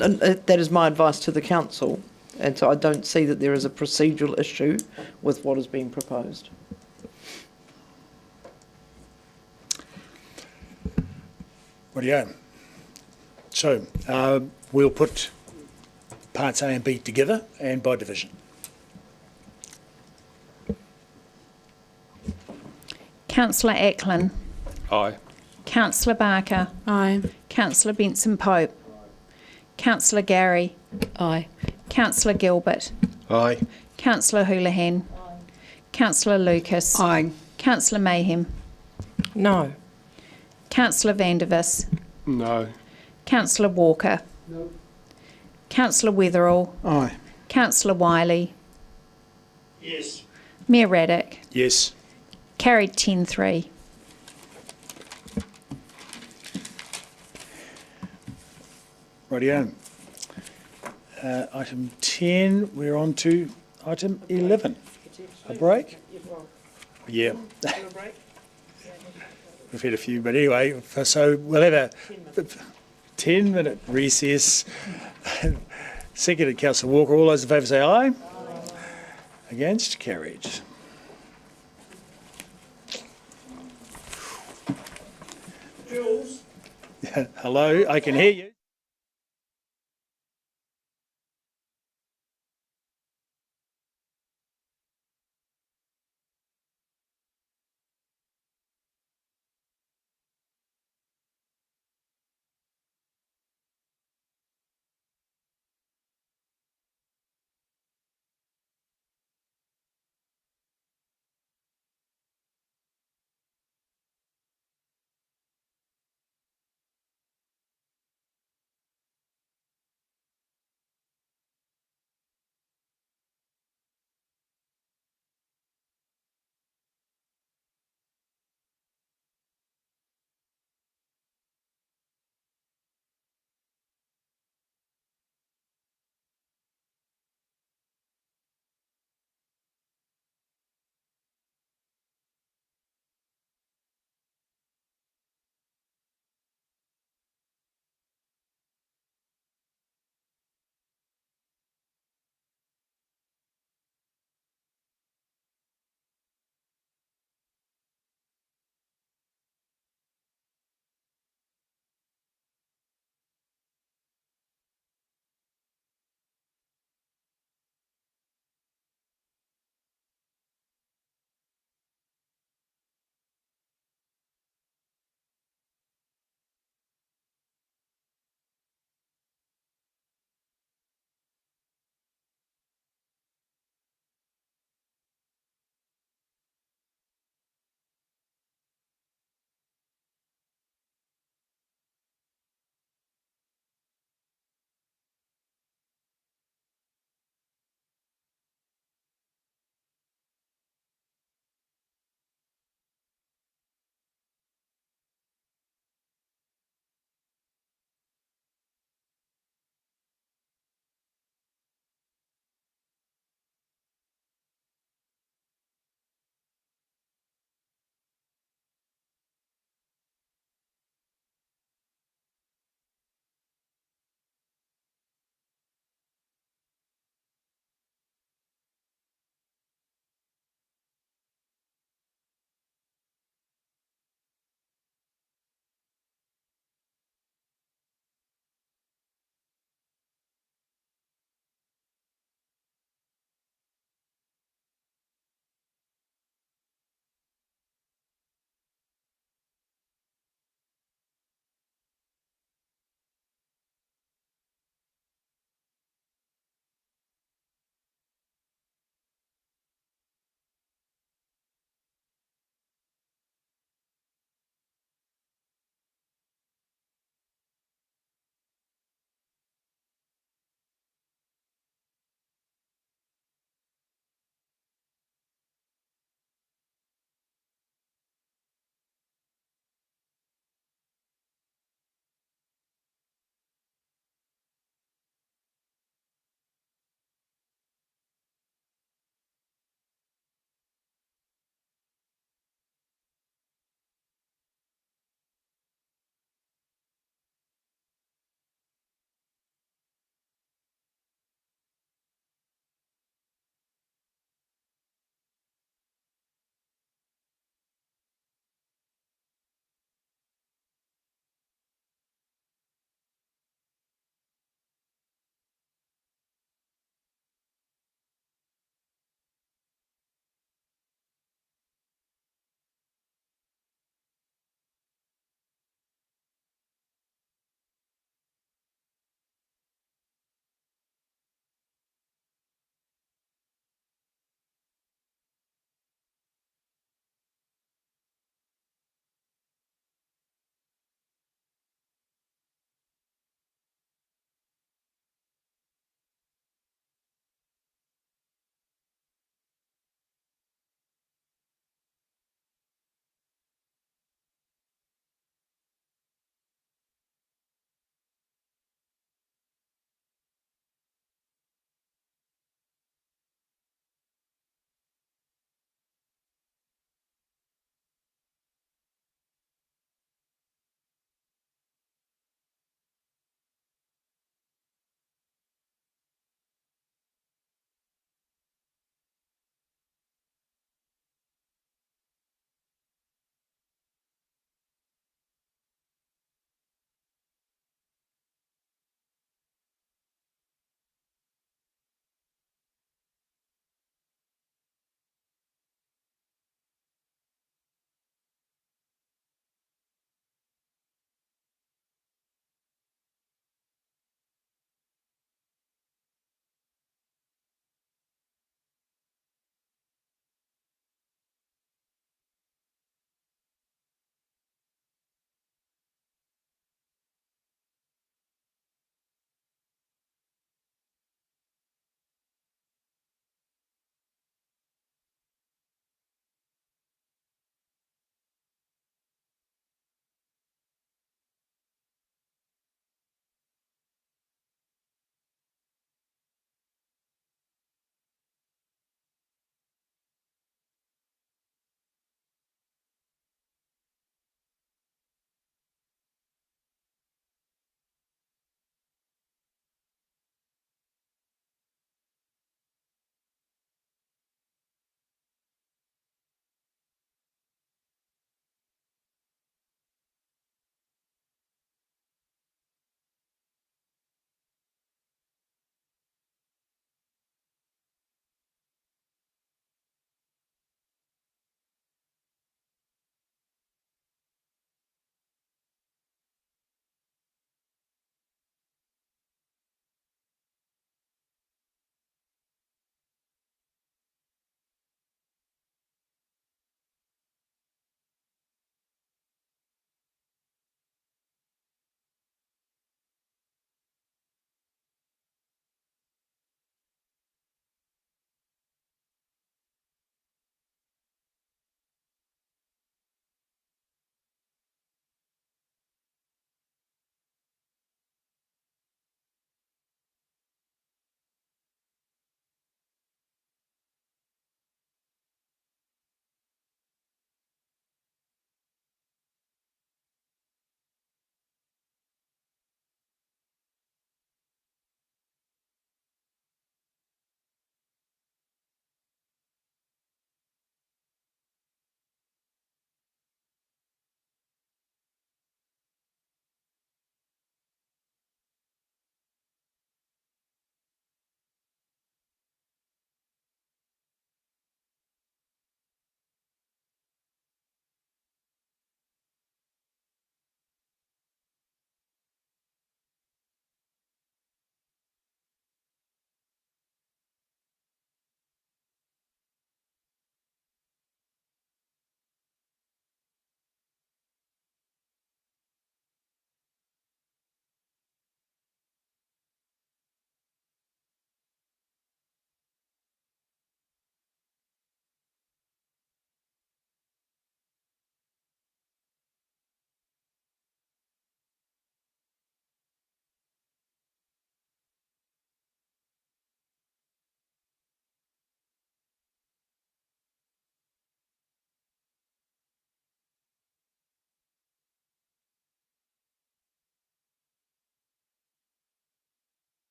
Q: And that is my advice to the council, and so I don't see that there is a procedural issue with what is being proposed.
A: Rightio. So we'll put parts A and B together and by division.
T: Councillor Ackland.
R: Aye.
T: Councillor Barker.
E: Aye.
T: Councillor Benson Pope. Councillor Gary.
D: Aye.
T: Councillor Gilbert.
J: Aye.
T: Councillor Houlihan. Councillor Lucas.
L: Aye.
T: Councillor Mayhem.
G: No.
T: Councillor Vandervis.
N: No.
T: Councillor Walker.
F: No.
T: Councillor Weatherall.
F: Aye.
T: Councillor Wiley.
S: Yes.
T: Mayor Raddick.
A: Yes.
T: Carried 10-3.
A: Rightio. Item 10, we're on to item 11. A break? Yeah. We've had a few, but anyway, so we'll have a 10-minute recess. Seconded Councillor Walker. All those in favour say aye. Against? Carried.
S: Jules?
A: Hello, I can hear you.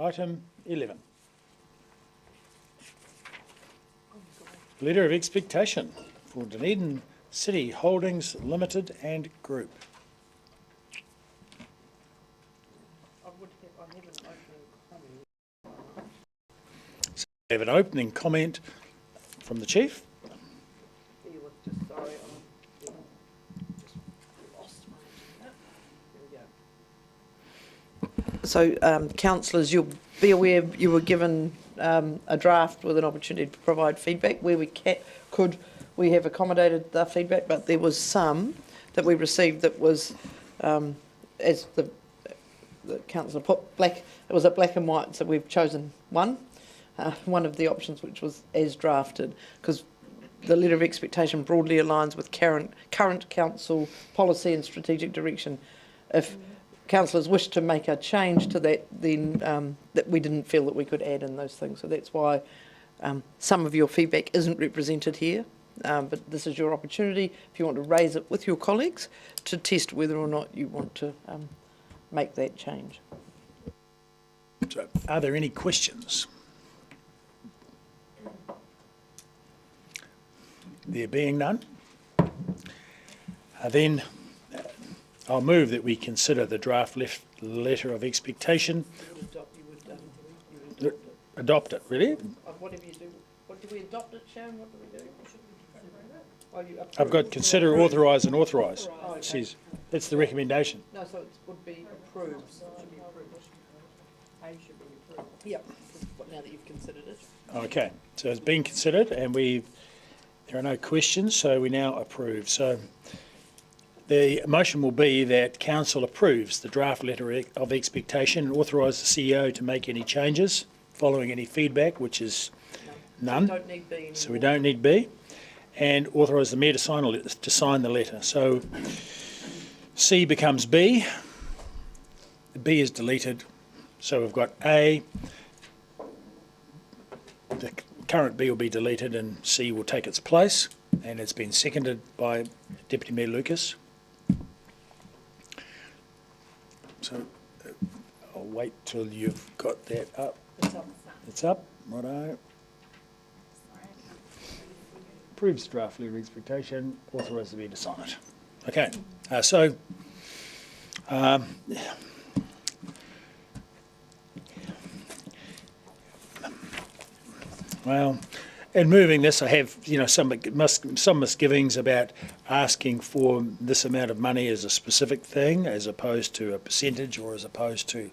A: Item 11. Letter of expectation for Dunedin City Holdings Limited and Group. So we have an opening comment from the Chief.
Q: So, councillors, you'll be aware you were given a draft with an opportunity to provide feedback where we have accommodated the feedback, but there was some that we received that was, as the councillor put, black. It was a black and white, so we've chosen one of the options, which was as drafted, because the letter of expectation broadly aligns with current council policy and strategic direction. If councillors wish to make a change to that, then that we didn't feel that we could add in those things. So that's why some of your feedback isn't represented here. But this is your opportunity, if you want to raise it with your colleagues, to test whether or not you want to make that change.
A: So, are there any questions? There being none, then I'll move that we consider the draft letter of expectation. Adopt it, really?
Q: Whatever you do. What do we adopt it, Sharon? What do we do?
A: I've got consider, authorise and authorise. It says, that's the recommendation.
Q: No, so it would be approved. Should be approved. A should be approved. Yep. Now that you've considered it.
A: Okay, so it's been considered and there are no questions, so we now approve. So the motion will be that council approves the draft letter of expectation and authorise the CEO to make any changes following any feedback, which is none.
Q: So we don't need B anymore.
A: So we don't need B. And authorise the mayor to sign the letter. So C becomes B. B is deleted. So we've got A. The current B will be deleted and C will take its place. And it's been seconded by Deputy Mayor Lucas. So I'll wait till you've got that up. It's up. Righto. Approves draft letter of expectation, authorise the mayor to sign it. Okay, well, in moving this, I have some misgivings about asking for this amount of money as a specific thing, as opposed to a percentage or as opposed to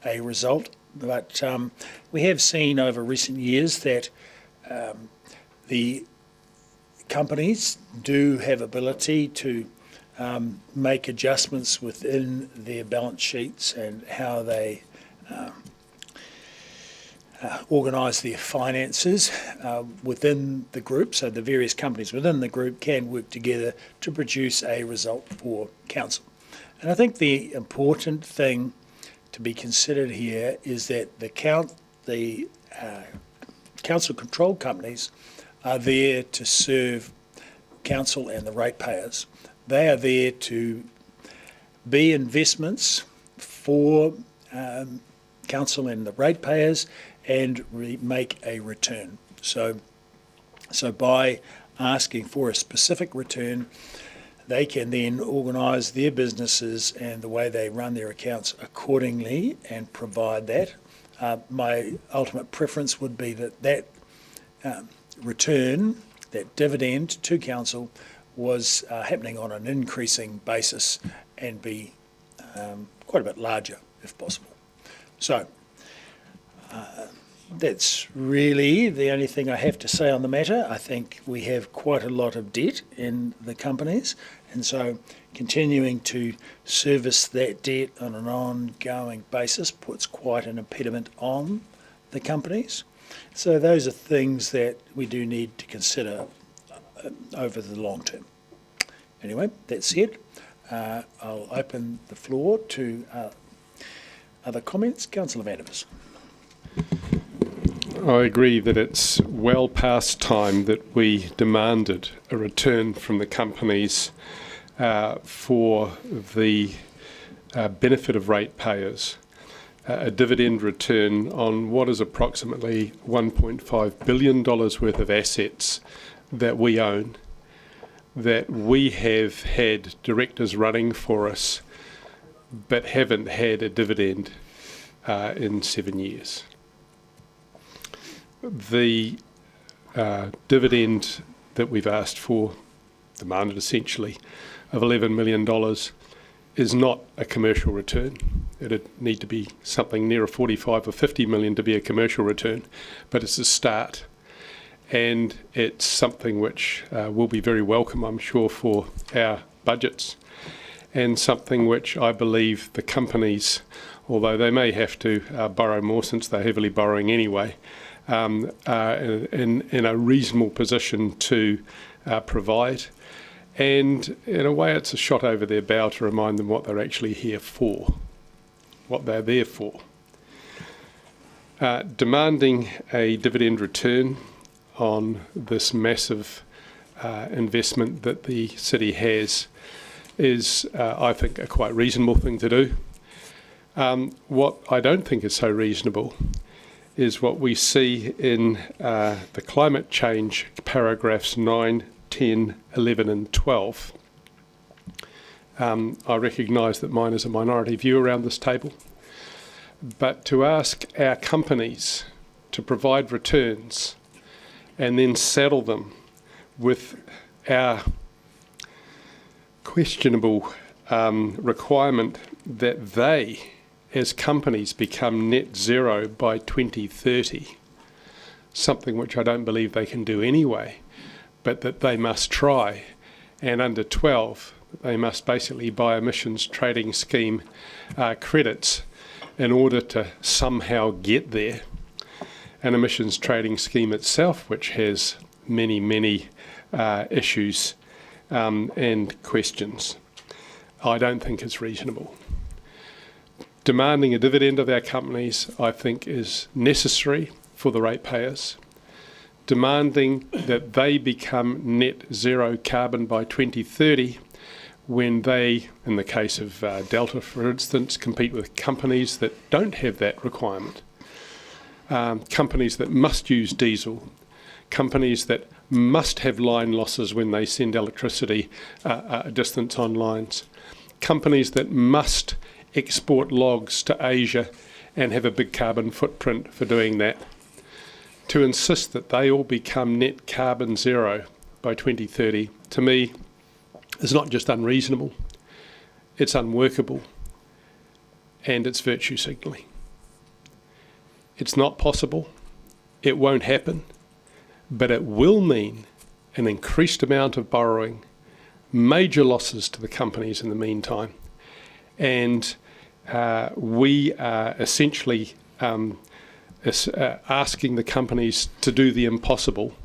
A: a result. But we have seen over recent years that the companies do have ability to make adjustments within their balance sheets and how they organise their finances within the group. So the various companies within the group can work together to produce a result for council. And I think the important thing to be considered here is that the council control companies are there to serve council and the ratepayers. They are there to be investments for council and the ratepayers and make a return. So by asking for a specific return, they can then organise their businesses and the way they run their accounts accordingly and provide that. My ultimate preference would be that return, that dividend to council, was happening on an increasing basis and be quite a bit larger if possible. So that's really the only thing I have to say on the matter. I think we have quite a lot of debt in the companies, and so continuing to service that debt on an ongoing basis puts quite an impediment on the companies. So those are things that we do need to consider over the long term. Anyway, that said, I'll open the floor to other comments. Councillor Vandervis.
N: I agree that it's well past time that we demanded a return from the companies for the benefit of ratepayers. a dividend return on what is approximately $1.5 billion worth of assets that we own, that we have had directors running for us but haven't had a dividend in 7 years. The dividend that we've asked for, demanded essentially, of $11 million is not a commercial return. It'd need to be something near a 45 or 50 million to be a commercial return, but it's a start. And it's something which will be very welcome, I'm sure, for our budgets, and something which I believe the companies, although they may have to borrow more since they're heavily borrowing anyway, are in a reasonable position to provide. And in a way, it's a shot over their bow to remind them what they're actually here for, what they're there for. Demanding a dividend return on this massive investment that the city has is, I think, a quite reasonable thing to do. What I don't think is so reasonable is what we see in the climate change paragraphs 9, 10, 11 and 12. I recognise that mine is a minority view around this table, but to ask our companies to provide returns and then saddle them with our questionable requirement that they, as companies, become net zero by 2030, something which I don't believe they can do anyway, but that they must try, and under 12, they must basically buy emissions trading scheme credits in order to somehow get there. An emissions trading scheme itself, which has many, many issues and questions, I don't think it's reasonable. Demanding a dividend of our companies, I think, is necessary for the ratepayers. Demanding that they become net zero carbon by 2030 when they, in the case of Delta, for instance, compete with companies that don't have that requirement. Companies that must use diesel, companies that must have line losses when they send electricity a distance on lines, companies that must export logs to Asia and have a big carbon footprint for doing that. To insist that they all become net carbon zero by 2030, to me, is not just unreasonable, it's unworkable, and it's virtue signalling. It's not possible, it won't happen, but it will mean an increased amount of borrowing, major losses to the companies in the meantime, and we are essentially asking the companies to do the impossible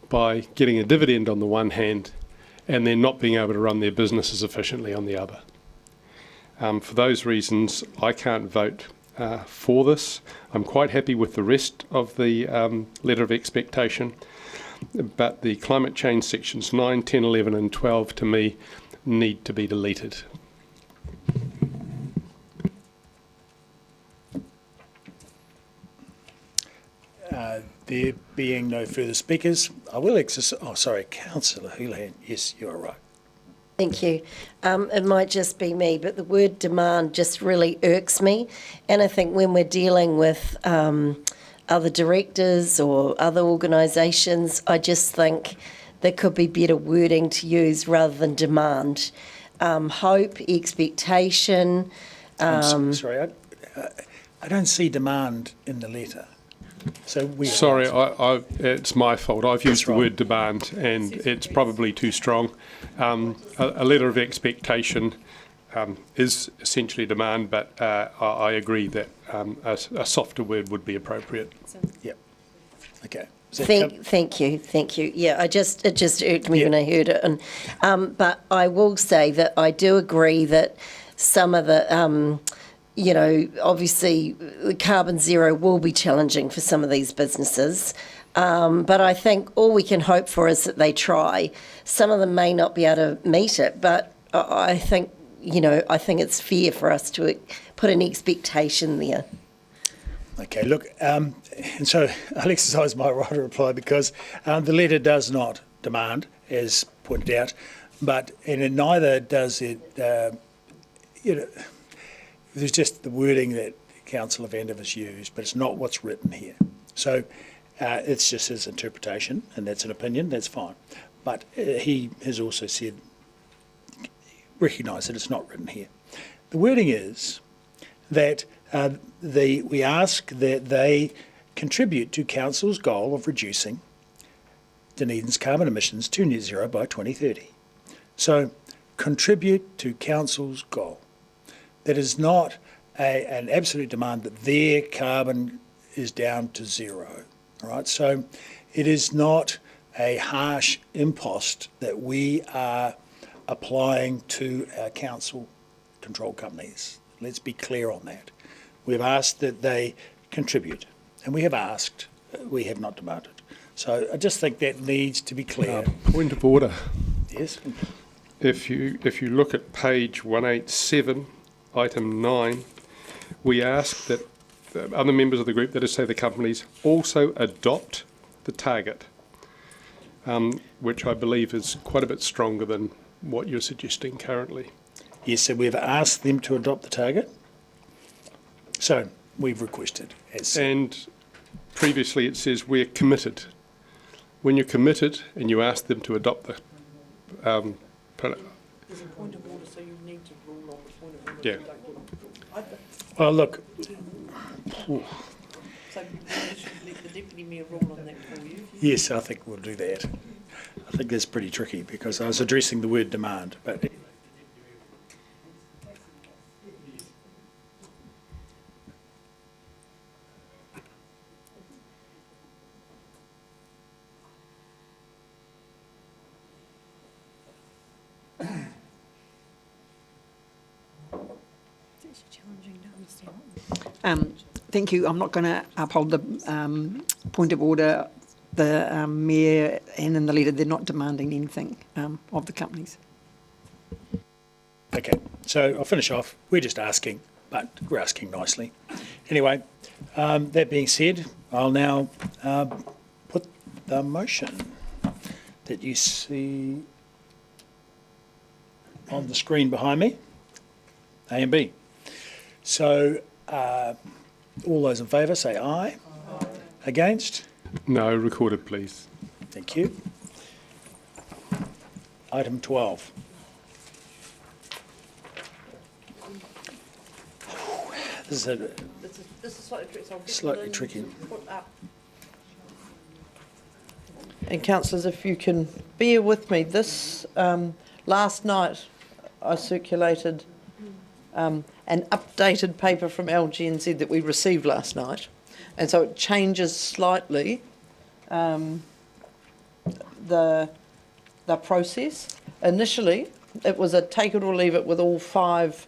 N: by getting a dividend on the one hand and then not being able to run their businesses efficiently on the other. For those reasons, I can't vote for this. I'm quite happy with the rest of the letter of expectation, but the climate change sections 9, 10, 11 and 12 to me need to be deleted.
A: There being no further speakers, I will exercise. Oh, sorry, Councillor Houlihan. Yes, you're right.
M: Thank you. It might just be me, but the word demand just really irks me. And I think when we're dealing with other directors or other organisations, I just think there could be better wording to use rather than demand. Hope, expectation.
A: Sorry, I don't see demand in the letter. So
N: sorry, it's my fault. I've used the word demand, and it's probably too strong. A letter of expectation is essentially demand, but I agree that a softer word would be appropriate.
A: Yep. Okay.
M: Thank you. Yeah, it just irked me when I heard it, and but I will say that I do agree that some of the obviously carbon zero will be challenging for some of these businesses, but I think all we can hope for is that they try. Some of them may not be able to meet it, but I think, I think it's fair for us to put an expectation there.
A: Okay, look, and so I'll exercise my right to reply because the letter does not demand, as pointed out, and neither does it, there's just the wording that Councillor Vander has used, but it's not what's written here. So it's just his interpretation, and that's an opinion, that's fine. But he has also said, recognise that it's not written here. The wording is that we ask that they contribute to Council's goal of reducing Dunedin's carbon emissions to net zero by 2030. So, contribute to Council's goal. That is not an absolute demand that their carbon is down to zero. All right? So, it is not a harsh impost that we are applying to our council control companies. Let's be clear on that. We've asked that they contribute, and we have asked, we have not demanded. So I just think that needs to be clear.
N: Point of order.
A: Yes.
N: If you look at page 187, item 9, we ask that the other members of the group, that is, say the companies, also adopt the target, which I believe is quite a bit stronger than what you're suggesting currently.
A: Yes, so we've asked them to adopt the target. So we've requested.
N: And previously it says we're committed. When you're committed and you ask them to adopt the...
G: There's a point of order, so you need to rule on the point of order.
N: Yeah.
A: Well, look.
G: So you should let the Deputy Mayor rule on that for you.
A: Yes, I think we'll do that. I think that's pretty tricky because I was addressing the word demand, but...
L: Thank you. I'm not going to uphold the point of order. The Mayor and in the letter, they're not demanding anything of the companies.
A: Okay, so I'll finish off. We're just asking, but we're asking nicely. Anyway, that being said, I'll now put the motion that you see on the screen behind me, A and B. So all those in favour say aye. Aye. Against?
N: No, recorded, please.
A: Thank you. Item 12. This is slightly tricky.
Q: And councillors, if you can bear with me, this last night I circulated an updated paper from LGNZ that we received last night, and so it changes slightly the process. Initially, it was a take it or leave it with all 5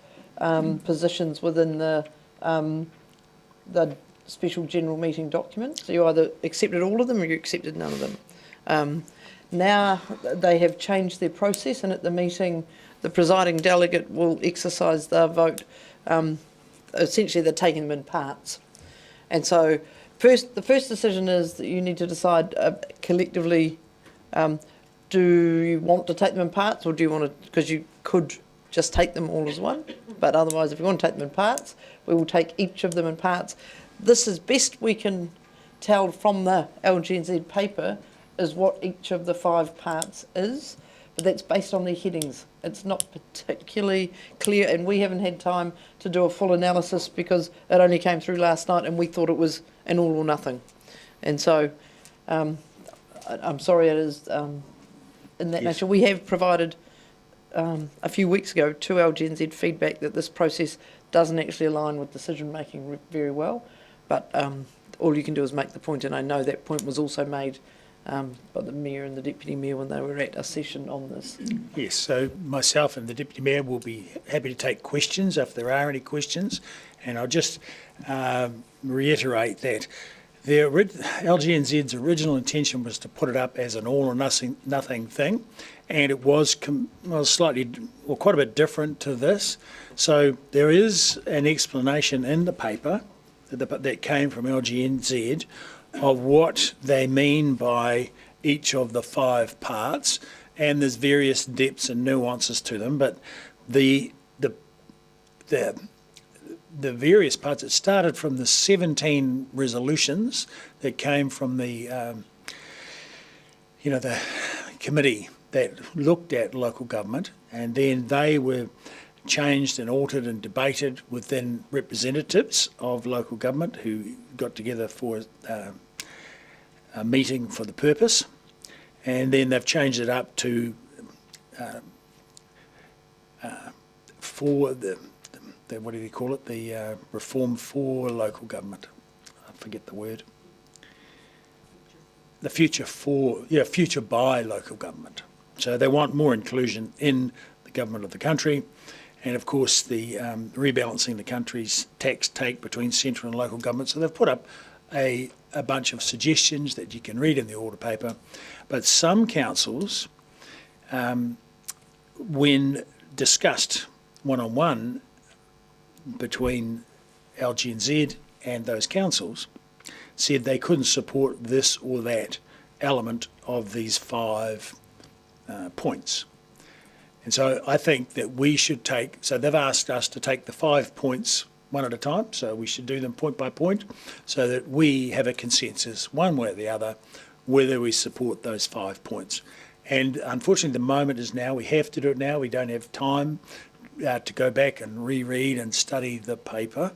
Q: positions within the special general meeting document. So you either accepted all of them or you accepted none of them. Now they have changed their process, and at the meeting the presiding delegate will exercise their vote. Essentially they're taking them in parts. And so the first decision is that you need to decide collectively, do you want to take them in parts, or do you want to, because you could just take them all as one, but otherwise if you want to take them in parts, we will take each of them in parts. This is best we can tell from the LGNZ paper is what each of the 5 parts is, but that's based on their headings. It's not particularly clear, and we haven't had time to do a full analysis because it only came through last night and we thought it was an all or nothing. And so I'm sorry it is in that nature. We have provided a few weeks ago to LGNZ feedback that this process doesn't actually align with decision making very well, but all you can do is make the point, and I know that point was also made by the Mayor and the Deputy Mayor when they were at a session on this.
A: Yes, so myself and the Deputy Mayor will be happy to take questions if there are any questions, and I'll just reiterate that LGNZ's original intention was to put it up as an all or nothing thing, and it was slightly, or quite a bit different to this. So there is an explanation in the paper that came from LGNZ of what they mean by each of the 5 parts, and there's various depths and nuances to them. But the various parts, it started from the 17 resolutions that came from the the committee that looked at local government, and then they were changed and altered and debated within representatives of local government who got together for a meeting for the purpose, and then they've changed it up to for the what do you call it, the reform for local government. I forget the word. The future by local government. So they want more inclusion in the government of the country, and of course the rebalancing the country's tax take between central and local government. So they've put up a bunch of suggestions that you can read in the order paper. But some councils, when discussed one-on-one between LGNZ and those councils, said they couldn't support this or that element of these 5 points. And so I think that we should take, so they've asked us to take the 5 points one at a time, so we should do them point by point so that we have a consensus one way or the other whether we support those 5 points. And unfortunately the moment is now, we have to do it now, we don't have time to go back and reread and study the paper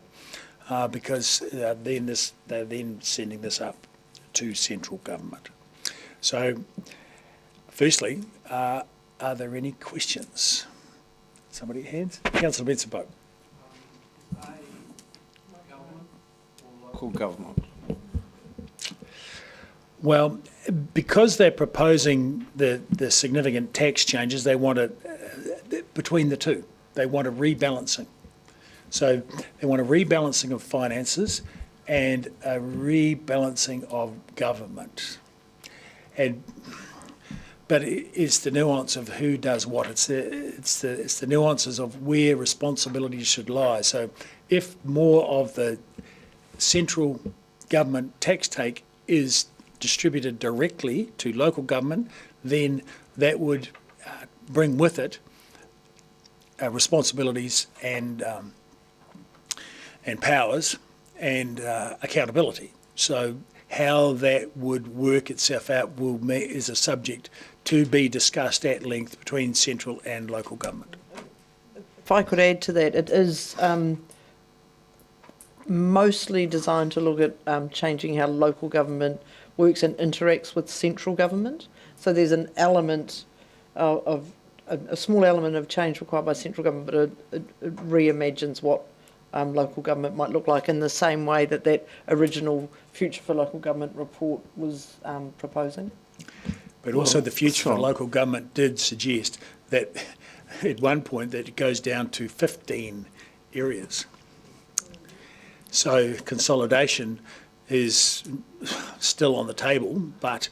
A: because they're then sending this up to central government. So firstly, are there any questions? Somebody hands? Councillor Benson-Pope.
K: Local government.
A: Well, because they're proposing the significant tax changes, they want between the two. They want a rebalancing. So they want a rebalancing of finances and a rebalancing of government. But it's the nuance of who does what. It's the nuances of where responsibilities should lie. So if more of the central government tax take is distributed directly to local government, then that would bring with it responsibilities and powers and accountability. So how that would work itself out is a subject to be discussed at length between central and local government.
Q: If I could add to that, it is mostly designed to look at changing how local government works and interacts with central government. So there's an element of a small element of change required by central government, but it reimagines what local government might look like in the same way that original Future for Local Government report was proposing.
A: But also the Future for Local Government did suggest that at one point that it goes down to 15 areas. So consolidation is still on the table, but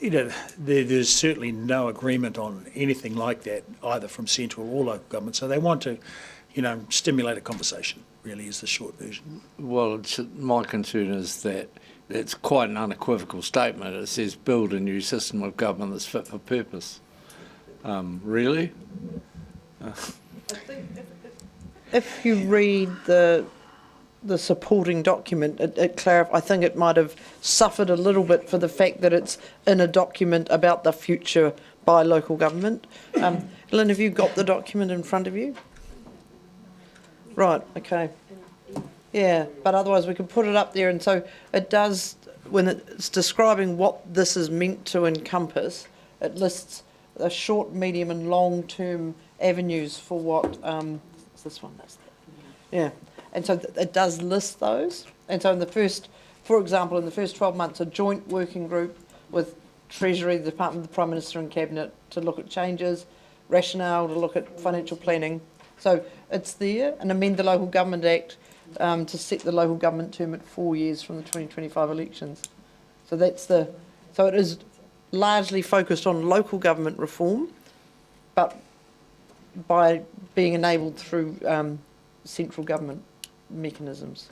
A: there's certainly no agreement on anything like that, either from central or local government. So they want to, stimulate a conversation, really, is the short version.
K: Well, my concern is that it's quite an unequivocal statement. It says build a new system of government that's fit for purpose. Really?
Q: I think if you read the supporting document, it clarifies. I think it might have suffered a little bit for the fact that it's in a document about the future by local government. Lynn, have you got the document in front of you? Right, okay. Yeah, but otherwise we could put it up there, and so it does, when it's describing what this is meant to encompass, it lists the short, medium and long-term avenues for what, it's this one, that's that. Yeah. And so it does list those. And so for example, in the first 12 months, a joint working group with Treasury, the Department of the Prime Minister and Cabinet to look at changes, rationale to look at financial planning. So it's there, and amend the Local Government Act to set the local government term at 4 years from the 2025 elections. So so it is largely focused on local government reform, but by being enabled through central government mechanisms.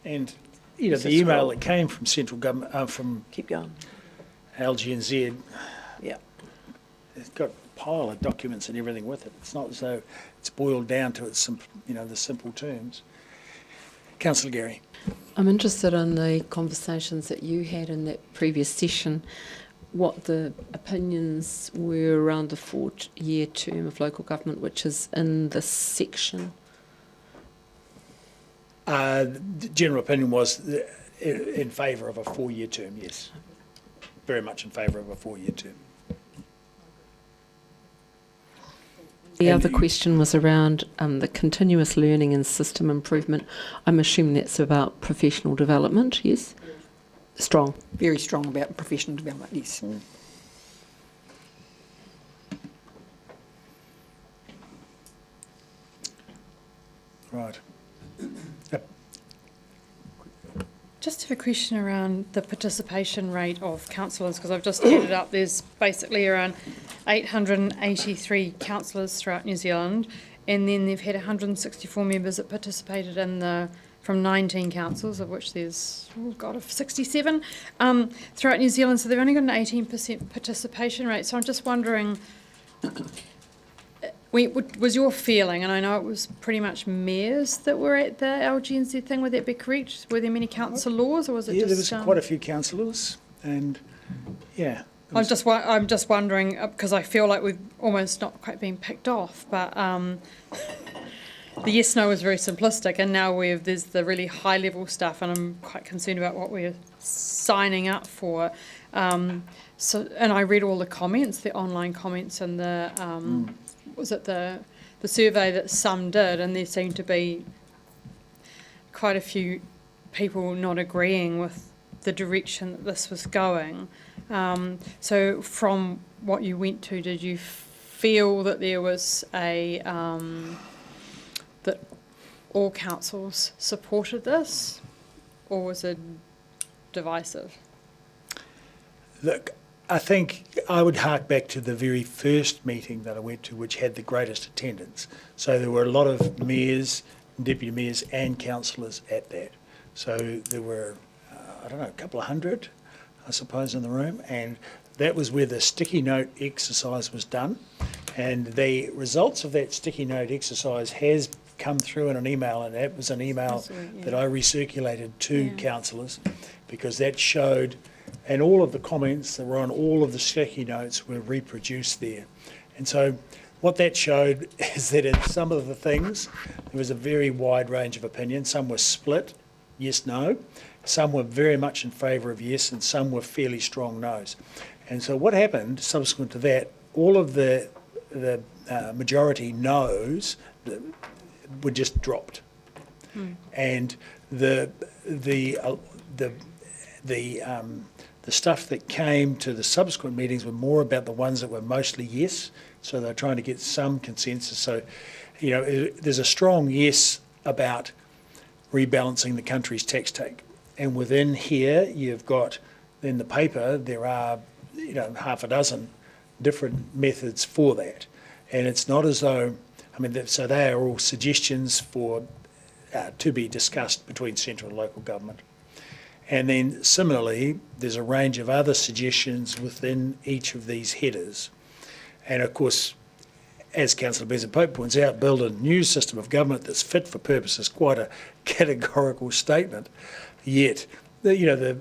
A: And the email that came from central government, from
Q: Keep going.
A: LGNZ,
Q: Yeah.
A: it's got a pile of documents and everything with it. It's not as though it's boiled down to its the simple terms. Councillor Gary.
D: I'm interested in the conversations that you had in that previous session, what the opinions were around the 4-year term of local government, which is in this section.
A: The general opinion was in favour of a 4-year term, yes. Very much in favour of a 4-year term.
D: The other question was around the continuous learning and system improvement. I'm assuming that's about professional development, yes? Strong.
L: Very strong about professional development, yes.
A: Right.
E: Just have a question around the participation rate of councillors, because I've just added up, there's basically around 883 councillors throughout New Zealand, and then they've had 164 members that participated from 19 councils, of which there's, 67 throughout New Zealand, so they've only got an 18% participation rate. So I'm just wondering, was your feeling, and I know it was pretty much mayors that were at the LGNZ thing, would that be correct? Were there many councillors, or was it just...
A: Yeah, there was quite a few councillors, and yeah.
E: I'm just wondering, because I feel like we've almost not quite been picked off, but the yes/no was very simplistic, and now there's the really high-level stuff, and I'm quite concerned about what we're signing up for. And I read all the comments, the online comments, and the... was it the survey that some did, and there seemed to be quite a few people not agreeing with the direction that this was going. So from what you went to, did you feel that there was that all councils supported this, or was it divisive?
A: Look, I think I would hark back to the very first meeting that I went to, which had the greatest attendance. So there were a lot of mayors, deputy mayors and councillors at that. So there were, a couple of hundred, I suppose, in the room. And that was where the sticky note exercise was done. And the results of that sticky note exercise has come through in an email, and that was an email that I recirculated to councillors, because that showed... And all of the comments that were on all of the sticky notes were reproduced there. And so what that showed is that in some of the things, there was a very wide range of opinion. Some were split, yes, no. Some were very much in favour of yes, and some were fairly strong no's. And so what happened subsequent to that, all of the majority no's were just dropped. And the stuff that came to the subsequent meetings were more about the ones that were mostly yes, so they're trying to get some consensus. So, there's a strong yes about rebalancing the country's tax take. And within here, you've got, in the paper, there are, half a dozen different methods for that. And it's not as though, so they are all suggestions to be discussed between central and local government. And then similarly, there's a range of other suggestions within each of these headers. And of course, as Councillor Benson-Pope points out, build a new system of government that's fit for purpose is quite a categorical statement. Yet, the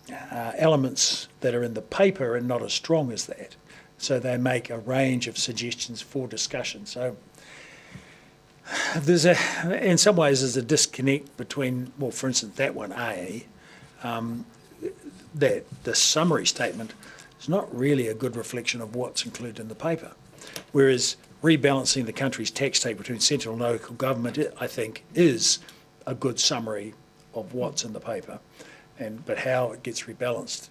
A: elements that are in the paper are not as strong as that. So they make a range of suggestions for discussion. So in some ways, there's a disconnect between, well, for instance, that one, that the summary statement is not really a good reflection of what's included in the paper. Whereas rebalancing the country's tax take between central and local government, I think, is a good summary of what's in the paper. But how it gets rebalanced,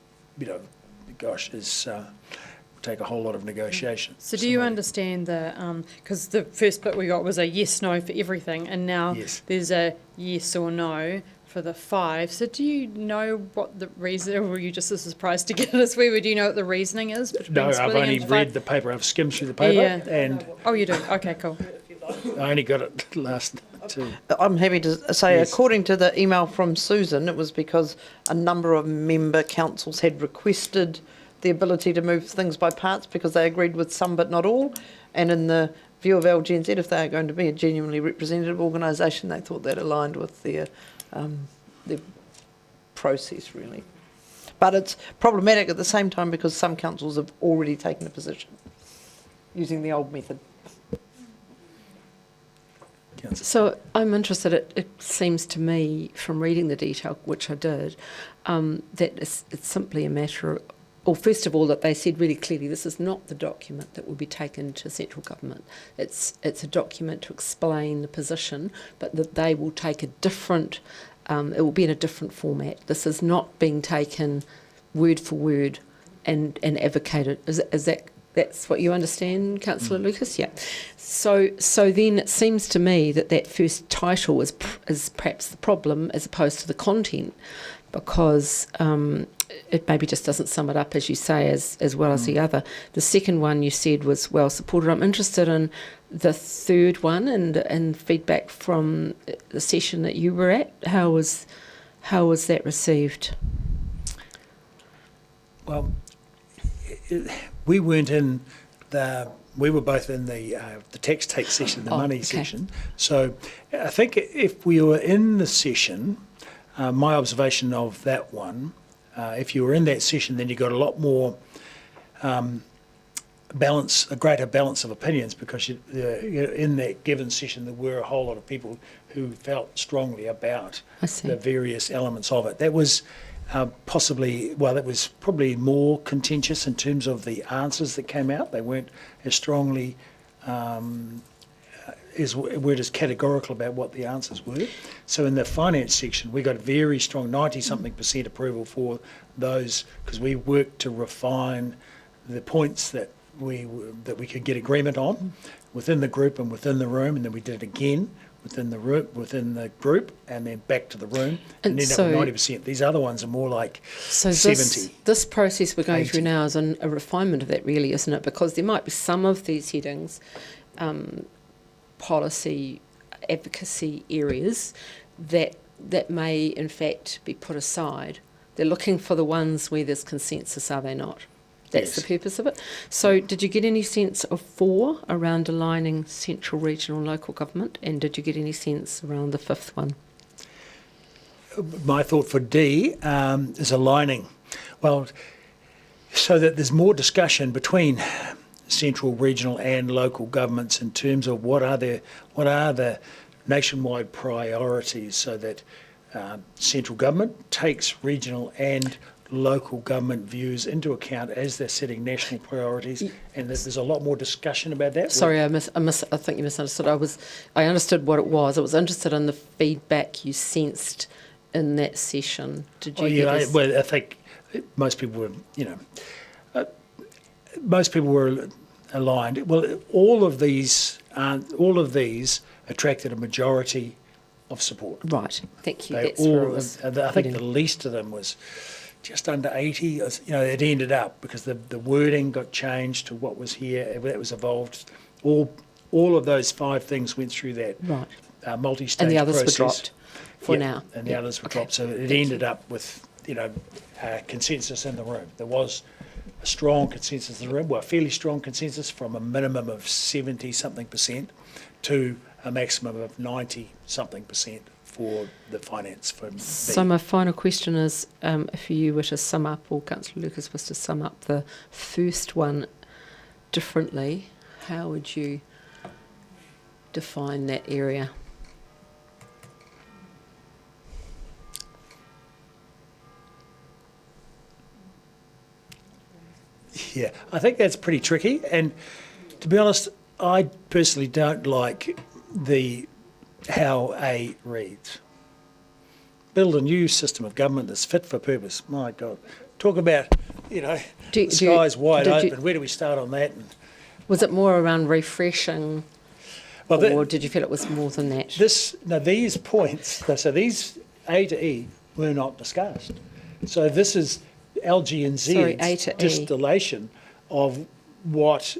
A: is take a whole lot of negotiation.
E: So do you understand because the first bit we got was a yes, no for everything, and now there's a yes or no for the 5. So do you know what the reason, or were you just as surprised to get this? Where do you know what the reasoning is?
A: No, I've only read the paper. I've skimmed through the paper. And
E: oh, you do? Okay, cool.
A: I only got it last 2.
Q: I'm happy to say, according to the email from Susan, it was because a number of member councils had requested the ability to move things by parts because they agreed with some but not all. And in the view of LGNZ, if they are going to be a genuinely representative organisation, they thought that aligned with their process, really. But it's problematic at the same time because some councils have already taken a position using the old method.
D: So I'm interested, it seems to me from reading the detail, which I did, that it's simply a matter of, or first of all, that they said really clearly this is not the document that will be taken to central government. It's a document to explain the position, but that they will take a different, it will be in a different format. This is not being taken word for word and advocated. Is that's what you understand, Councillor Lucas? Yeah. So then it seems to me that first title is perhaps the problem as opposed to the content, because it maybe just doesn't sum it up, as you say, as well as the other. The second one you said was well supported. I'm interested in the third one and feedback from the session that you were at. How was that received?
A: Well, we weren't in we were both in the tax take session, the money session. So I think if we were in the session, my observation of that one, if you were in that session, then you got a lot more balance, a greater balance of opinions, because in that given session there were a whole lot of people who felt strongly about the various elements of it. That was it was probably more contentious in terms of the answers that came out. They weren't as strongly, weren't as categorical about what the answers were. So in the finance section, we got a very strong 90-something% approval for those, because we worked to refine the points that we could get agreement on within the group and within the room, and then we did it again within the group, and then back to the room, and ended up with 90%. These other ones are more like 70.
D: This process we're going through now is a refinement of that, really, isn't it? Because there might be some of these headings, policy, advocacy areas, that may in fact be put aside. They're looking for the ones where there's consensus, are they not? That's the purpose of it. So did you get any sense of 4 around aligning central, regional, local government, and did you get any sense around the 5th one?
A: My thought for D is aligning. Well, so that there's more discussion between central, regional and local governments in terms of what are the nationwide priorities, so that central government takes regional and local government views into account as they're setting national priorities, and there's a lot more discussion about that.
D: Sorry, I think you misunderstood. I understood what it was. I was interested in the feedback you sensed in that session. Did you?
A: Well, I think most people were, aligned. Well, all of these attracted a majority of support.
D: Right. Thank you.
A: I think the least of them was just under 80. It ended up because the wording got changed to what was here. That was evolved. All of those 5 things went through that multi-stage process.
D: And the others were dropped for now.
A: And the others were dropped. So it ended up with consensus in the room. There was a strong consensus in the room. Well, a fairly strong consensus, from a minimum of 70-something% to a maximum of 90-something% for the finance firm.
D: So my final question is, if you were to sum up, or Councillor Lucas was to sum up the first one differently, how would you define that area?
A: Yeah, I think that's pretty tricky, and to be honest, I personally don't like how A reads. Build a new system of government that's fit for purpose. My God, talk about, the sky's wide open. Where do we start on that? And,
D: Was it more around refreshing, or did you feel it was more than that?
A: These points, so these A to E were not discussed. So this is LG&Z's distillation of what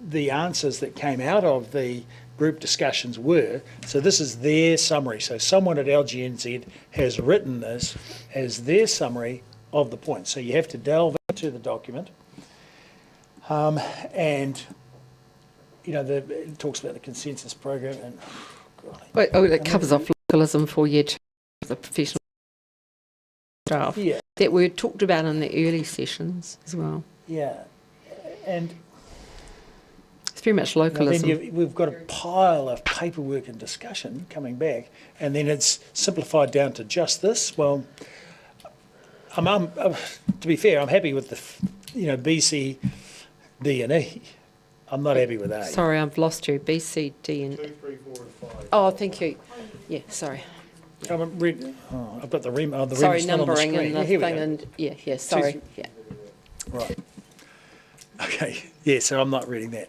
A: the answers that came out of the group discussions were. So this is their summary. So someone at LG&Z has written this as their summary of the points. So you have to delve into the document. And, it talks about the consensus program. And
D: it covers off localism for year 2 of the professional staff.
A: Yeah.
D: That were talked about in the early sessions as well.
A: Yeah. And
D: it's very much localism.
A: Then we've got a pile of paperwork and discussion coming back, and then it's simplified down to just this. Well, to be fair, I'm happy with the, B, C, D, and E. I'm not happy with A.
D: Sorry, I've lost you. B, C, D, and E.
F: 2, 3, 4, and 5.
D: Oh, thank you. Yeah, sorry.
A: I've got the rim.
D: Sorry,
A: still
D: numbering
A: on the
D: and
A: screen.
D: the thing, and yeah, sorry. Yeah.
A: Right. Okay. Yeah. So I'm not reading that.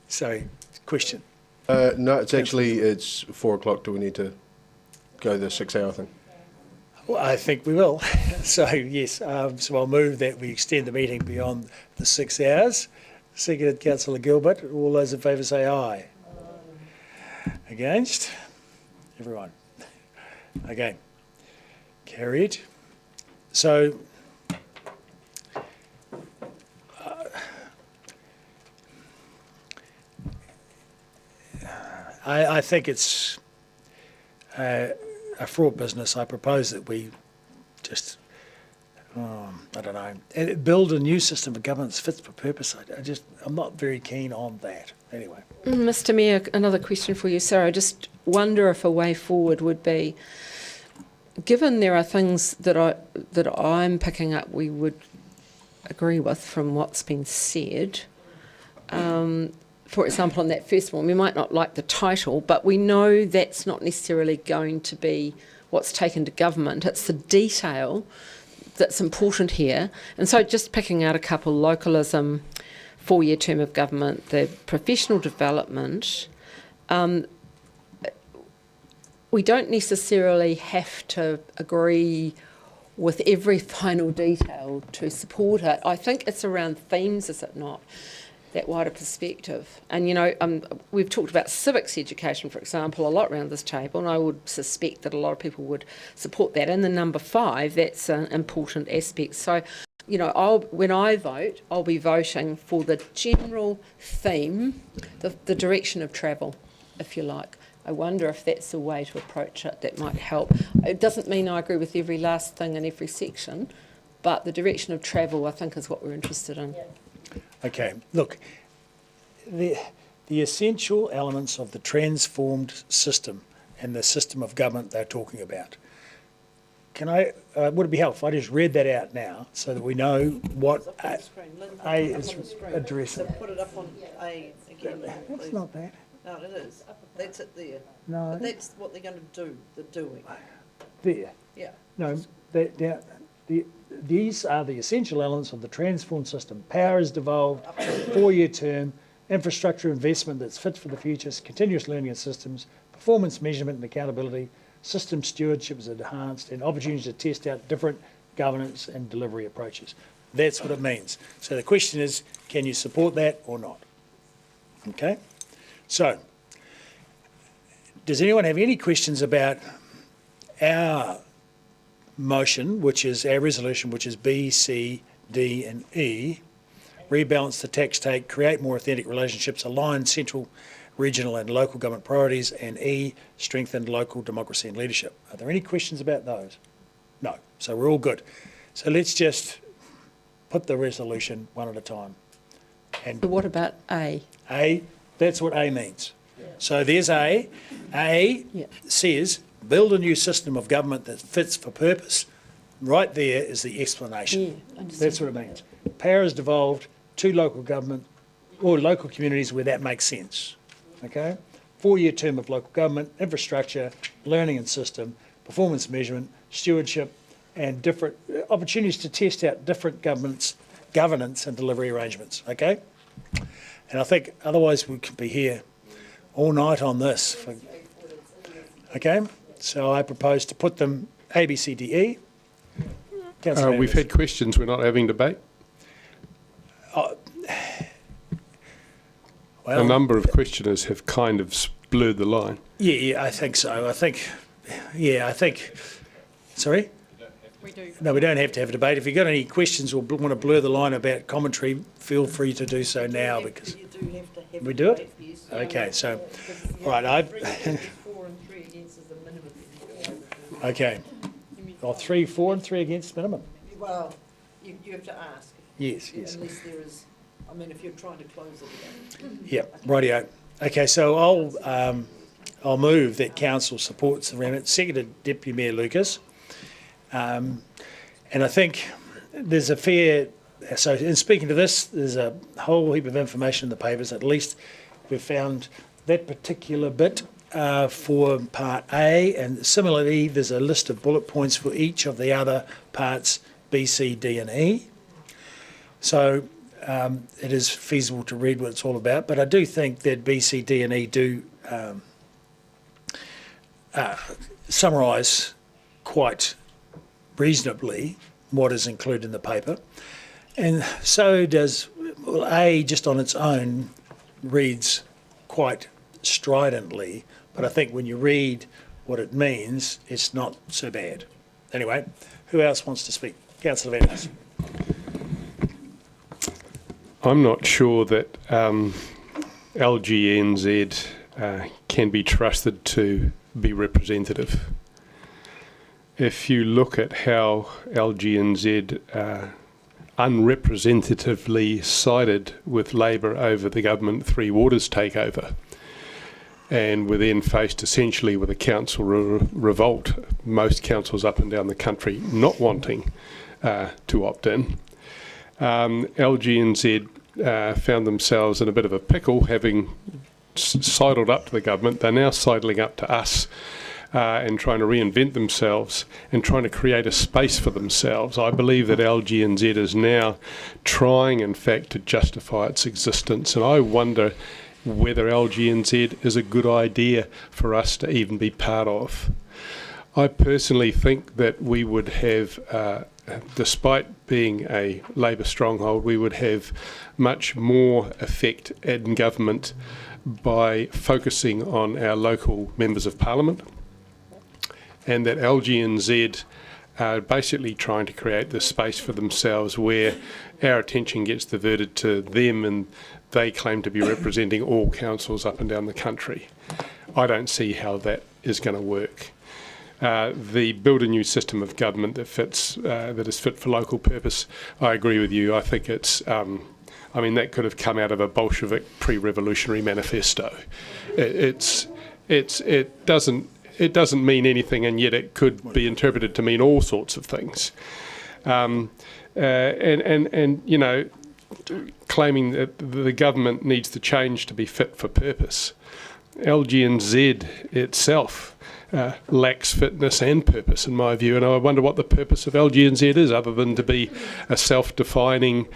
A: So, question.
J: No, it's 4 o'clock. Do we need to go the 6-hour thing?
A: Well, I think we will. So yes. So I'll move that we extend the meeting beyond the 6 hours. Seconded, Councillor Gilbert. All those in favour say aye. Against? Everyone. Okay. Carried. So, I think it's a fraught business. I propose that we just, I don't know, build a new system of governance fits for purpose. I'm not very keen on that. Anyway.
D: Mr. Mayor, another question for you, sir. I just wonder if a way forward would be, given there are things that I'm picking up we would agree with from what's been said. For example, on that first one, we might not like the title, but we know that's not necessarily going to be what's taken to government. It's the detail that's important here. And so just picking out a couple, localism, 4-year term of government, the professional development, we don't necessarily have to agree with every final detail to support it. I think it's around themes, is it not? That wider perspective. And, we've talked about civics education, for example, a lot around this table, and I would suspect that a lot of people would support that. And the number 5, that's an important aspect. So, when I vote, I'll be voting for the general theme, the direction of travel, if you like. I wonder if that's a way to approach it that might help. It doesn't mean I agree with every last thing in every section, but the direction of travel, I think, is what we're interested in. Yeah.
A: Okay, look, the essential elements of the transformed system and the system of government they're talking about. Would it be helpful if I just read that out now so that we know what A is addressing?
Q: So put it up on A again.
A: That's
Q: please.
A: not bad.
Q: No, it is. That's it there.
A: No.
Q: But that's what they're going to do, the doing.
A: There.
Q: Yeah.
A: No, these are the essential elements of the transformed system. Power is devolved, 4-year term, infrastructure investment that's fit for the future, continuous learning and systems, performance measurement and accountability, system stewardship is enhanced, and opportunities to test out different governance and delivery approaches. That's what it means. So the question is, can you support that or not? Okay? So, does anyone have any questions about our motion, which is our resolution, which is B, C, D and E, rebalance the tax take, create more authentic relationships, align central, regional and local government priorities, and E, strengthen local democracy and leadership. Are there any questions about those? No. So we're all good. So let's just put the resolution one at a time. And
D: So what about A?
A: A, that's what A means. So there's A. A says build a new system of government that fits for purpose. Right there is the explanation. That's what it means. Power is devolved to local government or local communities where that makes sense. Okay? 4-year term of local government, infrastructure, learning and system, performance measurement, stewardship, and different opportunities to test out different governance and delivery arrangements, okay? And I think otherwise we could be here all night on this. Okay, so I propose to put them A, B, C, D, E. Councillor
N: We've had questions, we're not having debate.
A: Well,
N: a number of questioners have kind of blurred the line.
A: Yeah, I think so. I think, sorry?
E: We do.
A: No, we don't have to have a debate. If you've got any questions or want to blur the line about commentary, feel free to do so now, because we do it? Okay, so, right,
Q: 4 and 3 against is the minimum.
A: okay. Oh, 3, 4 and 3 against minimum.
Q: Well, you have to ask.
A: Yes, yes.
Q: Unless there is, I mean, if you're trying to close it again.
A: Yep, rightio. Okay, so I'll move that council supports the remit. Seconded Deputy Mayor Lucas. And I think there's a fair, so in speaking to this, there's a whole heap of information in the papers. At least we've found that particular bit for Part A, and similarly there's a list of bullet points for each of the other parts B, C, D and E. So it is feasible to read what it's all about, but I do think that B, C, D and E do summarise quite reasonably what is included in the paper. And so does, well, A just on its own reads quite stridently, but I think when you read what it means, it's not so bad. Anyway, who else wants to speak? Councillor Vanders.
N: I'm not sure that LGNZ can be trusted to be representative. If you look at how LGNZ unrepresentatively sided with Labor over the government Three Waters takeover, and were then faced essentially with a council revolt, most councils up and down the country not wanting to opt in, LGNZ found themselves in a bit of a pickle, having sidled up to the government. They're now sidling up to us and trying to reinvent themselves and trying to create a space for themselves. I believe that LGNZ is now trying, in fact, to justify its existence, and I wonder whether LGNZ is a good idea for us to even be part of. I personally think that we would have, despite being a Labor stronghold, we would have much more effect in government by focusing on our local members of parliament, and that LGNZ are basically trying to create this space for themselves where our attention gets diverted to them and they claim to be representing all councils up and down the country. I don't see how that is going to work. The build a new system of government that is fit for local purpose, I agree with you. I think it's, I mean, that could have come out of a Bolshevik pre-revolutionary manifesto. It doesn't mean anything, and yet it could be interpreted to mean all sorts of things. And you know, claiming that the government needs to change to be fit for purpose. LGNZ itself lacks fitness and purpose, in my view, and I wonder what the purpose of LGNZ is, other than to be a self-defining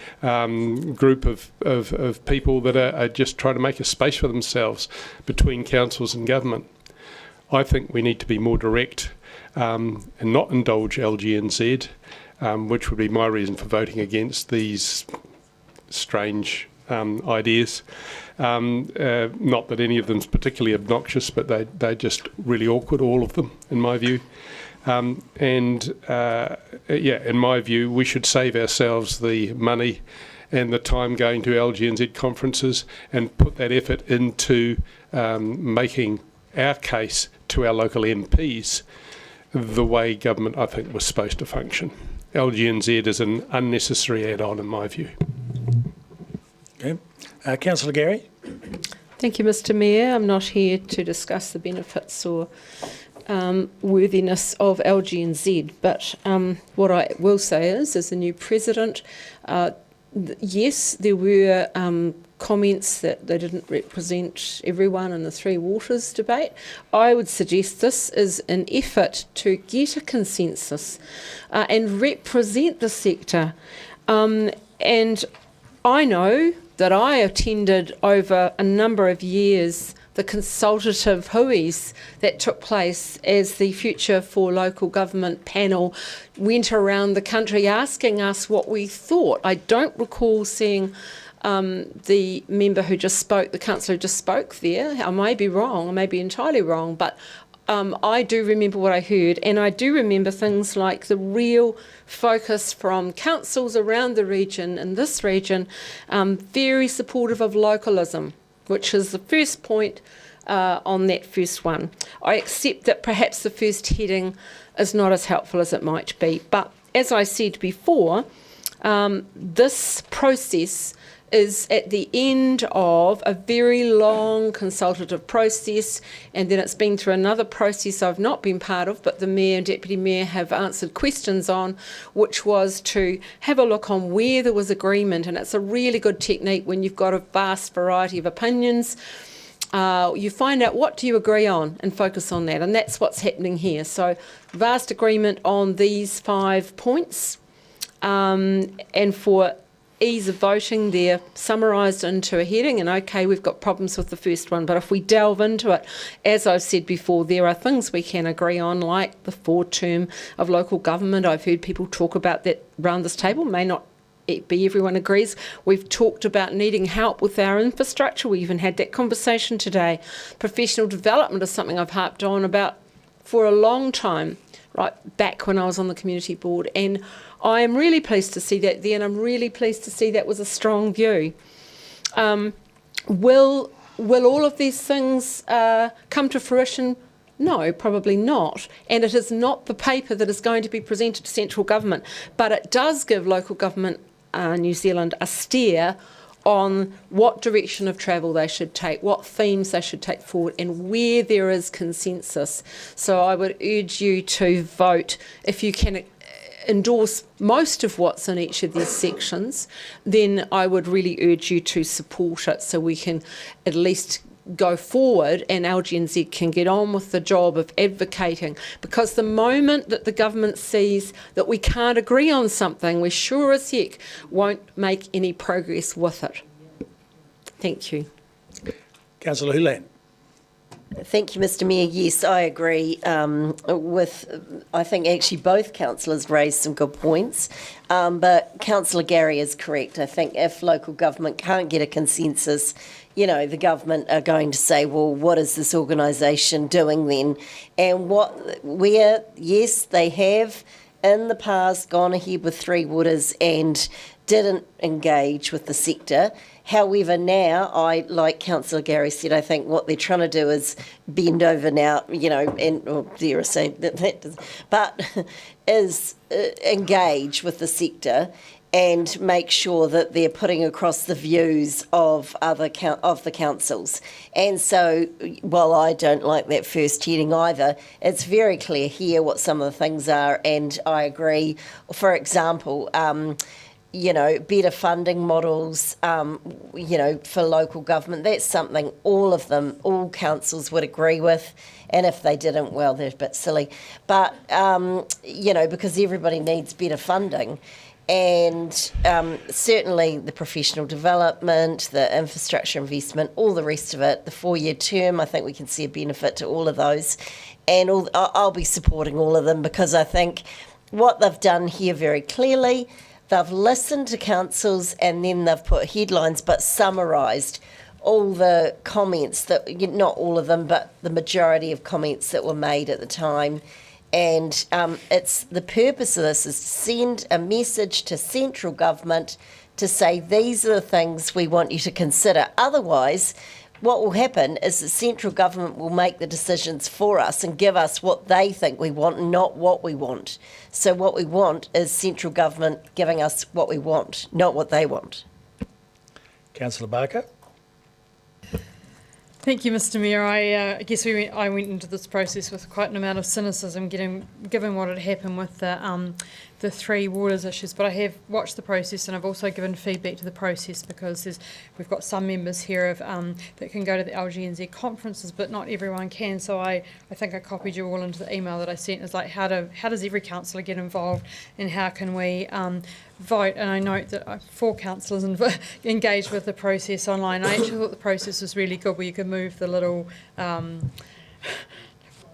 N: group of people that are just trying to make a space for themselves between councils and government. I think we need to be more direct and not indulge LGNZ, which would be my reason for voting against these strange ideas. Not that any of them is particularly obnoxious, but they're just really awkward, all of them, in my view. Yeah, in my view, we should save ourselves the money and the time going to LGNZ conferences and put that effort into making our case to our local MPs the way government, I think, was supposed to function. LGNZ is an unnecessary add-on, in my view.
A: Okay. Councillor Gary.
D: Thank you, Mr Mayor. I'm not here to discuss the benefits or worthiness of LGNZ, but what I will say is, as the new president, Yes, there were comments that they didn't represent everyone in the Three Waters debate. I would suggest this is an effort to get a consensus and represent the sector. And I know that I attended over a number of years the consultative hui's that took place as the Future for Local Government panel went around the country asking us what we thought. I don't recall seeing the member who just spoke, the councillor who just spoke there. I may be wrong, I may be entirely wrong, but I do remember what I heard, and I do remember things like the real focus from councils around the region, in this region, very supportive of localism, which is the first point on that first one. I accept that perhaps the first heading is not as helpful as it might be, but as I said before, this process is at the end of a very long consultative process, and then it's been through another process I've not been part of, but the Mayor and Deputy Mayor have answered questions on, which was to have a look on where there was agreement. And it's a really good technique when you've got a vast variety of opinions. You find out what do you agree on and focus on that, and that's what's happening here. So vast agreement on these 5 points, and for ease of voting, they're summarised into a heading, and okay, we've got problems with the first one, but if we delve into it, as I've said before, there are things we can agree on, like the 4th term of local government. I've heard people talk about that around this table, may not be everyone agrees. We've talked about needing help with our infrastructure. We even had that conversation today. Professional development is something I've harped on about for a long time, right back when I was on the community board, and I am really pleased to see that there, and I'm really pleased to see that was a strong view. Will all of these things come to fruition? No, probably not. And it is not the paper that is going to be presented to central government, but it does give local government New Zealand a steer on what direction of travel they should take, what themes they should take forward, and where there is consensus. So I would urge you to vote. If you can endorse most of what's in each of these sections, then I would really urge you to support it so we can at least go forward and LGNZ can get on with the job of advocating, because the moment that the government sees that we can't agree on something, we sure as heck won't make any progress with it. Thank you.
A: Councillor Hulan.
M: Thank you, Mr Mayor. Yes, I agree I think actually both councillors raised some good points, but Councillor Gary is correct. I think if local government can't get a consensus, you know, the government are going to say, well, what is this organisation doing then? And yes, they have in the past gone ahead with Three Waters and didn't engage with the sector. However, now, like Councillor Gary said, I think what they're trying to do is bend over now, you know, dare I say but is engage with the sector and make sure that they're putting across the views of the councils. And so, while I don't like that first heading either, it's very clear here what some of the things are, and I agree. For example, you know, better funding models, you know, for local government. That's something all councils would agree with. And if they didn't, well, they're a bit silly. But, you know, because everybody needs better funding. And certainly the professional development, the infrastructure investment, all the rest of it, the 4-year term, I think we can see a benefit to all of those. And I'll be supporting all of them, because I think what they've done here very clearly, they've listened to councils and then they've put headlines but summarised all the comments, that not all of them, but the majority of comments that were made at the time. And it's the purpose of this is to send a message to central government to say these are the things we want you to consider. Otherwise, what will happen is the central government will make the decisions for us and give us what they think we want, not what we want. So what we want is central government giving us what we want, not what they want.
A: Councillor Barker.
E: Thank you, Mr Mayor. I guess I went into this process with quite an amount of cynicism, given what had happened with the the three waters issues, but I have watched the process and I've also given feedback to the process because we've got some members here that can go to the LGNZ conferences, but not everyone can. So I think I copied you all into the email that I sent. It's like how does every councillor get involved and how can we vote? And I note that 4 councillors engaged with the process online. I actually thought the process was really good, where you could move the little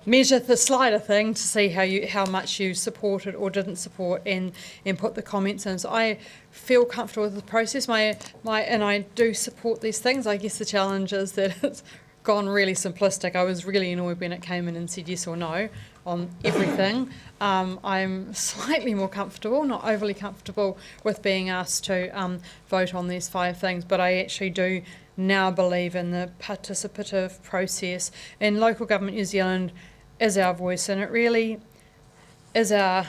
E: measure the slider thing to see how much you supported or didn't support and put the comments in. So I feel comfortable with the process. And I do support these things. I guess the challenge is that it's gone really simplistic. I was really annoyed when it came in and said yes or no on everything. I'm slightly more comfortable, not overly comfortable, with being asked to vote on these 5 things, but I actually do now believe in the participative process. And Local Government New Zealand is our voice, and it really is our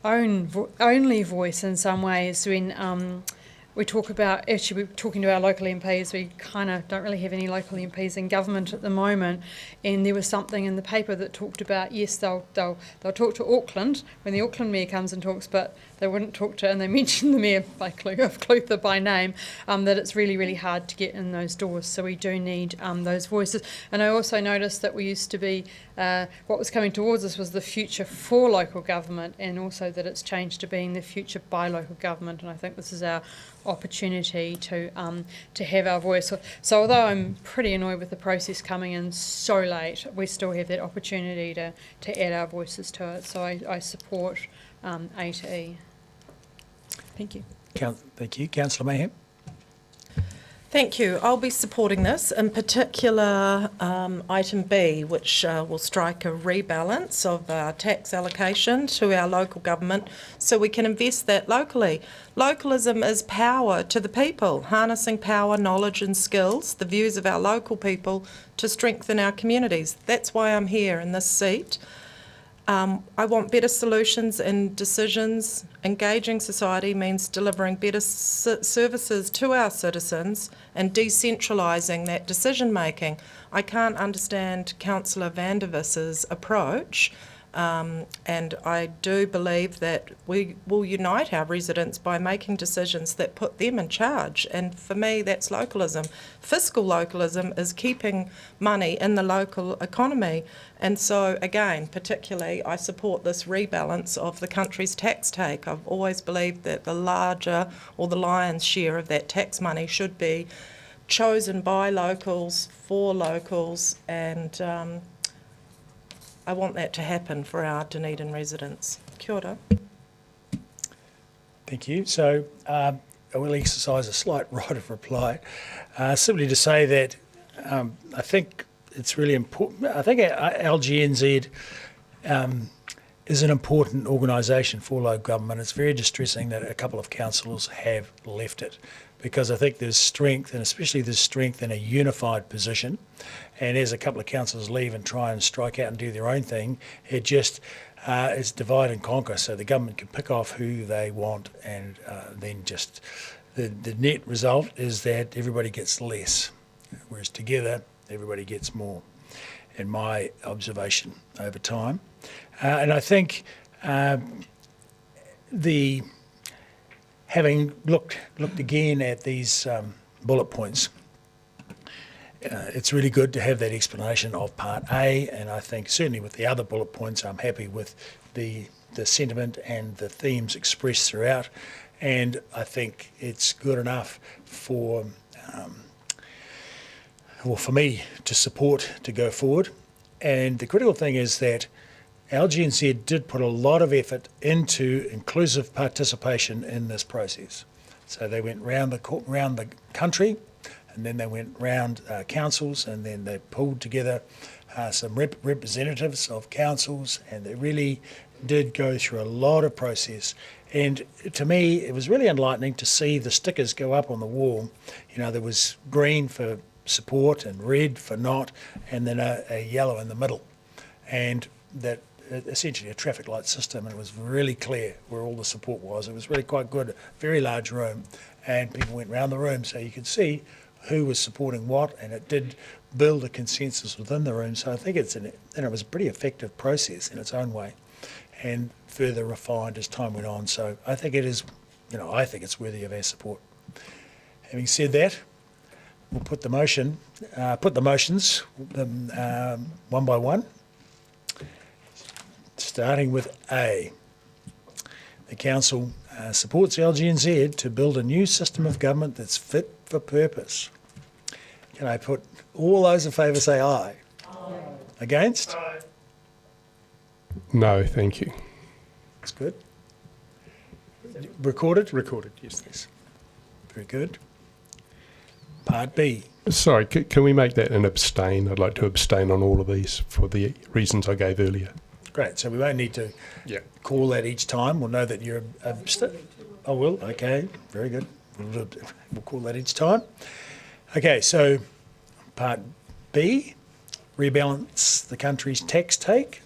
E: only voice in some ways. When we talk about, actually we're talking to our local MPs, we kind of don't really have any local MPs in government at the moment, and there was something in the paper that talked about, yes, they'll talk to Auckland when the Auckland Mayor comes and talks, but they wouldn't talk to, and they mentioned the Mayor of Clutha by name, that it's really, really hard to get in those doors. So we do need those voices. And I also noticed that we used to be, what was coming towards us was the future for local government, and also that it's changed to being the future by local government. And I think this is our opportunity to have our voice. So although I'm pretty annoyed with the process coming in so late, we still have that opportunity to add our voices to it. So I support A to E. Thank you.
A: Thank you. Councillor Mayhem.
G: Thank you. I'll be supporting this, in particular item B, which will strike a rebalance of our tax allocation to our local government so we can invest that locally. Localism is power to the people, harnessing power, knowledge and skills, the views of our local people to strengthen our communities. That's why I'm here in this seat. I want better solutions and decisions. Engaging society means delivering better services to our citizens and decentralising that decision making. I can't understand Councillor van der Vis's approach, and I do believe that we will unite our residents by making decisions that put them in charge, and for me that's localism. Fiscal localism is keeping money in the local economy, and so again, particularly I support this rebalance of the country's tax take. I've always believed that the larger or the lion's share of that tax money should be chosen by locals for locals, and I want that to happen for our Dunedin residents. Kia ora.
A: Thank you. So I will exercise a slight right of reply, simply to say that I think it's really important. I think LGNZ is an important organisation for local government. It's very distressing that a couple of councillors have left it, because I think there's strength, and especially there's strength in a unified position. And as a couple of councillors leave and try and strike out and do their own thing, it just is divide and conquer. So the government can pick off who they want, and then just the net result is that everybody gets less, whereas together everybody gets more, in my observation over time. And I think having looked again at these bullet points, it's really good to have that explanation of Part A, and I think certainly with the other bullet points I'm happy with the sentiment and the themes expressed throughout, and I think it's good enough for me to support to go forward. And the critical thing is that LGNZ did put a lot of effort into inclusive participation in this process. So they went round the country, and then they went round councils, and then they pulled together some representatives of councils, and they really did go through a lot of process. And to me, it was really enlightening to see the stickers go up on the wall. You know, there was green for support and red for not, and then a yellow in the middle. And that essentially a traffic light system, and it was really clear where all the support was. It was really quite good, very large room, and people went round the room so you could see who was supporting what, and it did build a consensus within the room. So I think it was a pretty effective process in its own way. and further refined as time went on. So I think it is, I think it's worthy of our support. Having said that, we'll put the motions one by one, starting with A. The Council supports LGNZ to build a new system of government that's fit for purpose. Can I put all those in favour say aye? Aye. Against? Aye.
N: No, thank you.
A: That's good. Recorded?
F: Recorded, yes.
A: Yes. Very good. Part B.
N: Sorry, can we make that an abstain? I'd like to abstain on all of these for the reasons I gave earlier.
A: Great. So we won't need to call that each time. We'll know that you're I will. Okay. Very good. We'll call that each time. Okay. So part B, rebalance the country's tax take.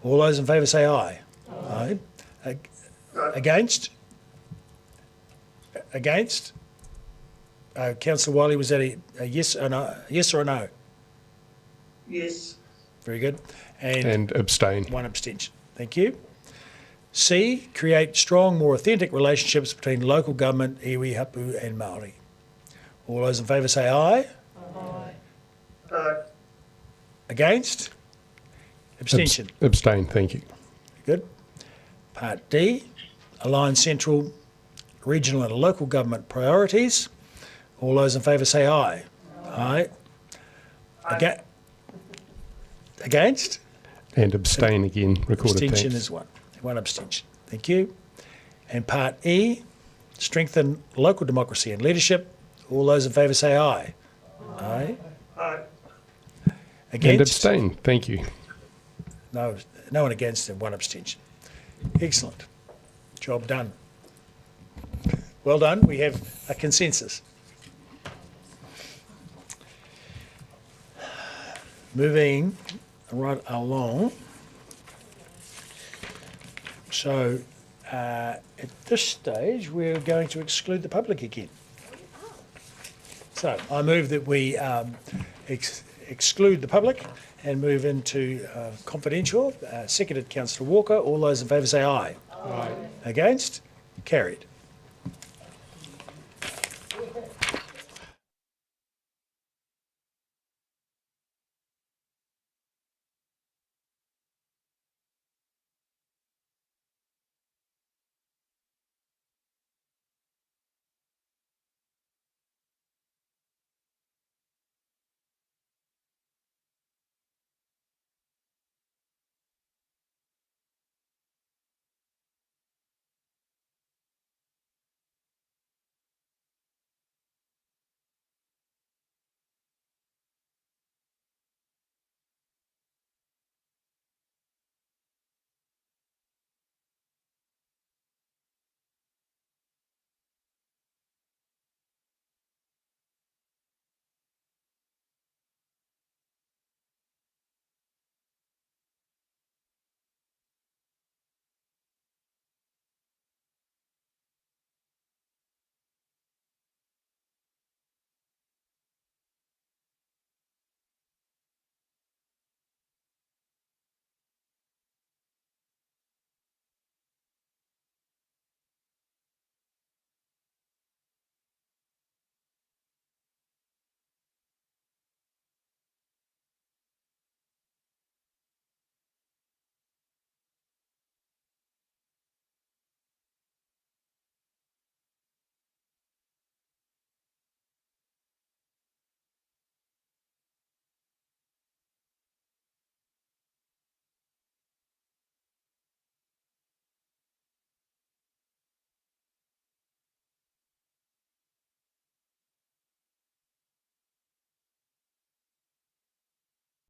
A: All those in favour say aye. Aye. Against? Against? Councillor Wiley, was that a yes or no? Yes or a no?
S: Yes.
A: Very good.
N: And abstain.
A: One abstention. Thank you. C, create strong, more authentic relationships between local government, iwi, hapu and Māori. All those in favour say aye.
S: Aye. Aye.
A: Against? Abstention.
N: Abstain, thank you.
A: Good. Part D, align central, regional and local government priorities. All those in favour say aye. Aye. Against?
N: And abstain again, recorded.
A: Abstention
N: thanks.
A: is one abstention. Thank you. And part E, strengthen local democracy and leadership. All those in favour say aye. Aye.
S: Aye.
A: Against?
N: And abstain, thank you.
A: No one against and one abstention. Excellent. Job done. Well done. We have a consensus. Moving right along. So at this stage, we're going to exclude the public again. So I move that we exclude the public and move into confidential. Seconded Councillor Walker. All those in favour say aye. Aye. Against? Carried.